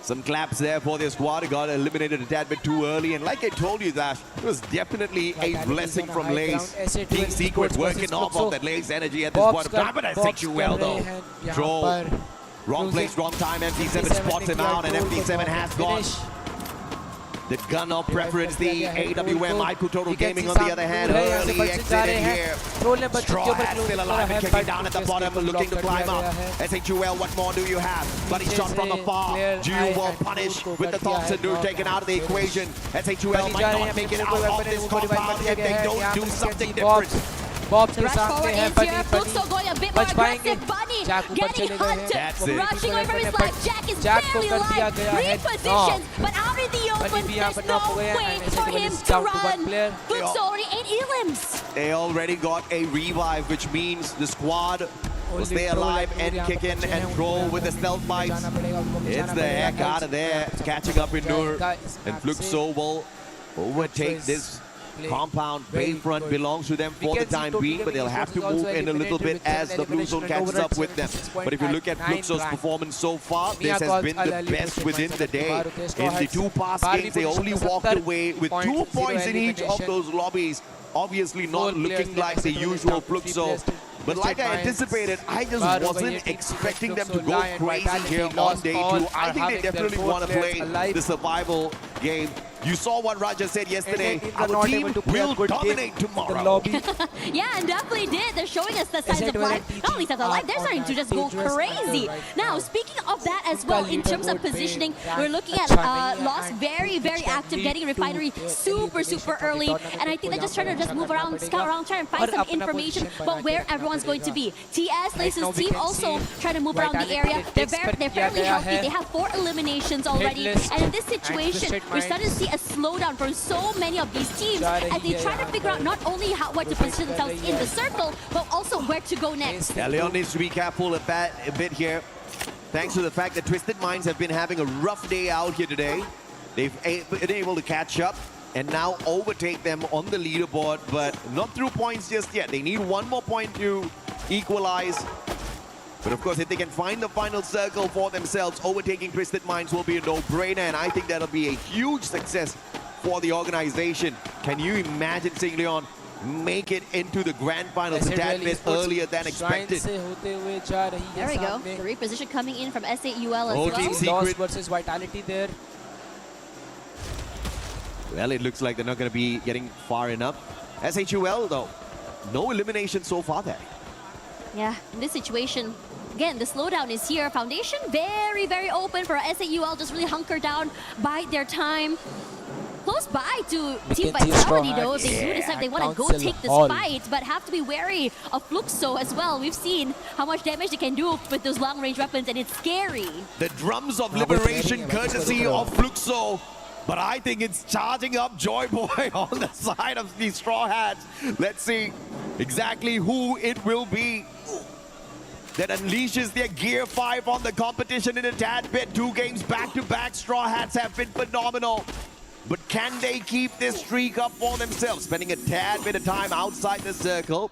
Some claps there for their squad. Got eliminated a tad bit too early. And like I told you, Dash, it was definitely a blessing from Lace. Team Secret working off of that Lace energy at this point of time. But S8UL though. Troll. Wrong place, wrong time. MT7 spots him out and MT7 has got the gun of preference. The AWM IQOO Total Gaming on the other hand. Early exit in here. Straw Hat still alive and kicking down at the bottom, looking to climb up. S8UL, what more do you have? Bloody shot from afar. Ju will punish with the Thompson Dude taken out of the equation. S8UL might not make it out of this compound if they don't do something different. Bobs के सामने है बनी Fluxo going a bit more aggressive. Bunny getting hunted. Rushing over his life. Jack is barely alive. Repositions, but out in the open. There's no way for him to run. Fluxo already 8 elims. They already got a revive, which means the squad will stay alive and kick in and roll with the stealth bites. It's the heck out of there. Catching up in Nur. And Fluxo will overtake this compound. Bayfront belongs to them for the time being, but they'll have to move in a little bit as the Blue Zone catches up with them. But if you look at Fluxo's performance so far, this has been the best within the day. In the 2 past games, they only walked away with 2 points in each of those lobbies. Obviously not looking like the usual Fluxo. But like I anticipated, I just wasn't expecting them to go crazy here on day 2. I think they definitely want to play the survival game. You saw what Raja said yesterday. Our team will dominate tomorrow. Yeah, and definitely did. They're showing us the signs of life. Not only signs of life, they're starting to just go crazy. Now, speaking of that as well, in terms of positioning, we're looking at LYON very, very active, getting Refinery super, super early. And I think they're just trying to just move around, scout around, try and find some information about where everyone's going to be. TS, Lace's team also trying to move around the area. They're fairly healthy. They have 4 eliminations already. And in this situation, we're starting to see a slowdown from so many of these teams as they try to figure out not only where to position themselves in the circle, but also where to go next. Yeah, LYON needs to be careful a bit here, thanks to the fact that Twisted Minds have been having a rough day out here today. They've been able to catch up and now overtake them on the leaderboard, but not through points just yet. They need 1 more point to equalize. But of course, if they can find the final circle for themselves, overtaking Twisted Minds will be a no-brainer, and I think that'll be a huge success for the organization. Can you imagine seeing LYON make it into the grand finals a tad bit earlier than expected? There we go. The reposition coming in from S8UL as well. Team Secret versus Vitality there. Well, it looks like they're not going to be getting far enough. S8UL, though, no elimination so far there. Yeah, in this situation, again, the slowdown is here. Foundation very, very open for S8UL, just really hunker down, bide their time. Close by to Team Vitality though, if they do decide they want to go take this fight, but have to be wary of Fluxo as well. We've seen how much damage they can do with those long-range weapons, and it's scary. The drums of liberation courtesy of Fluxo. But I think it's charging up Joy Boy on the side of these Straw Hats. Let's see exactly who it will be that unleashes their Gear 5 on the competition in a tad bit. 2 games back-to-back. Straw Hats have been phenomenal. But can they keep this streak up for themselves? Spending a tad bit of time outside the circle.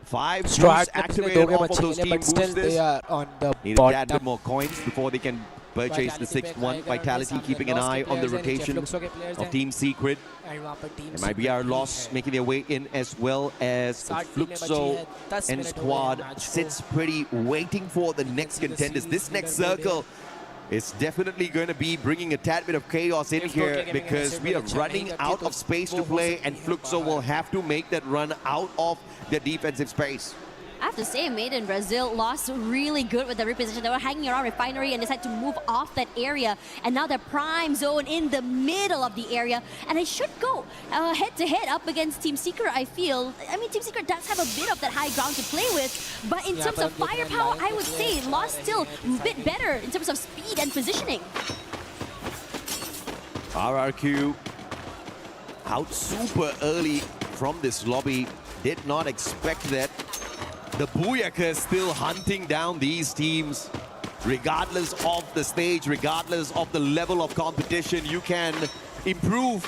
5 boosts activated off of those team boosters. They are on the Need a tad bit more coins before they can purchase the 6th one. Vitality keeping an eye on the rotation of Team Secret. MIBR.LOS making their way in, as well as Fluxo and squad sits pretty, waiting for the next contenders. This next circle It's definitely going to be bringing a tad bit of chaos in here because we are running out of space to play, and Fluxo will have to make that run out of the defensive space. I have to say, Made in Brazil lost really good with the reposition. They were hanging around Refinery and decided to move off that area. And now they're prime zone in the middle of the area. And it should go head-to-head up against Team Secret, I feel. I mean, Team Secret does have a bit of that high ground to play with. But in terms of firepower, I would say Lost still a bit better in terms of speed and positioning. RRQ out super early from this lobby. Did not expect that. The Booyaka is still hunting down these teams. Regardless of the stage, regardless of the level of competition, you can improve.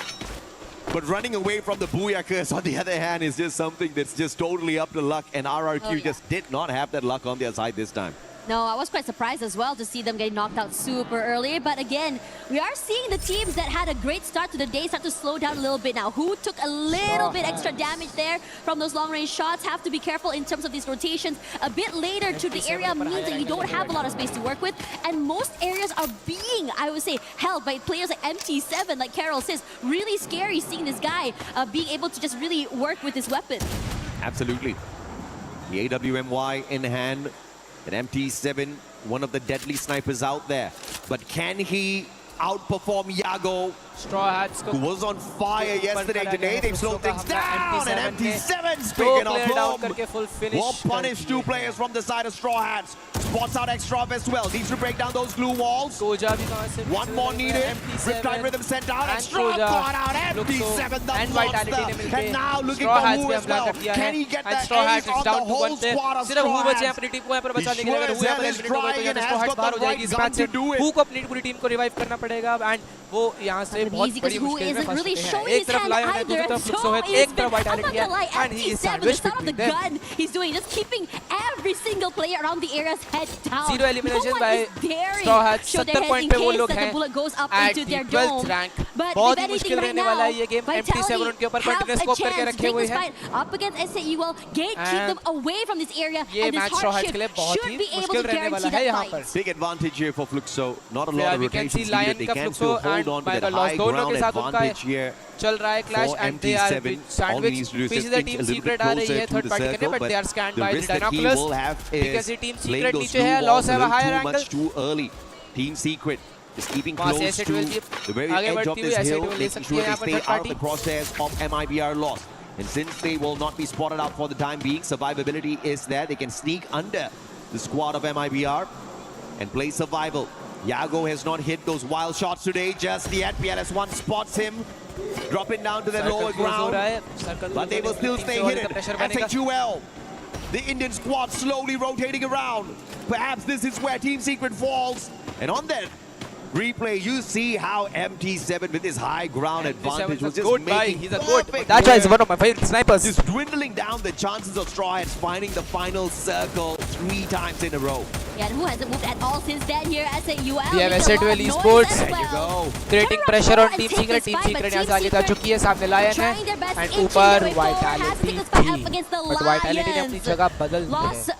But running away from the Booyakas, on the other hand, is just something that's just totally up to luck. And RRQ just did not have that luck on their side this time. No, I was quite surprised as well to see them getting knocked out super early. But again, we are seeing the teams that had a great start to the day start to slow down a little bit now. Who took a little bit extra damage there from those long-range shots? Have to be careful in terms of these rotations. A bit later to the area means that you don't have a lot of space to work with. And most areas are being, I would say, held by players like MT7, like Carol says. Really scary seeing this guy being able to just really work with his weapon. Absolutely. The AWMY in hand. And MT7, one of the deadly snipers out there. But can he outperform Yago, who was on fire yesterday? Today they've slowed things down, and MT7's picking up home. Will punish two players from the side of Straw Hats. Spots out extra as well. Needs to break down those glue walls. One more needed. Riptide Rhythm sent down. Extra caught out. MT7 the monster. And now looking for Who as well. Can he get the ace on the whole squad of Straw Hats? He sure as hell is trying and has got the right gun to do it. Who को अपनी पूरी team को revive करना पड़ेगा and वो यहाँ से बहुत बड़ी मुश्किल में फंस चुके हैं. एक तरफ लायन है, दूसरी तरफ फ्लुक्सो है, एक तरफ वाइटैलिटी है, and he is sandwiched between them. He's doing just keeping every single player around the area's head down. Zero elimination by Straw Hats. 70 point पे वो लोग हैं at the 12th rank. बहुत ही मुश्किल रहने वाला है ये गेम. MT7 उनके ऊपर कंटिन्यूस स्कोप करके रखे हुए हैं. Up against S8UL, Gate keep them away from this area, ये and this match Straw Hats के लिए hardship बहुत should ही be able मुश्किल to रहने वाला guarantee है यहाँ that पर. fight. Big advantage here for Fluxo. Not a lot of we can see rotations Lion needed. They का can Fluxo still hold on to that MIBR.LOS high दोनों के ground साथ उनका advantage here. चल रहा है clash, and they are sandwich. पीछे से टीम सीक्रेट आ रही है थर्ड पार्टी करने, but they are scanned by the binoculars. because the team secret नीचे है, loss have a higher angle. Much too early. Team secret is keeping close to the very edge of this hill, making sure they stay out of the crosshairs of MIBR.LOS. And since they will not be spotted out for the time being, survivability is there. They can sneak under the squad of MIBR and play survival. Yago has not hit those wild shots today just yet. PLS1 spots him, dropping down to the lower ground. But they will still stay hidden. S8UL, the Indian squad slowly rotating around. Perhaps this is where Team Secret falls. And on that replay, you see how MT7 with his high ground advantage was just making he's a good. That guy is one of my favorite snipers. Just dwindling down the chances of Straw Hats finding the final circle 3 times in a row. Yeah, and who hasn't moved at all since then here? S8UL. We have S8UL Esports. There you go. Creating pressure on Team Secret. Team Secret यहाँ से आगे जा चुकी है. सामने lion है. And ऊपर vitality थी. But वाइटैलिटी ने अपनी जगह बदल दी है.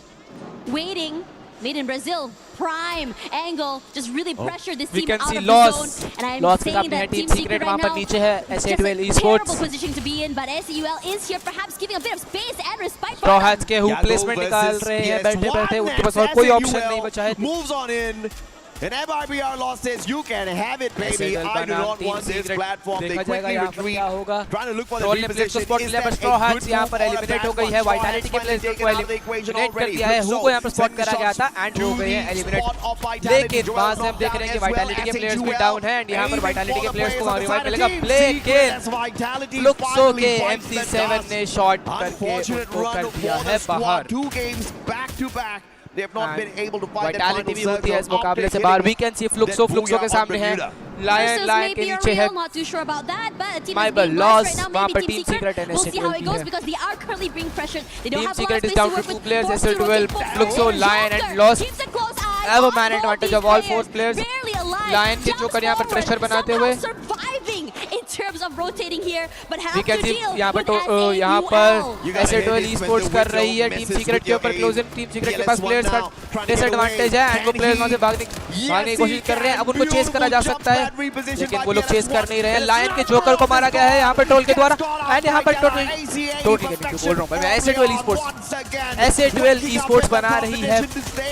Waiting. Made in Brazil, prime angle, just really pressure this team out of the LYON. zone. And I'm LYON saying that Team Secret वहाँ right पर now, नीचे है. S8UL just a Esports. terrible position to be in, but S8UL is here, perhaps giving a bit of space and respite. Straw Hats के hook placement निकाल रहे हैं. बैठे-बैठे उनके पास और कोई ऑप्शन नहीं बचा है. Moves on in. And MIBR.LOS says, you can have it, baby. I do not want this platform. They quickly retreat. Trying to look for the reposition. Is that a good यहाँ पर eliminate हो गई है. Vitality के players को eliminate कर दिया है. हुक को यहाँ पर स्पॉट करा गया था एंड हो गए हैं एलिमिनेट. लेकिन वहाँ से हम देख रहे हैं कि वाइटैलिटी के प्लेयर्स भी डाउन है एंड यहाँ पर वाइटैलिटी के प्लेयर्स को रिवाइव मिलेगा. लेकिन फ्लुक्सो के MT7 ने शॉट करके उसको कर दिया है बाहर. 2 games back to back. They have not been able to find that final भी होती है इस मुकाबले से बाहर. We can see Fluxo के सामने है. Lion के नीचे है. Not too sure about that, but team MIBR.LOS right now. वहाँ पर Maybe Team Secret and We'll see how it goes है. because they are currently being pressured. They don't Team have a lot Secret of is space down to to work 2 with. players. Forced to S8UL, rotate Fluxo, forward. Lion and Joker LYON keeps a close eye have a on man both advantage these of all 4 players. players. Barely alive. Lion के Just Joker यहाँ पर forward. Pressure बनाते हुए. Somehow surviving in terms of rotating here, but have We can to see deal यहाँ with पर S8UL. S8UL Esports कर रही है टीम सीक्रेट के ऊपर क्लोजिंग टीम सीक्रेट के पास प्लेयर्स का डिसएडवांटेज है एंड वो प्लेयर्स वहां से भागने की कोशिश कर रहे हैं अब उनको चेस करा जा सकता है लेकिन वो लोग चेस कर नहीं रहे हैं लायन के जोकर को मारा गया है यहाँ पर ट्रोल के द्वारा एंड यहाँ पर टोटली बोल रहा हूँ मैं S8UL Esports बना रही है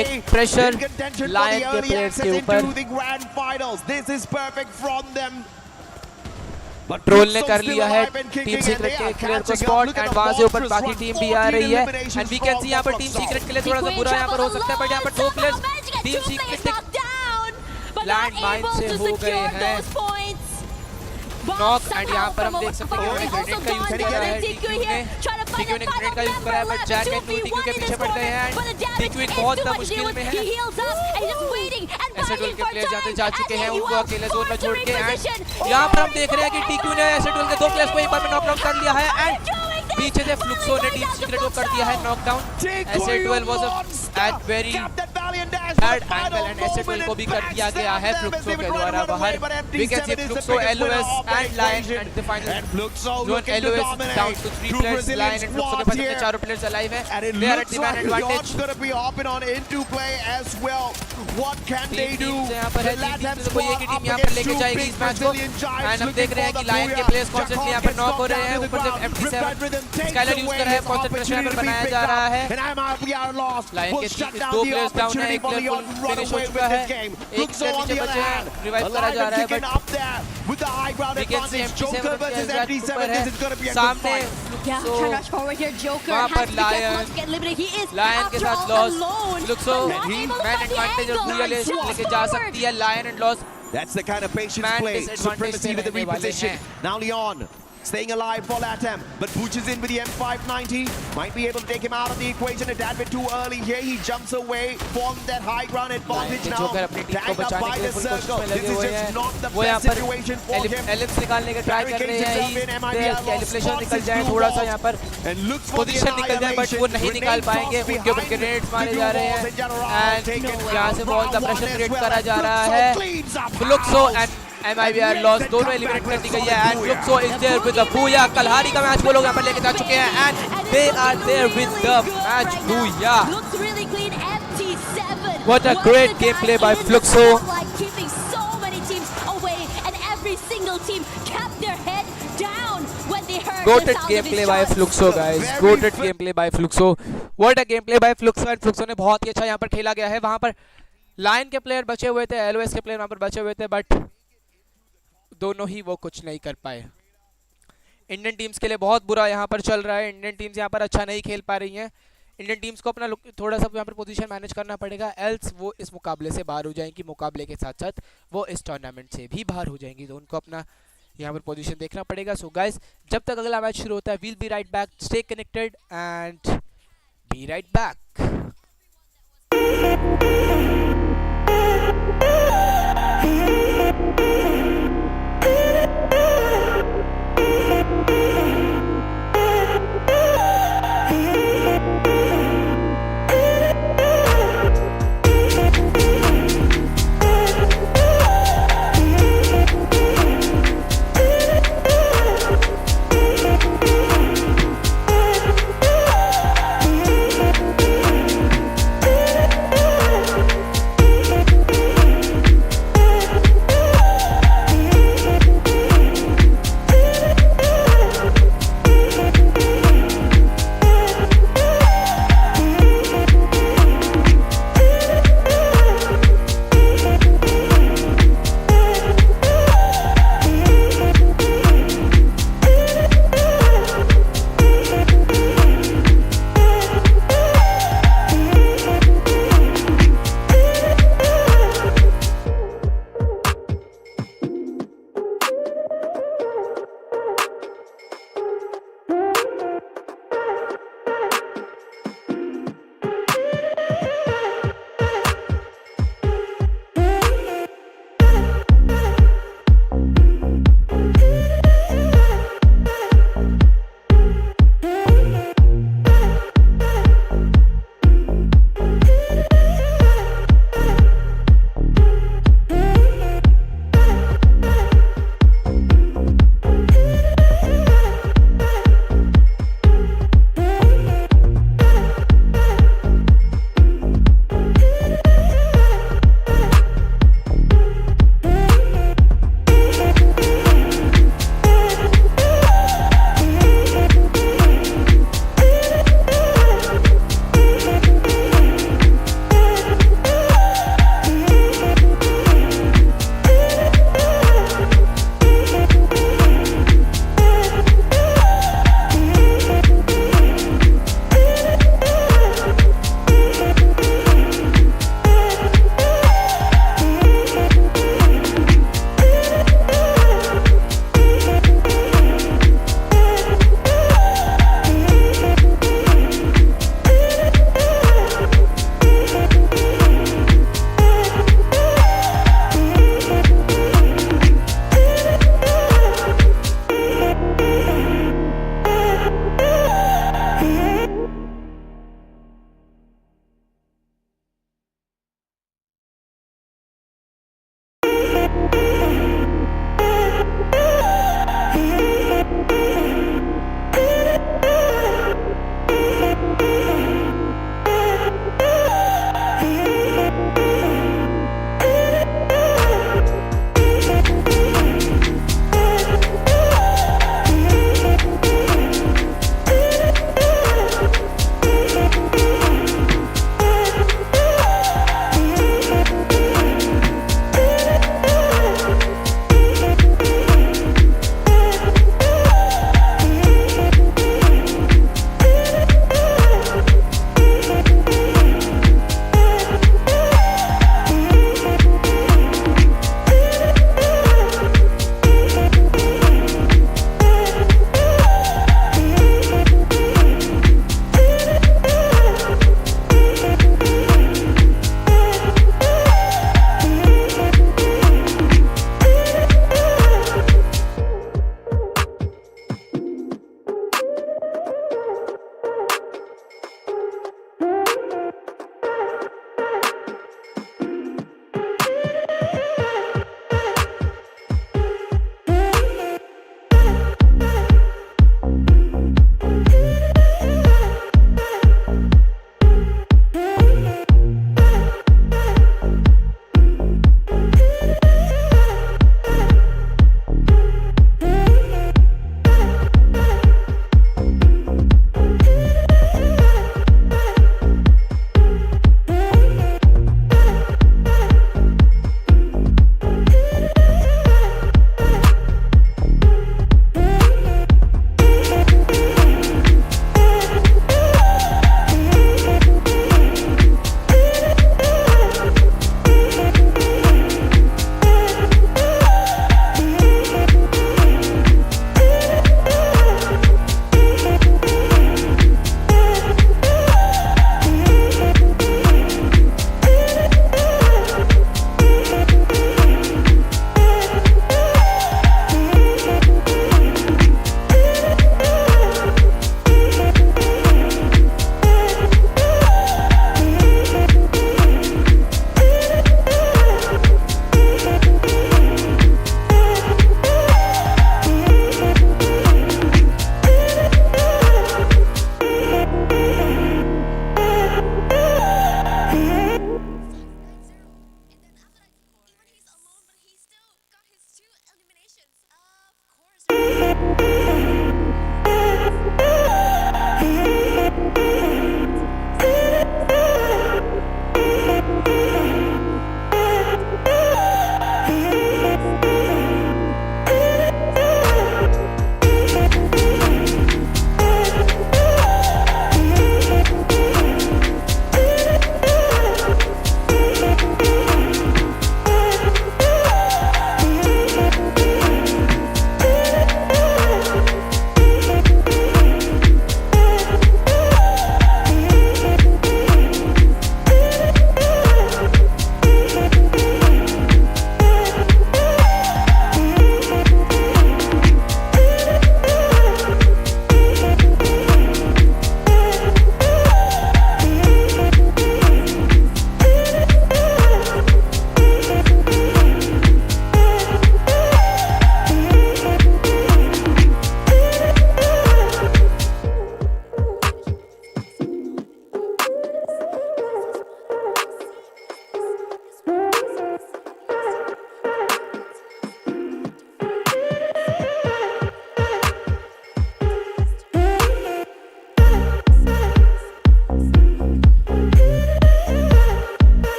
एक प्रेशर लायन के प्लेयर्स के ऊपर ट्रोल ने कर लिया है टीम सीक्रेट के प्लेयर को स्पॉट एंड वहां से ऊपर बाकी टीम भी आ रही है एंड वी कैन सी यहाँ पर टीम सीक्रेट के लिए थोड़ा सा बुरा यहाँ पर हो सकता है बट यहाँ पर दो players team secret land mine से हो गए हैं नॉक एंड यहाँ पर हम देख सकते हैं कि ग्रेनेड का यूज कर रहा है टीक्यू ने ग्रेनेड का यूज करा है बट जैक एंड टीक्यू के पीछे पड़ गए हैं एंड टीक्यू बहुत मुश्किल में है S8UL के प्लेयर्स जाते जा चुके हैं उनको अकेले जोन में छोड़ के एंड यहाँ पर हम देख रहे हैं कि टीक्यू ने S8UL के दो प्लेयर्स को एक बार में नॉकडाउन कर लिया है एंड पीछे से फ्लुक्सो ने टीम सीक्रेट को कर दिया है knockdown S8UL was at very bad angle and S8UL को भी कर दिया गया है फ्लुक्सो के द्वारा बाहर we can see Fluxo LOS and Lion and the final zone LOS down to 3 players Lion and Fluxo के पास अपने चारों प्लेयर्स अलाइव है they are at the advantage What can they do? यहाँ पर है कोई एक ही टीम यहाँ पर लेके जाएगी इस मैच को एंड हम देख रहे हैं कि लायन के प्लेयर्स कॉन्स्टेंटली यहाँ पर नॉक हो रहे हैं ऊपर से MT7 स्काइलर यूज कर रहा है कॉन्सेंट्रेशन यहाँ पर बनाया जा रहा है लायन के दो प्लेयर्स डाउन है एक प्लेयर फुल फिनिश हो चुका है एक प्लेयर नीचे बचे हैं रिवाइव करा जा रहा है but we can C MT7 ऊपर है सामने वहाँ पर लायन के साथ लॉस फ्लुक्सो मैन एडवांटेज और भूया लेके जा सकती है lion and loss That's the kind of patience play to proceed with the reposition. Now LYON staying alive for Latam, but pushes in with the M590. Might be able to take him out of the equation a tad bit too early here. He jumps away from that high ground advantage now. Tagged up by the circle. This is just not the best situation for him. Ellipse निकालने का try कर रहे हैं elimination निकल जाए थोड़ा सा यहाँ पर पोजीशन निकल जाए बट वो नहीं निकाल पाएंगे उनके ऊपर ग्रेनेड्स मारे जा रहे हैं एंड यहाँ से बहुत ज़्यादा प्रेशर क्रिएट करा जा रहा है फ्लुक्सो एंड MIBR.LOS दोनों एलिमिनेट कर दी गई है and Fluxo is there with the booyah Kalahari का मैच वो लोग यहाँ पर लेके जा चुके हैं and they are there with the match booyah what a great game play by Fluxo Goated gameplay by Fluxo guys. Goated gameplay by Fluxo. What a gameplay by Fluxo and Fluxo ने बहुत ही अच्छा यहाँ पर खेला गया है वहाँ पर लायन के प्लेयर बचे हुए थे LOS के प्लेयर वहाँ पर बचे हुए थे बट दोनों ही वो कुछ नहीं कर पाए इंडियन टीम्स के लिए बहुत बुरा यहाँ पर चल रहा है इंडियन टीम्स यहाँ पर अच्छा नहीं खेल पा रही हैं इंडियन टीम्स को अपना थोड़ा सा यहाँ पर पोजीशन मैनेज करना पड़ेगा एल्स वो इस मुकाबले से बाहर हो जाएंगी मुकाबले के साथ साथ वो इस टूर्नामेंट से भी बाहर हो जाएंगी तो उनको अपना यहाँ पर पोजीशन देखना पड़ेगा सो गाइस जब तक अगला मैच शुरू होता है we'll be right back stay connected and be right back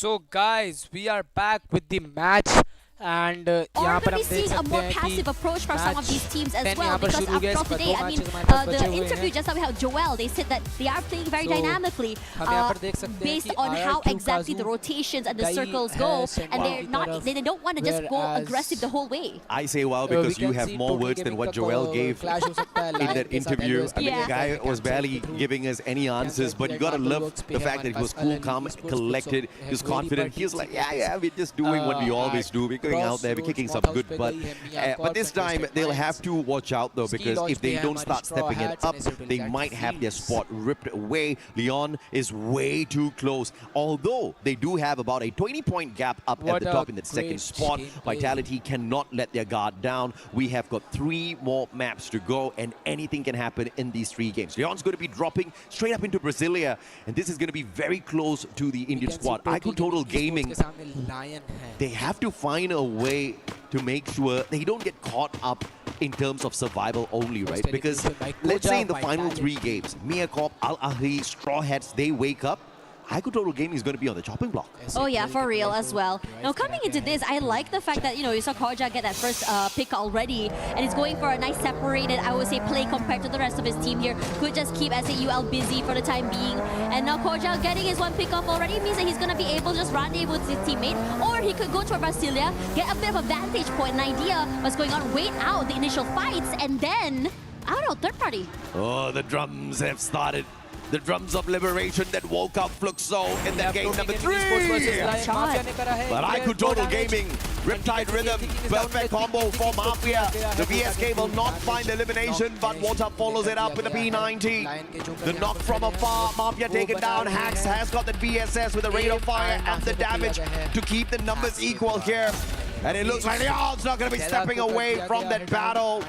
So guys, we are back with the match and Or यहाँ पर could हम be देख seeing a सकते more हैं कि passive approach from some of these teams as well, यहाँ पर because शुरू हुए after today, I mean, the interview just now we have Joel, they said that they are playing very dynamically based on how exactly the rotations and the circles go, and they don't want to just go aggressive the whole way. I say wow because you have more words than what Joel gave in that interview. I mean, the guy was barely giving us any answers, but you gotta love the fact that he was cool, calm, collected, he was confident. He was like, yeah, we're just doing what we always do. We're going out there, we're kicking some good butt. But this time, they'll have to watch out though, because if they don't start stepping it up, they might have their spot ripped away. LYON is way too close. Although they do have about a 20-point gap up at the top in that second spot, Vitality cannot let their guard down. We have got 3 more maps to go, and anything can happen in these 3 games. LYON's going to be dropping straight up into Brasilia, and this is going to be very close to the Indian squad. IQOO Gaming, they have to find a way to make sure they don't get caught up in terms of survival only, right? Because let's say in the final 3 games, MÍA Corp, Ahli, Straw Hats, they wake up, IQOO Gaming is going to be on the chopping block. Oh yeah, for real as well. Now coming into this, I like the fact that, you saw Koja get that first pick already, and he's going for a nice separated, I would say, play compared to the rest of his team here. Could just keep S8UL busy for the time being. And now Koja getting his 1 pick off already means that he's going to be able to just rendezvous with his teammate, or he could go to Brasilia, get a bit of a vantage point, an idea what's going on, wait out the initial fights, and then, I don't know, third party. Oh, the drums have started. The drums of liberation that woke up Fluxo in that game number 3. But IQOO Gaming, Riptide Rhythm, perfect combo for Mafia. The VSK will not find elimination, but Water follows it up with a P90. The knock from afar, Mafia taken down. Hax has got the VSS with the rate of fire and the damage to keep the numbers equal here. And it looks like LYON's not going to be stepping away from that battle.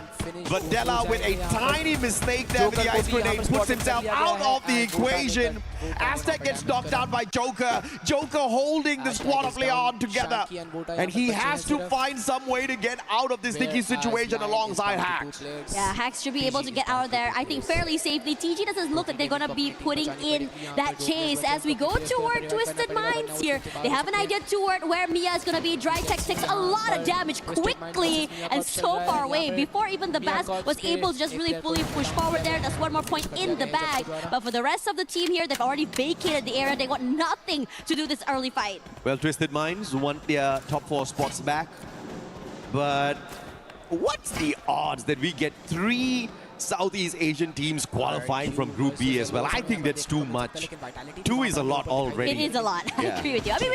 But Della, with a tiny mistake there with the ice grenade, puts himself out of the equation. Aztec gets knocked out by Joker. Joker holding the squad of LYON together. And he has to find some way to get out of this sticky situation alongside Hax. Yeah, Hax should be able to get out of there, I think, fairly safely. TG doesn't look like they're going to be putting in that chase as we go toward Twisted Minds here. They have an idea toward where MÍA is going to be. Dry Tech takes a lot of damage quickly and so far away before even the Bass was able to just really fully push forward there. That's 1 more point in the bag. But for the rest of the team here, they've already vacated the area. They want nothing to do this early fight. Well, Twisted Minds want their top 4 spots back. But what's the odds that we get 3 Southeast Asian teams qualifying from Group B as well? I think that's too much. 2 is a lot already. It is a lot. I agree with you. I mean,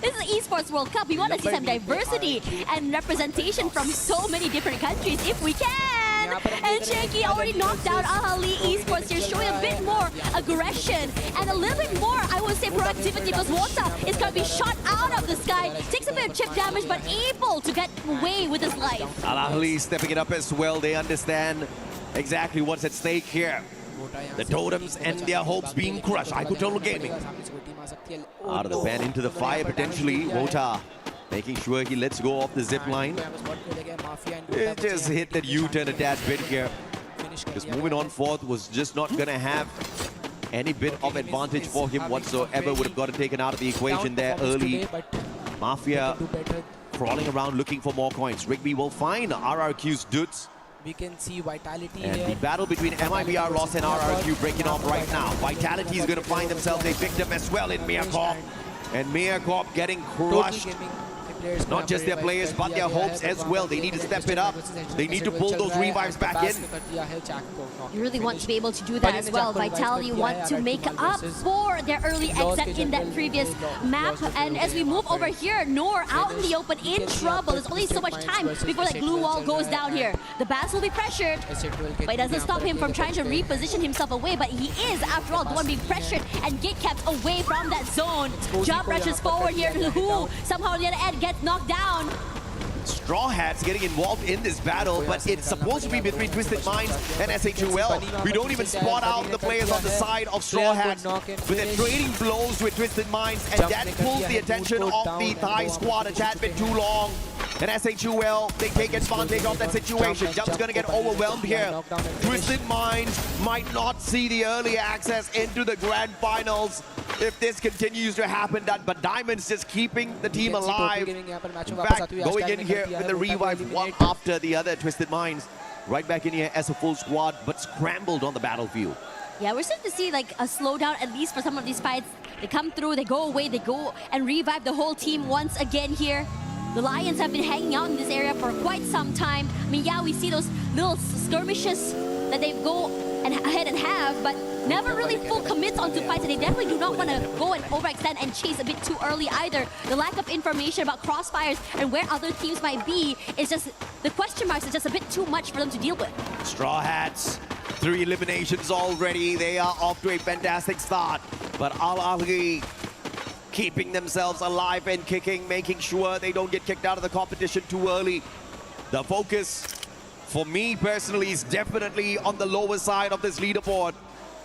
this is the Esports World Cup. We want to see some diversity and representation from so many different countries if we can. And Shaky already knocked out Ahli Esports here, showing a bit more aggression and a little bit more, I would say, proactivity, because Wota is going to be shot out of the sky. Takes a bit of chip damage, but able to get away with his life. Ahli stepping it up as well. They understand exactly what's at stake here. The totems and their hopes being crushed. IQOO Gaming out of the van into the fire potentially. Wota making sure he lets go off the zip line. It just hit that U-turn a tad bit here. Because moving on forth was just not going to have any bit of advantage for him whatsoever. Would have gotten taken out of the equation there early. Mafia crawling around looking for more coins. Rigby will find RRQ's dudes. We can see Vitality and here. the battle between MIBR.LOS and RRQ breaking off right now. Vitality is going to find themselves a victim as well in MÍA Corp. And MÍA Corp getting crushed. Not just their players, but their hopes as well. They need to step it up. They need to pull those revives back in. You really want to be able to do that as well. Vitality want to make up for their early exit in that previous map. And as we move over here, Noor out in the open, in trouble. There's only so much time before that glue wall goes down here. The Bass will be pressured, but it doesn't stop him from trying to reposition himself away. But he is, after all, the one being pressured and get kept away from that zone. Jump rushes forward here to Who. Somehow on the other end gets knocked down. Straw Hats getting involved in this battle, but it's supposed to be between Twisted Minds and S8UL. We don't even spot out the players on the side of Straw Hats, but they're trading blows with Twisted Minds, and that pulls the attention of the Thai squad a tad bit too long. And S8UL, they take advantage of that situation. Jump's gonna get overwhelmed here. Twisted Minds might not see the early access into the grand finals. if this continues to happen. But Diamond's just keeping the team alive. In fact, going in here with the revive one after the other. Twisted Minds right back in here as a full squad, but scrambled on the battlefield. Yeah, we're starting to see like a slowdown, at least for some of these fights. They come through, they go away, they go and revive the whole team once again here. The Lions have been hanging out in this area for quite some time. I mean, yeah, we see those little skirmishes that they go and ahead and have, but never really full commits onto fights, and they definitely do not want to go and overextend and chase a bit too early either. The lack of information about crossfires and where other teams might be is just, the question marks is just a bit too much for them to deal with. Straw Hats, 3 eliminations already. They are off to a fantastic start, but Ahli keeping themselves alive and kicking, making sure they don't get kicked out of the competition too early. The focus, for me personally, is definitely on the lower side of this leaderboard.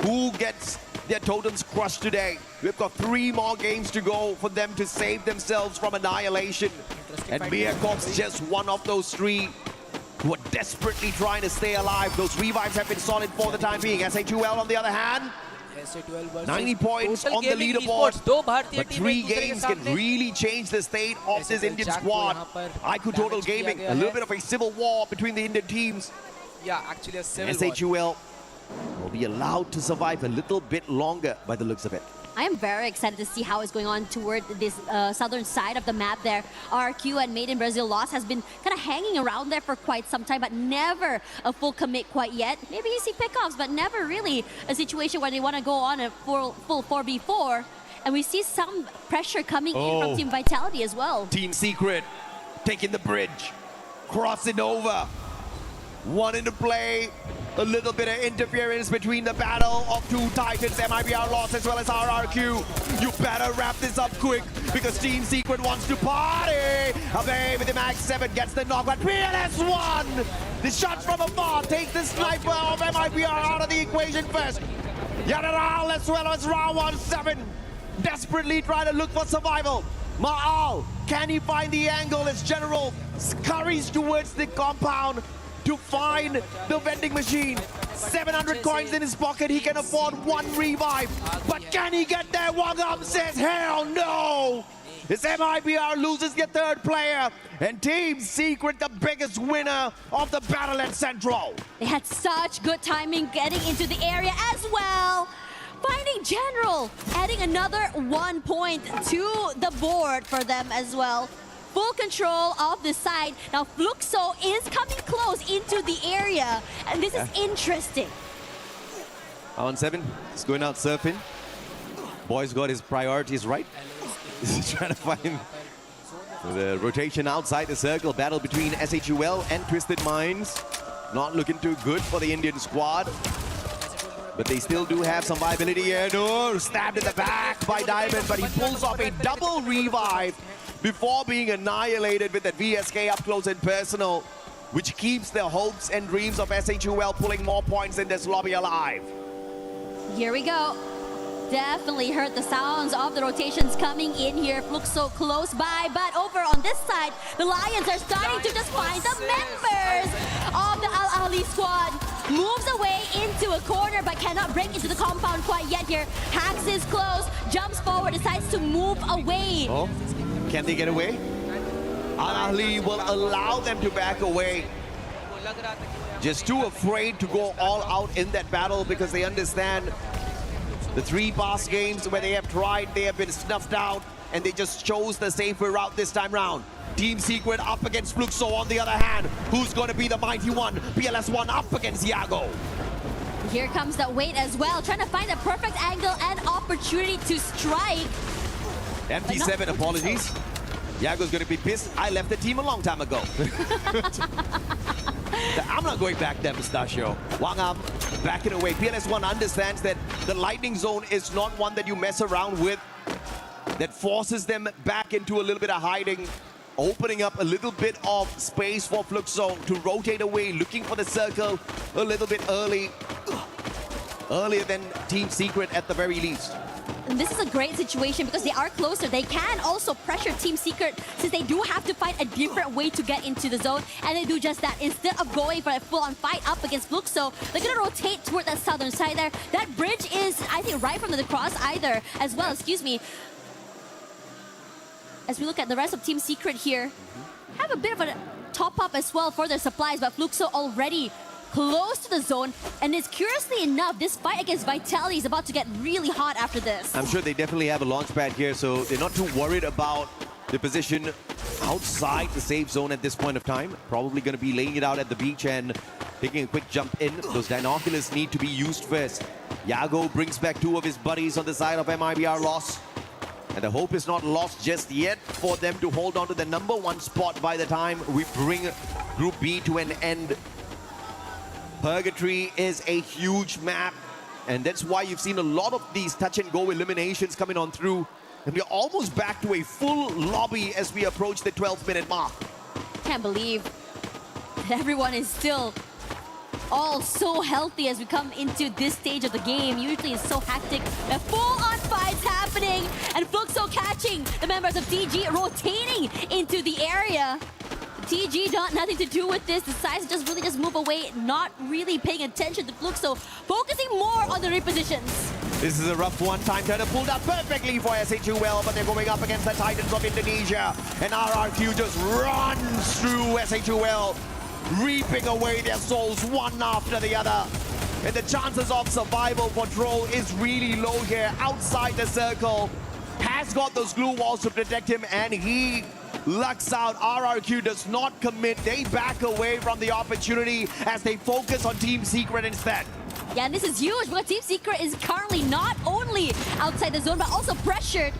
Who gets their totems crushed today? We've got 3 more games to go for them to save themselves from annihilation. And MÍA Corp's just one of those 3 who are desperately trying to stay alive. Those revives have been solid for the time being. S8UL on the other hand, 90 points on the leaderboard, but 3 games can really change the state of this Indian squad. IQOO Gaming, a little bit of a civil war between the Indian teams. Yeah, actually a civil S8UL will be allowed to survive a little bit longer by the looks of it. I am very excited to see how it's going on toward this southern side of the map there. RQ and MIBR.LOS has been kind of hanging around there for quite some time, but never a full commit quite yet. Maybe you see pickoffs, but never really a situation where they want to go on a full 4v4. And we see some pressure coming in from Team Vitality as well. Team Secret taking the bridge, crossing over. 1 into play. A little bit of interference between the battle of 2 titans, MIBR.LOS as well as RRQ. You better wrap this up quick because Team Secret wants to party. Away with the Max 7 gets the knock, but PLS1! The shot from afar takes the sniper of MIBR out of the equation first. AG.AL as well as round 7. Desperately trying to look for survival. MÍA, can he find the angle as General scurries towards the compound to find the vending machine? 700 coins in his pocket, he can afford 1 revive. But can he get there? Wangam says, hell no! As MIBR loses their 3rd player, and Team Secret the biggest winner of the battle at Central. They had such good timing getting into the area as well. Finding General, adding another 1 point to the board for them as well. Full control of the side. Now Fluxo is coming close into the area, and this is interesting. On 7, he's going out surfing. Boy's got his priorities right. He's trying to find the rotation outside the circle. Battle between S8UL and Twisted Minds. Not looking too good for the Indian squad. But they still do have some viability here. No, stabbed in the back by Diamond, but he pulls off a double revive before being annihilated with that VSK up close and personal, which keeps the hopes and dreams of S8UL pulling more points in this lobby alive. Here we go. Definitely heard the sounds of the rotations coming in here. Fluxo close by, but over on this side, the Lions are starting to just find the members of the Ahli squad. Moves away into a corner, but cannot break into the compound quite yet here. Hacks is close, jumps forward, decides to move away. Oh, can they get away? Ahli will allow them to back away. Just too afraid to go all out in that battle because they understand the 3 past games where they have tried, they have been snuffed out, and they just chose the safer route this time round. Team Secret up against Fluxo on the other hand. Who's going to be the mighty one? PLS1 up against Iago. Here comes the weight as well, trying to find a perfect angle and opportunity to strike. MT7, apologies. Iago's going to be pissed. I left the team a long time ago. I'm not going back there, Mustachio. Wangam backing away. PLS1 understands that the lightning zone is not one that you mess around with. That forces them back into a little bit of hiding, opening up a little bit of space for Fluxo to rotate away, looking for the circle a little bit early. Earlier than Team Secret at the very least. And this is a great situation because they are closer. They can also pressure Team Secret since they do have to find a different way to get into the zone. And they do just that. Instead of going for a full-on fight up against Fluxo, they're going to rotate toward that southern side there. That bridge is, I think, right from the cross either as well, excuse me. As we look at the rest of Team Secret here, have a bit of a top-up as well for their supplies, but Fluxo already close to the zone, and it's curiously enough, this fight against Vitality is about to get really hot after this. I'm sure they definitely have a launch pad here, so they're not too worried about the position outside the safe zone at this point of time. Probably going to be laying it out at the beach and taking a quick jump in. Those binoculars need to be used first. Yago brings back two of his buddies on the side of MIBR.LOS. And the hope is not lost just yet for them to hold on to the #1 spot by the time we bring Group B to an end. Purgatory is a huge map, and that's why you've seen a lot of these touch-and-go eliminations coming on through. And we're almost back to a full lobby as we approach the 12-minute mark. Can't believe that everyone is still all so healthy as we come into this stage of the game. Usually it's so hectic. A full-on fights happening, and Fluxo catching the members of TG, rotating into the area. TG nothing to do with this. Decides to just move away, not really paying attention to Fluxo, focusing more on the repositions. This is a rough one. Time turner pulled up perfectly for S8UL, but they're going up against the Titans of Indonesia. And RRQ just runs through S8UL, reaping away their souls one after the other. And the chances of survival for Troll is really low here. Outside the circle, has got those glue walls to protect him, and he lucks out. RRQ does not commit. They back away from the opportunity as they focus on Team Secret instead. Yeah, and this is huge because Team Secret is currently not only outside the zone, but also pressured.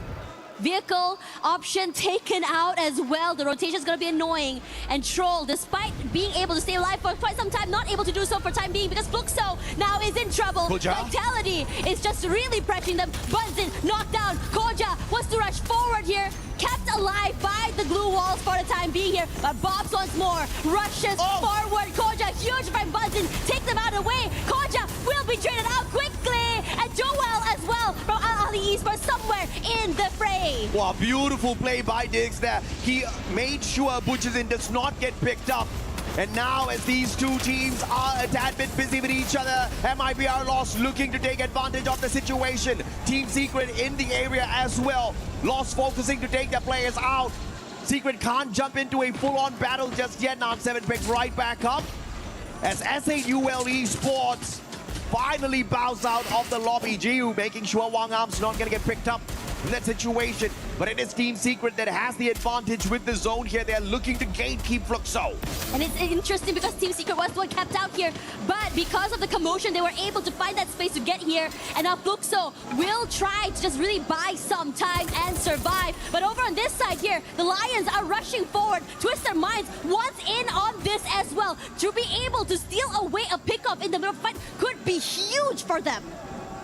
Vehicle option taken out as well. The rotation is going to be annoying. And Troll, despite being able to stay alive for quite some time, not able to do so for time being because Fluxo now is in trouble. Vitality is just really pressuring them. Bunsen knocked down. Koja wants to rush forward here. Kept alive by the glue walls for the time being here. But Bobs once more rushes forward. Koja, huge by Bunsen. Take them out of the way. Koja will be traded out quickly. And Joel as well from Ahli Esports somewhere in the fray. Wow, beautiful play by Diggs there. He made sure Butchizin does not get picked up. And now as these two teams are a tad bit busy with each other, MIBR.LOS looking to take advantage of the situation. Team Secret in the area as well. LOS focusing to take their players out. Secret can't jump into a full-on battle just yet. Now 7 picks right back up as S8UL Esports finally bows out of the lobby. Jiu making sure Wang Arm's not going to get picked up in that situation. But it is Team Secret that has the advantage with the zone here. They're looking to gatekeep Fluxo. And it's interesting because Team Secret was the one kept out here. But because of the commotion, they were able to find that space to get here. And now Fluxo will try to just really buy some time and survive. But over on this side here, the Lions are rushing forward. Twist their minds once in on this as well. To be able to steal away a pickup in the middle of the fight could be huge for them.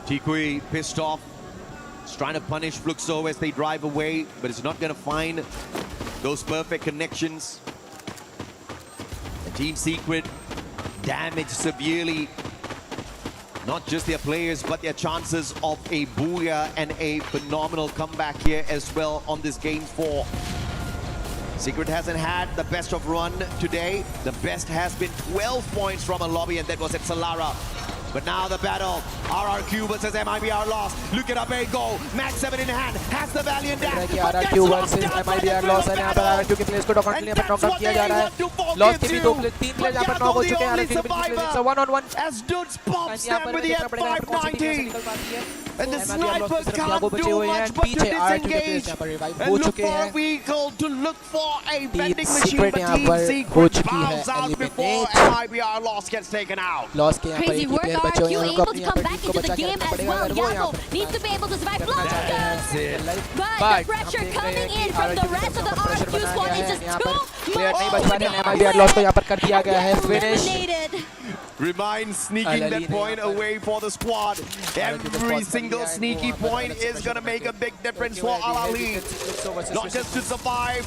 Tikui pissed off. He's trying to punish Fluxo as they drive away, but it's not going to find those perfect connections. The Team Secret damaged severely, not just their players, but their chances of a booyah and a phenomenal comeback here as well on this Game 4. Secret hasn't had the best of run today. The best has been 12 points from a lobby, and that was at Solara. But now the battle, RRQ versus MIBR.LOS. Look it up, go. Max 7 in hand, has the Valiant dash. RRQ versus MIBR.LOS है यहाँ पर RRQ के players को doctor यहाँ पर knock down किया जा रहा है. लॉस के भी 3 प्लेयर यहाँ पर नॉक हो चुके हैं. RRQ के players 1-on-1. As Dudes pops them with the F590. And the sniper can't do much but to disengage. And look for a vehicle to look for a vending machine. But Team Secret bows out before MIBR.LOS gets taken out. Crazy work, RRQ able to come back into the game as well. Yago needs to be able to survive. But the pressure coming in from the rest of the RRQ squad is just too much. MIBR.LOS को यहाँ पर कर दिया गया है. Finish. Remind sneaking that point away for the squad. Every single sneaky point is going to make a big difference for Ahli. Not just to survive,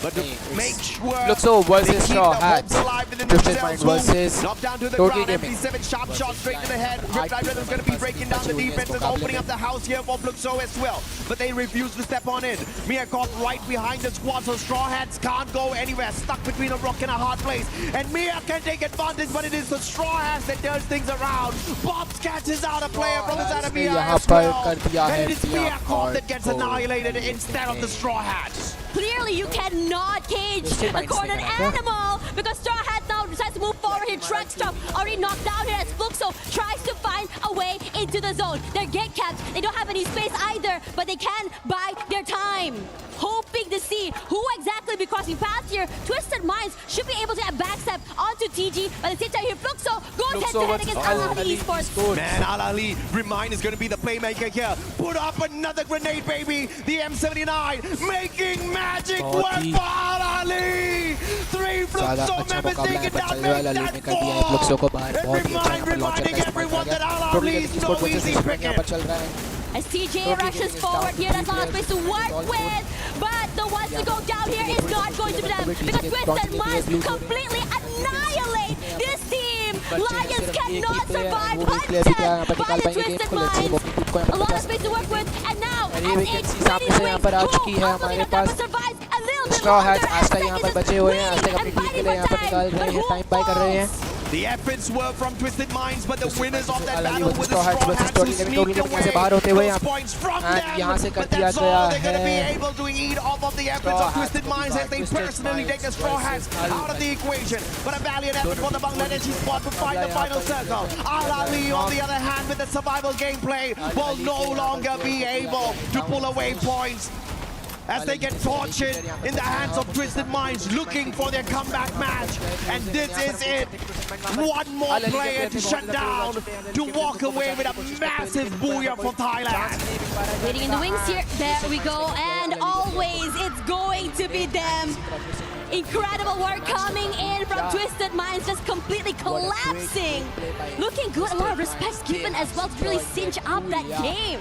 but to make sure Fluxo versus they keep Straw the Hats. hopes alive within Twisted Mind themselves. versus Knocked down to the Total ground. Gaming. MP7 sharp shot straight to the head. Riptide Rhythm's going to be breaking down the defense and opening up the house here for Fluxo as well. But they refuse to step on in. MÍA Corp right behind the squad, so Straw Hats can't go anywhere. Stuck between a rock and a hard place. And MÍA can take advantage, but it is the Straw Hats that turns things around. Bobs catches out a player from inside of MÍA as well. And it is MÍA Corp that gets annihilated instead of the Straw Hats. Clearly, you cannot cage a cornered animal because Straw Hat now decides to move forward here. Truckstop already knocked down here as Fluxo tries to find a way into the zone. They're gate capped. They don't have any space either, but they can buy their time. Hoping to see who exactly will be crossing paths here. Twisted Minds should be able to get backstep onto TG, but at the same time here, Fluxo goes head-to-head against Ahli Esports. Man, Ahli, Remind is going to be the playmaker here. Put up another grenade, baby. The M79 making magic work for Ahli. 3 Fluxo members taken down, make that 4. And reminding everyone that Ahli is no easy picket. As TJ rushes forward here, that's a lot of space to work with, but the ones to go down here is not going to be them because Twisted Minds completely annihilate this team. Lions cannot survive, hunted by the Twisted Minds. A lot of space to work with, and now S8UL survives a little bit Straw Hats longer. Asta यहाँ पर बचे हुए हैं, Asta अपनी team के लिए यहाँ पर निकाल रहे हैं, टाइम बाय कर रहे हैं. The efforts were from Twisted Minds, but the winners of that battle were the Straw Hats Straw versus Hats who Total Gaming. sneaked यहाँ से away बाहर होते हुए those points from यहाँ से them. कर But दिया that's all गया they're going to be है. able to eat off of the efforts of Twisted Minds as they personally take the Straw Hats out of the equation. But a valiant effort for the Bangladeshi squad to find the final circle. Ahli, on the other hand, with the survival gameplay, will no longer be able to pull away points as they get tortured in the hands of Twisted Minds looking for their comeback match. And this is it. One more player to shut down, to walk away with a massive booyah for Thailand. Waiting in the wings here. There we go. And always it's going to be them. Incredible work coming in from Twisted Minds, just completely collapsing. Looking good. A lot of respect given as well to really cinch up that game.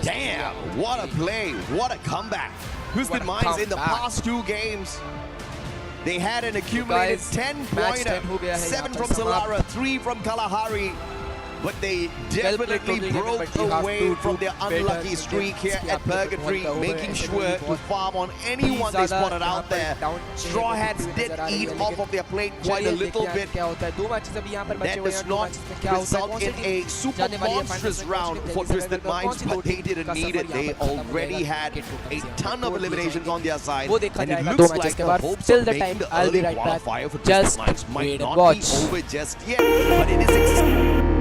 Damn, what a play, what a comeback. Twisted Minds in the past 2 games, they had an accumulated 10-pointer, 7 from Solara, 3 from Kalahari. But they definitely broke away from their unlucky streak here at Purgatory, making sure to farm on anyone they spotted out there. Straw Hats did eat off of their plate quite a little bit. That does not result in a super monstrous round for Twisted Minds, but they didn't need it. They already had a ton of eliminations on their side, and it looks like the hopes of making the early qualifier for Twisted Minds might not be over just yet, but it is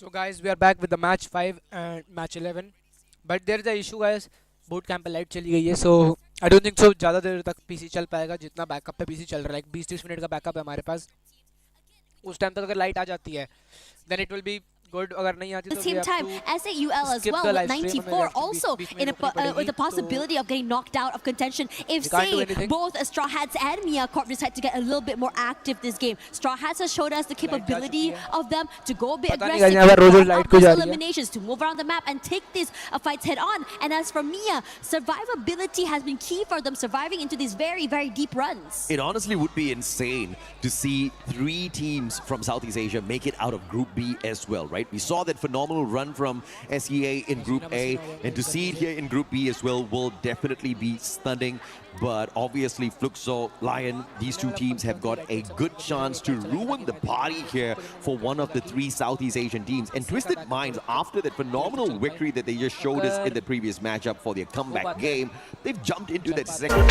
So guys, we are back with the match 5 and match 11. But there is a issue guys. Boot camp पे light चली गई है, so I don't think so ज़्यादा देर तक PC चल पाएगा जितना backup पे पीसी चल रहा है. 20-30 मिनट का बैकअप है हमारे पास. उस टाइम तक अगर लाइट आ जाती है, then it will be good. अगर नहीं आती तो At the same time, S8UL as well with 94 also with the possibility of getting knocked out of contention if say both Straw Hats and MÍA Corp decide to get a little bit more active this game. Straw Hats has showed us the capability of them to go a bit aggressive, eliminations, to move around the map and take these fights head on. And as for MÍA, survivability has been key for them, surviving into these very, very deep runs. It honestly would be insane to see 3 teams from Southeast Asia make it out of Group B as well, right? We saw that phenomenal run from SEA in Group A, and to see it here in Group B as well will definitely be stunning. But obviously Fluxo, LYON, these 2 teams have got a good chance to ruin the party here for one of the 3 Southeast Asian teams. And Twisted Minds, after that phenomenal victory that they just showed us in the previous matchup for their comeback game, they've jumped into that second.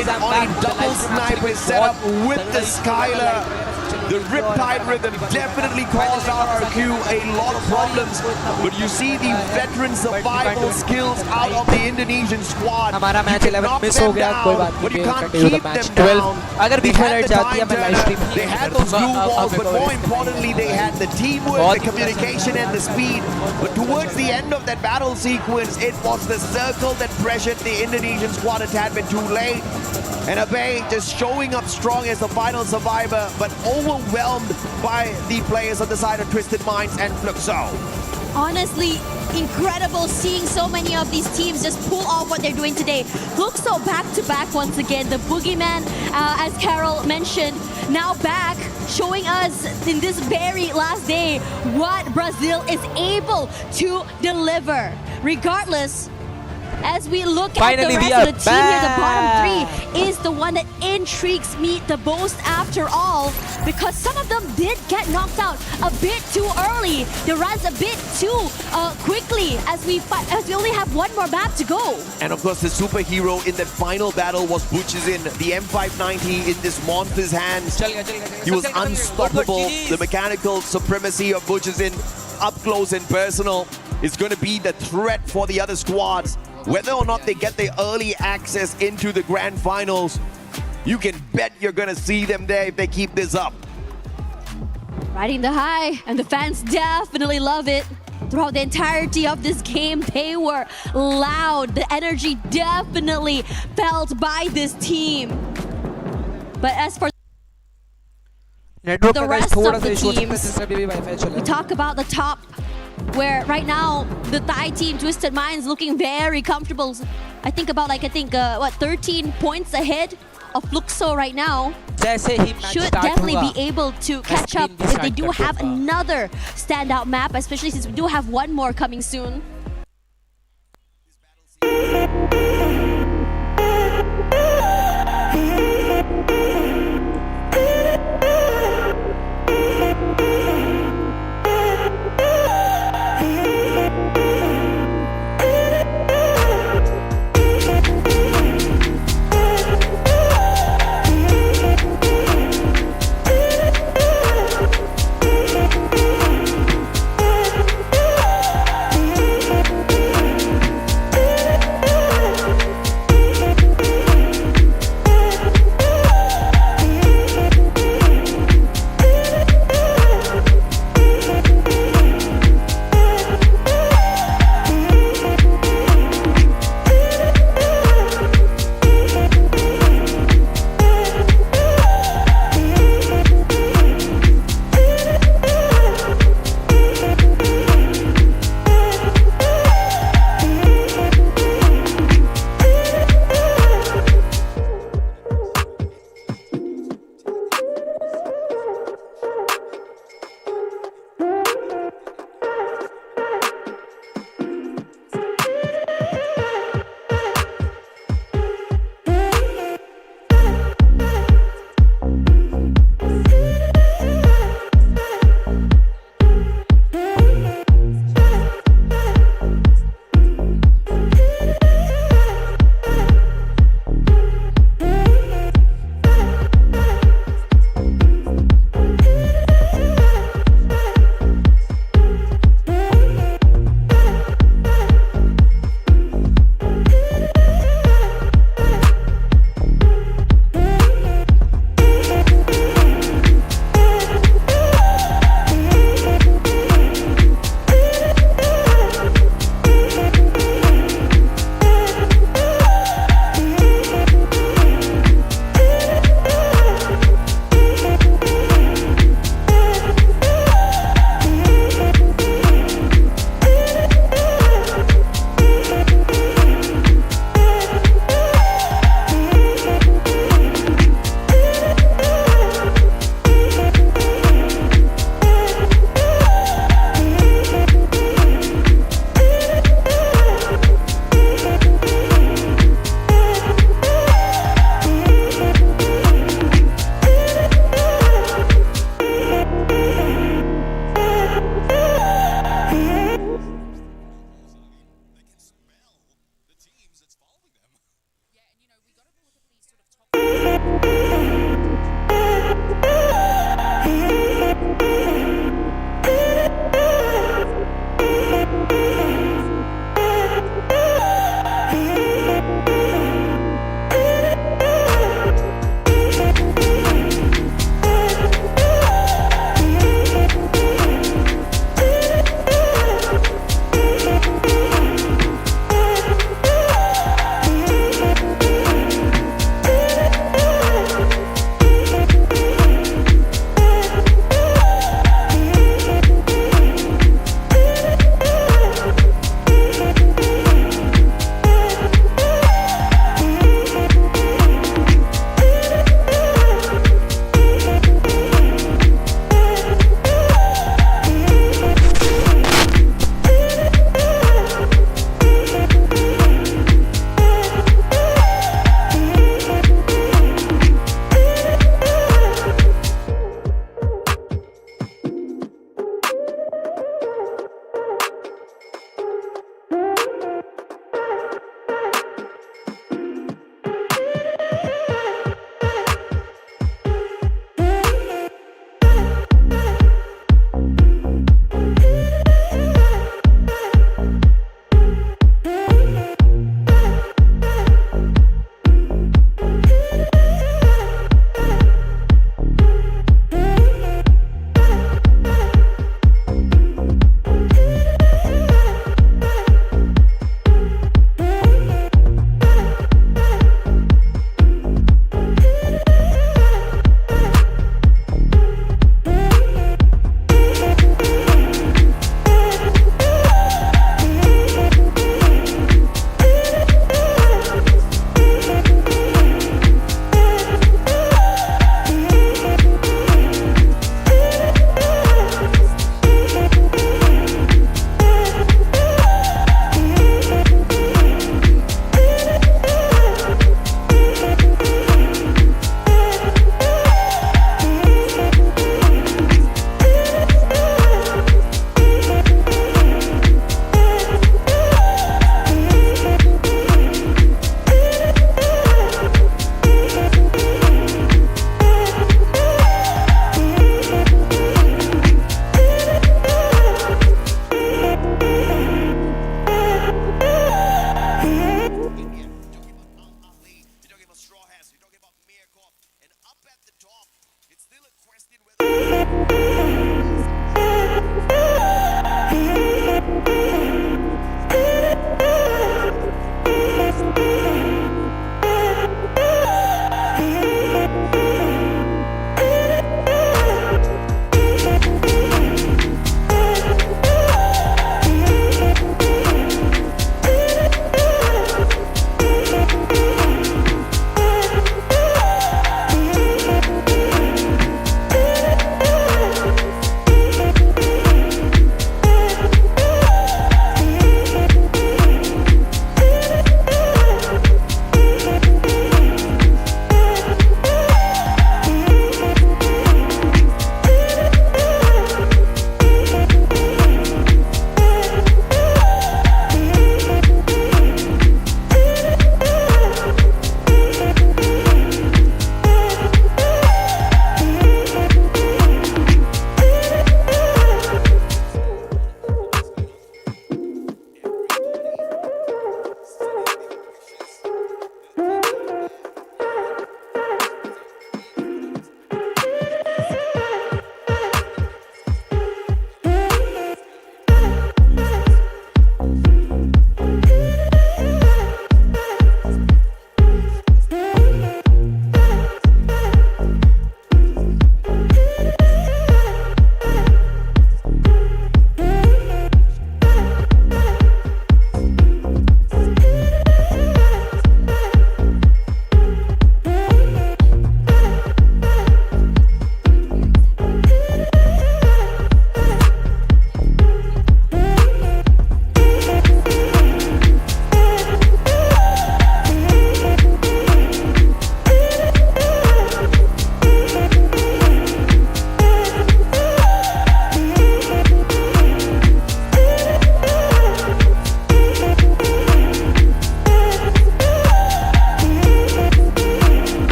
On a double sniper setup with the Skylar. The Riptide rhythm definitely caused RRQ a lot of problems, but you see the veteran survival skills out of the Indonesian squad. हमारा match 11 miss हो गया, कोई बात नहीं, we'll continue the match 12. अगर बीच में light जाती है मैं live stream They had those blue walls, but more importantly they had the teamwork, the communication and the speed. But towards the end of that battle sequence, it was the circle that pressured the Indonesian squad a tad bit too late. And Abe just showing up strong as the final survivor, but overwhelmed by the players on the side of Twisted Minds and Fluxo. Honestly, incredible seeing so many of these teams just pull off what they're doing today. Fluxo back-to-back once again. The boogeyman, as Carol mentioned, now back, showing us in this very last day what Brazil is able to deliver. Regardless, as we look at the rest of the team here, the bottom 3 is the one that intrigues me the most after all, because some of them did get knocked out a bit too early. They runs a bit too quickly as we only have one more map to go. And of course, the superhero in that final battle was Butchizin, the M590 in this monster's hands. He was unstoppable. The mechanical supremacy of Butchizin up close and personal is going to be the threat for the other squads. Whether or not they get the early access into the grand finals, you can bet you're going to see them there if they keep this up. Riding the high, and the fans definitely love it. Throughout the entirety of this game, they were loud. The energy definitely felt by this team. But as for the rest of the teams, we talk about the top, where right now the Thai team Twisted Minds looking very comfortable. I think about 13 points ahead of Fluxo right now. Should definitely be able to catch up if they do have another standout map, especially since we do have one more coming soon.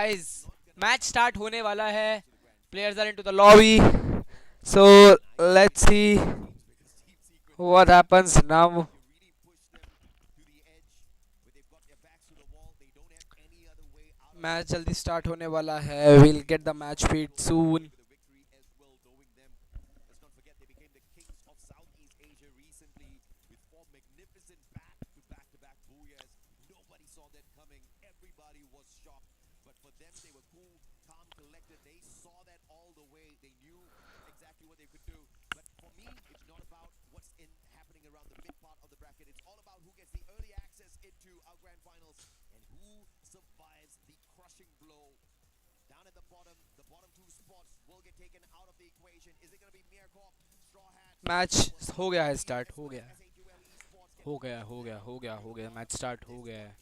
guys, match start होने वाला है. Players are into the lobby. So let's see what happens now. Match जल्दी start होने वाला है. We'll get the match feed soon. Match हो गया है स्टार्ट हो गया मैच स्टार्ट हो गया है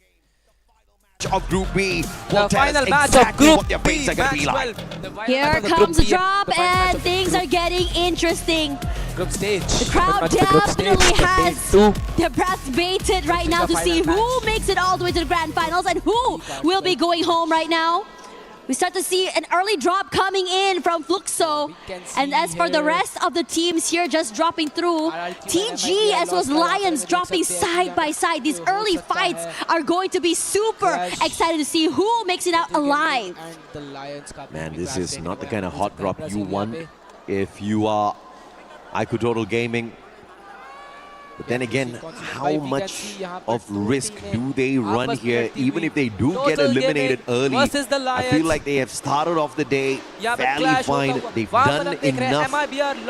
of Group B. The final match of Group B. Here comes the drop and things are getting interesting. Group stage. The crowd definitely has their breath baited right now to see who makes it all the way to the grand finals and who will be going home right now. We start to see an early drop coming in from Fluxo. And as for the rest of the teams here just dropping through, TG as well as Lions dropping side by side. These early fights are going to be super excited to see who makes it out alive. Man, this is not the kind of hot drop you want if you are IQOO Gaming. But then again, how much of risk do they run here? Even if they do get eliminated early, I feel like they have started off the day fairly fine. They've done enough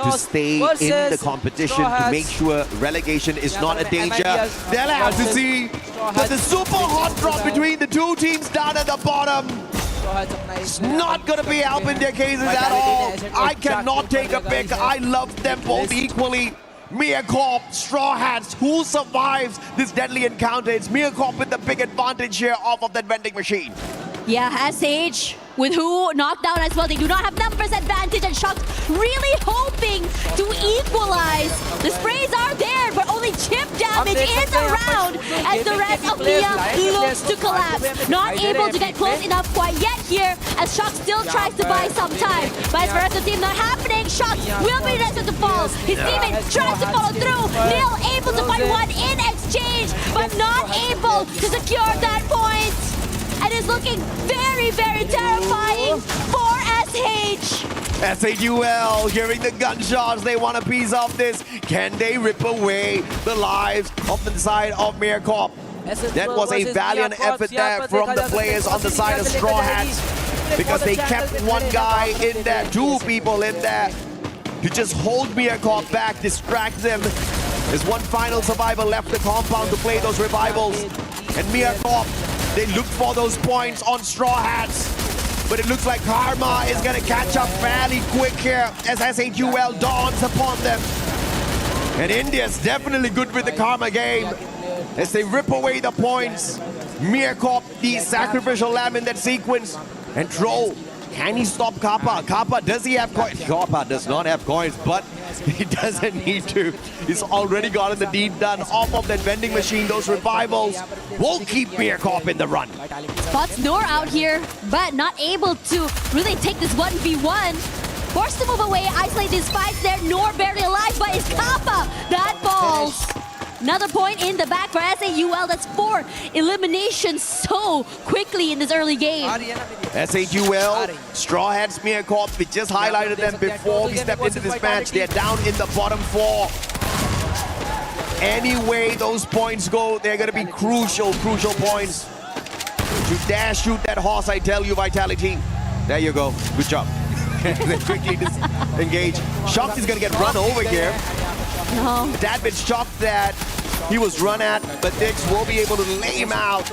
to stay in the competition to make sure relegation is not a danger. They'll have to see that the super hot drop between the two teams down at the bottom. It's not going to be helping their cases at all. I cannot take a pick. I love them both equally. MÍA Corp, Straw Hats, who survives this deadly encounter? It's MÍA Corp with the big advantage here off of that vending machine. Yeah, SH with who knocked down as well. They do not have numbers advantage and Shock really hoping to equalize. The sprays are there, but only chip damage is around as the rest of MÍA looks to collapse. Not able to get close enough quite yet here as Shock still tries to buy some time. But as for the rest of the team, not happening. Shock will be next to fall. His teammate tries to follow through. Nil able to find one in exchange, but not able to secure that point. And it's looking very, very terrifying for SH. S8UL hearing the gunshots. They want a piece of this. Can they rip away the lives of the side of MÍA Corp? That was a valiant effort there from the players on the side of Straw Hats because they kept one guy in there, two people in there to just hold MÍA Corp back, distract them. There's one final survivor left the compound to play those revivals. And MÍA Corp, they look for those points on Straw Hats. But it looks like Karma is going to catch up fairly quick here as S8UL dawns upon them. And India's definitely good with the Karma game as they rip away the points. MÍA Corp, the sacrificial lamb in that sequence. And Troll, can he stop Kappa? Kappa, does he have coins? Kappa does not have coins, but he doesn't need to. He's already gotten the deed done off of that vending machine. Those revivals will keep MÍA Corp in the run. Spots Noor out here, but not able to really take this 1v1. Forced to move away, isolate these fights there. Noor barely alive, but it's Kappa that falls. Another point in the back for S8UL. That's 4 eliminations so quickly in this early game. S8UL, Straw Hats, MÍA Corp. We just highlighted them before we stepped into this match. They're down in the bottom 4. Any way those points go, they're going to be crucial points to dash shoot that horse, I tell you, Vitality. There you go. Good job. They quickly disengage. Shock is going to get run over here. No. That bit shocked that he was run at, but Dix will be able to lay him out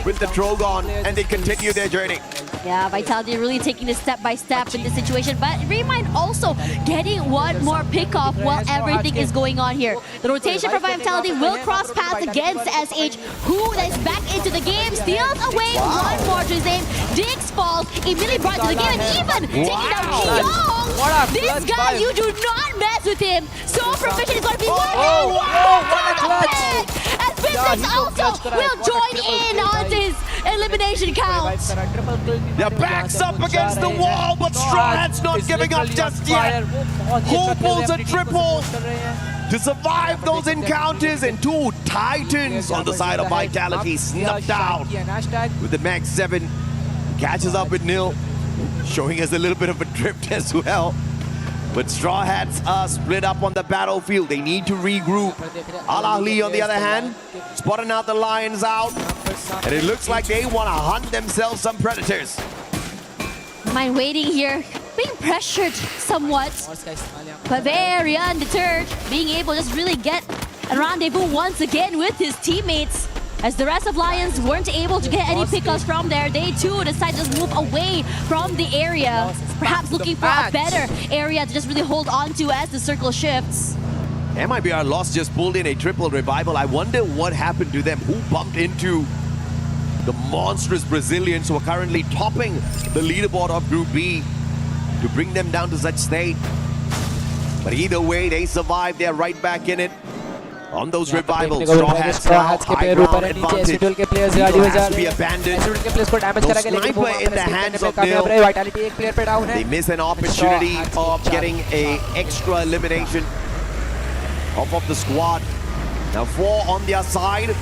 with the Trogon, and they continue their journey. Yeah, Vitality really taking this step by step in this situation, but Remind also getting one more pick off while everything is going on here. The rotation for Vitality will cross paths against SH, who is back into the game, steals away one more to his aim. Dix falls, immediately brought to the game, and even taking down Kyong. This guy, you do not mess with him. So proficient is going to be one. What a clutch! As Business also will join in on this elimination. elimination count. Their backs up against the wall, but Straw Hats not giving up just yet. Who pulls a triple to survive those encounters, and two Titans on the side of Vitality snuffed out with the Max 7. Catches up with Nil, showing us a little bit of a drift as well. But Straw Hats are split up on the battlefield. They need to regroup. Ahli, on the other hand, spotting out the Lions out. And it looks like they want to hunt themselves some predators. Mind waiting here, being pressured somewhat, but very undeterred, being able to just really get a rendezvous once again with his teammates. As the rest of Lions weren't able to get any pickups from there, they too decide to just move away from the area, perhaps looking for a better area to just really hold on to as the circle shifts. MIBR.LOS just pulled in a triple revival. I wonder what happened to them. Who bumped into the monstrous Brazilians who are currently topping the leaderboard of Group B to bring them down to such state? But either way, they survived. They're right back in it. On those revivals, Straw Hats now high ground advantage. Eagle has to be abandoned. No sniper in the hands of Nil. They miss an opportunity of getting an extra elimination off of the squad. Now 4 on their side.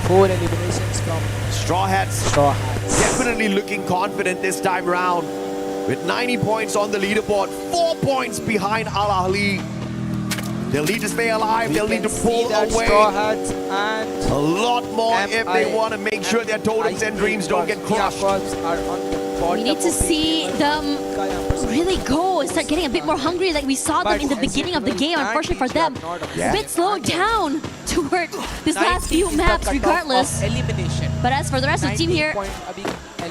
4 eliminations from Straw Hats. Definitely looking confident this time round. With 90 points on the leaderboard, 4 points behind Ahli. They'll need to stay alive, they'll need to pull away a lot more if they want to make sure their totems and dreams don't get crushed. We need to see them really go and start getting a bit more hungry like we saw them in the beginning of the game. Unfortunately for them, a bit slowed down toward this last few maps regardless. But as for the rest of the team here,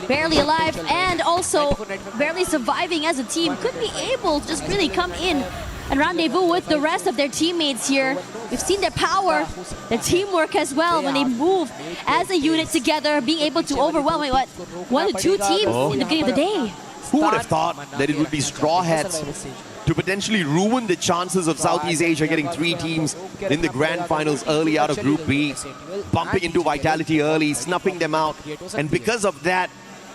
barely alive and also barely surviving as a team, could be able to just really come in and rendezvous with the rest of their teammates here. We've seen their power, their teamwork as well when they move as a unit together, being able to overwhelm 1 to 2 teams in the beginning of the day. Who would have thought that it would be Straw Hats to potentially ruin the chances of Southeast Asia getting 3 teams in the grand finals early out of Group B, bumping into Vitality early, snuffing them out, and because of that,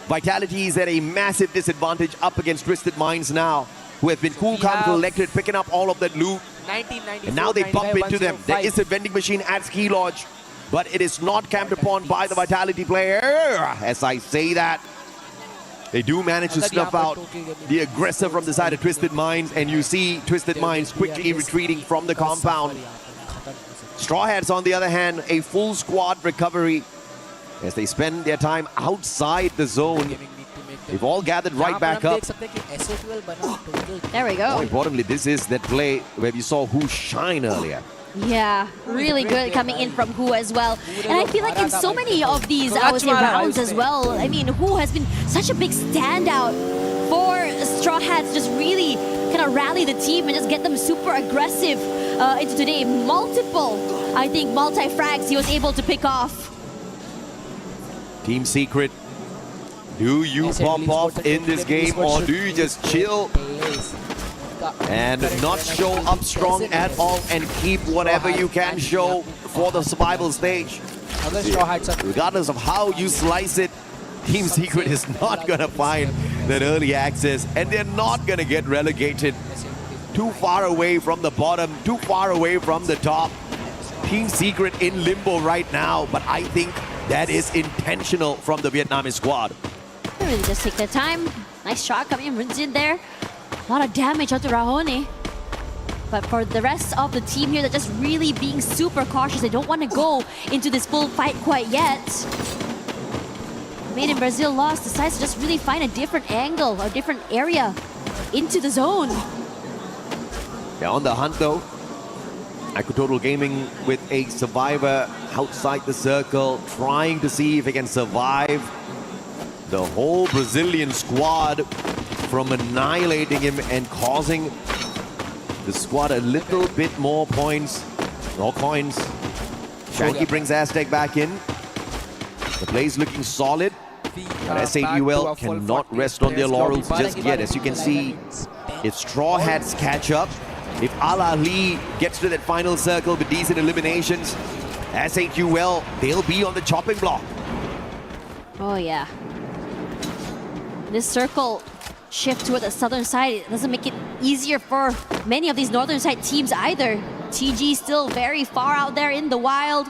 Vitality is at a massive disadvantage up against Twisted Minds now, who have been cool, calm, collected, picking up all of that loot. And now they bump into them. There is a vending machine at Ski Lodge, but it is not camped upon by the Vitality player. As I say that, they do manage to snuff out the aggressor from the side of Twisted Minds, and you see Twisted Minds quickly retreating from the compound. Straw Hats, on the other hand, a full squad recovery as they spend their time outside the zone. They've all gathered right back up. There we go. More importantly, this is that play where we saw Who shine earlier. Yeah, really good coming in from Who as well. And I feel like in so many of these, I would say, rounds as well, I mean, Who has been such a big standout for Straw Hats, just really kind of rally the team and just get them super aggressive into today. Multiple, I think, multi-frags he was able to pick off. Team Secret, do you pop off in this game, or do you just chill and not show up strong at all and keep whatever you can show for the survival stage? Regardless of how you slice it, Team Secret is not going to find that early access, and they're not going to get relegated too far away from the bottom, too far away from the top. Team Secret in limbo right now, but I think that is intentional from the Vietnamese squad. They really just take their time. Nice shot coming in, runs in there. A lot of damage onto Rahone. But for the rest of the team here, they're just really being super cautious. They don't want to go into this full fight quite yet. Made in Brazil.LOS decides to just really find a different angle, a different area into the zone. They're on the hunt though. IQOO Gaming with a survivor outside the circle, trying to see if they can survive the whole Brazilian squad from annihilating him and causing the squad a little bit more points or coins. Shanky brings Aztec back in. The play's looking solid, but S8UL cannot rest on their laurels just yet. As you can see, if Straw Hats catch up, if Ahli gets to that final circle with decent eliminations, S8UL, they'll be on the chopping block. Oh yeah. This circle shift toward the southern side, it doesn't make it easier for many of these northern side teams either. TG still very far out there in the wild.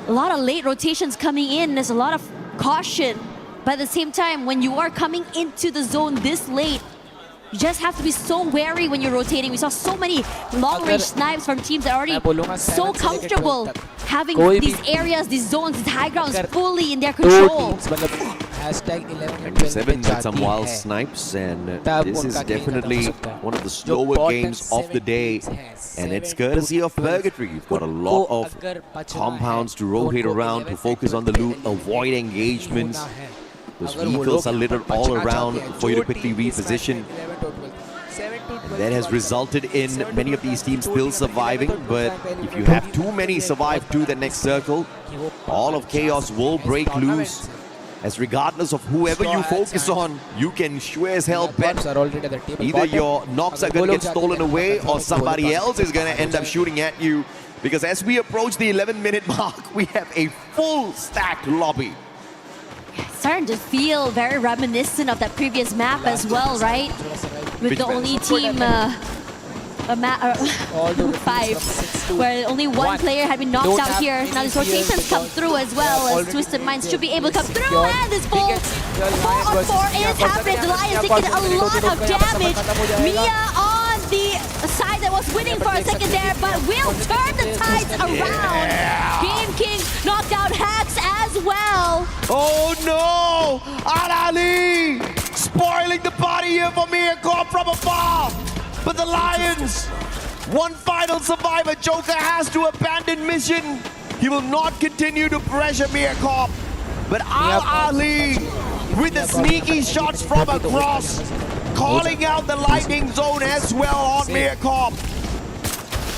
A lot of late rotations coming in. There's a lot of caution. But at the same time, when you are coming into the zone this late, you just have to be so wary when you're rotating. We saw so many long-range snipes from teams that are already so comfortable having these areas, these zones, these high grounds fully in their control. Seven with some wild snipes, and this is definitely one of the slower games of the day, and it's courtesy of Purgatory. You've got a lot of compounds to rotate around to focus on the loot, avoid engagements. Those vehicles are littered all around for you to quickly reposition. That has resulted in many of these teams still surviving, but if you have too many survive to the next circle, all of chaos will break loose. As regardless of whoever you focus on, you can sure as hell bet either your knocks are going to get stolen away or somebody else is going to end up shooting at you. Because as we approach the 11-minute mark, we have a full stacked lobby. Starting to feel very reminiscent of that previous map as well, right? With the only team 5, where only one player had been knocked out here. Now these rotations come through as well, as Twisted Minds should be able to come through, and this full 4-on-4 is happening. The Lions taking a lot of damage. MÍA on the side that was winning for a second there, but will turn the tides around. Game King knocked out Hacks as well. Oh no! Ahli spoiling the body here for MÍA Corp from afar. But the Lions, one final survivor. Joker has to abandon mission. He will not continue to pressure MÍA Corp. But Ahli with the sneaky shots from across, calling out the lightning zone as well on MÍA Corp.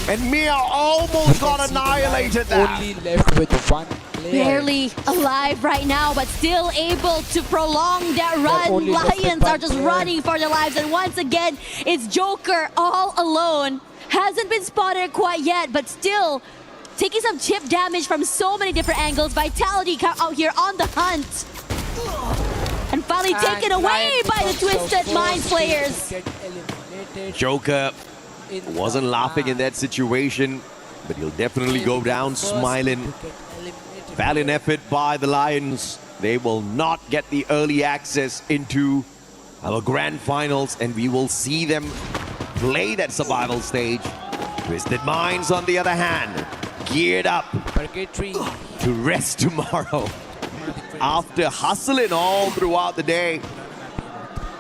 And MÍA almost got annihilated there. Only left with one player. Barely alive right now, but still able to prolong that run. Lions are just running for their lives, and once again, it's Joker all alone. Hasn't been spotted quite yet, but still taking some chip damage from so many different angles. Vitality out here on the hunt. And finally taken away by the Twisted Minds players. Joker wasn't laughing in that situation, but he'll definitely go down smiling. Valiant effort by the Lions. They will not get the early access into our grand finals, and we will see them play that survival stage. Twisted Minds, on the other hand, geared up to rest tomorrow after hustling all throughout the day.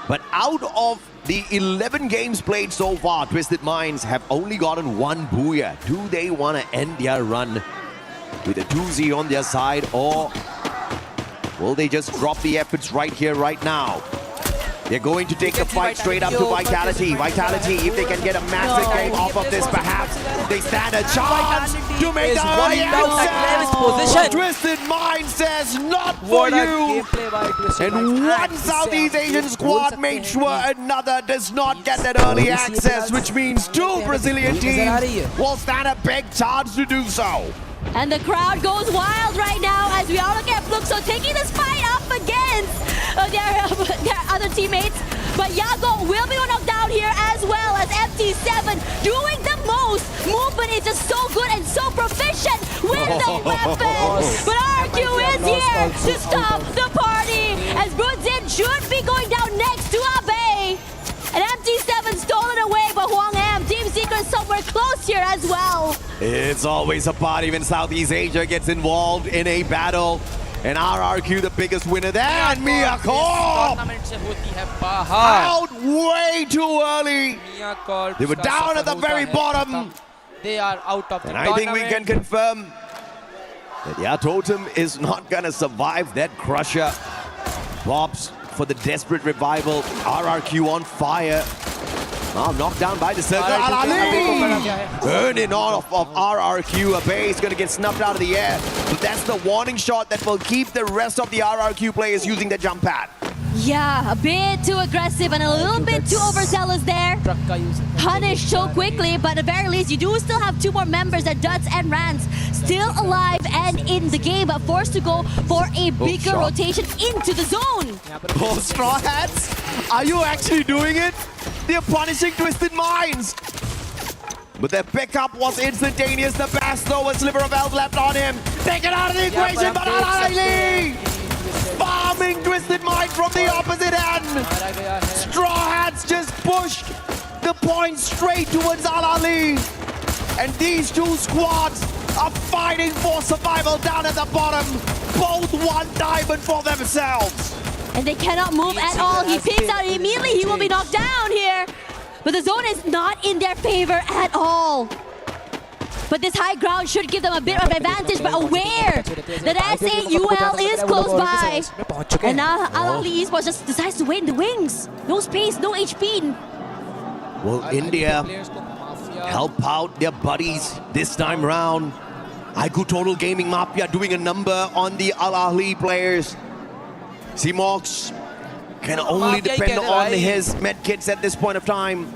But out of the 11 games played so far, Twisted Minds have only gotten one booyah. Do they want to end their run with a 2-0 on their side, or will they just drop the efforts right here, right now? They're going to take the fight straight up to Vitality. Vitality, if they can get a massive game off of this, perhaps they stand a chance to make the early access. Twisted Mind says not for you. And one Southeast Asian squad made sure another does not get that early access, which means two Brazilian teams will stand a big chance to do so. And the crowd goes wild right now as we all look at Fluxo taking this fight up against their other teammates. But Yago will be knocked down here as well as MT7 doing the most. Movement is just so good and so proficient with the weapons. But RQ is here to stop the party as Brunzin should be going down next to Abe. And MT7 stolen away, but Huang Am, Team Secret somewhere close here as well. It's always a party when Southeast Asia gets involved in a battle. And RRQ the biggest winner there, and MÍA Corp out way too early. They were down at the very bottom. They are out of the And I think we can confirm that their totem is not gonna survive that crusher. Bobs for the desperate revival. RRQ on fire. Oh, knocked down by the circle. Ahli burning off of RRQ. A base going to get snuffed out of the air. But that's the warning shot that will keep the rest of the RRQ players using the jump pad. Yeah, a bit too aggressive and a little bit too overzealous there. Punished so quickly, but at the very least, you do still have two more members, that Duds and Rans, still alive and in the game, but forced to go for a bigger rotation into the zone. Oh, Straw Hats, are you actually doing it? They're punishing Twisted Minds. But their pickup was instantaneous. The best though, a sliver of health left on him. Take it out of the equation, but Ahli farming Twisted Mind from the opposite end. Straw Hats just pushed the point straight towards Ahli. And these two squads are fighting for survival down at the bottom. Both one diamond for themselves. And they cannot move at all. He picks out immediately. He will be knocked down here. But the zone is not in their favor at all. But this high ground should give them a bit of advantage, but aware that S8UL is close by. And now Ahli Esports just decides to wait in the wings. No space, no HP. Will India help out their buddies this time round? IQOO Total Gaming Mafia doing a number on the Ahli players. Cmox can only depend on his medkits at this point of time.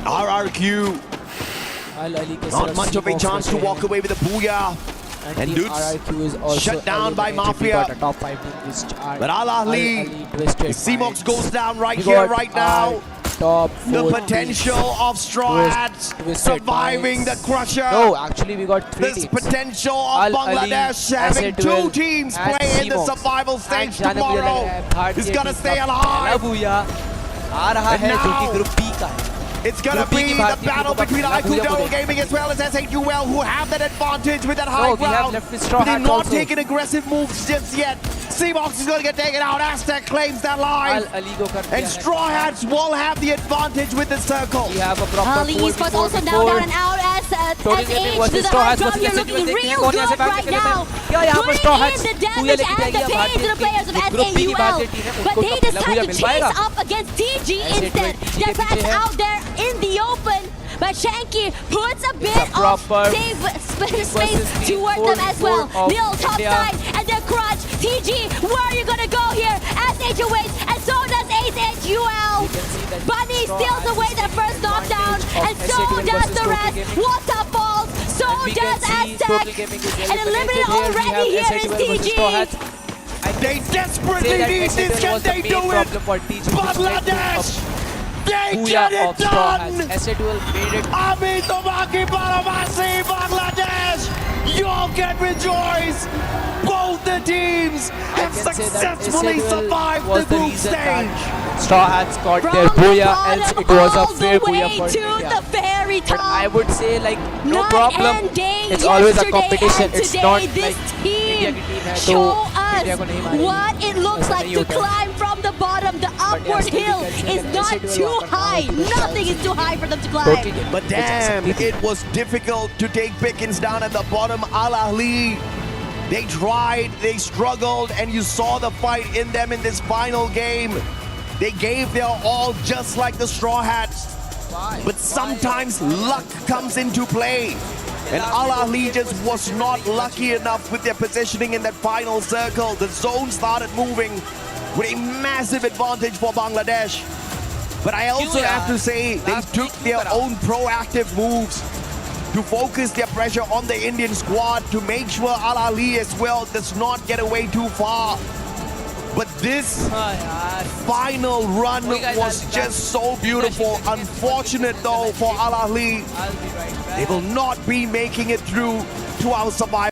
RRQ, not much of a chance to walk away with a booyah. And Dudes shut down by Mafia. But Ahli, Cmox goes down right here, right now. The potential of Straw Hats surviving the Crusher. No, actually we got 3 teams. This potential of Bangladesh having 2 teams play in the survival stage tomorrow is gonna stay alive. And now, it's gonna be the battle between IQOO Gaming as well as S8UL, who have that advantage with that high ground. But they're not taking aggressive moves just yet. Cmox is gonna get taken out. Aztec claims that line. And Straw Hats will have the advantage with the circle. Ahli Esports also now down and out as SH to the high ground. You're looking real good right now. Putting in the damage and the pain to the players of S8UL. But they decide to chase up against TG instead. They're back out there in the open. But Shanky puts a bit of safe space toward them as well. Lil top side and then Crunch. TG, where are you gonna go here? SH awaits and so does S8UL. Bunny steals away the first knockdown and so does the rest. Waterfalls, so does Aztec. And eliminated already here is TG. They desperately need this. Can they do it? Bangladesh! They get it done! S8UL made it. Ami Tomaki Paramasi, Bangladesh! You all can rejoice! Both the teams have successfully survived the group stage! Straw Hats got their booyah, else it was a fair booyah for India. But I would say, like, no problem. It's always a competition. It's not like India team has show us what it looks like to climb from the bottom. The upward hill is not too high. Nothing is too high for them to climb. But damn, it was difficult to take Pickens down at the bottom. Ahli, they tried, they struggled, and you saw the fight in them in this final game. They gave their all just like the Straw Hats. But sometimes luck comes into play. And Ahli just was not lucky enough with their positioning in that final circle. The zone started moving with a massive advantage for Bangladesh. But I also have to say, they took their own proactive moves to focus their pressure on the Indian squad to make sure Ahli as well does not get away too far. But this final run was just so beautiful. Unfortunate though for Ahli, they will not be making it through to our survival.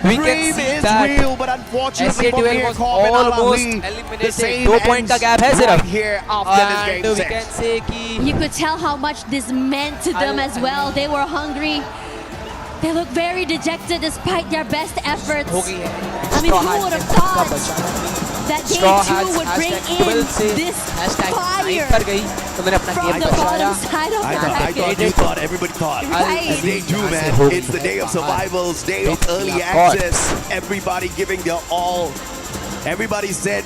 We can dream see is that real, but unfortunately for S8UL MÍA was Corp and almost Ahli, the eliminated. same 2 point का gap है ends सिर्फ. right here after this game And we set. can say कि You could tell how much this meant to them as well. They were hungry. They look very dejected despite their best efforts. हो गई है. I mean, who would have thought that day Straw 2 Hats would bring hashtag in 12 से this hashtag 9 fire पर गई तो मैंने अपना from game the बचाया. bottom side of I the thought bracket. you thought, everybody thought. Right. It's day 2, man. It's the day of survivals, day of early MÍA Corp. access. Everybody giving their all. Everybody said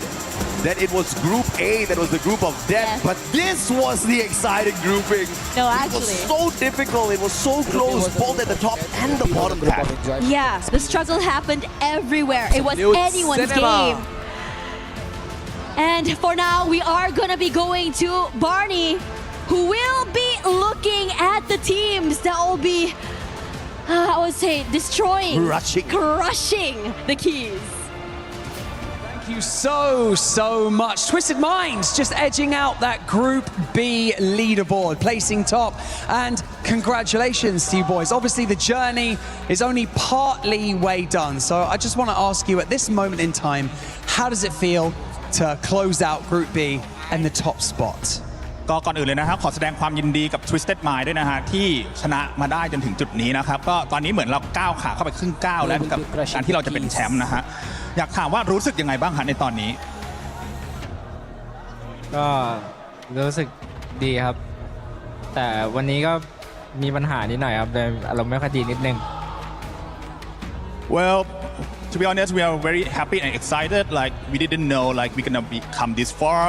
that it was Group A that was the group of death, Yes. but this was the exciting grouping. No, It actually. was so difficult. It was so close, both at the top and the bottom pack. Yeah, the struggle happened everywhere. It was Absolute anyone's cinema. game. And for now, we are going to be going to Barney, who will be looking at the teams that will be, I would say, destroying, crushing the keys. Thank you so much. Twisted Minds just edging out that Group B leaderboard, placing top. And congratulations to you boys. Obviously, the journey is only partly way done. So I just want to ask you at this moment in time, how does it feel to close out Group B and the top spot? ก็ก่อนอื่นเลยนะครับขอแสดงความยินดีกับ Twisted Mind ด้วยนะฮะที่ชนะมาได้จนถึงจุดนี้นะครับก็ตอนนี้เหมือนเราก้าวขาเข้าไปครึ่งก้าวแล้วกับการที่เราจะเป็นแชมป์นะฮะอยากถามว่ารู้สึกยังไงบ้างฮะในตอนนี้ ก็รู้สึกดีครับ แต่วันนี้ก็มีปัญหานิดหน่อยครับเลยอารมณ์ไม่ค่อยดีนิดนึง Well, to be honest, we are very happy and excited. Like we didn't know like we're gonna become this far,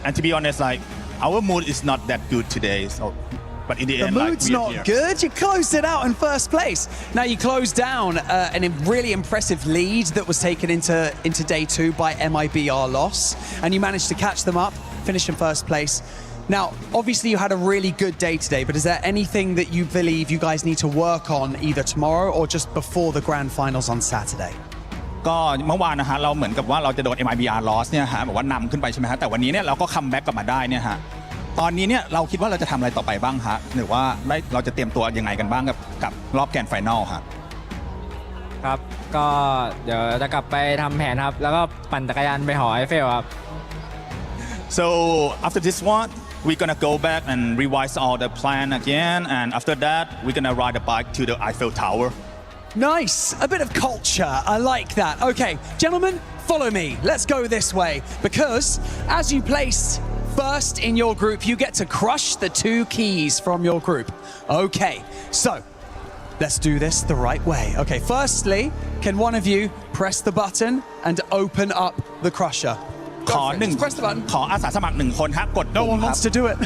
and to be honest, like our mood is not that good today. So, but in the end, The like mood's we're not here. good. You closed it out in first place. Now you closed down a really impressive lead that was taken into day 2 by MIBR.LOS, and you managed to catch them up, finish in first place. Now, obviously you had a really good day today, but is there anything that you believe you guys need to work on either tomorrow or just before the grand finals on Saturday? ก็เมื่อวานนะฮะเราเหมือนกับว่าเราจะโดน MIBR.LOS เนี่ยฮะบอกว่านำขึ้นไปใช่ไหมฮะแต่วันนี้เนี่ยเราก็คัมแบ็กกลับมาได้เนี่ยฮะตอนนี้เนี่ยเราคิดว่าเราจะทำอะไรต่อไปบ้างฮะหรือว่าเราจะเตรียมตัวยังไงกันบ้างกับรอบแกรนด์ไฟนอลฮะ ครับก็เดี๋ยวจะกลับไปทำแผนครับแล้วก็ปั่นจักรยานไปหอไอเฟลครับ So after this one we're gonna go back and revise all the plan again, and after that we're gonna ride a bike to the Eiffel Tower. Nice, a bit of culture, I like that. Okay, gentlemen, follow me. Let's go this way, because as you placed first in your group, you get to crush the 2 keys from your group. Okay, so let's do this the right way. Okay, firstly, can one of you press the button and open up the crusher? ขออาสาสมัคร1คนฮะกด No one wants to do it.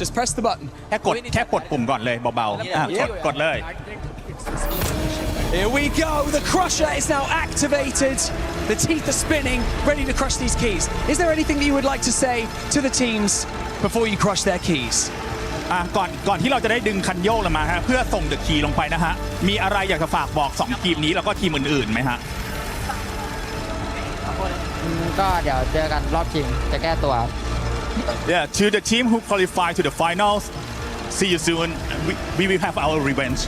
Just press the button. แค่กดปุ่มก่อนเลยเบาๆกดเลย Here we go. The crusher is now activated. The teeth are spinning, ready to crush these keys. Is there anything that you would like to say to the teams before you crush their keys? ก่อนที่เราจะได้ดึงคันโยกลงมาฮะเพื่อส่งเดอะคีย์ลงไปนะฮะมีอะไรอยากจะฝากบอก2ทีมนี้แล้วก็ทีมอื่นๆไหมฮะ ก็เดี๋ยวเจอกันรอบชิงจะแก้ตัว Yeah, to the team who qualify to the finals, see you soon. We will have our revenge.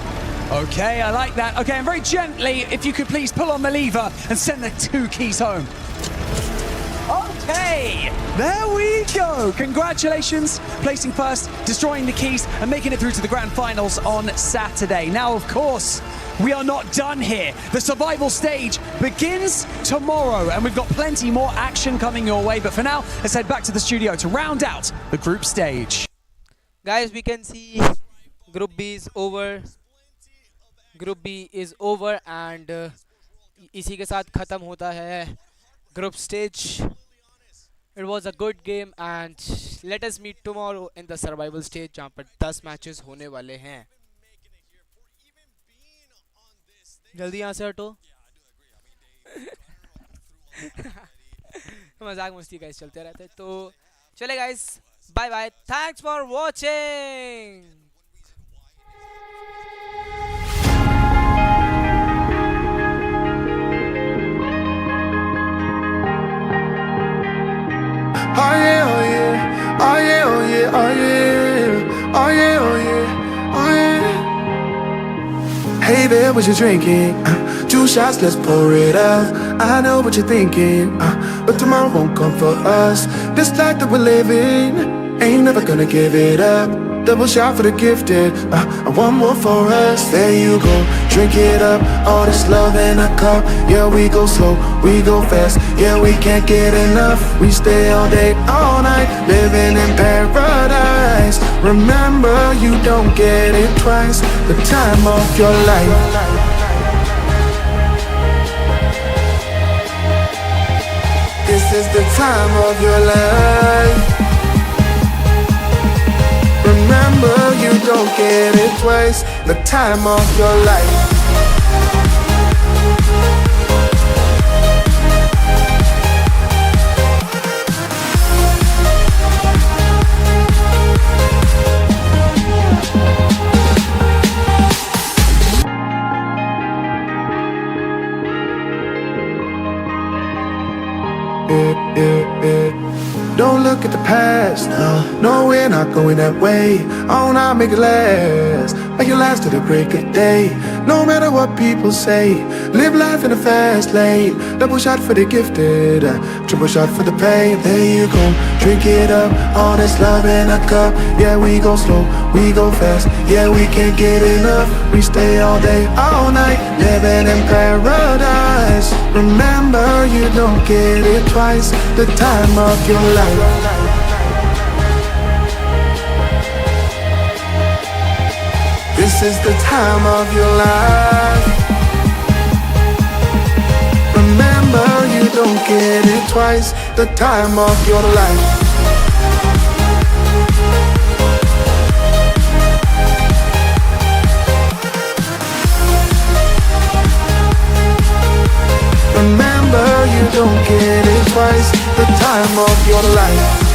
Okay, I like that. Okay, and very gently, if you could please pull on the lever and send the 2 keys home. Okay, there we go. Congratulations, placing first, destroying the keys, and making it through to the grand finals on Saturday. Now, of course, we are not done here. The survival stage begins tomorrow, and we've got plenty more action coming your way. But for now, let's head back to the studio to round out the group stage. Guys, we can see Group B is over. Group B is over, and इसी के साथ खत्म होता है group stage. It was a good game, and let us meet tomorrow in the survival stage जहाँ पर 10 matches होने वाले हैं. जल्दी यहाँ से हटो. मजाक मस्ती गाइस चलते रहते हैं. तो चले guys, bye bye. Thanks for watching. Oh yeah, oh yeah, oh yeah, oh yeah, oh yeah, oh yeah, oh yeah, oh yeah. Hey there, what you drinking? 2 shots, let's pour it up. I know what you're thinking, but tomorrow won't come for us. This life that we're living, ain't never gonna give it up. Double shot for the gifted, and one more for us. There you go, drink it up. All this love in a cup. Yeah, we go slow, we go fast. Yeah, we can't get enough. We stay all day, all night, living in paradise. Remember, you don't get it twice. The time of your life. This is the time of your life. Remember, you don't get it twice. The time of your life. Don't look at the past, no, we're not going that way. Oh, now make it last, make it last to the break of day. No matter what people say, live life in a fast lane. Double shot for the gifted, triple shot for the pain. There you go, drink it up, all this love in a cup. Yeah, we go slow, we go fast. Yeah, we can't get enough. We stay all day, all night, living in paradise. Remember, you don't get it twice. The time of your life. This is the time of your life. Remember, you don't get it twice. The time of your life. Remember, you don't get it twice. The time of your life.